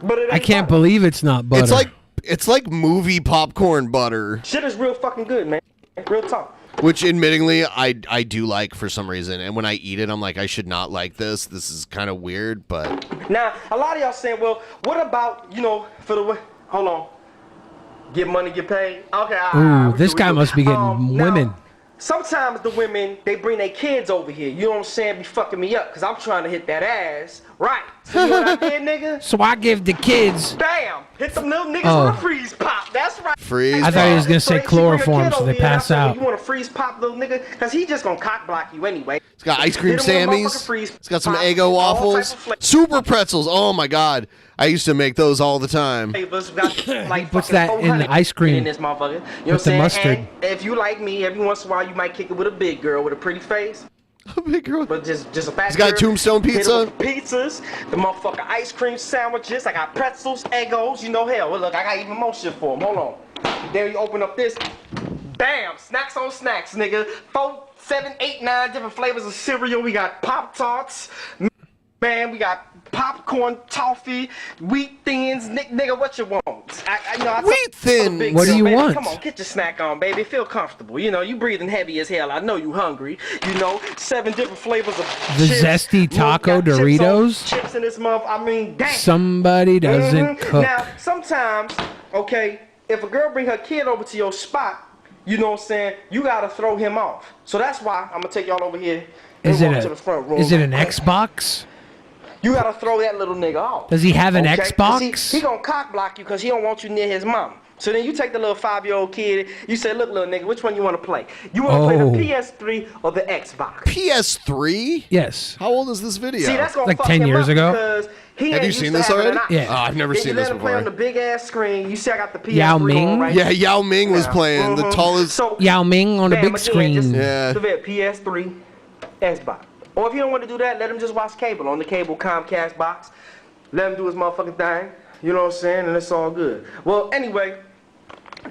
but it ain't I can't butter. believe it's not butter. It's like movie popcorn butter. Shit is real fucking good, man. Real talk. Which, admittingly, I do like for some reason. And when I eat it, I'm like, I should not like this. This is kind of weird, but... Now, a lot of y'all saying, well, what about, you know, for the... Hold on. Get money, get paid? Okay, Ooh, this guy must be getting women. Sometimes the women, they bring their kids over here. You know what I'm saying? Be fucking me up because I'm trying to hit that ass. Right. So you know what I did, nigga? So I give the kids. Bam! Hit them little niggas with a freeze pop. That's right. Freeze I thought he was gonna say they bring your chloroform kid so over they here, and I pass said, well, out. you want a freeze pop, little nigga? Because he just gonna cock block you anyway. It's got ice cream Hit him with a motherfucking Sammys. freeze It's got some pop, Eggo all type waffles. of flavors. Super pretzels. Oh, my God. I used to make those all the time. Flavors. We got, like, He puts fucking that in the 400 ice cream in this motherfucker. You know with what I'm the saying? mustard. And if you like me, every once in a while you might kick it with a big girl with a pretty face. A big girl? But just a fat He's got girl. Tombstone Hit it pizza? with the pizzas, the motherfucking ice cream sandwiches. I got pretzels, Eggos. You know, hell, well, look, I got even more shit for him. Hold on. Then you open up this. Bam! Snacks on snacks, nigga. 4, 7, 8, 9 different flavors of cereal. We got Pop-Tarts. Man, we got popcorn, toffee, wheat thins. Nigga, what you want? Wheat thins? What do you want? Come on, get your snack on, baby. Feel comfortable. You know, you breathing heavy as hell. I know you hungry. You know, 7 different flavors of The chips. zesty taco Got chips on- Doritos? Chips in this month. I mean, damn. Somebody doesn't cook. Now, sometimes, okay, if a girl bring her kid over to your spot, you know what I'm saying, you gotta throw him off. So that's why I'm gonna take y'all over here and Is it walk to the front room. an Xbox? You gotta throw that little nigga off. Does he have an Okay? Xbox? He gonna cock block you because he don't want you near his mom. So then you take the little 5-year-old kid, you say, look, little nigga, which one you wanna play? You wanna play the PS3 or the Xbox? PS3? Yes. How old is this video? See, that's gonna Like fuck 10 him years up ago? because he Have ain't you used seen to this having already? an option. Yeah. Oh, I've never Then seen you this let him play before. on the big ass screen. You see I got the PS3 Yao on Ming? right Yeah, Yao Ming was playing the tallest. So, Yao Ming on the bam, big again, screen. just Yeah. the PS3, Xbox. Or if you don't want to do that, let him just watch cable on the cable Comcast box. Let him do his motherfucking thing. You know what I'm saying? And it's all good. Well, anyway,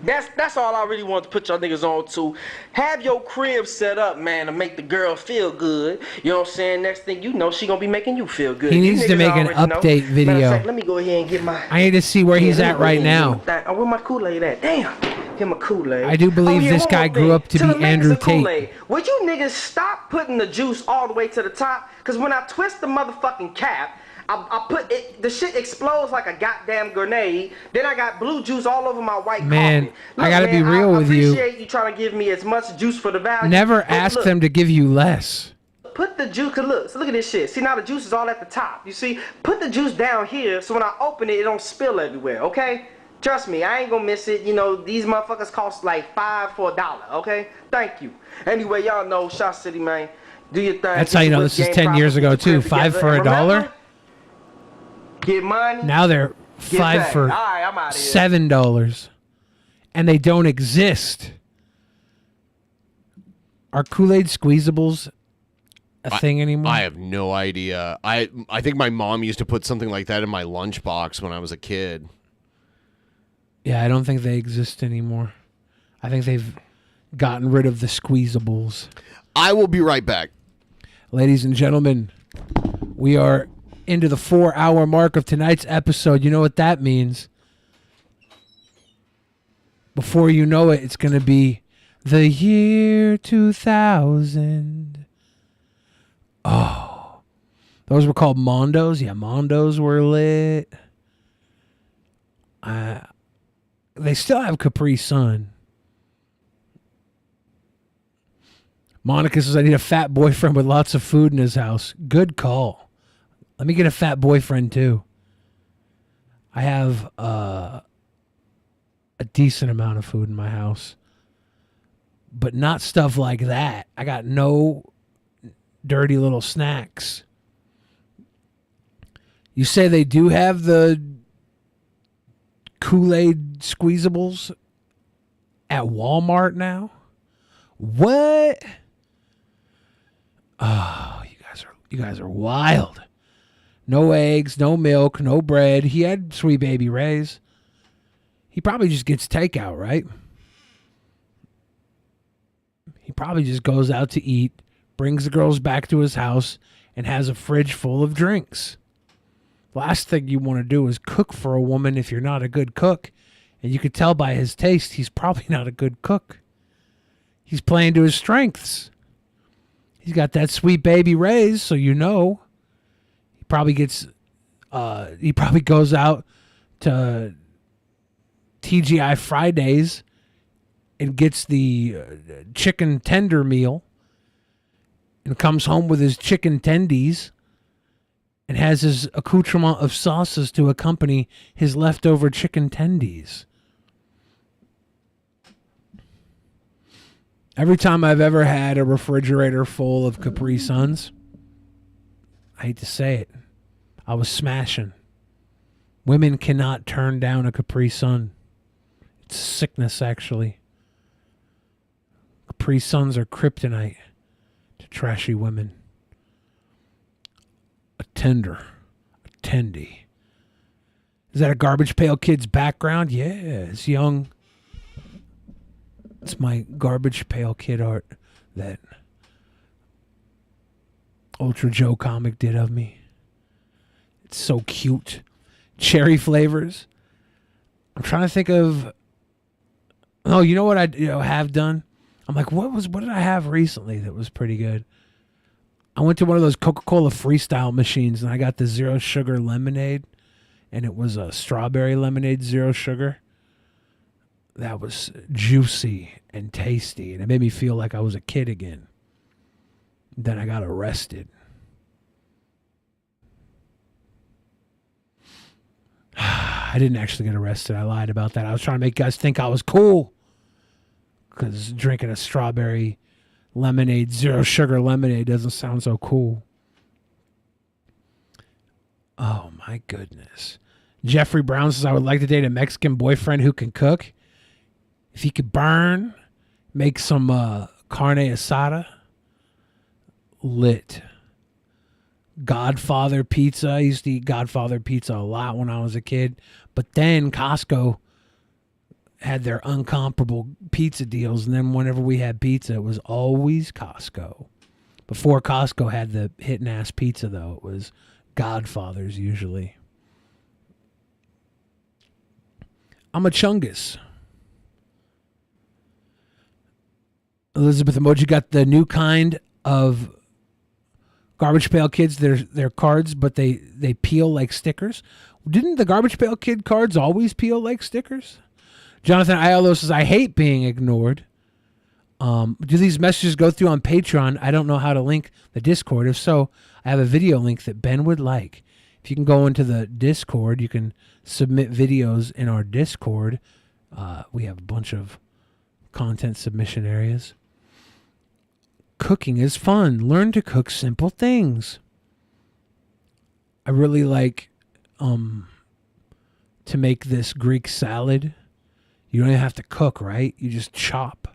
that's all I really want to put y'all niggas on to. Have your crib set up, man, to make the girl feel good. You know what I'm saying? Next thing you know, she gonna be making you feel good. He You needs to niggas make an already know. update Matter of video. fact, let me go ahead and get my... I need to see where he's let me at go right ahead and now. get my thing. Oh, where my Kool-Aid at? Damn. Get my Kool-Aid. I do believe this one guy more grew thing. up to the be makers Andrew of Tate. Kool-Aid, would you niggas stop putting the juice all the way to the top? Because when I twist the motherfucking cap, I put it. The shit explodes like a goddamn grenade. Then I got blue juice all over my white Man, carpet. I gotta be real with you. I appreciate you trying to give me as much juice for the value. Never But ask look, them to give you less. Put the juice, cause look, so look at this shit. See, now the juice is all at the top. You see, put the juice down here so when I open it, it don't spill everywhere, okay? Trust me, I ain't gonna miss it. You know, these motherfuckers cost like $5 for $1, okay? Thank you. Anyway, y'all know, Shot City, man. Do your thing. That's how you know this is 10 years ago too. 5 for $1. Get money. Now they're Get 5 paid. for All right, I'm outta here. $7, and they don't exist. Are Kool-Aid squeezables a thing anymore? I have no idea. I think my mom used to put something like that in my lunchbox when I was a kid. Yeah, I don't think they exist anymore. I think they've gotten rid of the squeezables. I will be right back. Ladies and gentlemen, we are into the 4-hour mark of tonight's episode. You know what that means. Before you know it, it's going to be the year 2000. Oh, those were called Mondos. Yeah, Mondos were lit. They still have Capri Sun. Monica says, I need a fat boyfriend with lots of food in his house. Good call. Let me get a fat boyfriend too. I have a decent amount of food in my house, but not stuff like that. I got no dirty little snacks. You say they do have the Kool-Aid squeezables at Walmart now? What? Oh, you guys are wild. No eggs, no milk, no bread. He had Sweet Baby Ray's. He probably just gets takeout, right? He probably just goes out to eat, brings the girls back to his house, and has a fridge full of drinks. Last thing you want to do is cook for a woman if you're not a good cook. And you could tell by his taste, he's probably not a good cook. He's playing to his strengths. He's got that Sweet Baby Ray's, so you know. He probably goes out to TGI Fridays and gets the chicken tender meal and comes home with his chicken tendies and has his accoutrement of sauces to accompany his leftover chicken tendies. Every time I've ever had a refrigerator full of Capri Suns, I hate to say it, I was smashing. Women cannot turn down a Capri Sun. It's sickness, actually. Capri Suns are kryptonite to trashy women. A tendy. Is that a Garbage Pail Kid's background? Yeah, it's young. It's my Garbage Pail Kid art that Ultra Joe comic did of me. It's so cute. Cherry flavors. I'm trying to think of. Oh, you know what I have done? I'm like, what did I have recently that was pretty good? I went to one of those Coca-Cola Freestyle machines and I got the zero sugar lemonade, and it was a strawberry lemonade, zero sugar. That was juicy and tasty, and it made me feel like I was a kid again. Then I got arrested. I didn't actually get arrested. I lied about that. I was trying to make guys think I was cool because drinking a strawberry lemonade, zero sugar lemonade doesn't sound so cool. Oh, my goodness. Jeffrey Brown says, I would like to date a Mexican boyfriend who can cook. If he could burn, make some carne asada. Lit. Godfather pizza. I used to eat Godfather pizza a lot when I was a kid. But then Costco had their incomparable pizza deals. And then whenever we had pizza, it was always Costco. Before Costco had the hitting ass pizza, though, it was Godfather's usually. I'm a Chungus. Elizabeth Emoji got the new kind of Garbage Pail Kids, they're cards, but they peel like stickers. Didn't the Garbage Pail Kid cards always peel like stickers? Jonathan Aiello says, I hate being ignored. Do these messages go through on Patreon? I don't know how to link the Discord. If so, I have a video link that Ben would like. If you can go into the Discord, you can submit videos in our Discord. We have a bunch of content submission areas. Cooking is fun. Learn to cook simple things. I really like to make this Greek salad. You don't even have to cook, right? You just chop.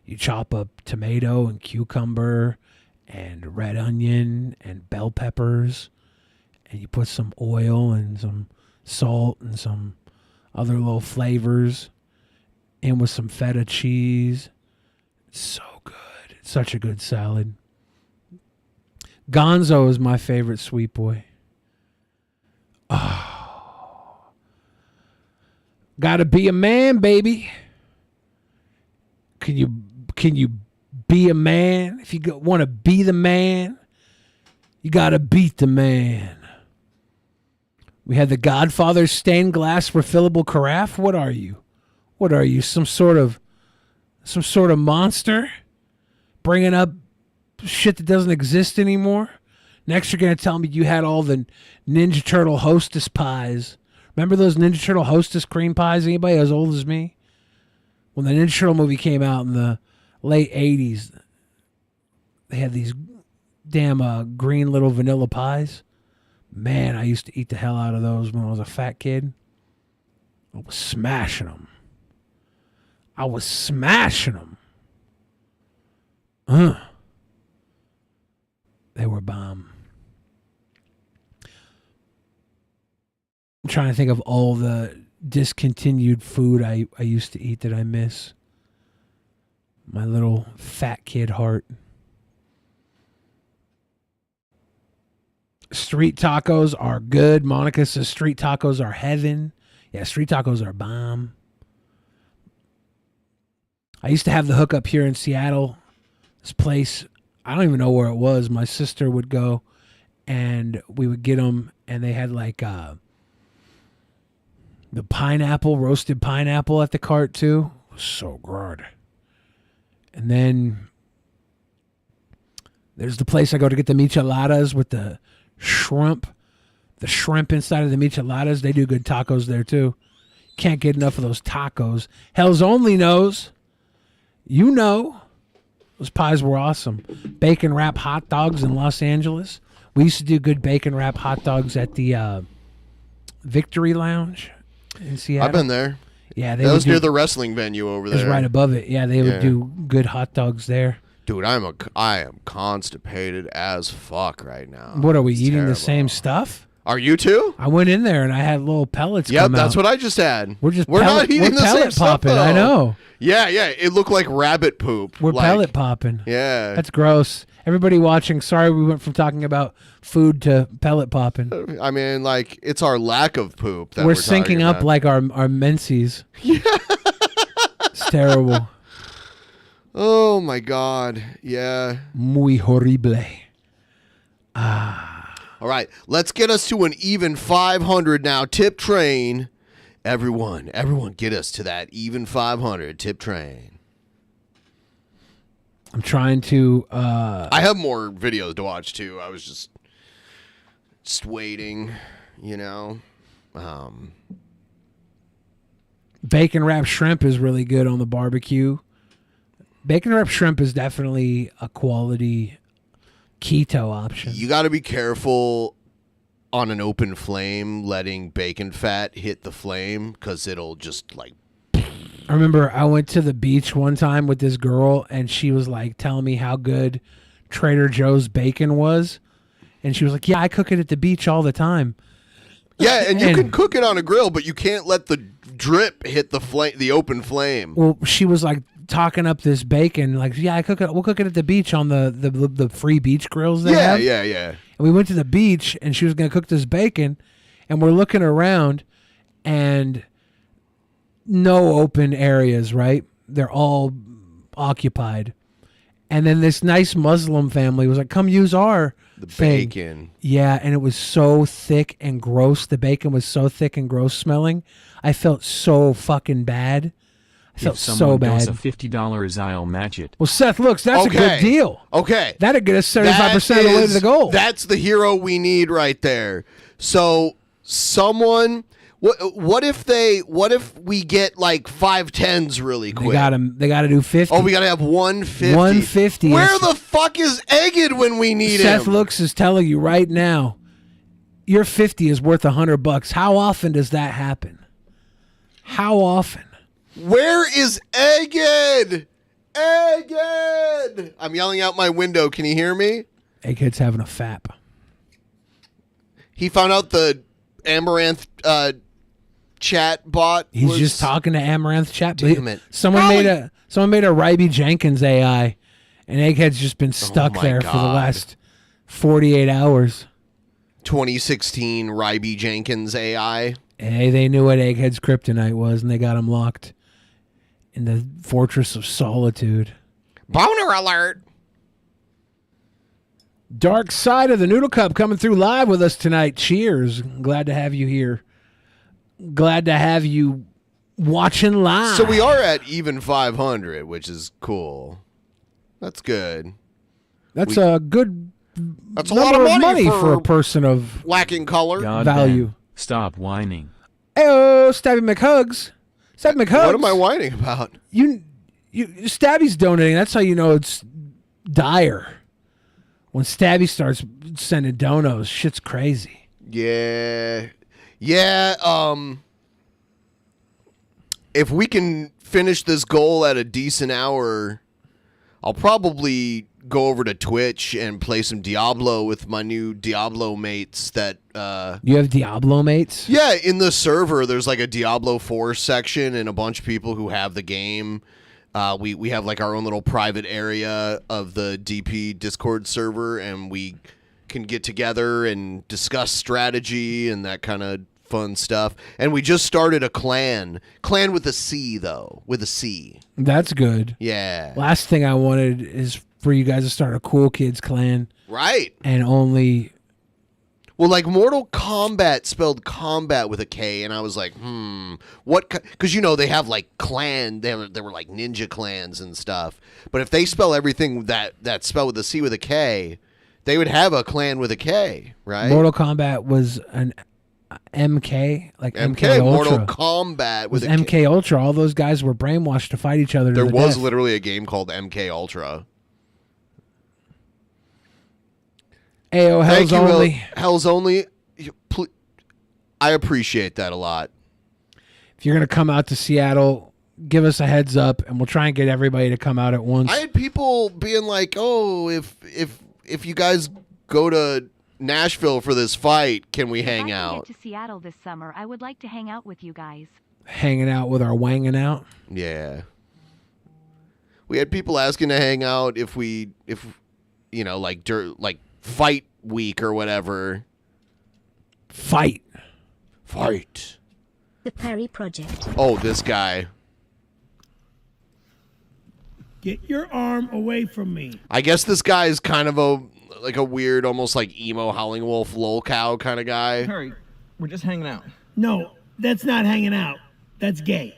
You chop up tomato and cucumber and red onion and bell peppers, and you put some oil and some salt and some other little flavors in with some feta cheese. It's so good. It's such a good salad. Gonzo is my favorite sweet boy. Oh. Gotta be a man, baby. Can you be a man? If you want to be the man, you got to beat the man. We had the Godfather stained glass refillable carafe. What are you? What are you? Some sort of monster? Bringing up shit that doesn't exist anymore? Next, you're going to tell me you had all the Ninja Turtle Hostess pies. Remember those Ninja Turtle Hostess cream pies? Anybody as old as me? When the Ninja Turtle movie came out in the late 80s, they had these damn green little vanilla pies. Man, I used to eat the hell out of those when I was a fat kid. I was smashing them. They were bomb. I'm trying to think of all the discontinued food I used to eat that I miss. My little fat kid heart. Street tacos are good. Monica says street tacos are heaven. Yeah, street tacos are bomb. I used to have the hookup here in Seattle. This place, I don't even know where it was. My sister would go and we would get them, and they had like the pineapple, roasted pineapple at the cart too. So good. And then there's the place I go to get the micheladas with the shrimp. The shrimp inside of the micheladas. They do good tacos there too. Can't get enough of those tacos. Hell's Only knows. You know. Those pies were awesome. Bacon wrap hot dogs in Los Angeles. We used to do good bacon wrap hot dogs at the Victory Lounge in Seattle. I've been there. Yeah, that was near the wrestling venue over there. It was right above it. Yeah, they would do good hot dogs there. Dude, I am constipated as fuck right now. What are we It's eating terrible. the same stuff? Are you too? I went in there and I had little pellets. Yep, come that's out. what I just had. We're not eating the same pellet stuff, popping. though. I know. Yeah, it looked like rabbit poop. We're like, pellet popping. Yeah. That's gross. Everybody watching, sorry we went from talking about food to pellet popping. I mean, like, it's our lack of poop that We're talking syncing up about. like our menses. It's terrible. Oh my god. Yeah. Muy horrible. All right, let's get us to an even 500 now. Tip train. Everyone get us to that even 500 tip train. I'm trying to I have more videos to watch too. I was just waiting, you know. Bacon wrapped shrimp is really good on the barbecue. Bacon wrapped shrimp is definitely a quality keto option. You got to be careful on an open flame letting bacon fat hit the flame, because it'll just like. I remember I went to the beach one time with this girl, and she was like telling me how good Trader Joe's bacon was, and she was like, "Yeah, I cook it at the beach all the time." Yeah, and you can cook it on a grill, but you can't let the drip hit the open flame. Well, she was like talking up this bacon, like, "Yeah, I cook it. We'll cook it at the beach on the free beach grills they have." Yeah. And we went to the beach, and she was going to cook this bacon, and we're looking around, and no open areas, right? They're all occupied. And then this nice Muslim family was like, "Come use our thing. bacon. Yeah, and it was so thick and gross. The bacon was so thick and gross smelling. I felt so fucking bad. I felt If so someone bad. does a $50, I'll match it. Well, Seth, looks, that's a good deal. Okay. That'd get us 75% of the way to the goal. That's the hero we need right there. So someone, what if we get like 5 10s really quick? They got to do 50. Oh, we got to have 150. 150. Where the fuck is Egged when we need Seth him? Looks is telling you right now, your 50 is worth $100. How often does that happen? How often? Where is Egged? Egged! I'm yelling out my window. Can you hear me? Egghead's having a fap. He found out the Amaranth chat bot. He's just talking to Amaranth chat. Damn it. Someone made a Ryby Jenkins AI, and Egghead's just been stuck my there for the God. last 48 hours. 2016 Ryby Jenkins AI. Hey, they knew what Egghead's kryptonite was, and they got him locked in the Fortress of Solitude. Boner alert! Dark Side of the Noodle Cup coming through live with us tonight. Cheers. Glad to have you here. Glad to have you watching live. So we are at even 500, which is cool. That's good. That's a good That's a lot of money for a person of lacking color. God value. damn. Stop whining. Heyo, Stabby McHugs. Stabby McHugs. What am I whining about? You Stabby's donating. That's how you know it's dire. When Stabby starts sending donos, shit's crazy. Yeah. If we can finish this goal at a decent hour, I'll probably go over to Twitch and play some Diablo with my new Diablo mates that You have Diablo mates? Yeah, in the server there's like a Diablo 4 section and a bunch of people who have the game. We have like our own little private area of the DP Discord server, and we can get together and discuss strategy and that kind of fun stuff. And we just started a clan with a C though, with a C. That's good. Yeah. Last thing I wanted is for you guys to start a Cool Kids clan. Right. And only... Well, like Mortal Kombat spelled combat with a K, and I was like, what? Because, you know, they have like clan, there were like ninja clans and stuff. But if they spell everything that's spelled with a C with a K, they would have a clan with a K, right? Mortal Kombat was an MK, like MK Ultra. Mortal Kombat with was a MK K. Ultra. All those guys were brainwashed to fight each other. There to the was death. literally a game called MK Ultra. Ayo, Thank Hell's you, Only. Hell's Only. I appreciate that a lot. If you're going to come out to Seattle, give us a heads up, and we'll try and get everybody to come out at once. I had people being like, "Oh, if you guys go to Nashville for this fight, can we hang out?" Get to Seattle this summer. I would like to hang out with you guys. Hanging out with our wanging out. Yeah. We had people asking to hang out if you know, like fight week or whatever. Fight. The Perry Project. Oh, this guy. Get your arm away from me. I guess this guy is kind of a weird, almost like emo Howling Wolf lol cow kind of guy. Harry, we're just hanging out. No, that's not hanging out. That's gay.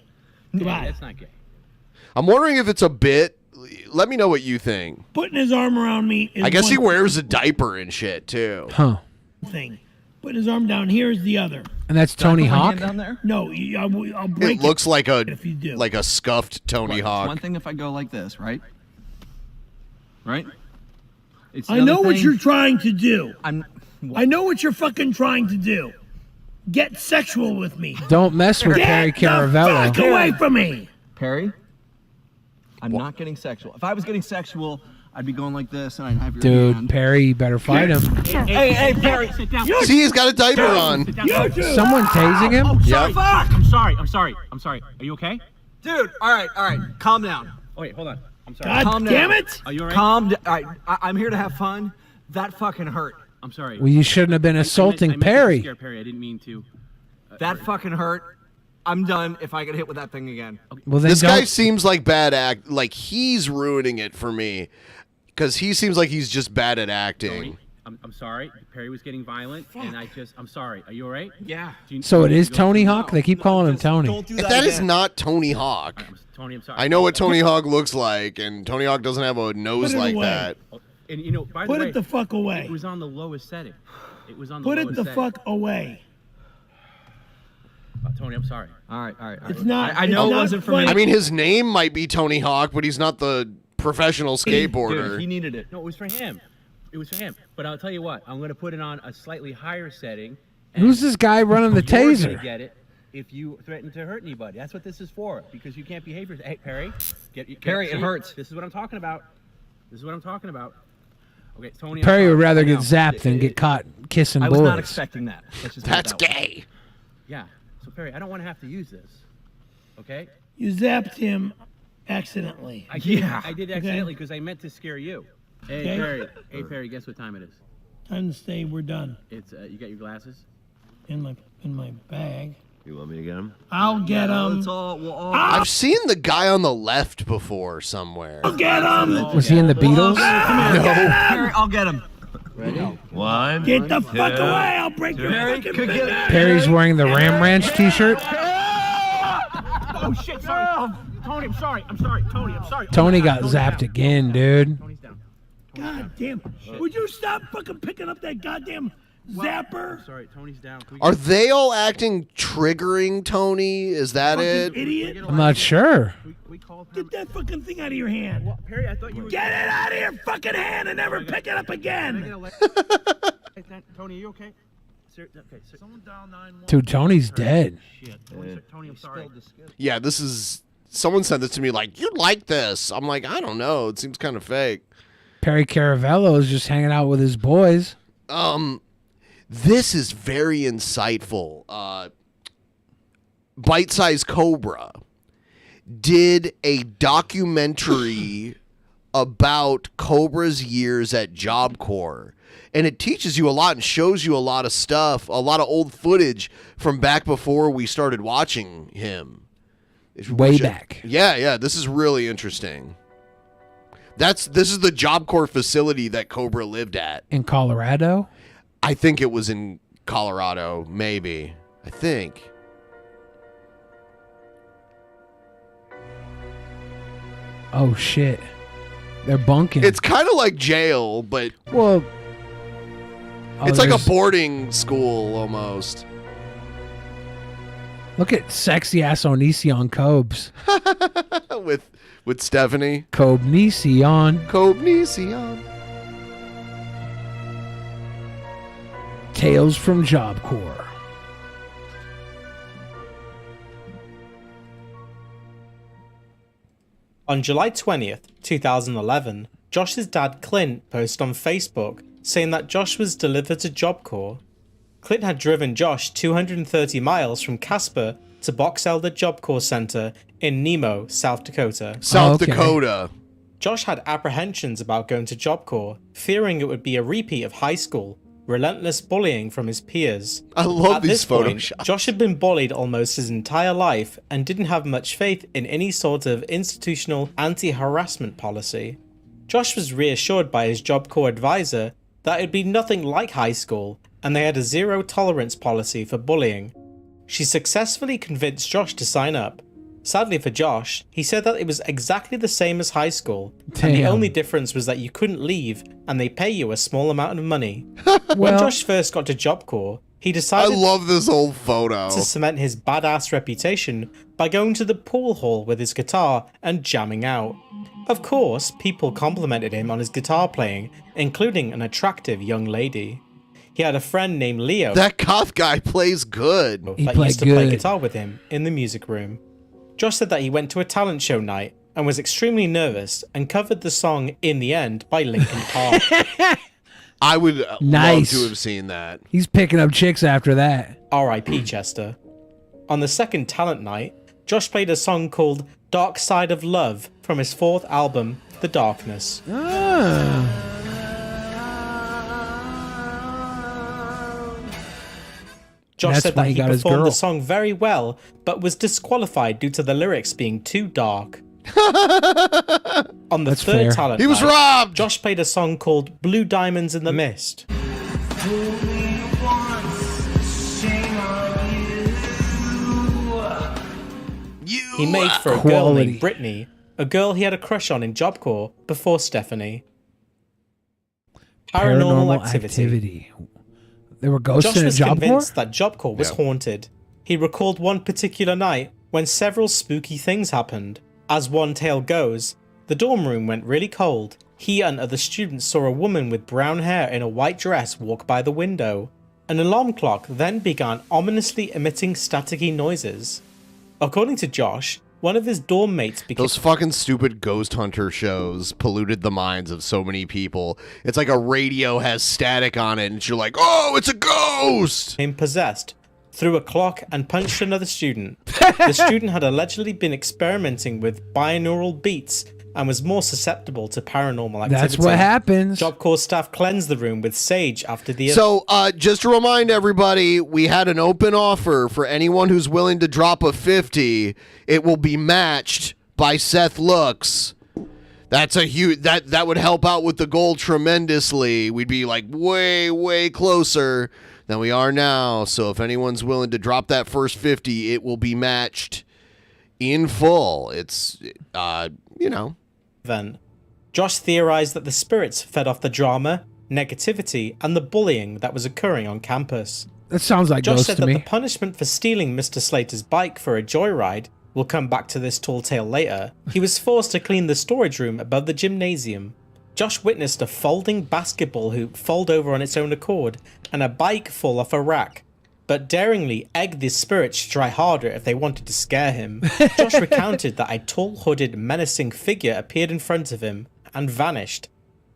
Goodbye. That's not gay. I'm wondering if it's a bit. Let me know what you think. Putting his arm around me is I guess he one wears a diaper and shit too. Huh. thing. Putting his arm down here is the other. And that's Tony Hawk? No, I'll break It looks like if you do. a scuffed Tony It's Hawk. one thing if I go like this, right? Right? It's I know another what thing- you're trying to do. What? I know what you're fucking trying to do. Get sexual with me. Don't mess with Get Perry the Caravello. fuck away from me. Perry, I'm not getting sexual. If I was getting sexual, I'd be going like this, and I'd have your Dude, hand. Perry, you better fight him. Hey, Perry, sit down. See, he's got a diaper on. Someone tasing him? Oh, sorry. Yep. Fuck! I'm sorry. Are you okay? Dude, all right. Calm down. Oh, wait, hold on. I'm sorry. God Calm damn down. it! Are you all right? Calm down. All right, I'm here to have fun. That fucking hurt. I'm sorry. Well, you shouldn't have been assaulting I meant to Perry. scare Perry. I didn't mean to. That fucking hurt. I'm done if I get hit with that thing again. Well, then This guy don't- seems like bad like he's ruining it for me because he seems like he's just bad at acting. I'm sorry. Perry was getting violent, and I'm sorry. Are you all right? Yeah. So it is Tony Hawk? They keep calling him Tony. That is not Tony Hawk. Tony, I'm sorry. I know what Tony Hawk looks like, and Tony Hawk doesn't have a nose Put it like away. that. And you know, by Put the way, it the fuck away. It was on the lowest setting. It was on the Put lowest it the setting. fuck away. Tony, I'm sorry. All right. It's not. I know it's it not wasn't for me. I mean, his name might be Tony Hawk, but he's not the professional skateboarder. Dude, he needed it. No, it was for him. It was for him. But I'll tell you what, I'm going to put it on a slightly higher setting. Who's this guy running the You're taser? gonna get it if you threaten to hurt anybody. That's what this is for. Because you can't behave yourself. Hey, Perry. Perry, it see? hurts. This is what I'm talking about. This is what I'm talking about. Okay, Tony. I'm Perry would sorry. rather I get know. zapped than get caught kissing I boys. was not expecting that. Let's just put it That's that way. gay. Yeah. So Perry, I don't want to have to use this. Okay? You zapped him accidentally. I did accidentally because I meant to scare you. Hey Okay. Perry. Hey Perry, guess what time it is? Time to stay. We're done. It's you got your glasses? In my bag. You want me to get him? I'll get him. I've seen the guy on the left before somewhere. I'll get him. Was he in the Beatles? Perry, I'll get him. Ready? One. Get the fuck two, away. I'll break your Perry, fucking could finger. get Perry's wearing the Ram Ranch t-shirt. Oh shit, sorry. Tony, I'm sorry. Tony, I'm sorry. Tony got zapped again, dude. Tony's down. God damn. Would you stop fucking picking up that goddamn zapper? Sorry, Tony's down. Are they all acting triggering Tony? Is that it? Idiot. I'm not sure. Get that fucking thing out of your hand. Well, Perry, I thought you were. Get it out of your fucking hand and never pick it up again. Tony, are you okay? Okay, someone dial 911. Dude, Tony's dead. Shit. Tony, I'm sorry. Yeah, this is. Someone sent this to me like, you like this. I'm like, I don't know. It seems kind of fake. Perry Caravello is just hanging out with his boys. This is very insightful. Bite Size Cobra did a documentary about Cobra's years at Job Corps. And it teaches you a lot and shows you a lot of stuff, a lot of old footage from back before we started watching him. Way back. Yeah. This is really interesting. This is the Job Corps facility that Cobra lived at. In Colorado? I think it was in Colorado, maybe. I think. Oh, shit. They're bunking. It's kind of like jail, but... Well... it's like a boarding school, almost. Look at sexy-ass Onision Cobes. with Stephanie. Cobnition. Cobnition. Tales from Job Corps. On July 20th, 2011, Josh's dad Clint posted on Facebook saying that Josh was delivered to Job Corps. Clint had driven Josh 230 miles from Casper to Box Elder Job Corps Center in Nemo, South Dakota. South Dakota. Josh had apprehensions about going to Job Corps, fearing it would be a repeat of high school, relentless bullying from his peers. I love At these this point, photoshops. Josh had been bullied almost his entire life and didn't have much faith in any sort of institutional anti-harassment policy. Josh was reassured by his Job Corps advisor that it'd be nothing like high school, and they had a zero tolerance policy for bullying. She successfully convinced Josh to sign up. Sadly for Josh, he said that it was exactly the same as high school, and the Damn. only difference was that you couldn't leave, and they pay you a small amount of money. When Josh first got to Job Corps, he decided I love this old photo. to cement his badass reputation by going to the pool hall with his guitar and jamming out. Of course, people complimented him on his guitar playing, including an attractive young lady. He had a friend named Leo That goth guy plays good. that used to play guitar with him in the music room. Josh said that he went to a talent show night and was extremely nervous and covered the song In the End by Linkin Park. I would love Nice. to have seen that. He's picking up chicks after that. R.I.P. Chester. On the second talent night, Josh played a song called Dark Side of Love from his fourth album, The Darkness. Josh That's said when that he he got his performed the girl. song very well, but was disqualified due to the lyrics being too dark. On the That's third fair. talent He was night, robbed! Josh played a song called Blue Diamonds in the Mist. He made for a girl Quality. named Brittany, a girl he had a crush on in Job Corps before Stephanie. Paranormal activity. There were ghosts Josh in a was Job Corps? convinced that Job Corps was haunted. He recalled one particular night when several spooky things happened. As one tale goes, the dorm room went really cold. He and other students saw a woman with brown hair in a white dress walk by the window. An alarm clock then began ominously emitting staticky noises. According to Josh, one of his dorm mates became Those fucking stupid ghost hunter shows polluted the minds of so many people. It's like a radio has static on it, and you're like, oh, it's a ghost! possessed, threw a clock and punched another student. The student had allegedly been experimenting with binaural beats and was more susceptible to paranormal activity. That's what happens. Job Corps staff cleansed the room with sage after the... So, just to remind everybody, we had an open offer for anyone who's willing to drop a 50. It will be matched by Seth Looks. That's a huge... That would help out with the goal tremendously. We'd be like way closer than we are now. So if anyone's willing to drop that first 50, it will be matched in full. It's, you know... event. Josh theorized that the spirits fed off the drama, negativity, and the bullying that was occurring on campus. That sounds like Josh ghosts said to that me. the punishment for stealing Mr. Slater's bike for a joyride, we'll come back to this tall tale later, he was forced to clean the storage room above the gymnasium. Josh witnessed a folding basketball hoop fold over on its own accord and a bike fall off a rack, but daringly egged the spirits to try harder if they wanted to scare him. Josh recounted that a tall, hooded, menacing figure appeared in front of him and vanished.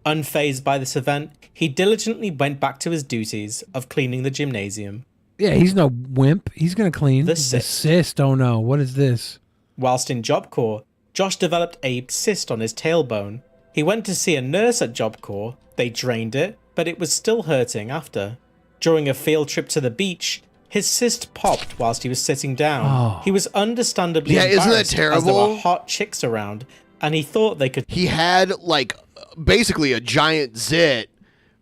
Unfazed by this event, he diligently went back to his duties of cleaning the gymnasium. Yeah, he's no wimp. He's going to clean. The cyst. Oh no, what is this? Whilst in Job Corps, Josh developed a cyst on his tailbone. He went to see a nurse at Job Corps. They drained it, but it was still hurting after. During a field trip to the beach, his cyst popped whilst he was sitting down. Oh. He was understandably Yeah, isn't that embarrassed as there terrible? were hot chicks around, and he thought they could... He had, like, basically a giant zit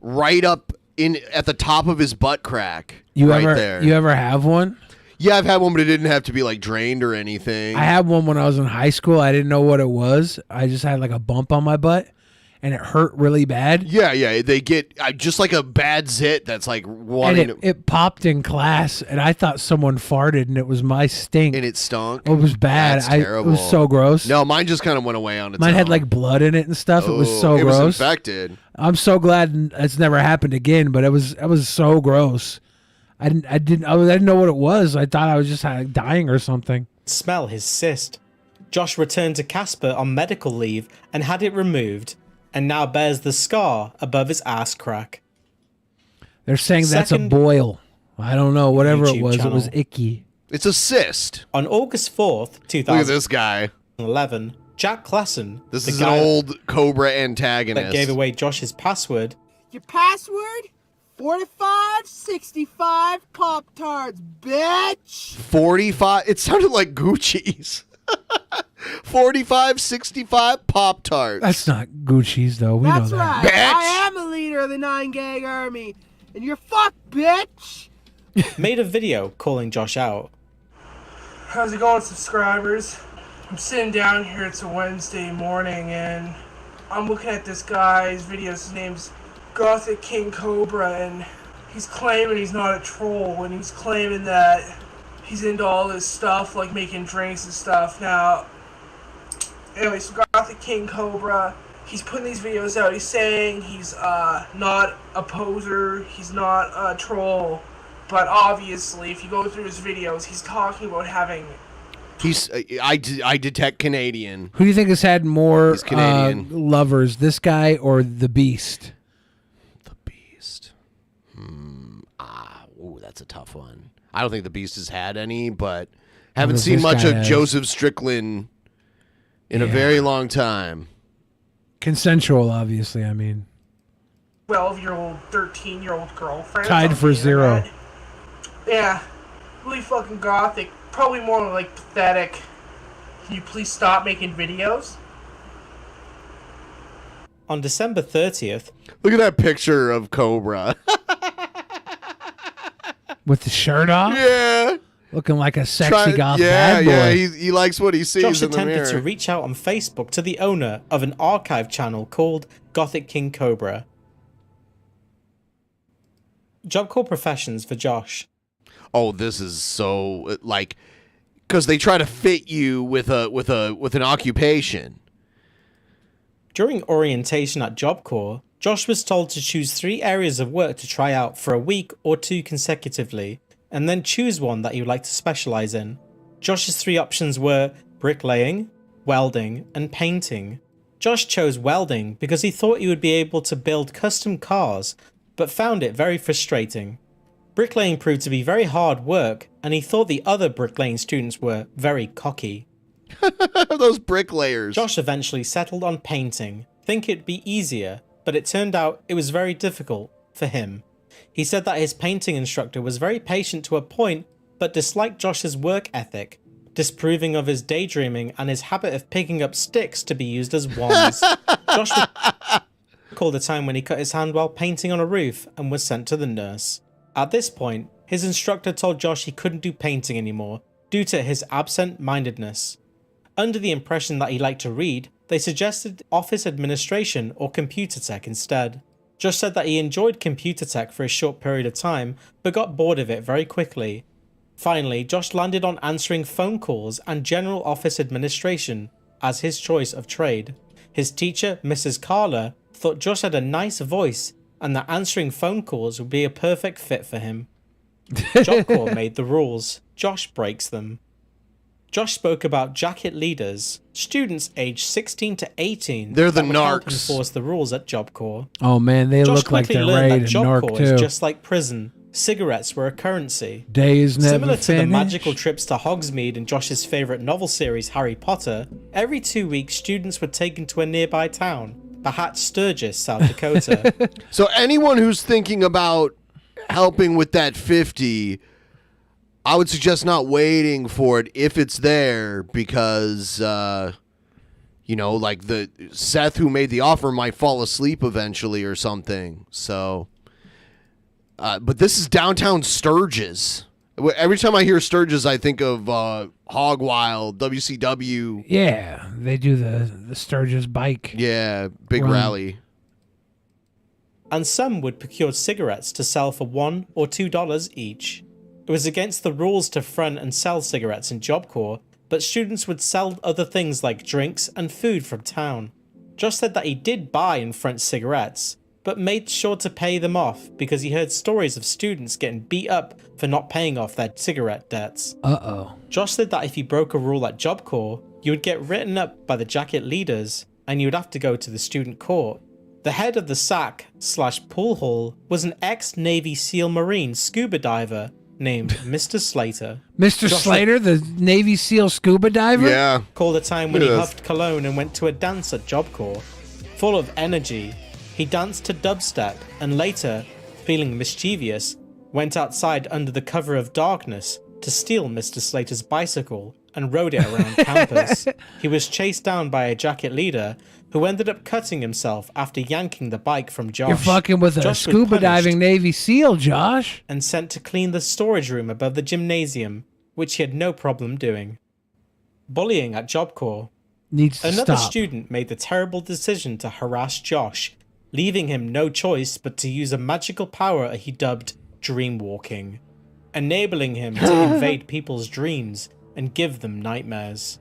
right up in at the top of his butt crack. You right ever there. you ever have one? Yeah, I've had one, but it didn't have to be, like, drained or anything. I had one when I was in high school. I didn't know what it was. I just had like a bump on my butt, and it hurt really bad. Yeah, they get just like a bad zit that's like And wanting it popped in class, and I thought someone farted, and it was my stink. And it stunk? It was bad. That's It terrible. was so gross. No, mine just kind of went away on its Mine own. had like blood in it and stuff. It was so Oh, it gross. was infected. I'm so glad it's never happened again, but it was so gross. I didn't know what it was. I thought I was just dying or something. smell his cyst. Josh returned to Casper on medical leave and had it removed, and now bears the scar above his ass crack. They're saying that's a Second boil. I don't know. Whatever it YouTube was, channel. it was icky. It's a cyst. On August 4th, 2011, Look at this guy. Jack Klassen, This the is an guy old Cobra antagonist. that gave away Josh's password, Your password? 4565 Pop-Tarts, bitch! 45. It sounded like Gucci's. 4565 Pop Tarts. That's not Gucci's though. We That's know that. right. I am a leader of the 9-gang army, and you're fucked, bitch! made a video calling Josh out. How's it going, subscribers? I'm sitting down here, it's a Wednesday morning, and I'm looking at this guy's videos. His name's Gothic King Cobra, and he's claiming he's not a troll, and he's claiming that he's into all this stuff, like making drinks and stuff. Now, anyway, so Gothic King Cobra, he's putting these videos out. He's saying he's not a poser, he's not a troll, but obviously, if you go through his videos, he's talking about having... He's. I detect Canadian. Who do you think has had more He's Canadian. lovers, this guy or the Beast? Ooh, that's a tough one. I don't think the Beast has had any, but haven't does seen this much guy of have? Joseph Strickland in a very long time. Consensual, obviously. I mean, 12-year-old, 13-year-old girlfriend. tied for 0. Yeah, really fucking gothic. Probably more like pathetic. Can you please stop making videos? On December 30th... Look at that picture of Cobra. With the shirt off? Yeah. Looking like a sexy goth bad boy. Yeah, he likes what he sees Josh in the mirror. attempted to reach out on Facebook to the owner of an archive channel called Gothic King Cobra. Job Corps professions for Josh. Oh, this is so like, because they try to fit you with an occupation. During orientation at Job Corps, Josh was told to choose 3 areas of work to try out for a week or 2 consecutively, and then choose one that he would like to specialize in. Josh's 3 options were bricklaying, welding, and painting. Josh chose welding because he thought he would be able to build custom cars, but found it very frustrating. Bricklaying proved to be very hard work, and he thought the other bricklaying students were very cocky. Those bricklayers. Josh eventually settled on painting, think it'd be easier, but it turned out it was very difficult for him. He said that his painting instructor was very patient to a point, but disliked Josh's work ethic, disapproving of his daydreaming and his habit of picking up sticks to be used as wands. Josh recalled a time when he cut his hand while painting on a roof and was sent to the nurse. At this point, his instructor told Josh he couldn't do painting anymore due to his absent-mindedness. Under the impression that he liked to read, they suggested office administration or computer tech instead. Josh said that he enjoyed computer tech for a short period of time, but got bored of it very quickly. Finally, Josh landed on answering phone calls and general office administration as his choice of trade. His teacher, Mrs. Carla, thought Josh had a nice voice and that answering phone calls would be a perfect fit for him. Job Corps made the rules. Josh breaks them. Josh spoke about jacket leaders, students aged 16 to 18. They're the that would help narcs. enforce the rules at Job Corps. Oh man, they Josh look like quickly they're learned ready that to Job narc Corps too. is just like prison. Cigarettes were a currency. Days never Similar to the finish. magical trips to Hogsmeade in Josh's favourite novel series, Harry Potter, every 2 weeks students were taken to a nearby town, perhaps Sturgis, South Dakota. So anyone who's thinking about helping with that 50, I would suggest not waiting for it if it's there, because like the Seth who made the offer might fall asleep eventually or something. So but this is downtown Sturgis. Every time I hear Sturgis, I think of Hog Wild, WCW. Yeah, they do the Sturgis bike. Yeah, big run. rally. And some would procure cigarettes to sell for $1 or $2 each. It was against the rules to front and sell cigarettes in Job Corps, but students would sell other things like drinks and food from town. Josh said that he did buy and front cigarettes, but made sure to pay them off because he heard stories of students getting beat up for not paying off their cigarette debts. Uh-oh. Josh said that if he broke a rule at Job Corps, you would get written up by the jacket leaders and you would have to go to the student court. The head of the SAC/pool hall was an ex-Navy SEAL Marine scuba diver named Mr. Slater. Mr. Josh Slater, the Navy SEAL scuba diver? Called a time when he Yes. huffed cologne and went to a dance at Job Corps. Full of energy, he danced to dubstep and later, feeling mischievous, went outside under the cover of darkness to steal Mr. Slater's bicycle and rode it around campus. He was chased down by a jacket leader who ended up cutting himself after yanking the bike from Josh. You're fucking with a Josh was scuba punished diving Navy SEAL, Josh. and sent to clean the storage room above the gymnasium, which he had no problem doing. Bullying at Job Corps. Needs to Another stop. student made the terrible decision to harass Josh, leaving him no choice but to use a magical power he dubbed dreamwalking, enabling him to invade people's dreams and give them nightmares.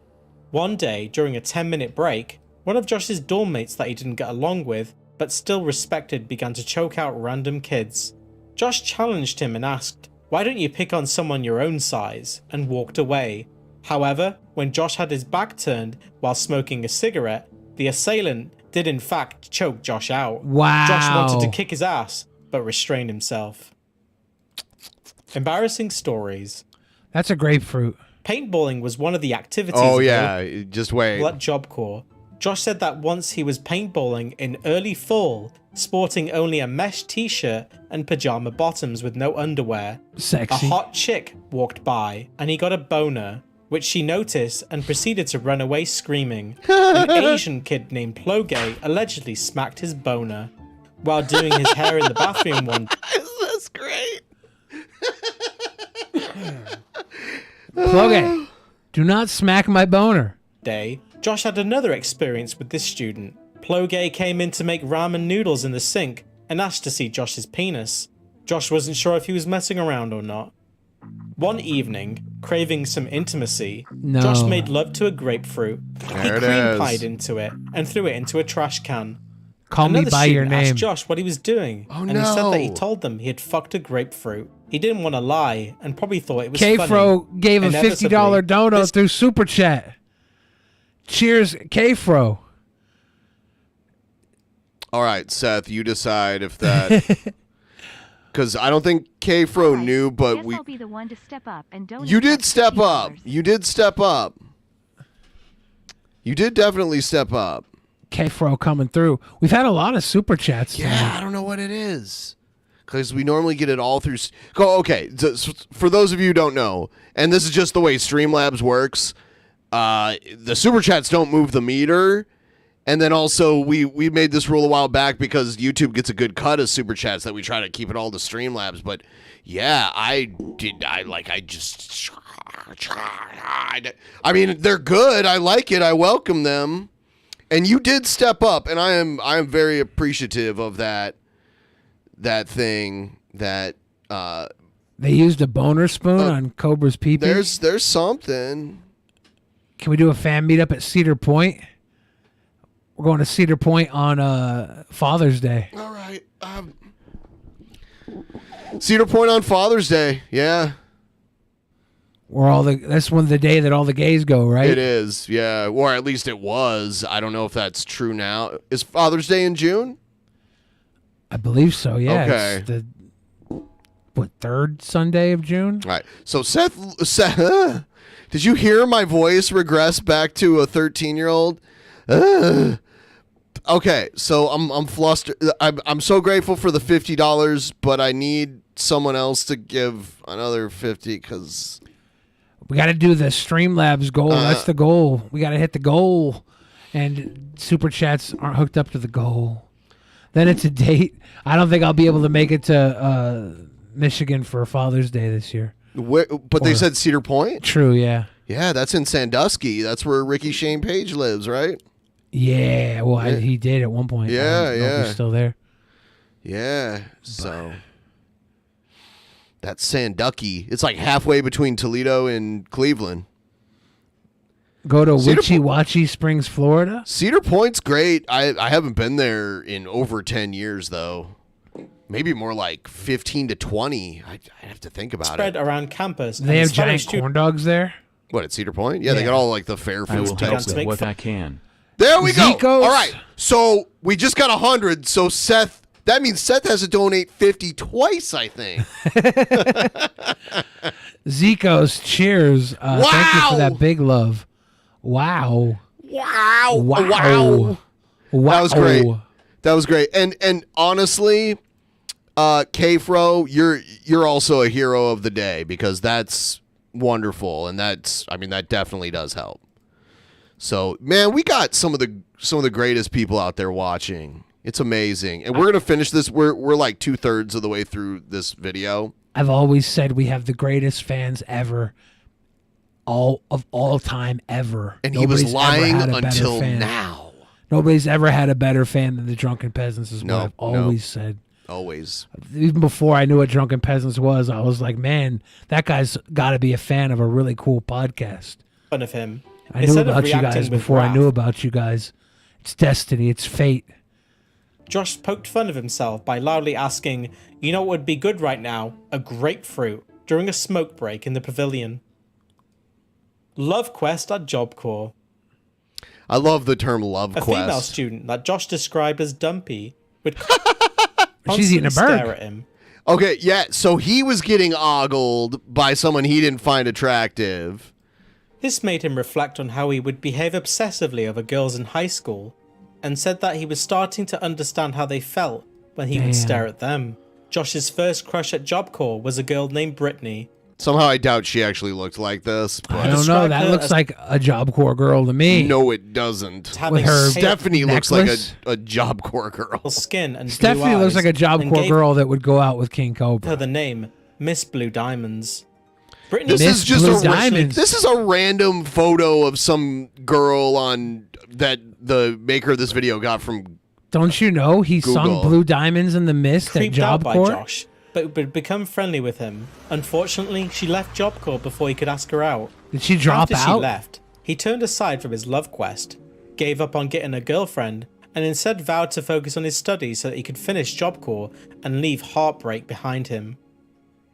One day, during a 10-minute break, one of Josh's dorm mates that he didn't get along with, but still respected, began to choke out random kids. Josh challenged him and asked, "Why don't you pick on someone your own size?" and walked away. However, when Josh had his back turned while smoking a cigarette, the assailant did in fact choke Josh out. Wow. Josh wanted to kick his ass, but restrained himself. Embarrassing stories. That's a grapefruit. Paintballing was one of the activities Oh yeah, just wait. at Job Corps. Josh said that once he was paintballing in early fall, sporting only a mesh t-shirt and pajama bottoms with no underwear. Sexy. A hot chick walked by and he got a boner, which she noticed and proceeded to run away screaming. An Asian kid named Ploge allegedly smacked his boner while doing his hair in the bathroom one day. That's great. Ploge, do not smack my boner. Josh had another experience with this student. Ploge came in to make ramen noodles in the sink and asked to see Josh's penis. Josh wasn't sure if he was messing around or not. One evening, craving some intimacy, Josh made love to a grapefruit. He cream pied into it and threw it into a trash can. Call me by your student asked name. Josh what he was doing, and he said that he told them he had fucked a grapefruit. He didn't want to lie and probably thought it was funny. K-Fro gave a $50 dono through Super Chat. Cheers, K-Fro. All right, Seth, you decide if that... Because I don't think K-Fro knew, but I'll be the one to step up and donate. You did step up. You did step up. You did definitely step up. K-Fro coming through. We've had a lot of Super Chats tonight. Yeah, I don't know what it is. Because we normally get it all through... Okay, for those of you who don't know, and this is just the way Streamlabs works, the Super Chats don't move the meter. And then also, we made this rule a while back because YouTube gets a good cut of Super Chats that we try to keep it all to Streamlabs. But yeah, I mean, they're good. I like it. I welcome them. And you did step up, and I am very appreciative of that thing that they used a boner spoon on Cobra's pee-pee. There's something. Can we do a fan meetup at Cedar Point? We're going to Cedar Point on Father's Day. All right. Cedar Point on Father's Day. Yeah. That's one of the day that all the gays go, right? It is, yeah. Or at least it was. I don't know if that's true now. Is Father's Day in June? I believe so, yeah. Okay. It's the third Sunday of June? All right. So Seth did you hear my voice regress back to a 13-year-old? Okay, so I'm flustered. I'm so grateful for the $50, but I need someone else to give another $50 because we got to do the Streamlabs goal. That's the goal. We got to hit the goal, and Super Chats aren't hooked up to the goal. Then it's a date. I don't think I'll be able to make it to Michigan for Father's Day this year. They said Cedar Point? True, yeah. Yeah, that's in Sandusky. That's where Ricky Shane Page lives, right? Yeah, well, he did at one point. Yeah, I don't know if he's still there. Yeah, so that's Sandusky. It's like halfway between Toledo and Cleveland. Go to Witchy Watchy Springs, Florida. Cedar Point's great. I haven't been there in over 10 years, though. Maybe more like 15 to 20. I have to think about Spread around campus. They have giant corn dogs there? What, at Cedar Point? Yeah, they got all like the fair I food will type help stuff. with what I can. There we go. Zico's. All right. So we just got 100. So Seth, that means Seth has to donate 50 twice, I think. Zico's, cheers. Thank you for that big love. Wow. Wow. Wow. That was great. That was great. And honestly, K-Fro, you're also a hero of the day because that's wonderful, and that definitely does help. So, man, we got some of the greatest people out there watching. It's amazing. And we're going to finish this. We're like 2/3 of the way through this video. I've always said we have the greatest fans ever. All time ever. And he was lying until now. Nobody's ever had a better fan than the Drunken Peasants is what I've always said. Always. Even before I knew what Drunken Peasants was, I was like, man, that guy's got to be a fan of a really cool podcast. Fun of him. I knew about you guys before I knew about you guys. It's destiny. It's fate. Josh poked fun of himself by loudly asking, you know what would be good right now? A grapefruit during a smoke break in the pavilion. Love Quest at Job Corps. I love the term love quest. A female student that Josh described as dumpy would she's eating a bird. Stare at him. Okay, yeah, so he was getting ogled by someone he didn't find attractive. This made him reflect on how he would behave obsessively over girls in high school, and said that he was starting to understand how they felt when he would stare at them. Josh's first crush at Job Corps was a girl named Brittany. Somehow I doubt she actually looked like this. But I don't know. That looks like a Job Corps girl to me. No, it doesn't. With her Stephanie looks like necklace. a Job Corps girl. Skin and Stephanie blue looks eyes, like a Job and Corps gave girl that would go out with King Cobra. her the name Miss Blue Diamonds. Britney This is just Blue a Diamonds. this is a random photo of some girl on that the maker of this video got from. Don't you know he sung Google. Blue Diamonds in the Mist at creeped out Job by Corps? Josh, but would become friendly with him. Unfortunately, she left Job Corps before he could ask her out. Did she drop After she out? left, he turned aside from his love quest, gave up on getting a girlfriend, and instead vowed to focus on his studies so that he could finish Job Corps and leave heartbreak behind him.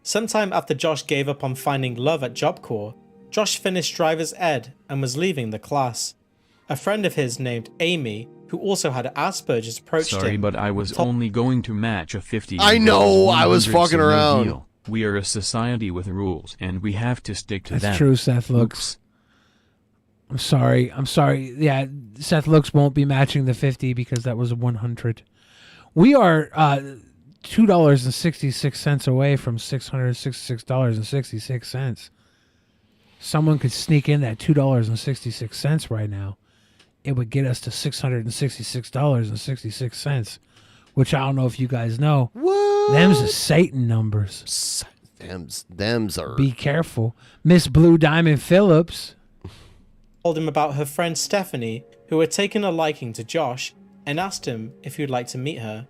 Sometime after Josh gave up on finding love at Job Corps, Josh finished driver's ed and was leaving the class. A friend of his named Amy, who also had Asperger's, approached Sorry, him. but I was only going to match a 50. I know, I was 100, fucking so no around. deal. We are a society with rules, and we have to stick to That's them. true, Seth Looks. I'm sorry. Yeah, Seth Looks won't be matching the 50 because that was a 100. We are $2.66 away from $666.66. Someone could sneak in that $2.66 right now. It would get us to $666.66, which I don't know if you guys know. What? Them's are Satan numbers. Them's are. Be careful. Miss Blue Diamond Phillips Told him about her friend Stephanie, who had taken a liking to Josh, and asked him if he would like to meet her.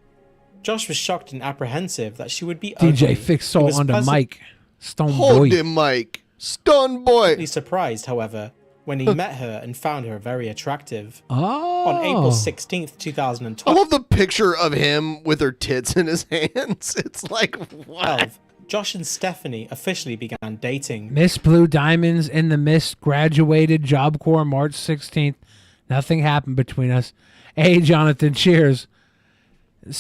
Josh was shocked and apprehensive that she would be ugly. DJ Fix He Soul was on the pleasant- mic. Stone Hold Boy. him, Mike. Stun boy. pleasantly surprised, however, when he met her and found her very attractive. On April 16th, 2012, I love the picture of him with her tits in his hands. It's like, what? Josh and Stephanie officially began dating. Miss Blue Diamonds in the Mist graduated Job Corps March 16th. Nothing happened between us. Hey, Jonathan, cheers.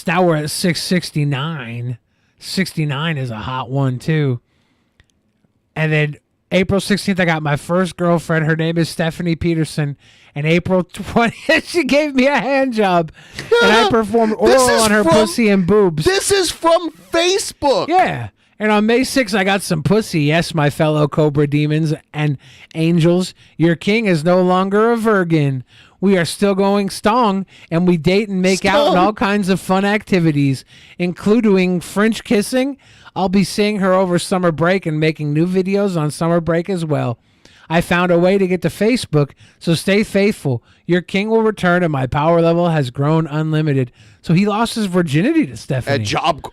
Now we're at 669. 69 is a hot one, too. And then April 16th, I got my first girlfriend. Her name is Stephanie Peterson. And April 20th, she gave me a hand job. And I performed oral on her pussy and boobs. This is from Facebook. Yeah. And on May 6th, I got some pussy. Yes, my fellow Cobra demons and angels. Your king is no longer a virgin. We are still going strong, and we date and make out and all kinds of fun activities, including French kissing. I'll be seeing her over summer break and making new videos on summer break as well. I found a way to get to Facebook, so stay faithful. Your king will return, and my power level has grown unlimited. So he lost his virginity to Stephanie.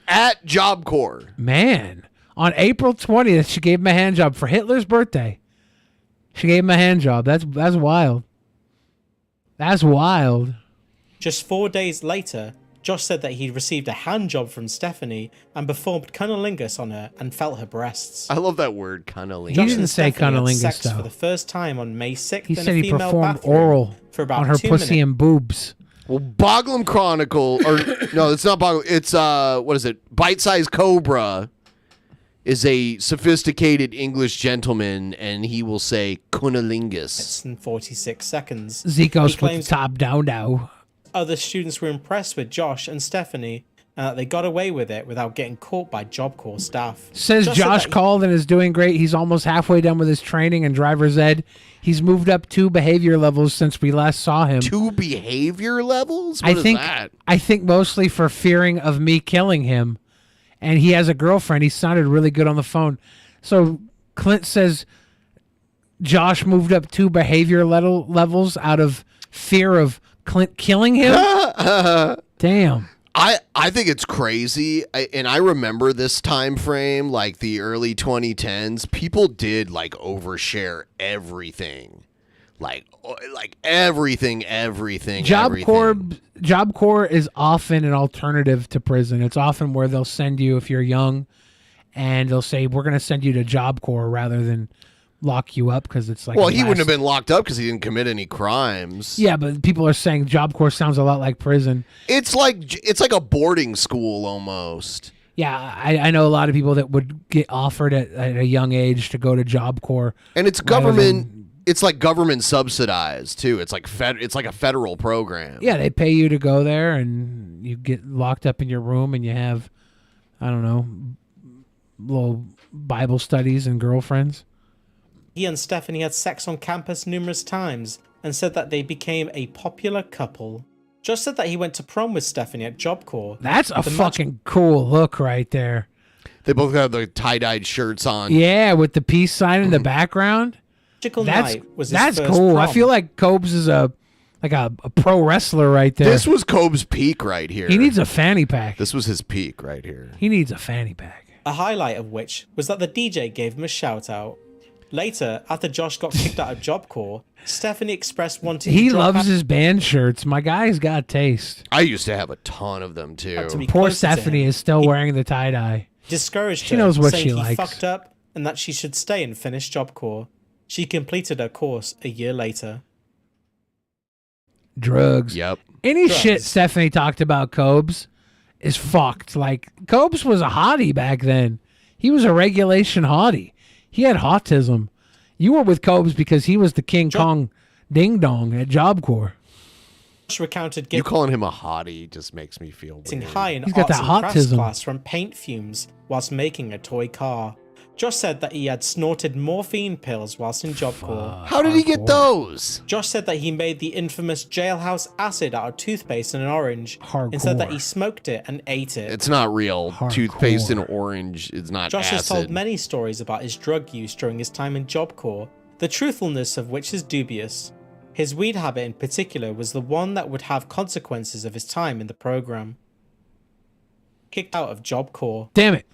At Job Corps. Man, on April 20th, she gave him a hand job for Hitler's birthday. She gave him a hand job. That's wild. That's wild. Just 4 days later, Josh said that he'd received a hand job from Stephanie and performed cunnilingus on her and felt her breasts. I love that word, cunnilingus. He didn't say Stephanie had cunnilingus, sex though. for the first time on May 6th He in said a he female performed bathroom oral for about on her 2 pussy minutes. and boobs. Well, Boglum Chronicle, or no, it's not Boglum. It's what is it? Bite Size Cobra is a sophisticated English gentleman, and he will say cunnilingus. In 46 seconds. Zico's He put the claims top down now. other students were impressed with Josh and Stephanie and that they got away with it without getting caught by Job Corps staff. Says said Josh that called and is doing great. He's almost halfway done with his training and driver's ed. He's moved up 2 behavior levels since we last saw him. 2 behavior levels? What is that? I think mostly for fearing of me killing him. And he has a girlfriend. He sounded really good on the phone. So Clint says Josh moved up 2 behavior levels out of fear of Clint killing him. Damn. I think it's crazy, and I remember this time frame, like the early 2010s. People did like overshare everything, like everything. Job Corps is often an alternative to prison. It's often where they'll send you if you're young, and they'll say we're going to send you to Job Corps rather than lock you up because it's like. Well, he wouldn't have been locked up because he didn't commit any crimes. Yeah, but people are saying Job Corps sounds a lot like prison. It's like a boarding school almost. Yeah, I know a lot of people that would get offered at a young age to go to Job Corps, and it's government. It's like government subsidized too. It's like it's like a federal program. Yeah, they pay you to go there, and you get locked up in your room, and you have, I don't know, little Bible studies and girlfriends. He and Stephanie had sex on campus numerous times and said that they became a popular couple. Josh said that he went to prom with Stephanie at Job Corps. That's a fucking cool look right there. They both have the tie-dyed shirts on. Yeah, with the peace sign in the background. That's cool. I feel like Cobes is a pro wrestler right there. This was Cobb's peak right here. He needs a fanny pack. This was his peak right here. He needs a fanny pack. A highlight of which was that the DJ gave him a shout out. Later, after Josh got kicked out of Job Corps, Stephanie expressed wanting He to drop loves out his band shirts. My guy's got taste. I used to have a ton of them too. to be Poor closer to Stephanie him. is still wearing the tie-dye. Discouraged She her, knows what saying she he likes. fucked up and that she should stay and finish Job Corps. She completed her course a year later. Drugs. Yep. Any Drugs. shit Stephanie talked about Cobes is fucked. Like, Cobes was a hottie back then. He was a regulation hottie. He had autism. You were with Cobes because he was the King Kong ding dong at Job Corps. Josh recounted You calling him a hottie just makes me feel getting weird. high in He's got arts that and crafts autism. class from paint fumes whilst making a toy car. Josh said that he had snorted morphine pills whilst in Job Corps. How did he get those? Josh said that he made the infamous jailhouse acid out of toothpaste and an orange and said that he smoked it and ate it. It's not real. Toothpaste and orange is not Josh has told acid. many stories about his drug use during his time in Job Corps, the truthfulness of which is dubious. His weed habit in particular was the one that would have consequences of his time in the program. Kicked out of Job Corps. Damn it.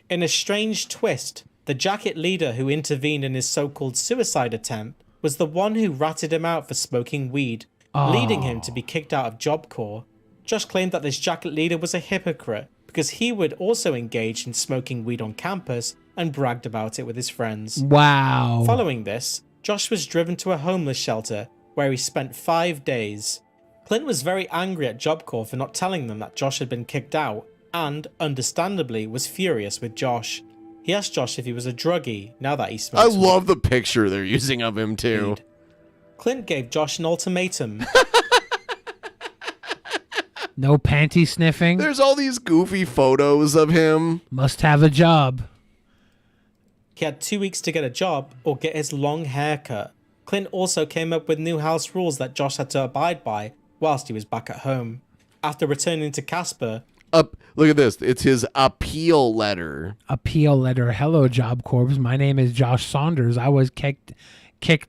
In a strange twist, the jacket leader who intervened in his so-called suicide attempt was the one who ratted him out for smoking weed, leading him to be kicked out of Job Corps. Josh claimed that this jacket leader was a hypocrite because he would also engage in smoking weed on campus and bragged about it with his friends. Wow. Following this, Josh was driven to a homeless shelter where he spent 5 days. Clint was very angry at Job Corps for not telling them that Josh had been kicked out and, understandably, was furious with Josh. He asked Josh if he was a druggie now that he smokes I love the picture they're using of him too. Clint gave Josh an ultimatum. No panty sniffing. There's all these goofy photos of him. Must have a job. He had 2 weeks to get a job or get his long hair cut. Clint also came up with new house rules that Josh had to abide by whilst he was back at home. After returning to Casper, Look at this. It's his appeal letter. Appeal letter. Hello, Job Corps. My name is Josh Saunders. I was kicked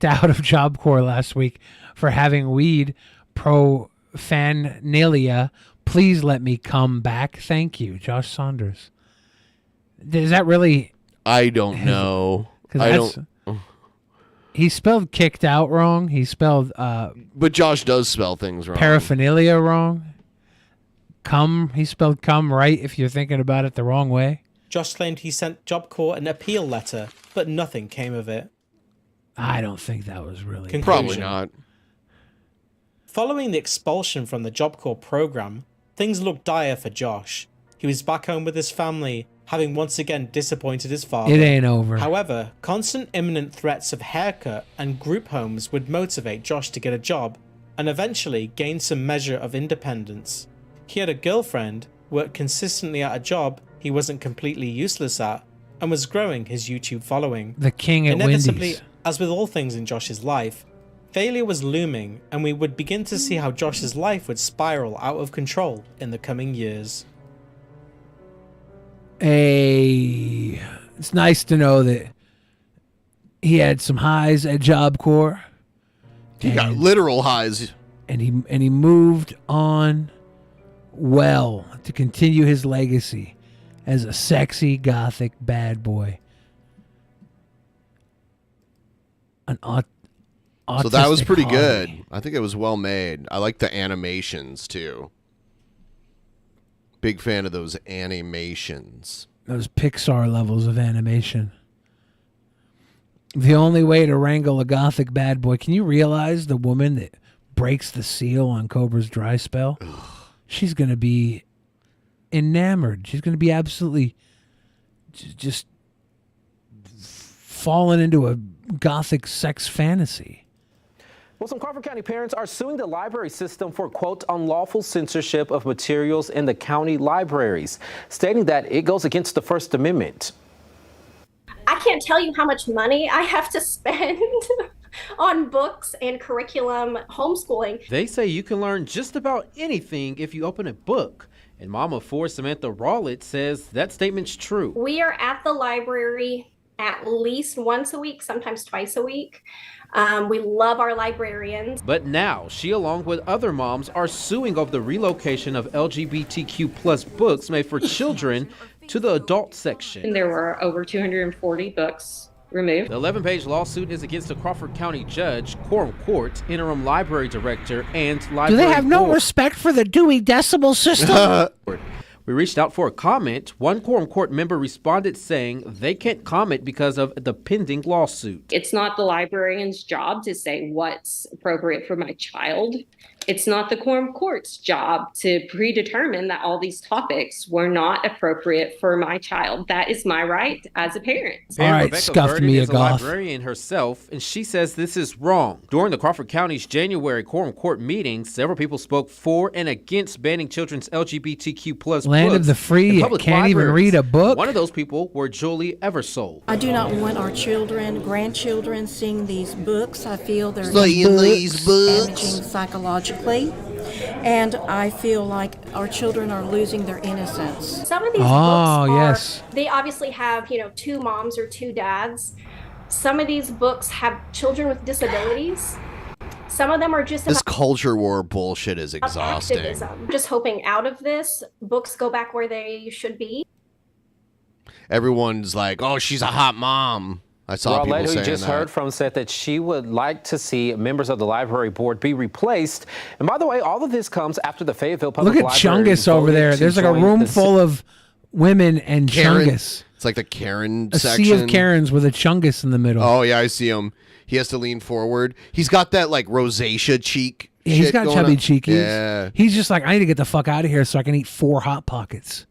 out of Job Corps last week for having weed prophanelia. Please let me come back. Thank you, Josh Saunders. Is that really? I don't know. I don't. He spelled kicked out wrong. He spelled But Josh does spell things wrong. paraphernalia wrong. Come, he spelled come right if you're thinking about it the wrong way. Josh claimed he sent Job Corps an appeal letter, but nothing came of it. I don't think that was really. Conclusion. Probably not. Following the expulsion from the Job Corps program, things looked dire for Josh. He was back home with his family, having once again disappointed his father. It ain't over. However, constant imminent threats of haircut and group homes would motivate Josh to get a job and eventually gain some measure of independence. He had a girlfriend, worked consistently at a job he wasn't completely useless at, and was growing his YouTube following. The king at Inevitably, Wendy's. as with all things in Josh's life, failure was looming, and we would begin to see how Josh's life would spiral out of control in the coming years. It's nice to know that he had some highs at Job Corps. He got literal highs. And he moved on well to continue his legacy as a sexy gothic bad boy. An So that was autistic pretty hottie. good. I think it was well made. I like the animations too. Big fan of those animations. Those Pixar levels of animation. The only way to wrangle a gothic bad boy. Can you realize the woman that breaks the seal on Cobra's dry spell? She's going to be enamored. She's going to be absolutely just falling into a gothic sex fantasy. Well, some Crawford County parents are suing the library system for, quote, unlawful censorship of materials in the county libraries, stating that it goes against the First Amendment. can't tell you how much money I have to spend on books and curriculum homeschooling. They say you can learn just about anything if you open a book. And Mom of Four Samantha Rawlett says that statement's true. We are at the library at least once a week, sometimes twice a week. We love our librarians. But now, she along with other moms are suing over the relocation of LGBTQ plus books made for children to the adult section. And there were over 240 books removed. The 11-page lawsuit is against a Crawford County judge, quorum court, interim library director, and library Do they have no board. respect for the Dewey Decimal System? We reached out for a comment. One quorum court member responded saying they can't comment because of the pending lawsuit. It's not the librarian's job to say what's appropriate for my child. It's not the quorum court's job to predetermine that all these topics were not appropriate for my child. That is my right as a parent. And right, Rebecca scuffed Verdon me a is a goth. librarian herself, and she says this is wrong. During the Crawford County's January quorum court meeting, several people spoke for and against banning children's LGBTQ plus Land books of the free, in you public can't even libraries. read a book. One of those people were Julie Eversole. I do not want our children, grandchildren seeing these books. I feel they're damaging psychologically. And I feel like our children are losing their innocence. Some of these books are, they obviously have, two moms or two dads. Some of these books have children with disabilities. Some of them are just This about culture war bullshit is exhausting. activism. Just hoping out of this, books go back where they should be. Everyone's like, "Oh, she's a hot mom." I saw people Rawlett, who saying you just that. heard from, said that she would like to see members of the library board be replaced. And by the way, all of this comes after the Fayetteville Public Look at Library Chungus over voted there. to There's like a join room the full of women and Karen. Chungus. It's like the Karen A section. sea of Karens with a Chungus in the middle. Oh yeah, I see him. He has to lean forward. He's got that like rosacea cheek. Yeah, he's shit got going chubby on. cheekies. Yeah. He's just like, I need to get the fuck out of here so I can eat 4 Hot Pockets.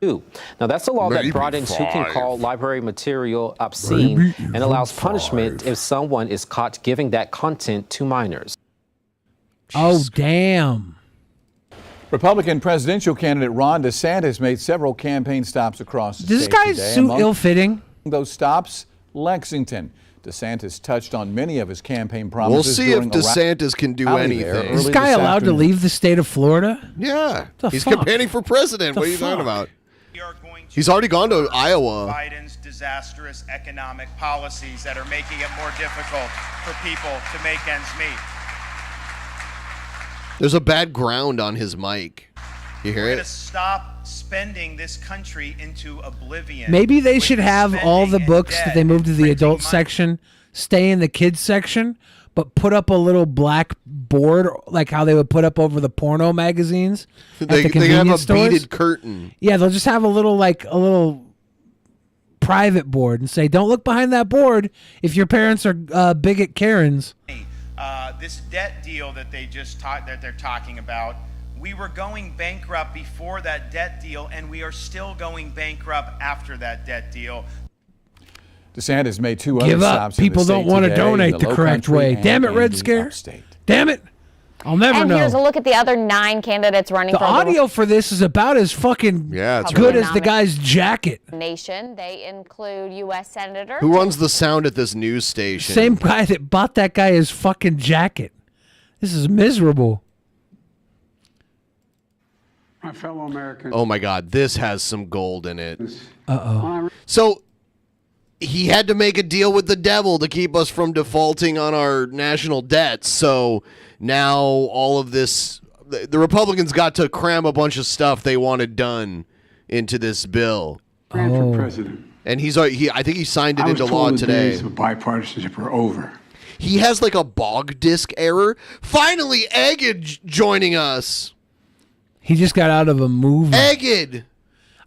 Now, that's a law Maybe that broadens who can 5. call library material obscene and allows punishment if someone is caught giving that content to minors. Oh, damn. Republican presidential candidate Ron DeSantis made several campaign stops across the Does this state guy's today. suit Among ill-fitting? those stops, Lexington. DeSantis touched on many of his campaign We'll promises. see if during a DeSantis can do rally there anything. Is this early guy allowed to afternoon. leave the state of Florida? Yeah. The He's fuck? campaigning for president. The What are you talking fuck? about? He's already gone to Iowa. Biden's disastrous economic policies that are making it more difficult for people to make ends meet. There's a bad ground on his mic. You hear We're going to it? stop spending this country into oblivion. Maybe they with should have all the spending books and that they debt moved to the adult section stay in the kids section, but put up a little black board like how they would put up over the porno magazines at They the can have convenience a stores. beaded curtain. Yeah, they'll just have a little private board and say, "Don't look behind that board if your parents are bigot Karens." This debt deal that they're talking about, we were going bankrupt before that debt deal, and we are still going bankrupt after that debt deal. DeSantis made 2 Give other up. stops in People the don't state want to today, donate in the correct Low way. Country Damn it, and Red in Scare. Upstate. Damn it. I'll never And know. here's a look at the other 9 candidates running The for audio for this is about as fucking good as the guy's jacket. nation. They include U.S. Senator. Who runs the sound at this news station? Same guy that bought that guy his fucking jacket. This is miserable. My fellow Americans. Oh my God, this has some gold in it. Uh-oh. So he had to make a deal with the devil to keep us from defaulting on our national debts. So now all of this, the Republicans got to cram a bunch of stuff they wanted done into this bill. Ran for president. And I think he signed it I was into told law the today. days of bipartisanship are over. He has like a bog disc error. Finally, Egged joining us. He just got out of a movie. Egged.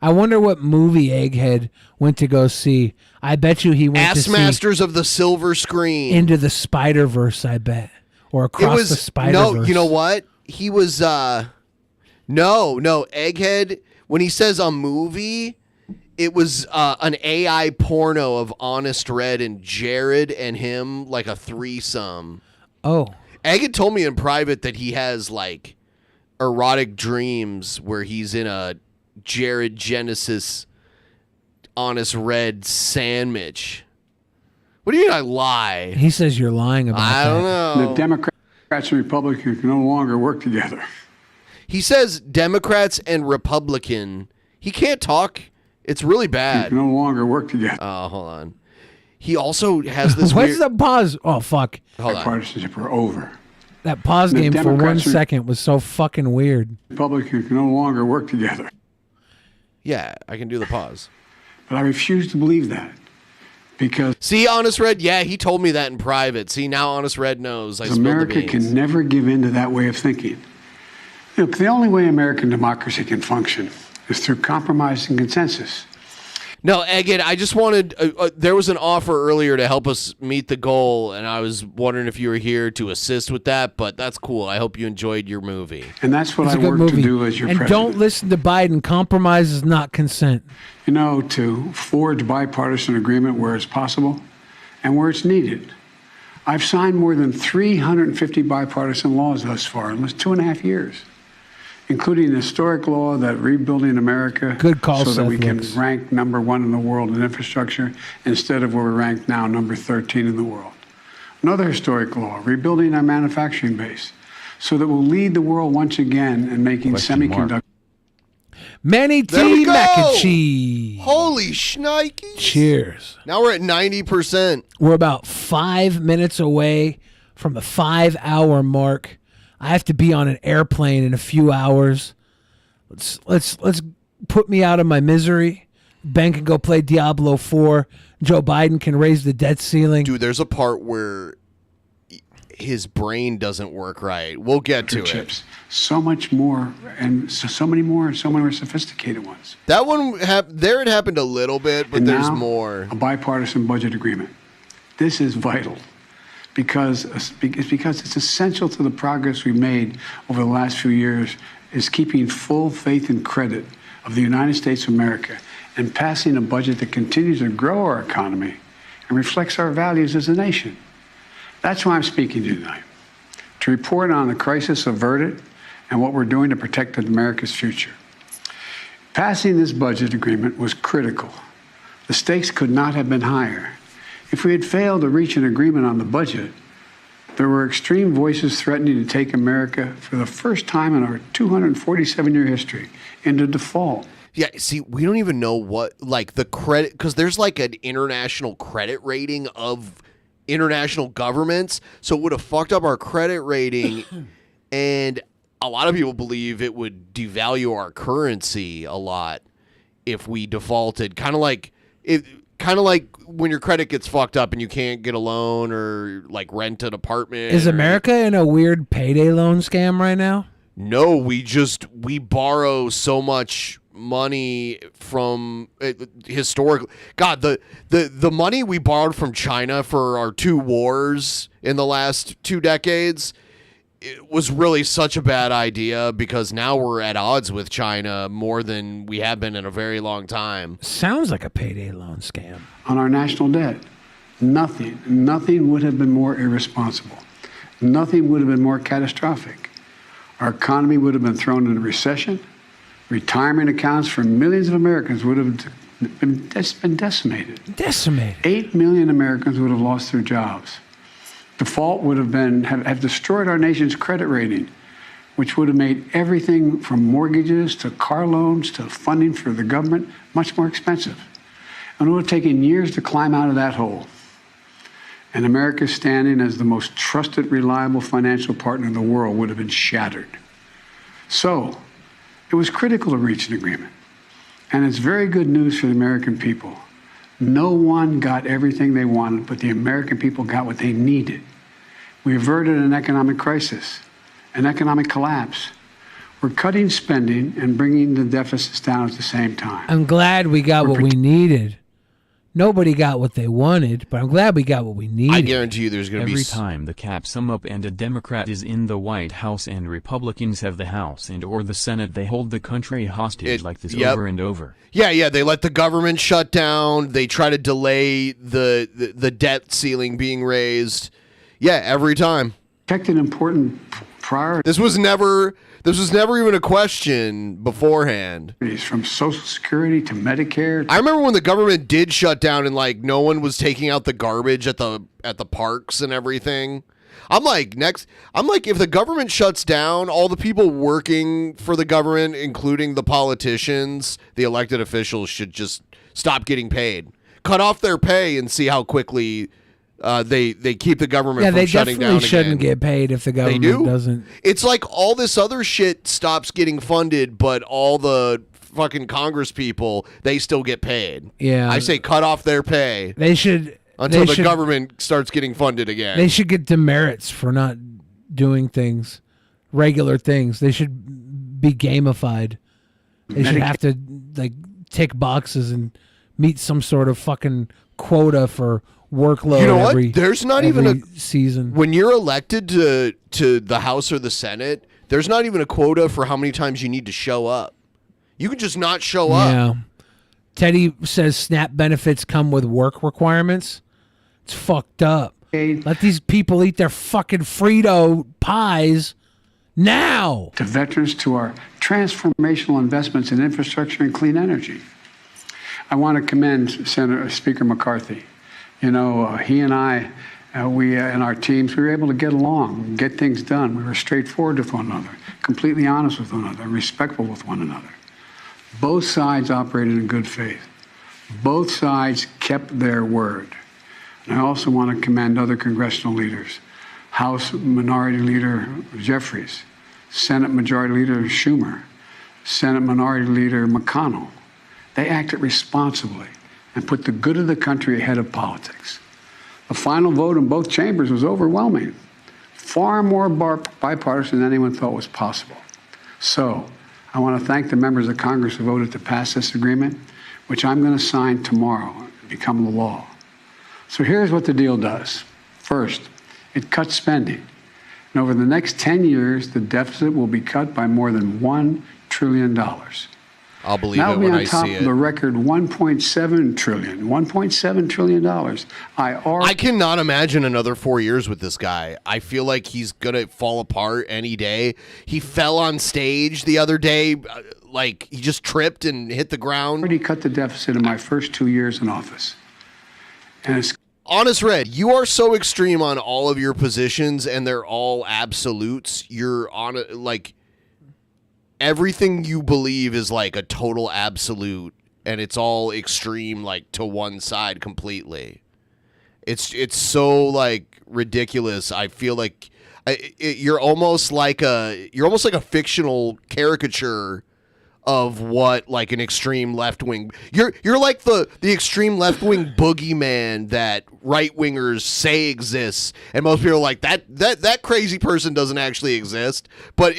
I wonder what movie Egghead went to go see. I bet you he went Ass to Masters of the Silver Screen. Into the Spider-Verse, I bet. Or Across the Spider-Verse. No, you know what? He was no, Egghead, when he says a movie, it was an AI porno of Honest Red and Jared and him, like a threesome. Oh. Egghead told me in private that he has like erotic dreams where he's in a Jared Genesis Honest Red sandwich. What do you mean I lie? He says you're lying about I that. don't know. The Democrats and Republicans can no longer work together. He says Democrats and Republican. He can't talk. It's really bad. Can no longer work together. Oh, hold on. He also has this What's weird... the pause? Oh, fuck. Hold on. Partisanship are over. That pause The game for 1 Democrats and second was so fucking weird. Republicans can no longer work together. Yeah, I can do the pause. But I refuse to believe that. Because See, Honest Red, yeah, he told me that in private. See, now Honest Red knows I spilled the America beans. can never give in to that way of thinking. Look, the only way American democracy can function is through compromise and consensus. No, again, I just wanted... there was an offer earlier to help us meet the goal, and I was wondering if you were here to assist with that, but that's cool. I hope you enjoyed your movie. And that's what It's I a good work movie. to do as your and president. don't listen to Biden. Compromise is not consent. You know, to forge bipartisan agreement where it's possible and where it's needed. I've signed more than 350 bipartisan laws thus far in almost 2.5 years, including an historic law that rebuilding America Good call, so that we Seth can Wicks. rank number 1 in the world in infrastructure instead of where we rank now, number 13 in the world. Another historic law, rebuilding our manufacturing base so that we'll lead the world once again in making semiconductors. Manny There we T. go. Mac and cheese. Holy shnikes. Cheers. Now we're at 90%. We're about 5 minutes away from the 5-hour mark. I have to be on an airplane in a few hours. Let's put me out of my misery. Ben can go play Diablo 4. Joe Biden can raise the debt ceiling. Dude, there's a part where his brain doesn't work right. We'll get to chips. it. So much more, and so many more, and so many more sophisticated ones. That one, there it happened a little bit, but And there's now, more. A bipartisan budget agreement. This is vital because it's essential to the progress we've made over the last few years is keeping full faith and credit of the United States of America and passing a budget that continues to grow our economy and reflects our values as a nation. That's why I'm speaking to you tonight, to report on the crisis averted and what we're doing to protect America's future. Passing this budget agreement was critical. The stakes could not have been higher. If we had failed to reach an agreement on the budget, there were extreme voices threatening to take America for the first time in our 247-year history into default. Yeah, see, we don't even know what, like, the credit, because there's like an international credit rating of international governments, so it would have fucked up our credit rating, and a lot of people believe it would devalue our currency a lot if we defaulted. Kind of like when your credit gets fucked up and you can't get a loan or like rent an apartment. Is America in a weird payday loan scam right now? No, we borrow so much money from historically. God, the money we borrowed from China for our 2 wars in the last 2 decades, it was really such a bad idea because now we're at odds with China more than we have been in a very long time. Sounds like a payday loan scam. On our national debt, nothing would have been more irresponsible. Nothing would have been more catastrophic. Our economy would have been thrown into recession. Retirement accounts for millions of Americans would have been decimated. 8 million Americans would have lost their jobs. Default would have destroyed our nation's credit rating, which would have made everything from mortgages to car loans to funding for the government much more expensive. And it would have taken years to climb out of that hole. And America's standing as the most trusted, reliable financial partner in the world would have been shattered. So, it was critical to reach an agreement. And it's very good news for the American people. No one got everything they wanted, but the American people got what they needed. We averted an economic crisis, an economic collapse. We're cutting spending and bringing the deficits down at the same time. I'm glad we got what we needed. Nobody got what they wanted, but I'm glad we got what we needed. I guarantee you there's going to be... Every time the caps sum up and a Democrat is in the White House and Republicans have the House and or the Senate, they hold the country hostage like this over and over. Yeah, they let the government shut down. They try to delay the debt ceiling being raised. Yeah, every time. Protect an important priority. This was never This was never even a question beforehand. From Social Security to Medicare. I remember when the government did shut down and like no one was taking out the garbage at the parks and everything. I'm like, if the government shuts down, all the people working for the government, including the politicians, the elected officials, should just stop getting paid. Cut off their pay and see how quickly they keep the government from shutting down again. Yeah, they definitely shouldn't get paid if the government doesn't. It's like all this other shit stops getting funded, but all the fucking Congress people, they still get paid. Yeah. I say cut off their pay. They should... Until the government starts getting funded again. They should get demerits for not doing things, regular things. They should be gamified. They should have to like tick boxes and meet some sort of fucking quota for workload. You know what? There's not even a season. When you're elected to the House or the Senate, there's not even a quota for how many times you need to show up. You can just not show up. Yeah. Teddy says SNAP benefits come with work requirements. It's fucked up. Let these people eat their fucking Frito pies now. To veterans, to our transformational investments in infrastructure and clean energy. I want to commend Speaker McCarthy. You know, he and I, we and our teams, we were able to get along, get things done. We were straightforward with one another, completely honest with one another, respectful with one another. Both sides operated in good faith. Both sides kept their word. And I also want to commend other congressional leaders. House Minority Leader Jeffries, Senate Majority Leader Schumer, Senate Minority Leader McConnell. They acted responsibly and put the good of the country ahead of politics. The final vote in both chambers was overwhelming, far more bipartisan than anyone thought was possible. So I want to thank the members of Congress who voted to pass this agreement, which I'm going to sign tomorrow and become the law. So here's what the deal does. First, it cuts spending. And over the next 10 years, the deficit will be cut by more than $1 trillion. I'll believe it when I see it. That will be on top of the record $1.7 trillion. $1.7 trillion. I cannot imagine another 4 years with this guy. I feel like he's going to fall apart any day. He fell on stage the other day, like he just tripped and hit the ground. I already cut the deficit in my first 2 years in office. And it's Honest Red, you are so extreme on all of your positions, and they're all absolutes. You're on like everything you believe is like a total absolute, and it's all extreme, like to one side completely. It's so like ridiculous. I feel like you're almost like a fictional caricature of what like an extreme left wing. You're like the extreme left wing boogeyman that right wingers say exists, and most people are like that crazy person doesn't actually exist. But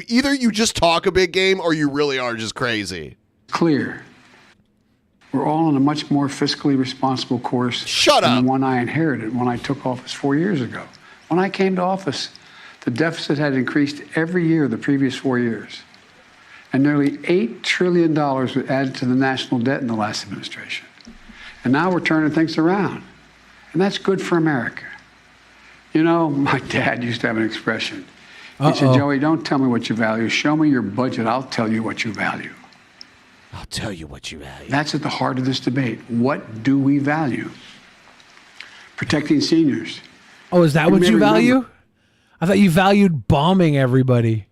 either you just talk a big game or you really are just crazy. Clear. We're all on a much more fiscally responsible course than the one I inherited when I took office 4 years ago. When I came to office, the deficit had increased every year the previous 4 years. And nearly $8 trillion was added to the national debt in the last administration. And now we're turning things around. And that's good for America. You know, my dad used to have an expression. He said, Joey, don't tell me what you value. Show me your budget. I'll tell you what you value. I'll tell you what you value. That's at the heart of this debate. What do we value? Protecting seniors. Oh, is that what you value? I thought you valued bombing everybody.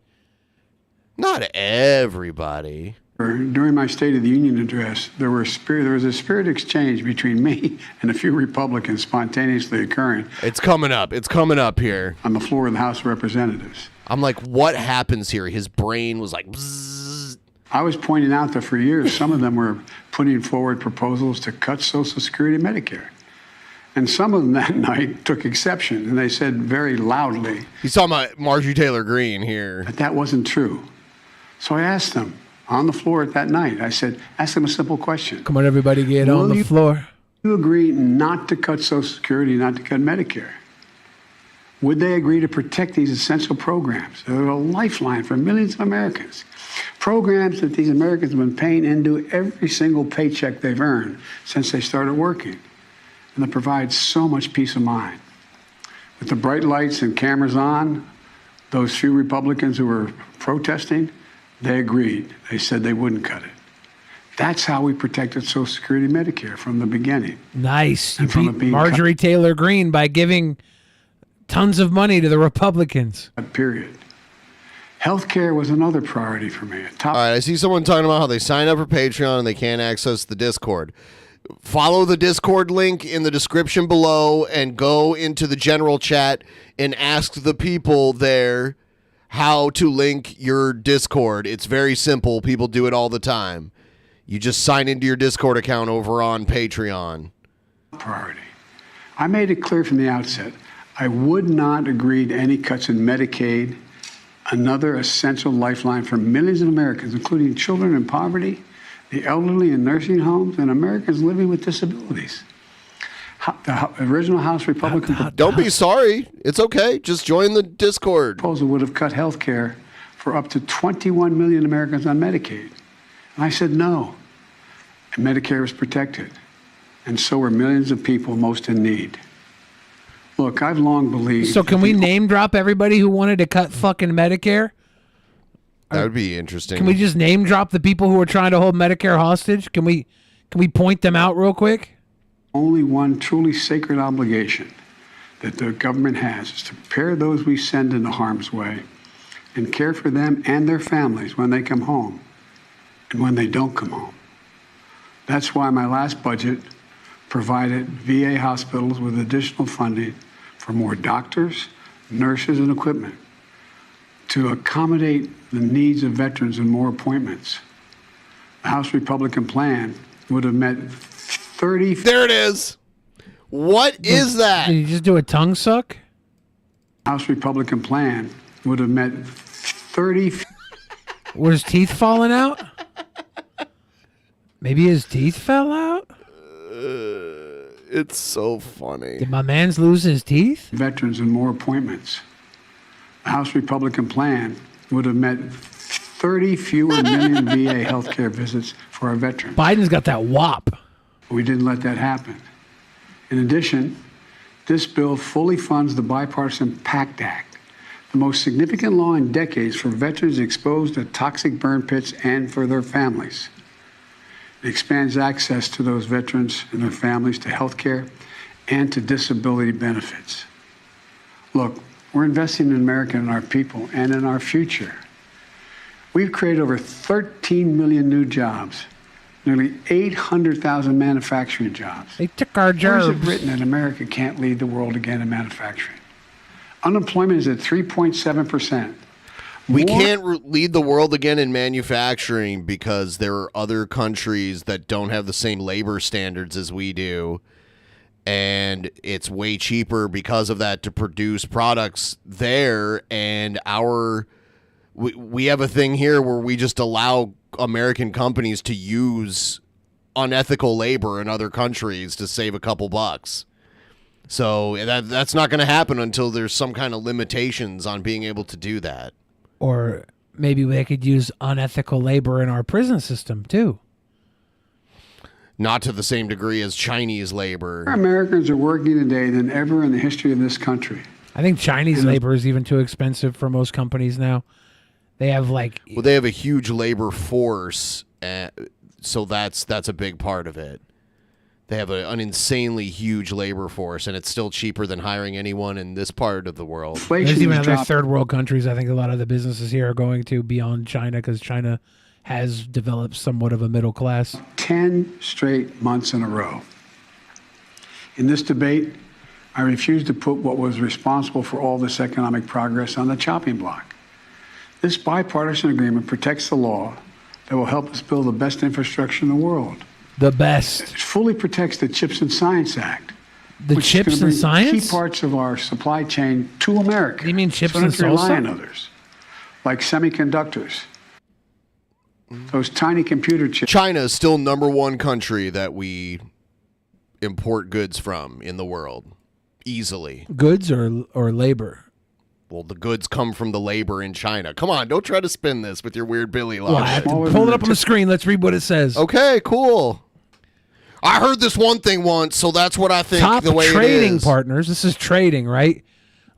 Not everybody. During my State of the Union address, there was a spirit exchange between me and a few Republicans spontaneously occurring. It's coming up. It's coming up here. On the floor of the House of Representatives. I'm like, what happens here? His brain was like, bzzz. I was pointing out that for years, some of them were putting forward proposals to cut Social Security and Medicare. And some of them that night took exception, and they said very loudly. He's talking about Marjorie Taylor Greene here. But that wasn't true. So I asked them on the floor that night, I said, ask them a simple question. Come on, everybody, get on the floor. You agree not to cut Social Security, not to cut Medicare? Would they agree to protect these essential programs? They're a lifeline for millions of Americans. Programs that these Americans have been paying into every single paycheck they've earned since they started working. And that provides so much peace of mind. With the bright lights and cameras on, those few Republicans who were protesting, they agreed. They said they wouldn't cut it. That's how we protected Social Security and Medicare from the beginning. Nice. You And from beat it being Marjorie Taylor Greene by giving tons of money to the Republicans. Period. Healthcare was another priority for me. All right, I see someone talking about how they sign up for Patreon and they can't access the Discord. Follow the Discord link in the description below and go into the general chat and ask the people there how to link your Discord. It's very simple. People do it all the time. You just sign into your Discord account over on Patreon. Priority. I made it clear from the outset, I would not agree to any cuts in Medicaid, another essential lifeline for millions of Americans, including children in poverty, the elderly in nursing homes, and Americans living with disabilities. The original House Republican... Don't be sorry. It's okay. Just join the Discord. ...proposal would have cut health care for up to 21 million Americans on Medicaid. And I said no. And Medicare was protected. And so were millions of people most in need. Look, I've long believed... So can we name drop everybody who wanted to cut fucking Medicare? That would be interesting. Can we just name drop the people who are trying to hold Medicare hostage? Can we point them out real quick? Only one truly sacred obligation that the government has is to prepare those we send into harm's way and care for them and their families when they come home and when they don't come home. That's why my last budget provided VA hospitals with additional funding for more doctors, nurses, and equipment to accommodate the needs of veterans and more appointments. The House Republican plan would have met 30... There it is. What is that? Did you just do a tongue suck? House Republican plan would have met 30... Were his teeth falling out? Maybe his teeth fell out? It's so funny. Did my man's lose his teeth? Veterans and more appointments. The House Republican plan would have met 30 fewer million VA healthcare visits for our veterans. Biden's got that whop. We didn't let that happen. In addition, this bill fully funds the bipartisan PACT Act, the most significant law in decades for veterans exposed to toxic burn pits and for their families. It expands access to those veterans and their families to health care and to disability benefits. Look, we're investing in America and our people and in our future. We've created over 13 million new jobs, nearly 800,000 manufacturing jobs. They took our jobs. Where is it written that America can't lead the world again in manufacturing? Unemployment is at 3.7%. We can't lead the world again in manufacturing because there are other countries that don't have the same labor standards as we do. And it's way cheaper because of that to produce products there. And we have a thing here where we just allow American companies to use unethical labor in other countries to save a couple bucks. So that's not going to happen until there's some kind of limitations on being able to do that. Or maybe they could use unethical labor in our prison system, too. Not to the same degree as Chinese labor. More Americans are working today than ever in the history of this country. I think Chinese labor is even too expensive for most companies now. They have they have a huge labor force, so that's a big part of it. They have an insanely huge labor force, and it's still cheaper than hiring anyone in this part of the world. There's even other third world countries. I think a lot of the businesses here are going to beyond China because China has developed somewhat of a middle class. 10 straight months in a row. In this debate, I refused to put what was responsible for all this economic progress on the chopping block. This bipartisan agreement protects the law that will help us build the best infrastructure in the world. The best. It fully protects the Chips and Science Act. The Chips and Science? Key parts of our supply chain to America. You mean chips and salsa? Rely on salsa? others, like semiconductors. Those tiny computer chips. China is still #1 country that we import goods from in the world, easily. Goods or labor? Well, the goods come from the labor in China. Come on, don't try to spin this with your weird Billy Well, I logic. have to pull it up on the screen. Let's read what it says. Okay, cool. I heard this one thing once, so that's what I think. Top the way trading it is. partners. This is trading, right?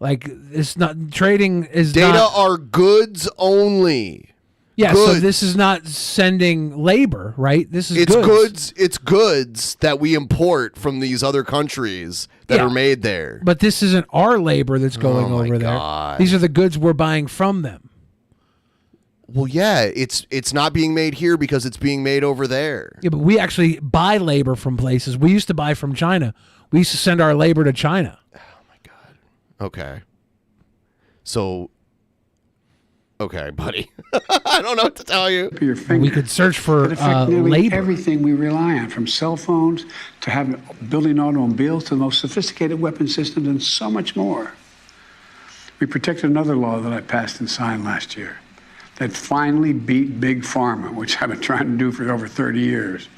Like it's not trading is Data not, are goods only. Yeah, goods. so this is not sending labor, right? This is goods. It's goods that we import from these other countries that are made there. But this isn't our labor that's going over there. God. These are the goods we're buying from them. Well, yeah, it's not being made here because it's being made over there. Yeah, but we actually buy labor from places. We used to buy from China. We used to send our labor to China. Okay. So, okay, buddy. I don't know what to tell you. Your finger. We could search for It affects nearly labor. everything we rely on, from cell phones to building automobiles to the most sophisticated weapon systems and so much more. We protected another law that I passed and signed last year that finally beat Big Pharma, which I've been trying to do for over 30 years.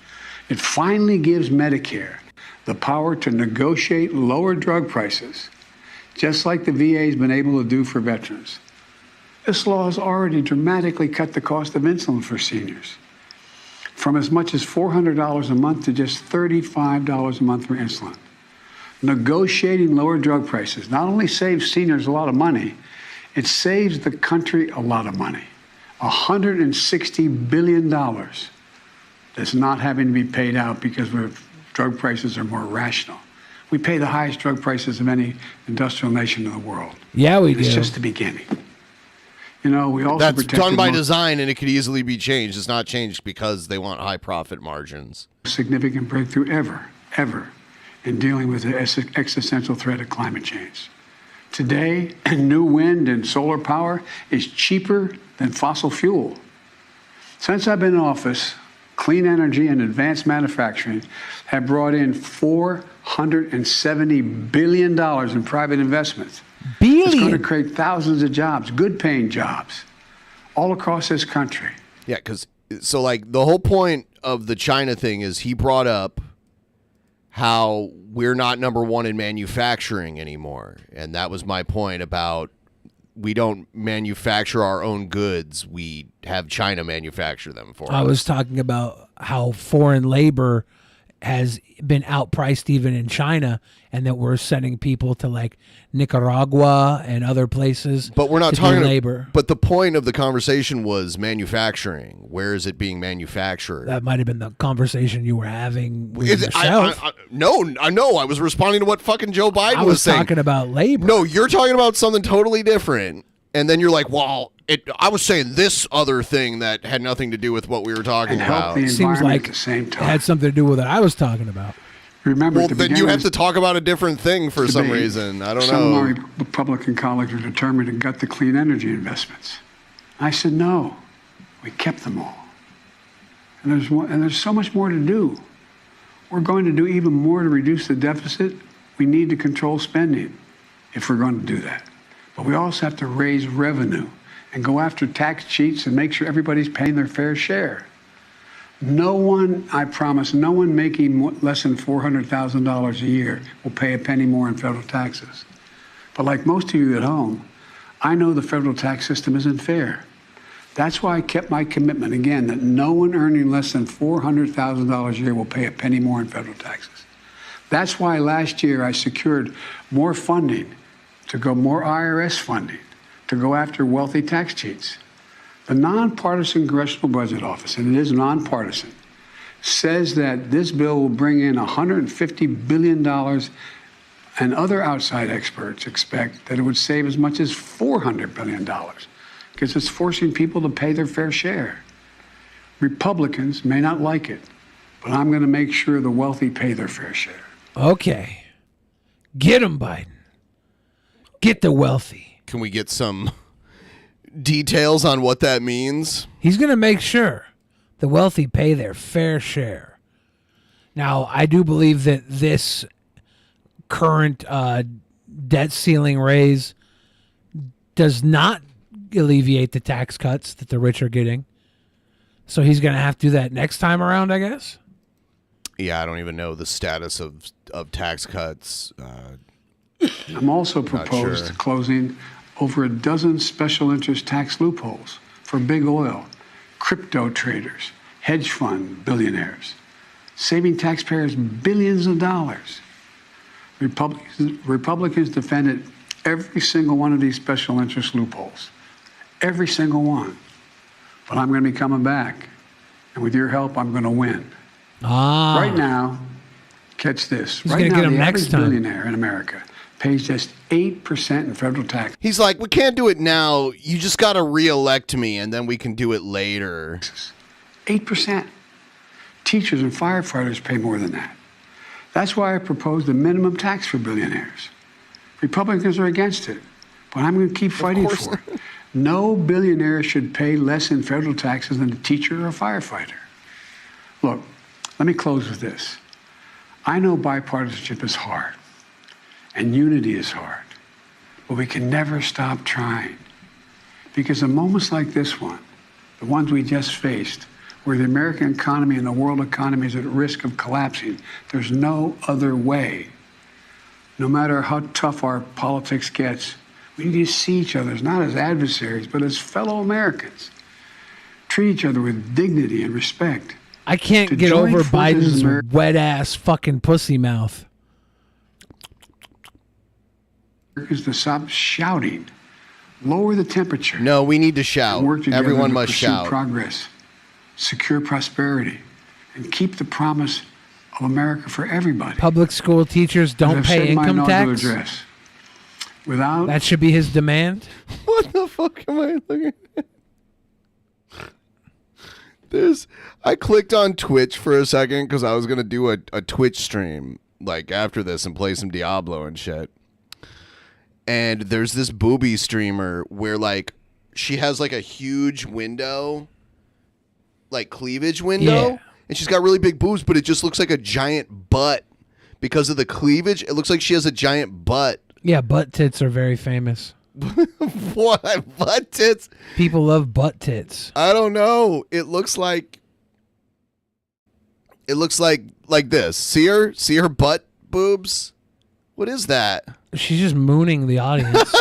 It finally gives Medicare the power to negotiate lower drug prices, just like the VA has been able to do for veterans. This law has already dramatically cut the cost of insulin for seniors from as much as $400 a month to just $35 a month for insulin. Negotiating lower drug prices not only saves seniors a lot of money, it saves the country a lot of money. $160 billion that's not having to be paid out because drug prices are more rational. We pay the highest drug prices of any industrial nation in the world. Yeah, we do. It's just the beginning. You know, we also That's done by design, and it could easily be changed. It's not changed because they want high profit margins. Significant breakthrough ever in dealing with the existential threat of climate change. Today, new wind and solar power is cheaper than fossil fuel. Since I've been in office, clean energy and advanced manufacturing have brought in $470 billion in private investments. It's going to create thousands of jobs, good paying jobs, all across this country. Yeah, because so like the whole point of the China thing is he brought up how we're not number one in manufacturing anymore. And that was my point about we don't manufacture our own goods. We have China manufacture them for us. I was talking about how foreign labor has been outpriced even in China, and that we're sending people to like Nicaragua and other places. But we're not to talking do labor. But the point of the conversation was manufacturing. Where is it being manufactured? That might have been the conversation you were having with yourself. No, I know. I was responding to what fucking Joe Biden I was was saying. talking about labor. No, you're talking about something totally different. And then you're like, well, I was saying this other thing that had nothing to do with what we were talking about. Seems like it had something to do with what I was talking about. Remember, well, then you have to talk about a different thing for some reason. I don't know. Some of my Republican colleagues were determined to gut the clean energy investments. I said, no, we kept them all. And there's so much more to do. We're going to do even more to reduce the deficit. We need to control spending if we're going to do that. But we also have to raise revenue and go after tax cheats and make sure everybody's paying their fair share. No one, I promise, no one making less than $400,000 a year will pay a penny more in federal taxes. But like most of you at home, I know the federal tax system isn't fair. That's why I kept my commitment, again, that no one earning less than $400,000 a year will pay a penny more in federal taxes. That's why last year I secured more funding more IRS funding to go after wealthy tax cheats. The nonpartisan Congressional Budget Office, and it is nonpartisan, says that this bill will bring in $150 billion, and other outside experts expect that it would save as much as $400 billion because it's forcing people to pay their fair share. Republicans may not like it, but I'm going to make sure the wealthy pay their fair share. Okay. Get them, Biden. Get the wealthy. Can we get some details on what that means? He's going to make sure the wealthy pay their fair share. Now, I do believe that this current debt ceiling raise does not alleviate the tax cuts that the rich are getting. So he's going to have to do that next time around, I guess. Yeah, I don't even know the status of tax cuts. I'm also proposed closing over a dozen special interest tax loopholes for big oil, crypto traders, hedge fund billionaires, saving taxpayers billions of dollars. Republicans defended every single one of these special interest loopholes. Every single one. But I'm going to be coming back. And with your help, I'm going to win. Right now, catch this. He's right gonna now, get him the next average time. billionaire in America pays just 8% in federal tax. He's like, we can't do it now. You just got to reelect me, and then we can do it later. 8%. Teachers and firefighters pay more than that. That's why I proposed a minimum tax for billionaires. Republicans are against it, but I'm going to keep fighting for it. No billionaire should pay less in federal taxes than a teacher or a firefighter. Look, let me close with this. I know bipartisanship is hard, and unity is hard, but we can never stop trying. Because in moments like this one, the ones we just faced, where the American economy and the world economy is at risk of collapsing, there's no other way. No matter how tough our politics gets, we need to see each other not as adversaries, but as fellow Americans. Treat each other with dignity and respect. I can't To get join over forces in Biden's wet ass fucking pussy mouth. Americans to stop shouting, lower the temperature. No, we need to shout. And work together Everyone to must pursue shout. progress, secure prosperity, and keep the promise of America for everybody. Public school teachers As don't I've pay said in my income inaugural tax. address, without That should be his demand. What the fuck am I looking at? I clicked on Twitch for a second because I was going to do a Twitch stream like after this and play some Diablo and shit. And there's this booby streamer where like she has like a huge window, like cleavage window. Yeah. And she's got really big boobs, but it just looks like a giant butt because of the cleavage. It looks like she has a giant butt. Yeah, butt tits are very famous. What? Butt tits? People love butt tits. I don't know. It looks like this. See her? See her butt boobs? What is that? She's just mooning the audience.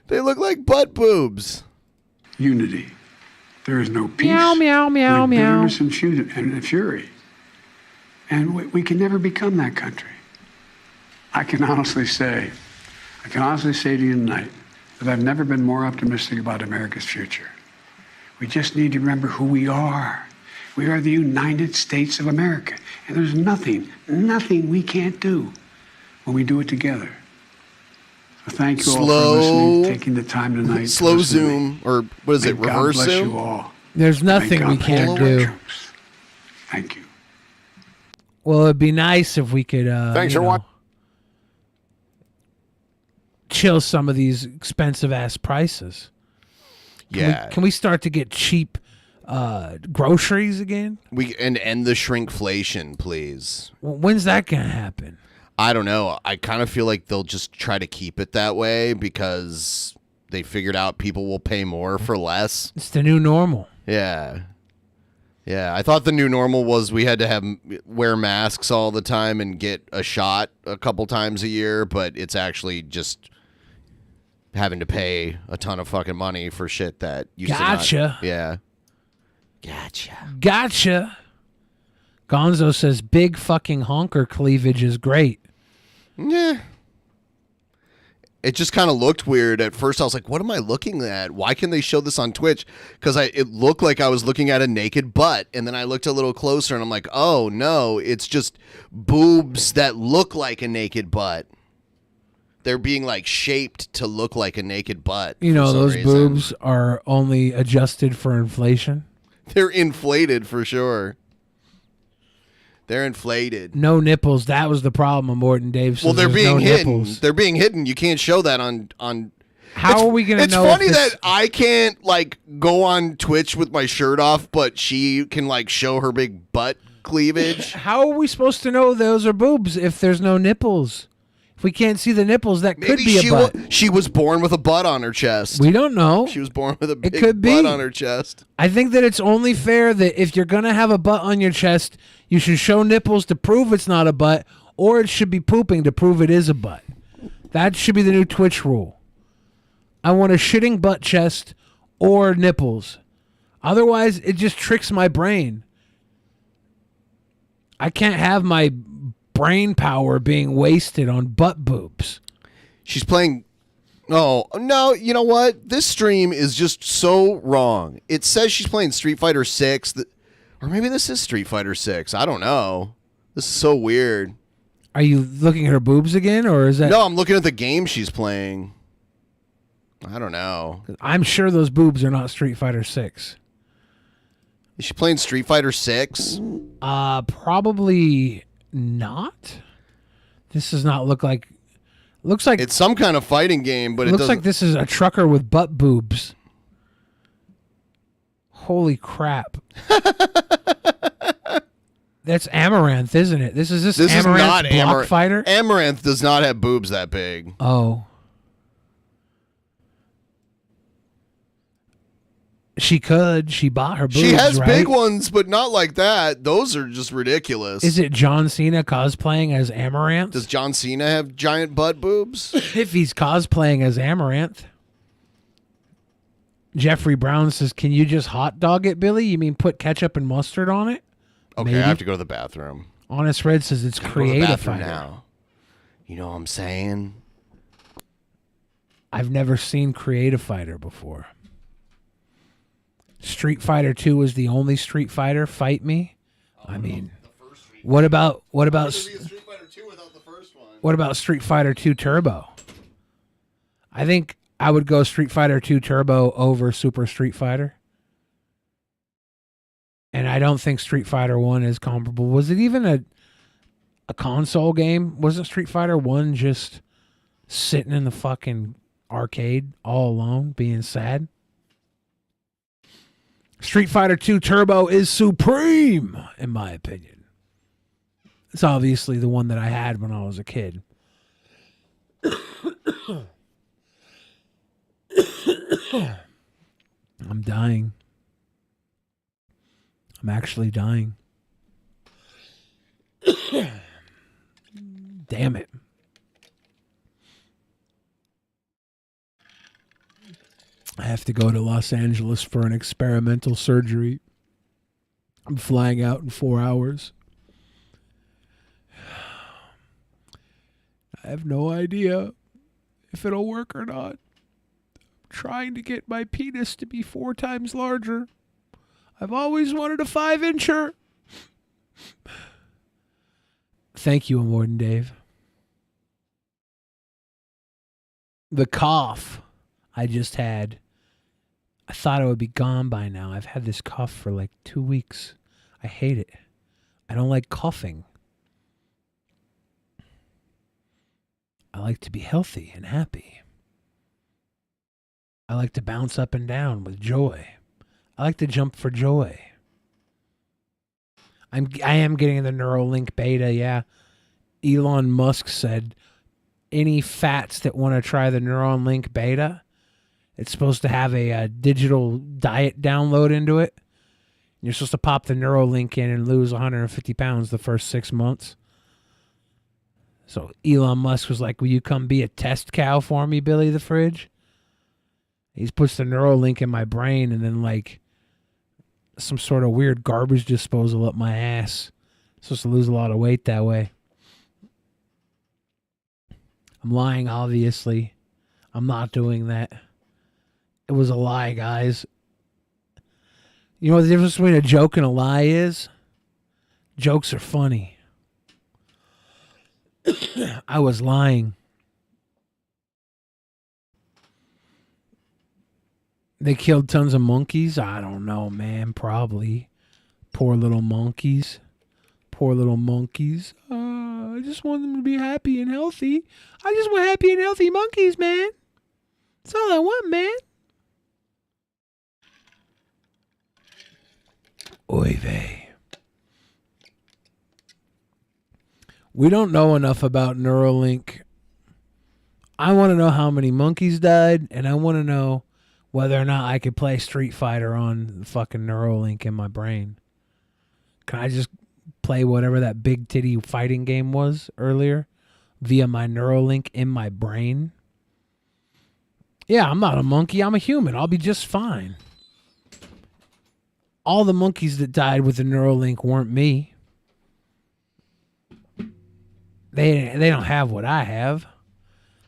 They look like butt boobs. unity. There is no peace. Meow, meow, meow, with meow. bitterness and fury. And we can never become that country. I can honestly say to you tonight that I've never been more optimistic about America's future. We just need to remember who we are. We are the United States of America. And there's nothing we can't do when we do it together. So thank you all for listening, taking the time tonight. Slow zoom, or what is it, May reverse God bless zoom? you all. There's nothing May we God can't bless our do. troops. Thank you. Well, it'd be nice if we could Thanks for watching. chill some of these expensive ass prices. Can we start to get cheap groceries again? And end the shrinkflation, please. When's that gonna happen? I don't know. I kind of feel like they'll just try to keep it that way because they figured out people will pay more for less. It's the new normal. Yeah. Yeah, I thought the new normal was we had to wear masks all the time and get a shot a couple times a year, but it's actually just having to pay a ton of fucking money for shit that used to Gotcha. not. Yeah. Gotcha. Gonzo says big fucking honker cleavage is great. Yeah. It just kind of looked weird. At first, I was like, what am I looking at? Why can they show this on Twitch? Because it looked like I was looking at a naked butt. And then I looked a little closer, and I'm like, oh, no. It's just boobs that look like a naked butt. They're being, like, shaped to look like a naked butt. You know, for some those reason. boobs are only adjusted for inflation. They're inflated for sure. They're inflated. No nipples. That was the problem of Morton Davis. Well, they're There's being no hidden. nipples. They're being hidden. You can't show that on. How are we gonna know It's funny if this- that I can't like go on Twitch with my shirt off, but she can like show her big butt cleavage. How are we supposed to know those are boobs if there's no nipples? If we can't see the nipples, that could be a butt. She was born with a butt on her chest. We don't know. She was born with a big could butt be. on her chest. I think that it's only fair that if you're going to have a butt on your chest, you should show nipples to prove it's not a butt, or it should be pooping to prove it is a butt. That should be the new Twitch rule. I want a shitting butt chest or nipples. Otherwise, it just tricks my brain. I can't have my brain power being wasted on butt boobs. She's playing. Oh, no, you know what? This stream is just so wrong. It says she's playing Street Fighter 6. Or maybe this is Street Fighter 6. I don't know. This is so weird. Are you looking at her boobs again, or is that... No, I'm looking at the game she's playing. I don't know. I'm sure those boobs are not Street Fighter 6. Is she playing Street Fighter 6? Probably not. This does not look like... Looks like it's some kind of fighting game, but it looks like this is a trucker with butt boobs. Holy crap! That's Amaranth, isn't it? This is Amaranth block fighter. Amaranth does not have boobs that big. Oh, she could. She bought her boobs. She has right? big ones, but not like that. Those are just ridiculous. Is it John Cena cosplaying as Amaranth? Does John Cena have giant butt boobs? If he's cosplaying as Amaranth. Jeffrey Brown says, "Can you just hot dog it, Billy? You mean put ketchup and mustard on it?" Okay, Maybe. I have to go to the bathroom. Honest Red says it's creative fighter. Now. You know what I'm saying? I've never seen Creative Fighter before. Street Fighter 2 was the only Street Fighter. Fight me. I mean, what about Street Fighter 2 Turbo? I think I would go Street Fighter 2 Turbo over Super Street Fighter. And I don't think Street Fighter 1 is comparable. Was it even a console game? Wasn't Street Fighter 1 just sitting in the fucking arcade all alone being sad? Street Fighter 2 Turbo is supreme, in my opinion. It's obviously the one that I had when I was a kid. I'm dying. I'm actually dying. Damn it. I have to go to Los Angeles for an experimental surgery. I'm flying out in 4 hours. I have no idea if it'll work or not. I'm trying to get my penis to be 4 times larger. I've always wanted a 5-incher. Thank you, Immortan Dave. The cough I just had, I thought it would be gone by now. I've had this cough for like 2 weeks. I hate it. I don't like coughing. I like to be healthy and happy. I like to bounce up and down with joy. I like to jump for joy. I am getting the Neuralink beta, yeah. Elon Musk said any fats that want to try the Neuralink beta, it's supposed to have a digital diet download into it. You're supposed to pop the Neuralink in and lose 150 pounds the first 6 months. So Elon Musk was like, will you come be a test cow for me, Billy the Fridge? He puts the Neuralink in my brain and then like some sort of weird garbage disposal up my ass. I'm supposed to lose a lot of weight that way. I'm lying, obviously. I'm not doing that. It was a lie, guys. You know what the difference between a joke and a lie is? Jokes are funny. I was lying. They killed tons of monkeys? I don't know, man. Probably. Poor little monkeys. Poor little monkeys. I just want them to be happy and healthy. I just want happy and healthy monkeys, man. That's all I want, man. Oy vey. We don't know enough about Neuralink. I want to know how many monkeys died, and I want to know whether or not I could play Street Fighter on the fucking Neuralink in my brain. Can I just play whatever that big titty fighting game was earlier via my Neuralink in my brain? Yeah, I'm not a monkey. I'm a human. I'll be just fine. All the monkeys that died with the Neuralink weren't me. They don't have what I have.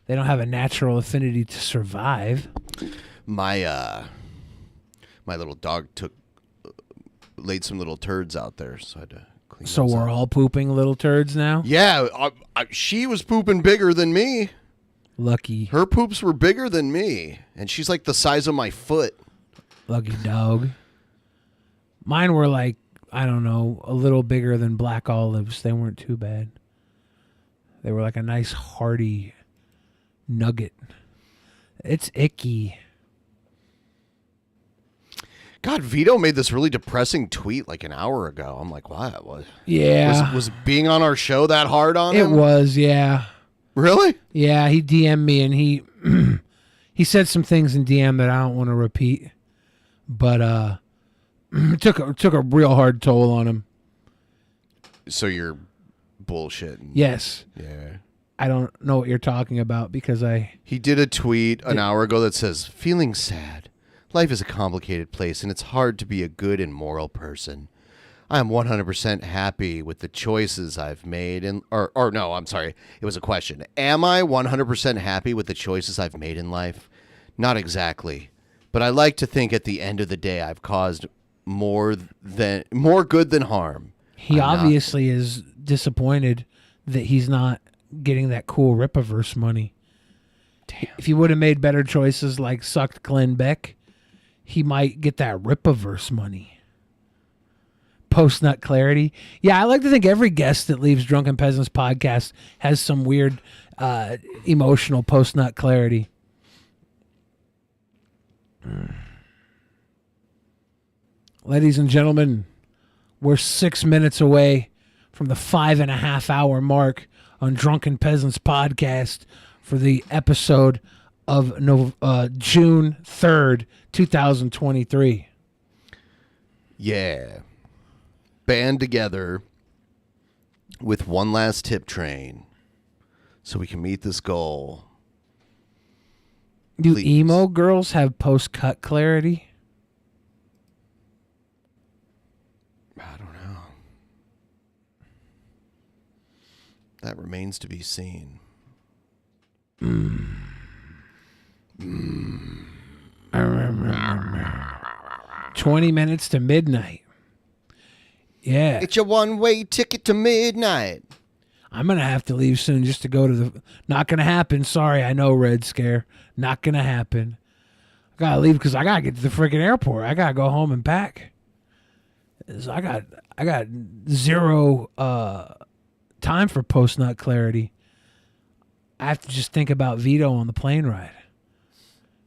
They don't have a natural affinity to survive. My little dog laid some little turds out there, so I had to clean. So we're all pooping little turds now? Yeah, she was pooping bigger than me. Lucky. Her poops were bigger than me, and she's like the size of my foot. Lucky dog. Mine were like, I don't know, a little bigger than black olives. They weren't too bad. They were like a nice hearty nugget. It's icky. God, Vito made this really depressing tweet like an hour ago. I'm like, what? Yeah. Was being on our show that hard on him? It was, yeah. Really? Yeah, he DM'd me and he he said some things in DM that I don't want to repeat. But it took a real hard toll on him. So you're bullshitting. Yes. Yeah. I don't know what you're talking about because He did a tweet an hour ago that says, feeling sad. Life is a complicated place, and it's hard to be a good and moral person. I am 100% happy with the choices I've made. Or no, I'm sorry. It was a question. Am I 100% happy with the choices I've made in life? Not exactly. But I like to think at the end of the day, I've caused more good than harm. He obviously is disappointed that he's not getting that cool Ripaverse money. Damn. If he would have made better choices like sucked Glenn Beck, he might get that Ripaverse money. Post-nut clarity. Yeah, I like to think every guest that leaves Drunken Peasants podcast has some weird emotional post-nut clarity. Ladies and gentlemen, we're 6 minutes away from the 5.5 hour mark on Drunken Peasants podcast for the episode of June 3rd, 2023. Yeah. Band together with one last tip train so we can meet this goal. Do emo girls have post-cut clarity? I don't know. That remains to be seen. 20 minutes to midnight. Yeah. It's your one-way ticket to midnight. I'm going to have to leave soon just to go to the... Not going to happen. Sorry, I know, Red Scare. Not going to happen. I got to leave because I got to get to the freaking airport. I got to go home and pack. I got zero time for post-nut clarity. I have to just think about Vito on the plane ride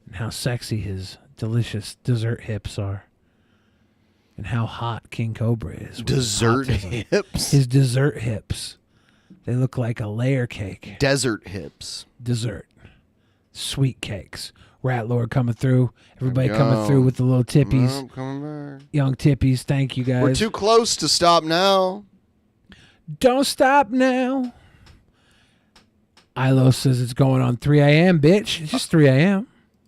and how sexy his delicious dessert hips are and how hot King Cobra is. Dessert hips? His dessert hips. They look like a layer cake. Desert hips. Dessert. Sweet cakes. Rat Lord coming through. Everybody coming through with the little tippies. No, I'm coming back. Young tippies. Thank you, guys. We're too close to stop now. Don't stop now. Ilo says it's going on 3 a.m., bitch. It's just 3 a.m.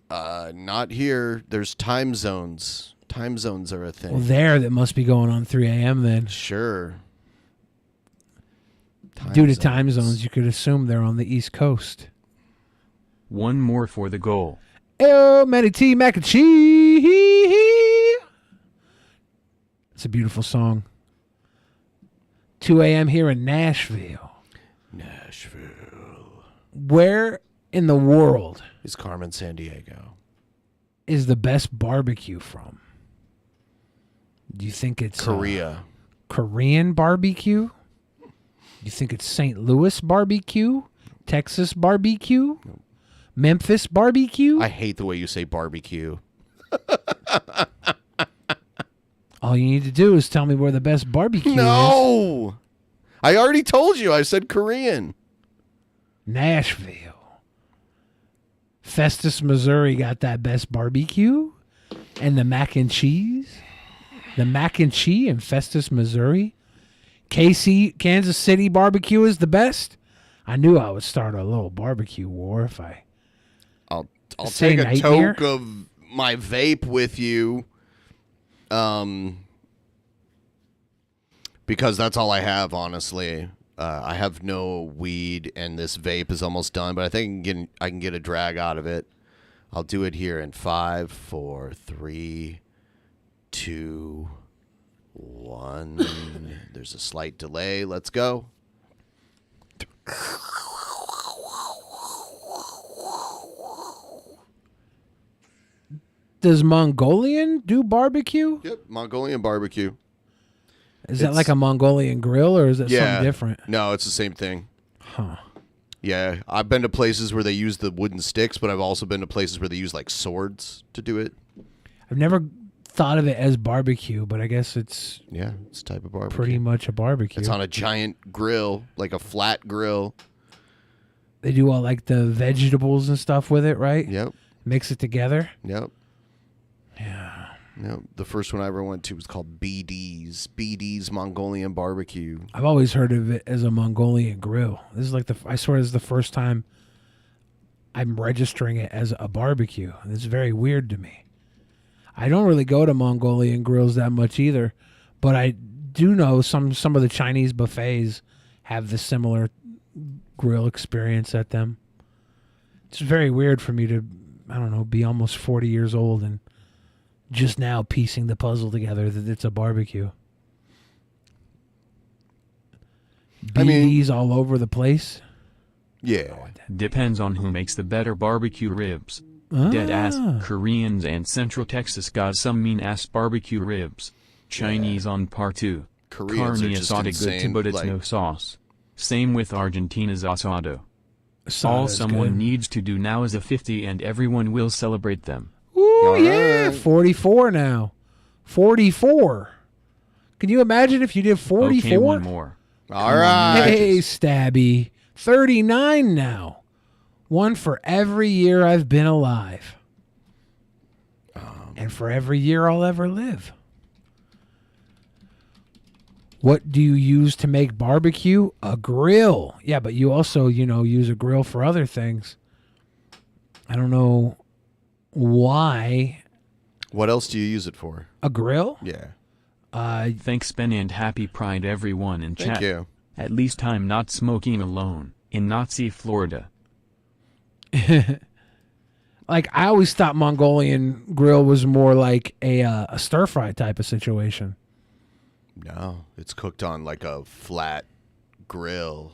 Not here. There's time zones. Time zones are a thing. Well, there that must be going on 3 a.m. then. Sure. Due to time zones, you could assume they're on the East Coast. One more for the goal. Oh, Matty T, mac and cheese. It's a beautiful song. 2 a.m. here in Nashville. Where in the world is Carmen Sandiego? Is the best barbecue from? Do you think it's Korea? Korean barbecue? Do you think it's St. Louis barbecue? Texas barbecue? Memphis barbecue? I hate the way you say barbecue. All you need to do is tell me where the best barbecue is. No! I already told you. I said Korean. Nashville. Festus, Missouri got that best barbecue. And the mac and cheese. The mac and cheese in Festus, Missouri. KC, Kansas City barbecue is the best. I knew I would start a little barbecue war if I'll say take a nightmare. toke of my vape with you. Because that's all I have, honestly. I have no weed, and this vape is almost done, but I think I can get a drag out of it. I'll do it here in 5, 4, 3, 2, 1. There's a slight delay. Let's go. Does Mongolian do barbecue? Yep, Mongolian barbecue. Is that like a Mongolian grill, or is it something different? No, it's the same thing. Huh. Yeah, I've been to places where they use the wooden sticks, but I've also been to places where they use like swords to do it. I've never thought of it as barbecue, but I guess it's it's a type of barbecue. Pretty much a barbecue. It's on a giant grill, like a flat grill. They do all like the vegetables and stuff with it, right? Yep. Mix it together. Yep. Yep. The first one I ever went to was called BD's Mongolian Barbecue. I've always heard of it as a Mongolian grill. This is like I swear this is the first time I'm registering it as a barbecue. It's very weird to me. I don't really go to Mongolian grills that much either, but I do know some of the Chinese buffets have the similar grill experience at them. It's very weird for me to, I don't know, be almost 40 years old and just now piecing the puzzle together that it's a barbecue. BD's all over the place. Yeah. Depends on who makes the better barbecue ribs. Deadass Koreans and Central Texas got some mean-ass barbecue ribs. Chinese on par 2. Koreans Carne are just asada good insane, too, but it's like- no sauce. Same with Argentina's asado. All Asada's someone good. needs to do now is a 50 and everyone will celebrate them. Ooh, yeah, 44 now. 44. Can you imagine if you did 44? Okay, one more. All right. Hey, Stabby. 39 now. One for every year I've been alive. And for every year I'll ever live. What do you use to make barbecue? A grill. Yeah, but you also, use a grill for other things. I don't know why. What else do you use it for? A grill? Yeah. Thanks, Ben, and happy Pride, everyone in Thank chat. you. At least I'm not smoking alone in Nazi Florida. Like, I always thought Mongolian grill was more like a stir fry type of situation. No, it's cooked on like a flat grill,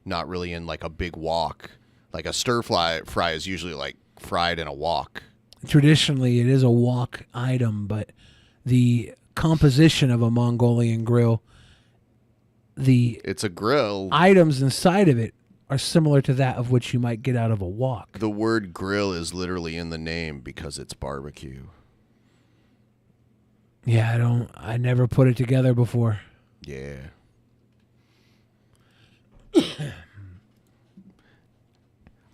not really in like a big wok. Like a stir fry is usually like fried in a wok. Traditionally, it is a wok item, but the composition of a Mongolian grill, it's a grill. Items inside of it are similar to that of which you might get out of a wok. The word grill is literally in the name because it's barbecue. Yeah, I never put it together before. Yeah.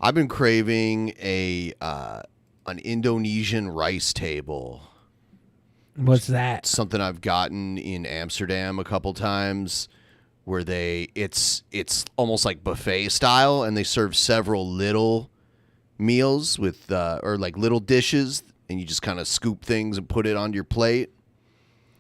I've been craving an Indonesian rice table. What's that? Something I've gotten in Amsterdam a couple times, where it's almost like buffet style, and they serve several little meals with or like little dishes, and you just kind of scoop things and put it on your plate.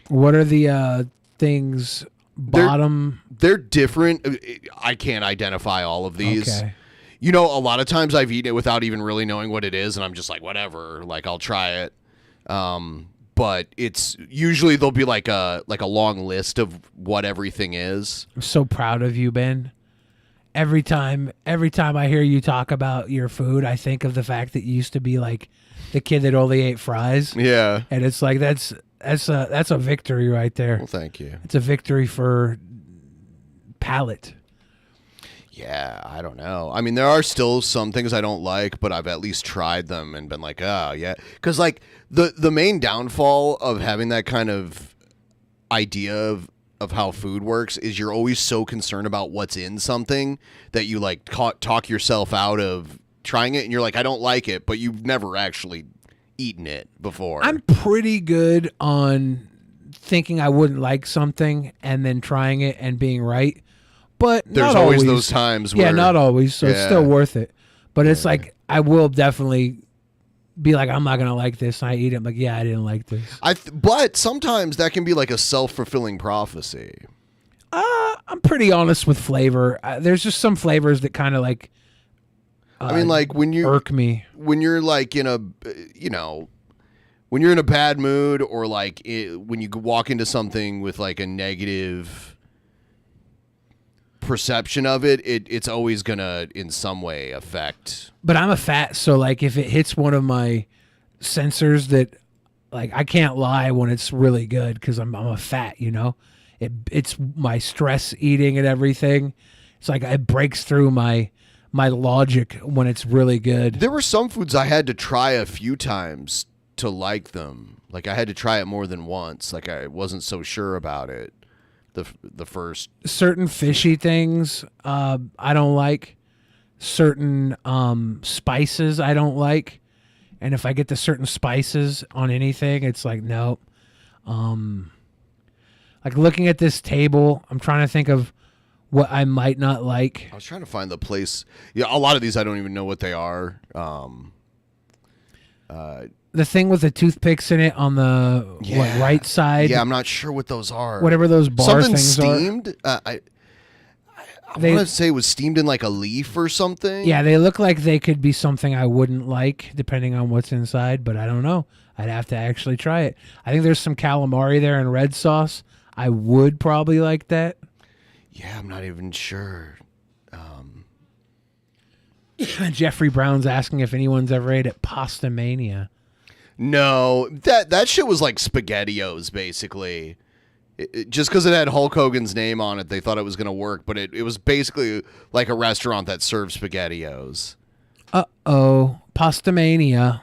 What are the things bottom? They're different. I can't identify all of these. Okay. A lot of times I've eaten it without even really knowing what it is, and I'm just like, whatever, like I'll try it. But it's usually there'll be like a long list of what everything is. I'm so proud of you, Ben. Every time I hear you talk about your food, I think of the fact that you used to be like the kid that only ate fries. Yeah. And it's like that's a victory right there. Well, thank you. It's a victory for palate. Yeah, I don't know. I mean, there are still some things I don't like, but I've at least tried them and been like, oh, yeah. Because, like, the main downfall of having that kind of idea of how food works is you're always so concerned about what's in something that you, like, talk yourself out of trying it, and you're like, I don't like it, but you've never actually eaten it before. I'm pretty good on thinking I wouldn't like something and then trying it and being right. But there's not always those times where... Yeah, not always, so it's still worth it. But it's like, I will definitely be like, I'm not going to like this, and I eat it. I'm like, yeah, I didn't like this. But sometimes that can be like a self-fulfilling prophecy. I'm pretty honest with flavor. There's just some flavors that kind of like. I mean, like when you irk me when you're like in a, you know, when you're in a bad mood or like when you walk into something with like a negative perception of it, it's always gonna in some way affect. But I'm a fat, so like if it hits one of my sensors that, like I can't lie when it's really good because I'm a fat, you know. It's my stress eating and everything. It's like it breaks through my logic when it's really good. There were some foods I had to try a few times to like them. Like I had to try it more than once. Like I wasn't so sure about it. The first certain fishy things I don't like. Certain spices I don't like. And if I get the certain spices on anything, it's like nope. Like looking at this table, I'm trying to think of what I might not like. I was trying to find the place. Yeah, a lot of these I don't even know what they are. The thing with the toothpicks in it on the right side. Yeah, I'm not sure what those are. Whatever those bar something things steamed? are. I want to say it was steamed in like a leaf or something. Yeah, they look like they could be something I wouldn't like depending on what's inside, but I don't know. I'd have to actually try it. I think there's some calamari there in red sauce. I would probably like that. Yeah, I'm not even sure. Jeffrey Brown's asking if anyone's ever ate at Pasta Mania. No, that shit was like SpaghettiOs, basically. Just because it had Hulk Hogan's name on it, they thought it was going to work, but it was basically like a restaurant that served SpaghettiOs. Uh-oh. Pasta Mania.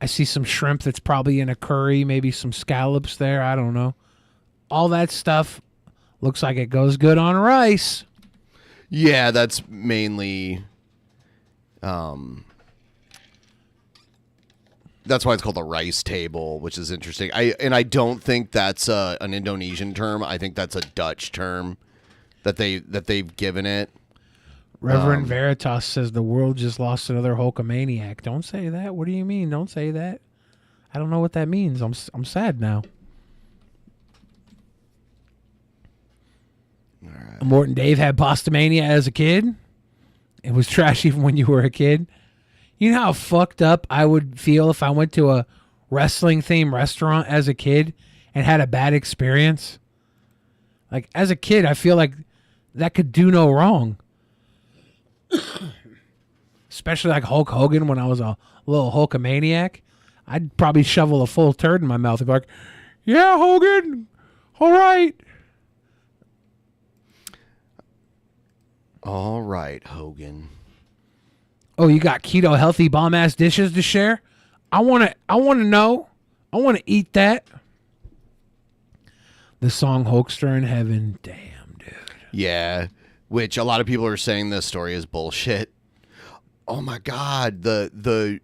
I see some shrimp that's probably in a curry, maybe some scallops there. I don't know. All that stuff looks like it goes good on rice. Yeah, that's mainly... That's why it's called the rice table, which is interesting. I don't think that's an Indonesian term. I think that's a Dutch term that they've given it. Reverend Veritas says the world just lost another Hulkamaniac. Don't say that. What do you mean? Don't say that. I don't know what that means. I'm sad now. All right. Morton Dave had Pastamania as a kid. It was trash even when you were a kid. You know how fucked up I would feel if I went to a wrestling themed restaurant as a kid and had a bad experience? Like as a kid, I feel like that could do no wrong. Especially like Hulk Hogan when I was a little Hulkamaniac. I'd probably shovel a full turd in my mouth and be like, yeah, Hogan, all right. All right, Hogan. Oh, you got keto healthy bomb ass dishes to share? I wanna know. I wanna eat that. The song Hulkster in Heaven. Damn, dude. Yeah. Which a lot of people are saying this story is bullshit. Oh my god, the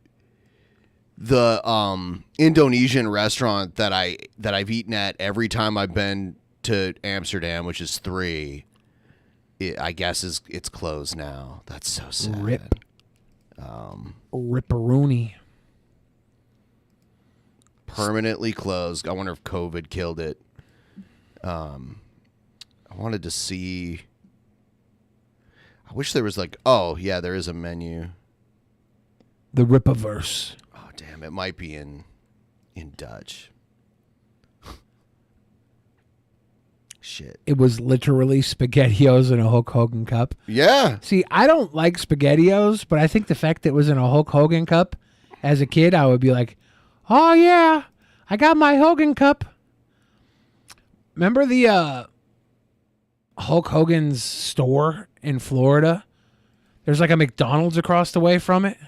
Indonesian restaurant that I've eaten at every time I've been to Amsterdam, which is 3, I guess it's closed now. That's so sad. Rip. Ripperoonie. Permanently closed. I wonder if COVID killed it. I wanted to see. I wish there was like. Oh yeah, there is a menu. The Rippaverse. Oh damn! It might be in Dutch. Shit. It was literally SpaghettiOs in a Hulk Hogan cup. Yeah. See, I don't like SpaghettiOs, but I think the fact that it was in a Hulk Hogan cup, as a kid, I would be like, oh yeah, I got my Hogan cup. Remember the Hulk Hogan's store in Florida? There's like a McDonald's across the way from it.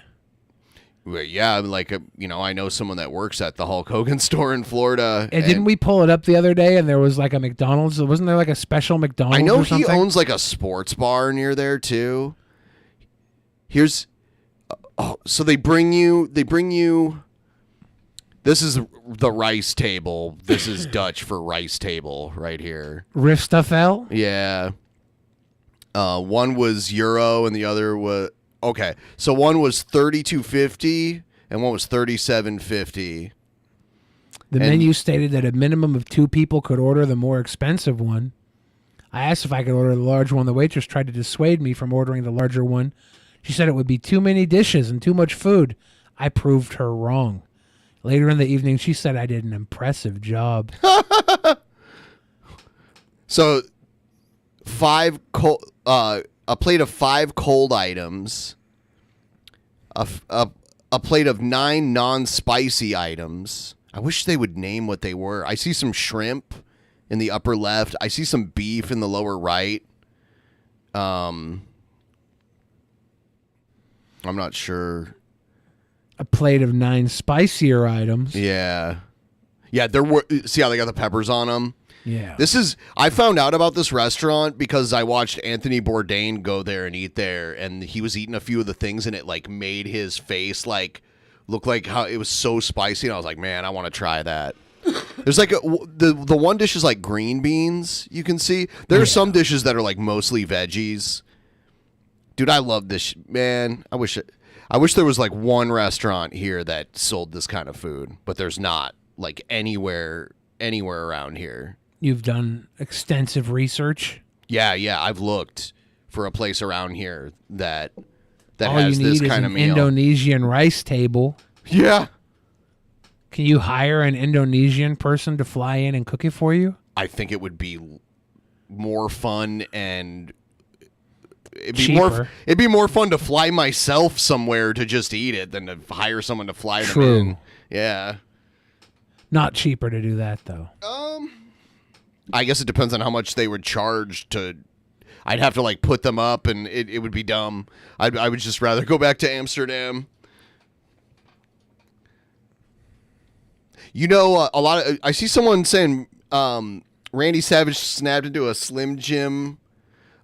Well, yeah, like I know someone that works at the Hulk Hogan store in Florida. And didn't we pull it up the other day? And there was like a McDonald's. Wasn't there like a special McDonald's? I know or he something? owns like a sports bar near there too. Here's, so they bring you. This is the rice table. This is Dutch for rice table right here. Riffstafel? Yeah. One was euro and the other was. Okay, so one was $32.50 and one was $37.50. The menu stated that a minimum of 2 people could order the more expensive one. I asked if I could order the large one. The waitress tried to dissuade me from ordering the larger one. She said it would be too many dishes and too much food. I proved her wrong. Later in the evening, she said I did an impressive job. So, a plate of 5 cold items, a plate of 9 non-spicy items. I wish they would name what they were. I see some shrimp in the upper left. I see some beef in the lower right. I'm not sure. A plate of 9 spicier items. Yeah. Yeah, there were. See how they got the peppers on them? Yeah. I found out about this restaurant because I watched Anthony Bourdain go there and eat there, and he was eating a few of the things, and it like made his face like look like how it was so spicy, and I was like, man, I want to try that. There's like the one dish is like green beans. You can see there are some dishes that are like mostly veggies. Dude, I love this, man. I wish there was like one restaurant here that sold this kind of food, but there's not like anywhere around here. You've done extensive research. Yeah, I've looked for a place around here that All has you need this is kind an of meal. Indonesian rice table. Yeah. Can you hire an Indonesian person to fly in and cook it for you? I think it would be more fun and it'd be more fun to fly myself somewhere to just eat it than to hire someone to fly them in. Yeah. Not cheaper to do that though. I guess it depends on how much they would charge to. I'd have to like put them up, and it would be dumb. I would just rather go back to Amsterdam. You know, I see someone saying Randy Savage snapped into a Slim Jim.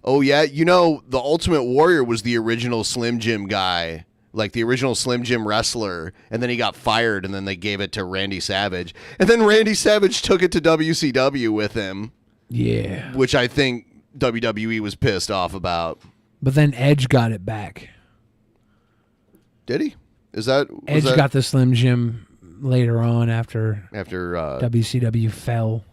Oh yeah, you know the Ultimate Warrior was the original Slim Jim guy. Like the original Slim Jim wrestler, and then he got fired, and then they gave it to Randy Savage. And then Randy Savage took it to WCW with him. Yeah. Which I think WWE was pissed off about. But then Edge got it back. Did he? Edge got the Slim Jim later on after WCW fell.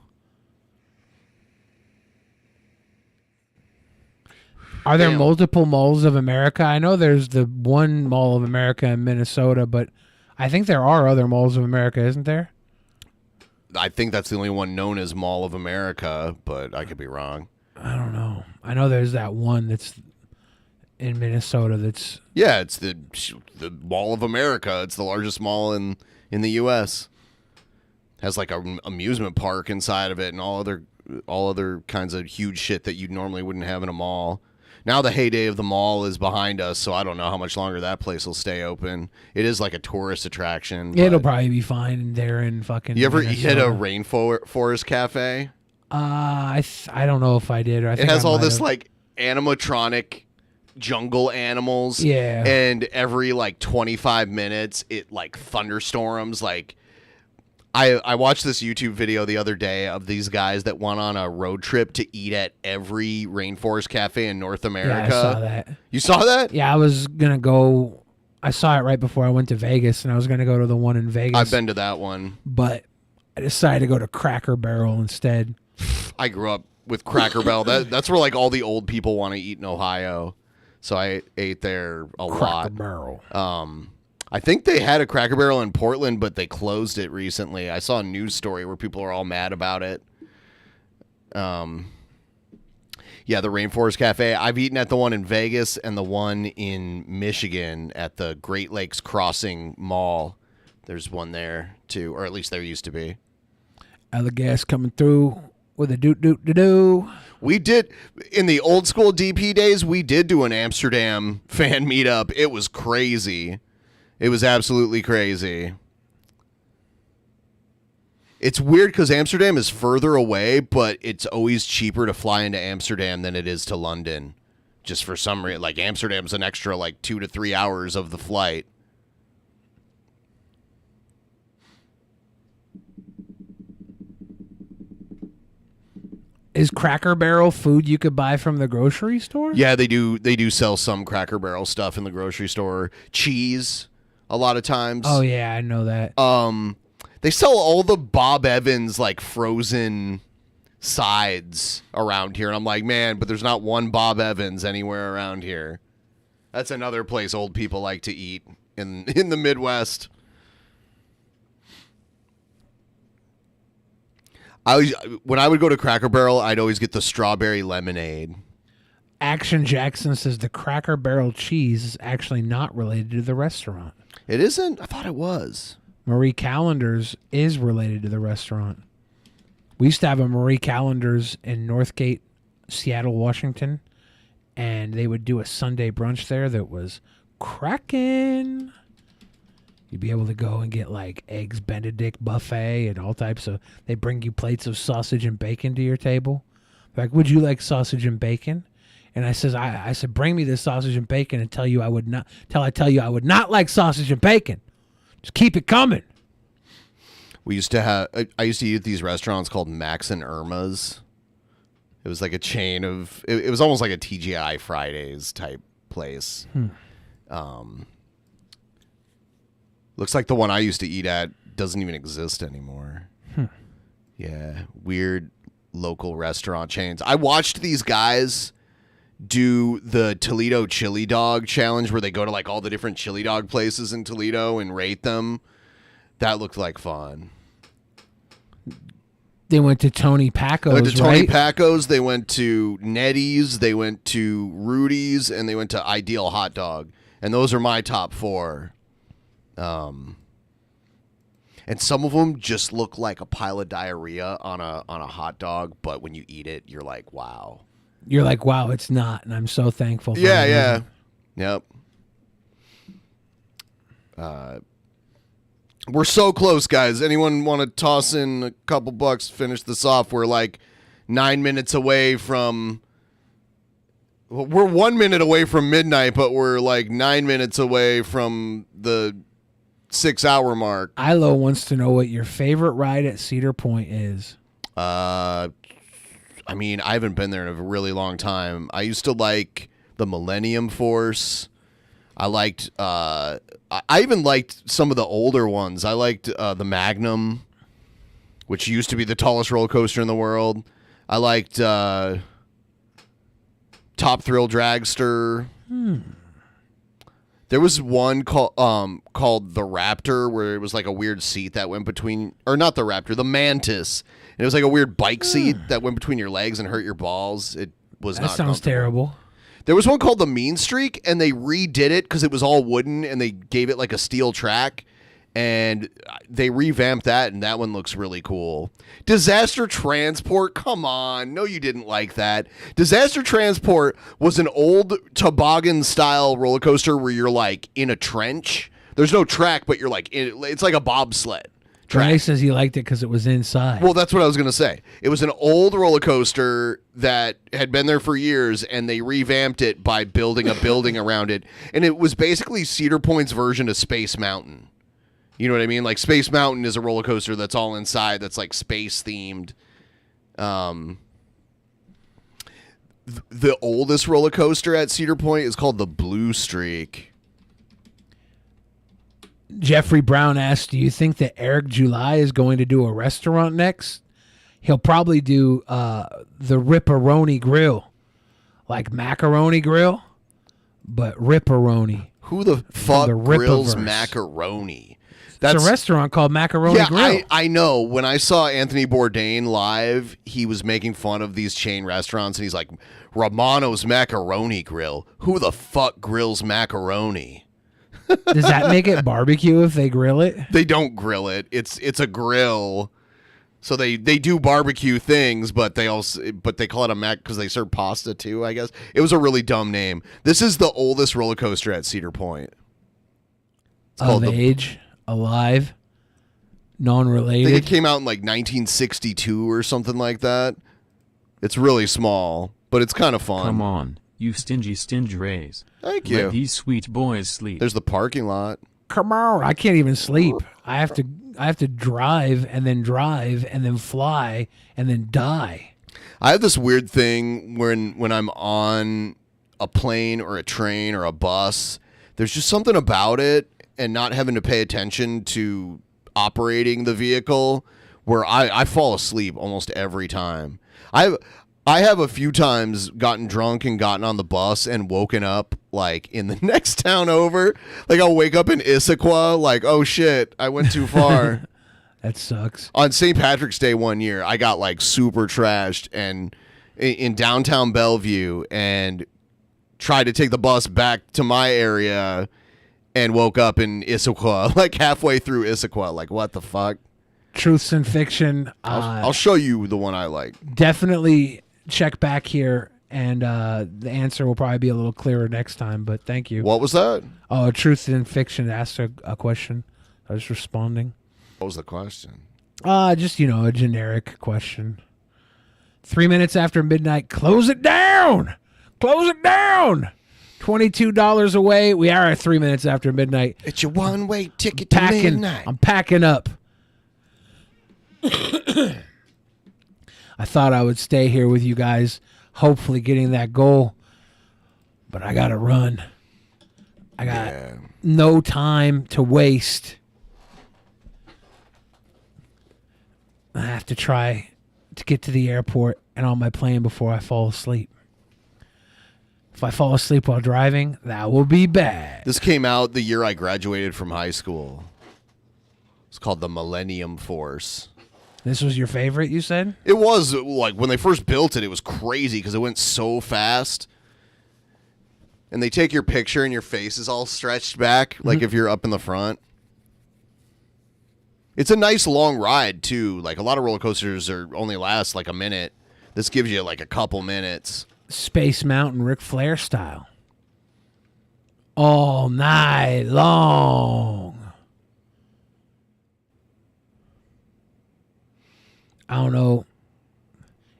Are there multiple malls of America? I know there's the one Mall of America in Minnesota, but I think there are other malls of America, isn't there? I think that's the only one known as Mall of America, but I could be wrong. I don't know. I know there's that one that's in Minnesota that's... Yeah, it's the Mall of America. It's the largest mall in the U.S. Has like an amusement park inside of it and all other kinds of huge shit that you normally wouldn't have in a mall. Now the heyday of the mall is behind us, so I don't know how much longer that place will stay open. It is like a tourist attraction. It'll probably be fine there in fucking You ever Minnesota. hit a rainforest cafe? I don't know if I did. Or I think it has I all might this have. like animatronic jungle animals. Yeah. And every like 25 minutes, it like thunderstorms. Like I watched this YouTube video the other day of these guys that went on a road trip to eat at every rainforest cafe in North America. Yeah, I saw that. You saw that? Yeah, I was going to go. I saw it right before I went to Vegas, and I was going to go to the one in Vegas. I've been to that one. But I decided to go to Cracker Barrel instead. I grew up with Cracker Barrel. That's where like all the old people want to eat in Ohio. So I ate there a lot. Cracker Barrel. I think they had a Cracker Barrel in Portland, but they closed it recently. I saw a news story where people are all mad about it. Yeah, the Rainforest Cafe. I've eaten at the one in Vegas and the one in Michigan at the Great Lakes Crossing Mall. There's one there too, or at least there used to be. Other gas coming through with a doot-doot-doo-doo. We did, in the old school DP days, we did do an Amsterdam fan meetup. It was crazy. It was absolutely crazy. It's weird because Amsterdam is further away, but it's always cheaper to fly into Amsterdam than it is to London. Just for some reason, like Amsterdam's an extra like 2 to 3 hours of the flight. Is Cracker Barrel food you could buy from the grocery store? Yeah, they do. They do sell some Cracker Barrel stuff in the grocery store. Cheese, a lot of times. Oh yeah, I know that. They sell all the Bob Evans like frozen sides around here, and I'm like, man, but there's not one Bob Evans anywhere around here. That's another place old people like to eat in the Midwest. When I would go to Cracker Barrel, I'd always get the strawberry lemonade. Action Jackson says the Cracker Barrel cheese is actually not related to the restaurant. It isn't? I thought it was. Marie Callender's is related to the restaurant. We used to have a Marie Callender's in Northgate, Seattle, Washington, and they would do a Sunday brunch there that was cracking. You'd be able to go and get like eggs Benedict buffet and all types of. They bring you plates of sausage and bacon to your table. Like, would you like sausage and bacon? And I said, bring me this sausage and bacon and tell I tell you I would not like sausage and bacon. Just keep it coming. We used to have. I used to eat at these restaurants called Max and Irma's. It was like a chain of. It was almost like a TGI Fridays type place. Looks like the one I used to eat at doesn't even exist anymore. Yeah, weird local restaurant chains. I watched these guys do the Toledo chili dog challenge where they go to like all the different chili dog places in Toledo and rate them. That looked like fun. They went to Tony Pacco's, They went to Tony right? Pacco's, they went to Nettie's, they went to Rudy's, and they went to Ideal Hot Dog. And those are my top 4. And some of them just look like a pile of diarrhea on a hot dog, but when you eat it, you're like, wow. You're like, wow, it's not, and I'm so thankful for Yeah, it. yeah. Yep. We're so close, guys. Anyone want to toss in a couple bucks, finish this off? We're like 9 minutes away from... We're 1 minute away from midnight, but we're like 9 minutes away from the 6-hour mark. Ilo wants to know what your favorite ride at Cedar Point is. I mean, I haven't been there in a really long time. I used to like the Millennium Force. I liked... I even liked some of the older ones. I liked the Magnum, which used to be the tallest roller coaster in the world. I liked Top Thrill Dragster. There was one called the Raptor, where it was like a weird seat that went between, or not the Raptor, the Mantis. And it was like a weird bike seat that went between your legs and hurt your balls. It was That not sounds terrible. There was one called the Mean Streak, and they redid it because it was all wooden, and they gave it like a steel track, and they revamped that, and that one looks really cool. Disaster Transport, come on. No, you didn't like that. Disaster Transport was an old toboggan-style roller coaster where you're like in a trench. There's no track, but you're like, it's like a bobsled. Trey says he liked it because it was inside. Well, that's what I was going to say. It was an old roller coaster that had been there for years, and they revamped it by building a building around it. And it was basically Cedar Point's version of Space Mountain. You know what I mean? Like Space Mountain is a roller coaster that's all inside, that's like space themed. The oldest roller coaster at Cedar Point is called the Blue Streak. Jeffrey Brown asks, do you think that Eric July is going to do a restaurant next? He'll probably do the Ripperoni Grill. Like Macaroni Grill, but Ripperoni. Who the fuck grills macaroni? It's a restaurant called Macaroni Grill. I know. When I saw Anthony Bourdain live, he was making fun of these chain restaurants, and he's like, Romano's Macaroni Grill. Who the fuck grills macaroni? Does that make it barbecue if they grill it? They don't grill it. It's a grill. So they do barbecue things, but they call it a mac because they serve pasta too, I guess. It was a really dumb name. This is the oldest roller coaster at Cedar Point. It's called age, alive, non-related. I think it came out in like 1962 or something like that. It's really small, but it's kind of fun. Come on, you stingy rays. Thank you. Let these sweet boys sleep. There's the parking lot. Come on, I can't even sleep. I have to drive and then fly and then die. I have this weird thing when I'm on a plane or a train or a bus. There's just something about it, and not having to pay attention to operating the vehicle where I fall asleep almost every time. I have a few times gotten drunk and gotten on the bus and woken up like in the next town over. Like I'll wake up in Issaquah like, oh shit, I went too far. That sucks. On St. Patrick's Day one year, I got like super trashed and in downtown Bellevue and tried to take the bus back to my area and woke up in Issaquah, like halfway through Issaquah. Like, what the fuck? Truths and Fiction. I'll show you the one I like. Definitely check back here, and the answer will probably be a little clearer next time, but thank you. What was that? Oh, Truth and Fiction asked a question. I was responding. What was the question? Just, a generic question. 3 minutes after midnight, close it down! Close it down! $22 away. We are at 3 minutes after midnight. It's your one-way ticket to midnight. I'm packing up. I thought I would stay here with you guys, hopefully getting that goal, but I gotta run. I got no time to waste. I have to try to get to the airport and on my plane before I fall asleep. If I fall asleep while driving, that will be bad. This came out the year I graduated from high school. It's called the Millennium Force. This was your favorite, you said? It was, like, when they first built it, it was crazy because it went so fast. And they take your picture and your face is all stretched back, like if you're up in the front. It's a nice long ride, too. Like, a lot of roller coasters only last, like, a minute. This gives you, like, a couple minutes. Space Mountain Ric Flair style. All night long. I don't know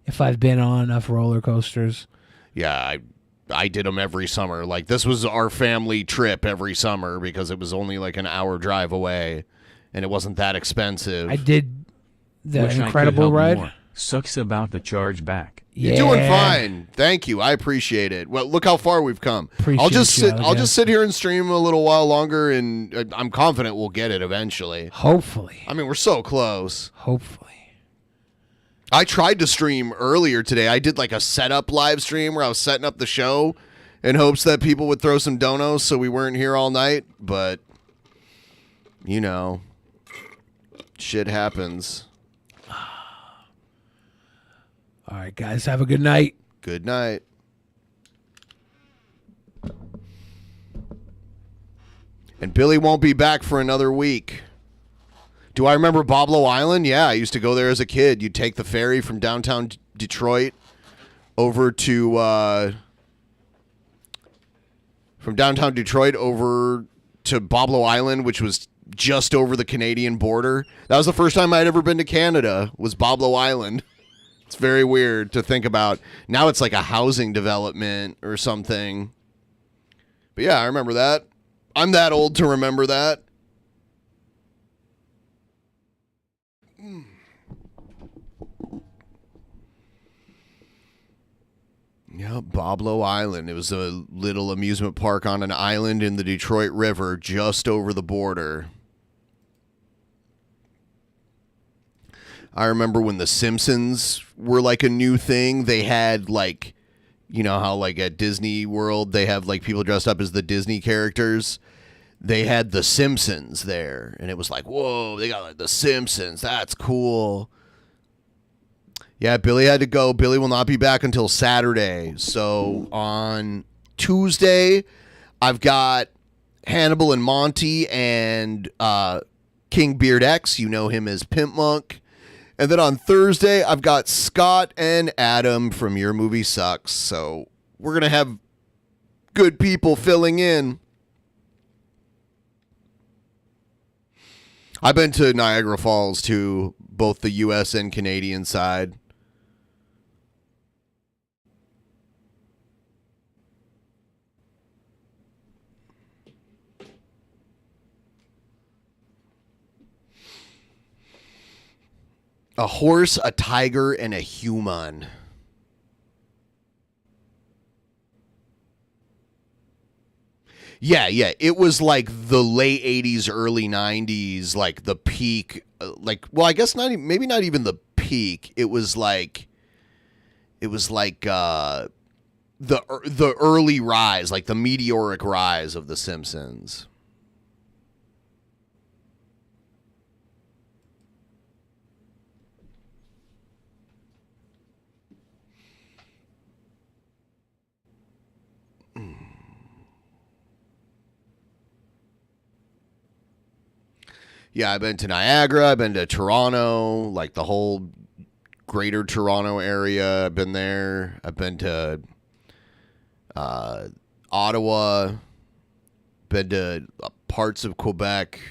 if I've been on enough roller coasters. Yeah, I did them every summer. Like, this was our family trip every summer because it was only like an hour drive away, and it wasn't that expensive. I did the Wish Incredible ride. More. Sucks about the charge back. You're doing fine. Thank you. I appreciate it. Well, look how far we've come. I'll just sit here and stream a little while longer, and I'm confident we'll get it eventually. Hopefully. I mean, we're so close. Hopefully. I tried to stream earlier today. I did like a setup live stream where I was setting up the show in hopes that people would throw some donos so we weren't here all night. But, shit happens. All right, guys, have a good night. Good night. And Billy won't be back for another week. Do I remember Boblo Island? Yeah, I used to go there as a kid. You'd take the ferry from downtown Detroit over to Boblo Island, which was just over the Canadian border. That was the first time I'd ever been to Canada, was Boblo Island. It's very weird to think about. Now it's like a housing development or something. But yeah, I remember that. I'm that old to remember that. Yeah, Boblo Island. It was a little amusement park on an island in the Detroit River just over the border. I remember when The Simpsons were like a new thing. They had like, how like at Disney World they have like people dressed up as the Disney characters. They had The Simpsons there, and it was like, whoa, they got like The Simpsons. That's cool. Yeah, Billy had to go. Billy will not be back until Saturday. So on Tuesday, I've got Hannibal and Monty and King Beard X. You know him as Pimp Monk. And then on Thursday, I've got Scott and Adam from Your Movie Sucks. So we're going to have good people filling in. I've been to Niagara Falls, too, both the U.S. and Canadian side. A horse, a tiger, and a human. Yeah, yeah. It was like the late 80s, early 90s, like the peak. Well, I guess maybe not even the peak. It was like the early rise, like the meteoric rise of The Simpsons. Yeah, I've been to Niagara. I've been to Toronto, like the whole greater Toronto area. I've been there. I've been to Ottawa. Been to parts of Quebec.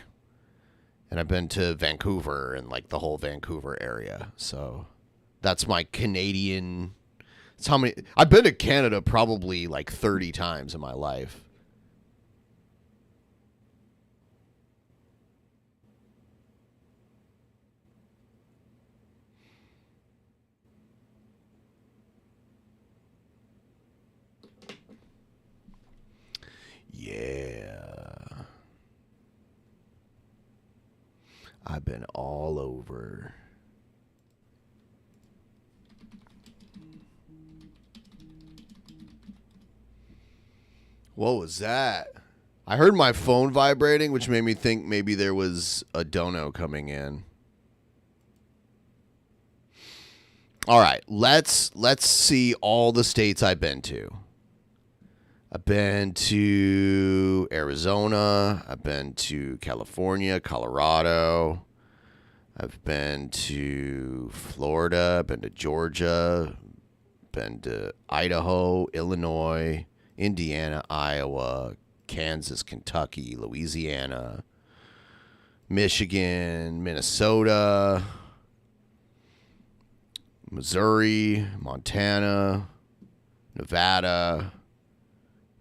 And I've been to Vancouver and like the whole Vancouver area. So that's my Canadian. That's how many. I've been to Canada probably like 30 times in my life. Yeah. I've been all over. What was that? I heard my phone vibrating, which made me think maybe there was a dono coming in. All right, let's see all the states I've been to. I've been to Arizona. I've been to California, Colorado. I've been to Florida. I've been to Georgia. Been to Idaho, Illinois, Indiana, Iowa, Kansas, Kentucky, Louisiana, Michigan, Minnesota, Missouri, Montana, Nevada,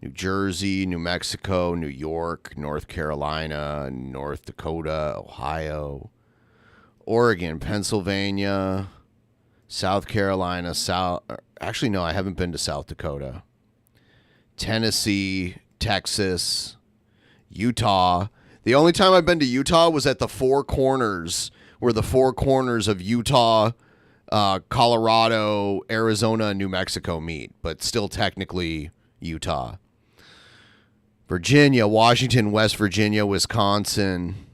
New Jersey, New Mexico, New York, North Carolina, North Dakota, Ohio, Oregon, Pennsylvania, South Carolina, actually, no, I haven't been to South Dakota. Tennessee, Texas, Utah. The only time I've been to Utah was at the Four Corners, where the four corners of Utah, Colorado, Arizona, and New Mexico meet, but still technically Utah. Virginia, Washington, West Virginia, Wisconsin.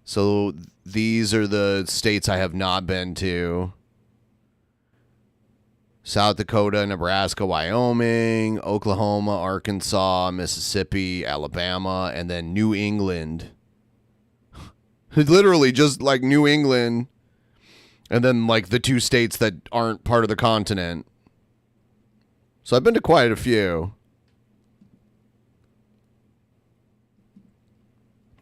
So these are the states I have not been to. South Dakota, Nebraska, Wyoming, Oklahoma, Arkansas, Mississippi, Alabama, and then New England. Literally just like New England, and then like the two states that aren't part of the continent. So I've been to quite a few.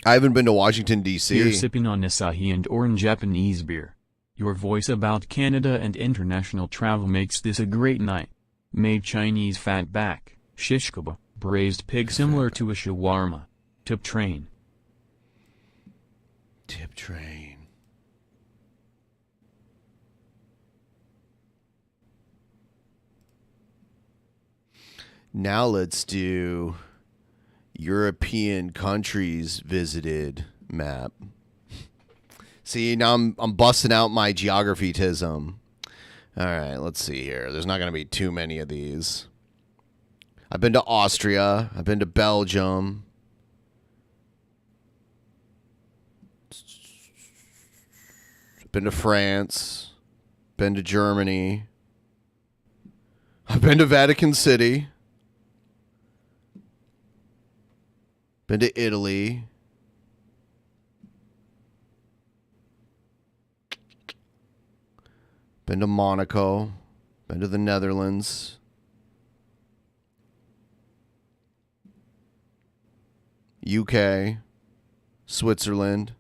I haven't been to Washington, D.C. You're sipping on Asahi and orange Japanese beer. Your voice about Canada and international travel makes this a great night. Made Chinese fatback, shish kebab, braised pig similar to a shawarma. Tip train. Tip train. Now let's do European countries visited map. See, now I'm busting out my geography-tism. All right, let's see here. There's not going to be too many of these. I've been to Austria. I've been to Belgium. Been to France. Been to Germany. I've been to Vatican City. Been to Italy. Been to Monaco. Been to the Netherlands. UK. Switzerland.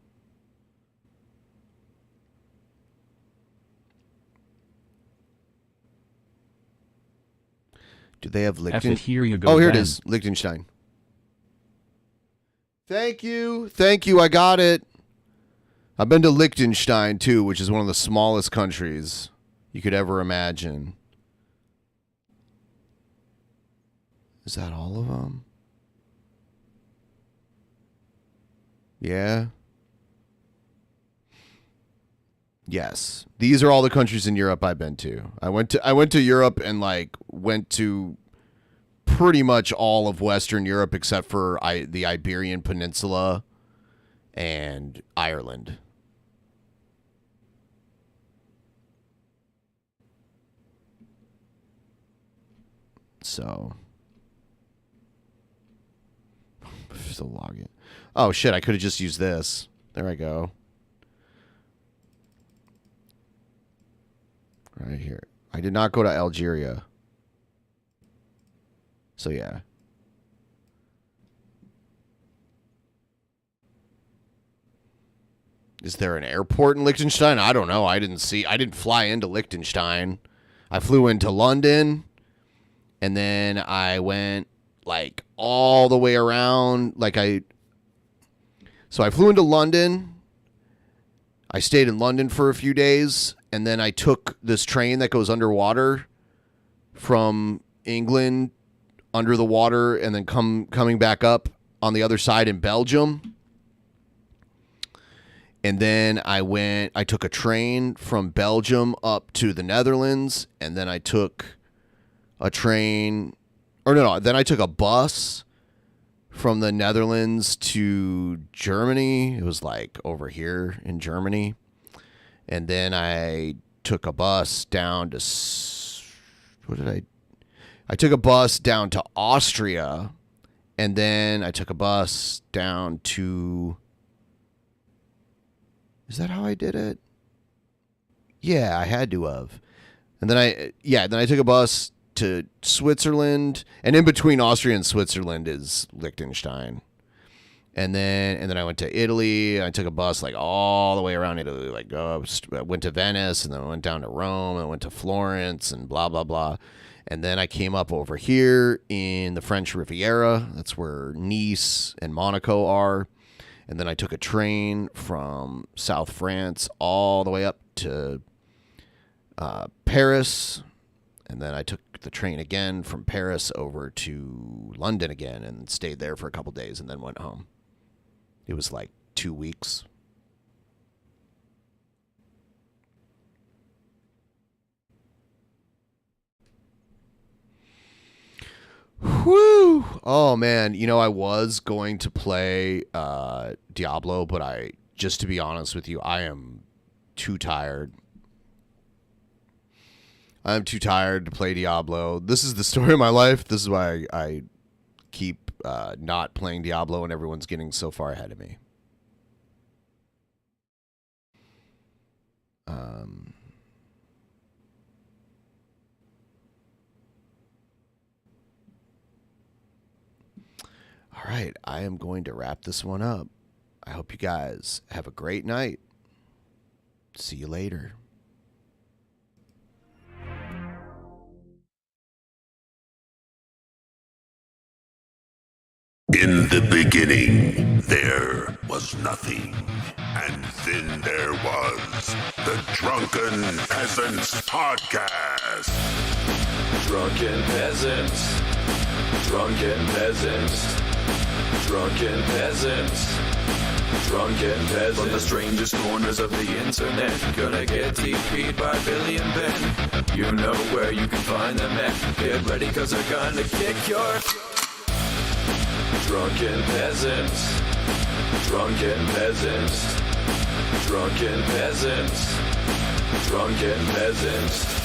Do they have Liechtenstein? Here you go, oh, here Ben. it is. Liechtenstein. Thank you. Thank you. I got it. I've been to Liechtenstein, too, which is one of the smallest countries you could ever imagine. Is that all of them? Yeah. Yes. These are all the countries in Europe I've been to. I went to Europe and like went to pretty much all of Western Europe except for the Iberian Peninsula and Ireland. So just a login. Oh shit, I could have just used this. There I go. Right here. I did not go to Algeria. So yeah. Is there an airport in Liechtenstein? I don't know. I didn't fly into Liechtenstein. I flew into London and then I went like all the way around. So I flew into London. I stayed in London for a few days. And then I took this train that goes underwater from England under the water and then coming back up on the other side in Belgium. And then I took a train from Belgium up to the Netherlands. And then I took a train, then I took a bus from the Netherlands to Germany. It was like over here in Germany. And then I took a bus down to, I took a bus down to Austria, and then I took a bus down to, is that how I did it? Yeah, I had to have. And then I took a bus to Switzerland, and in between Austria and Switzerland is Liechtenstein. And then I went to Italy. I took a bus like all the way around Italy. Like I went to Venice, and then I went down to Rome, and I went to Florence, and blah blah blah. And then I came up over here in the French Riviera. That's where Nice and Monaco are. And then I took a train from South France all the way up to Paris. And then I took the train again from Paris over to London again and stayed there for a couple days and then went home. It was like 2 weeks. Whew. Oh, man. You know, I was going to play Diablo, but just to be honest with you, I am too tired. I'm too tired to play Diablo. This is the story of my life. This is why I keep not playing Diablo and everyone's getting so far ahead of me. All right, I am going to wrap this one up. I hope you guys have a great night. See you later. In the beginning, there was nothing. And then there was the Drunken Peasants Podcast. Drunken Peasants. Drunken Peasants. Drunken Peasants. Drunken Peasants. From the strangest corners of the internet, gonna get TP'd by Billy and Ben. You know where you can find them at. Get ready, cause they're gonna kick your... Drunken Peasants. Drunken Peasants. Drunken Peasants. Drunken Peasants.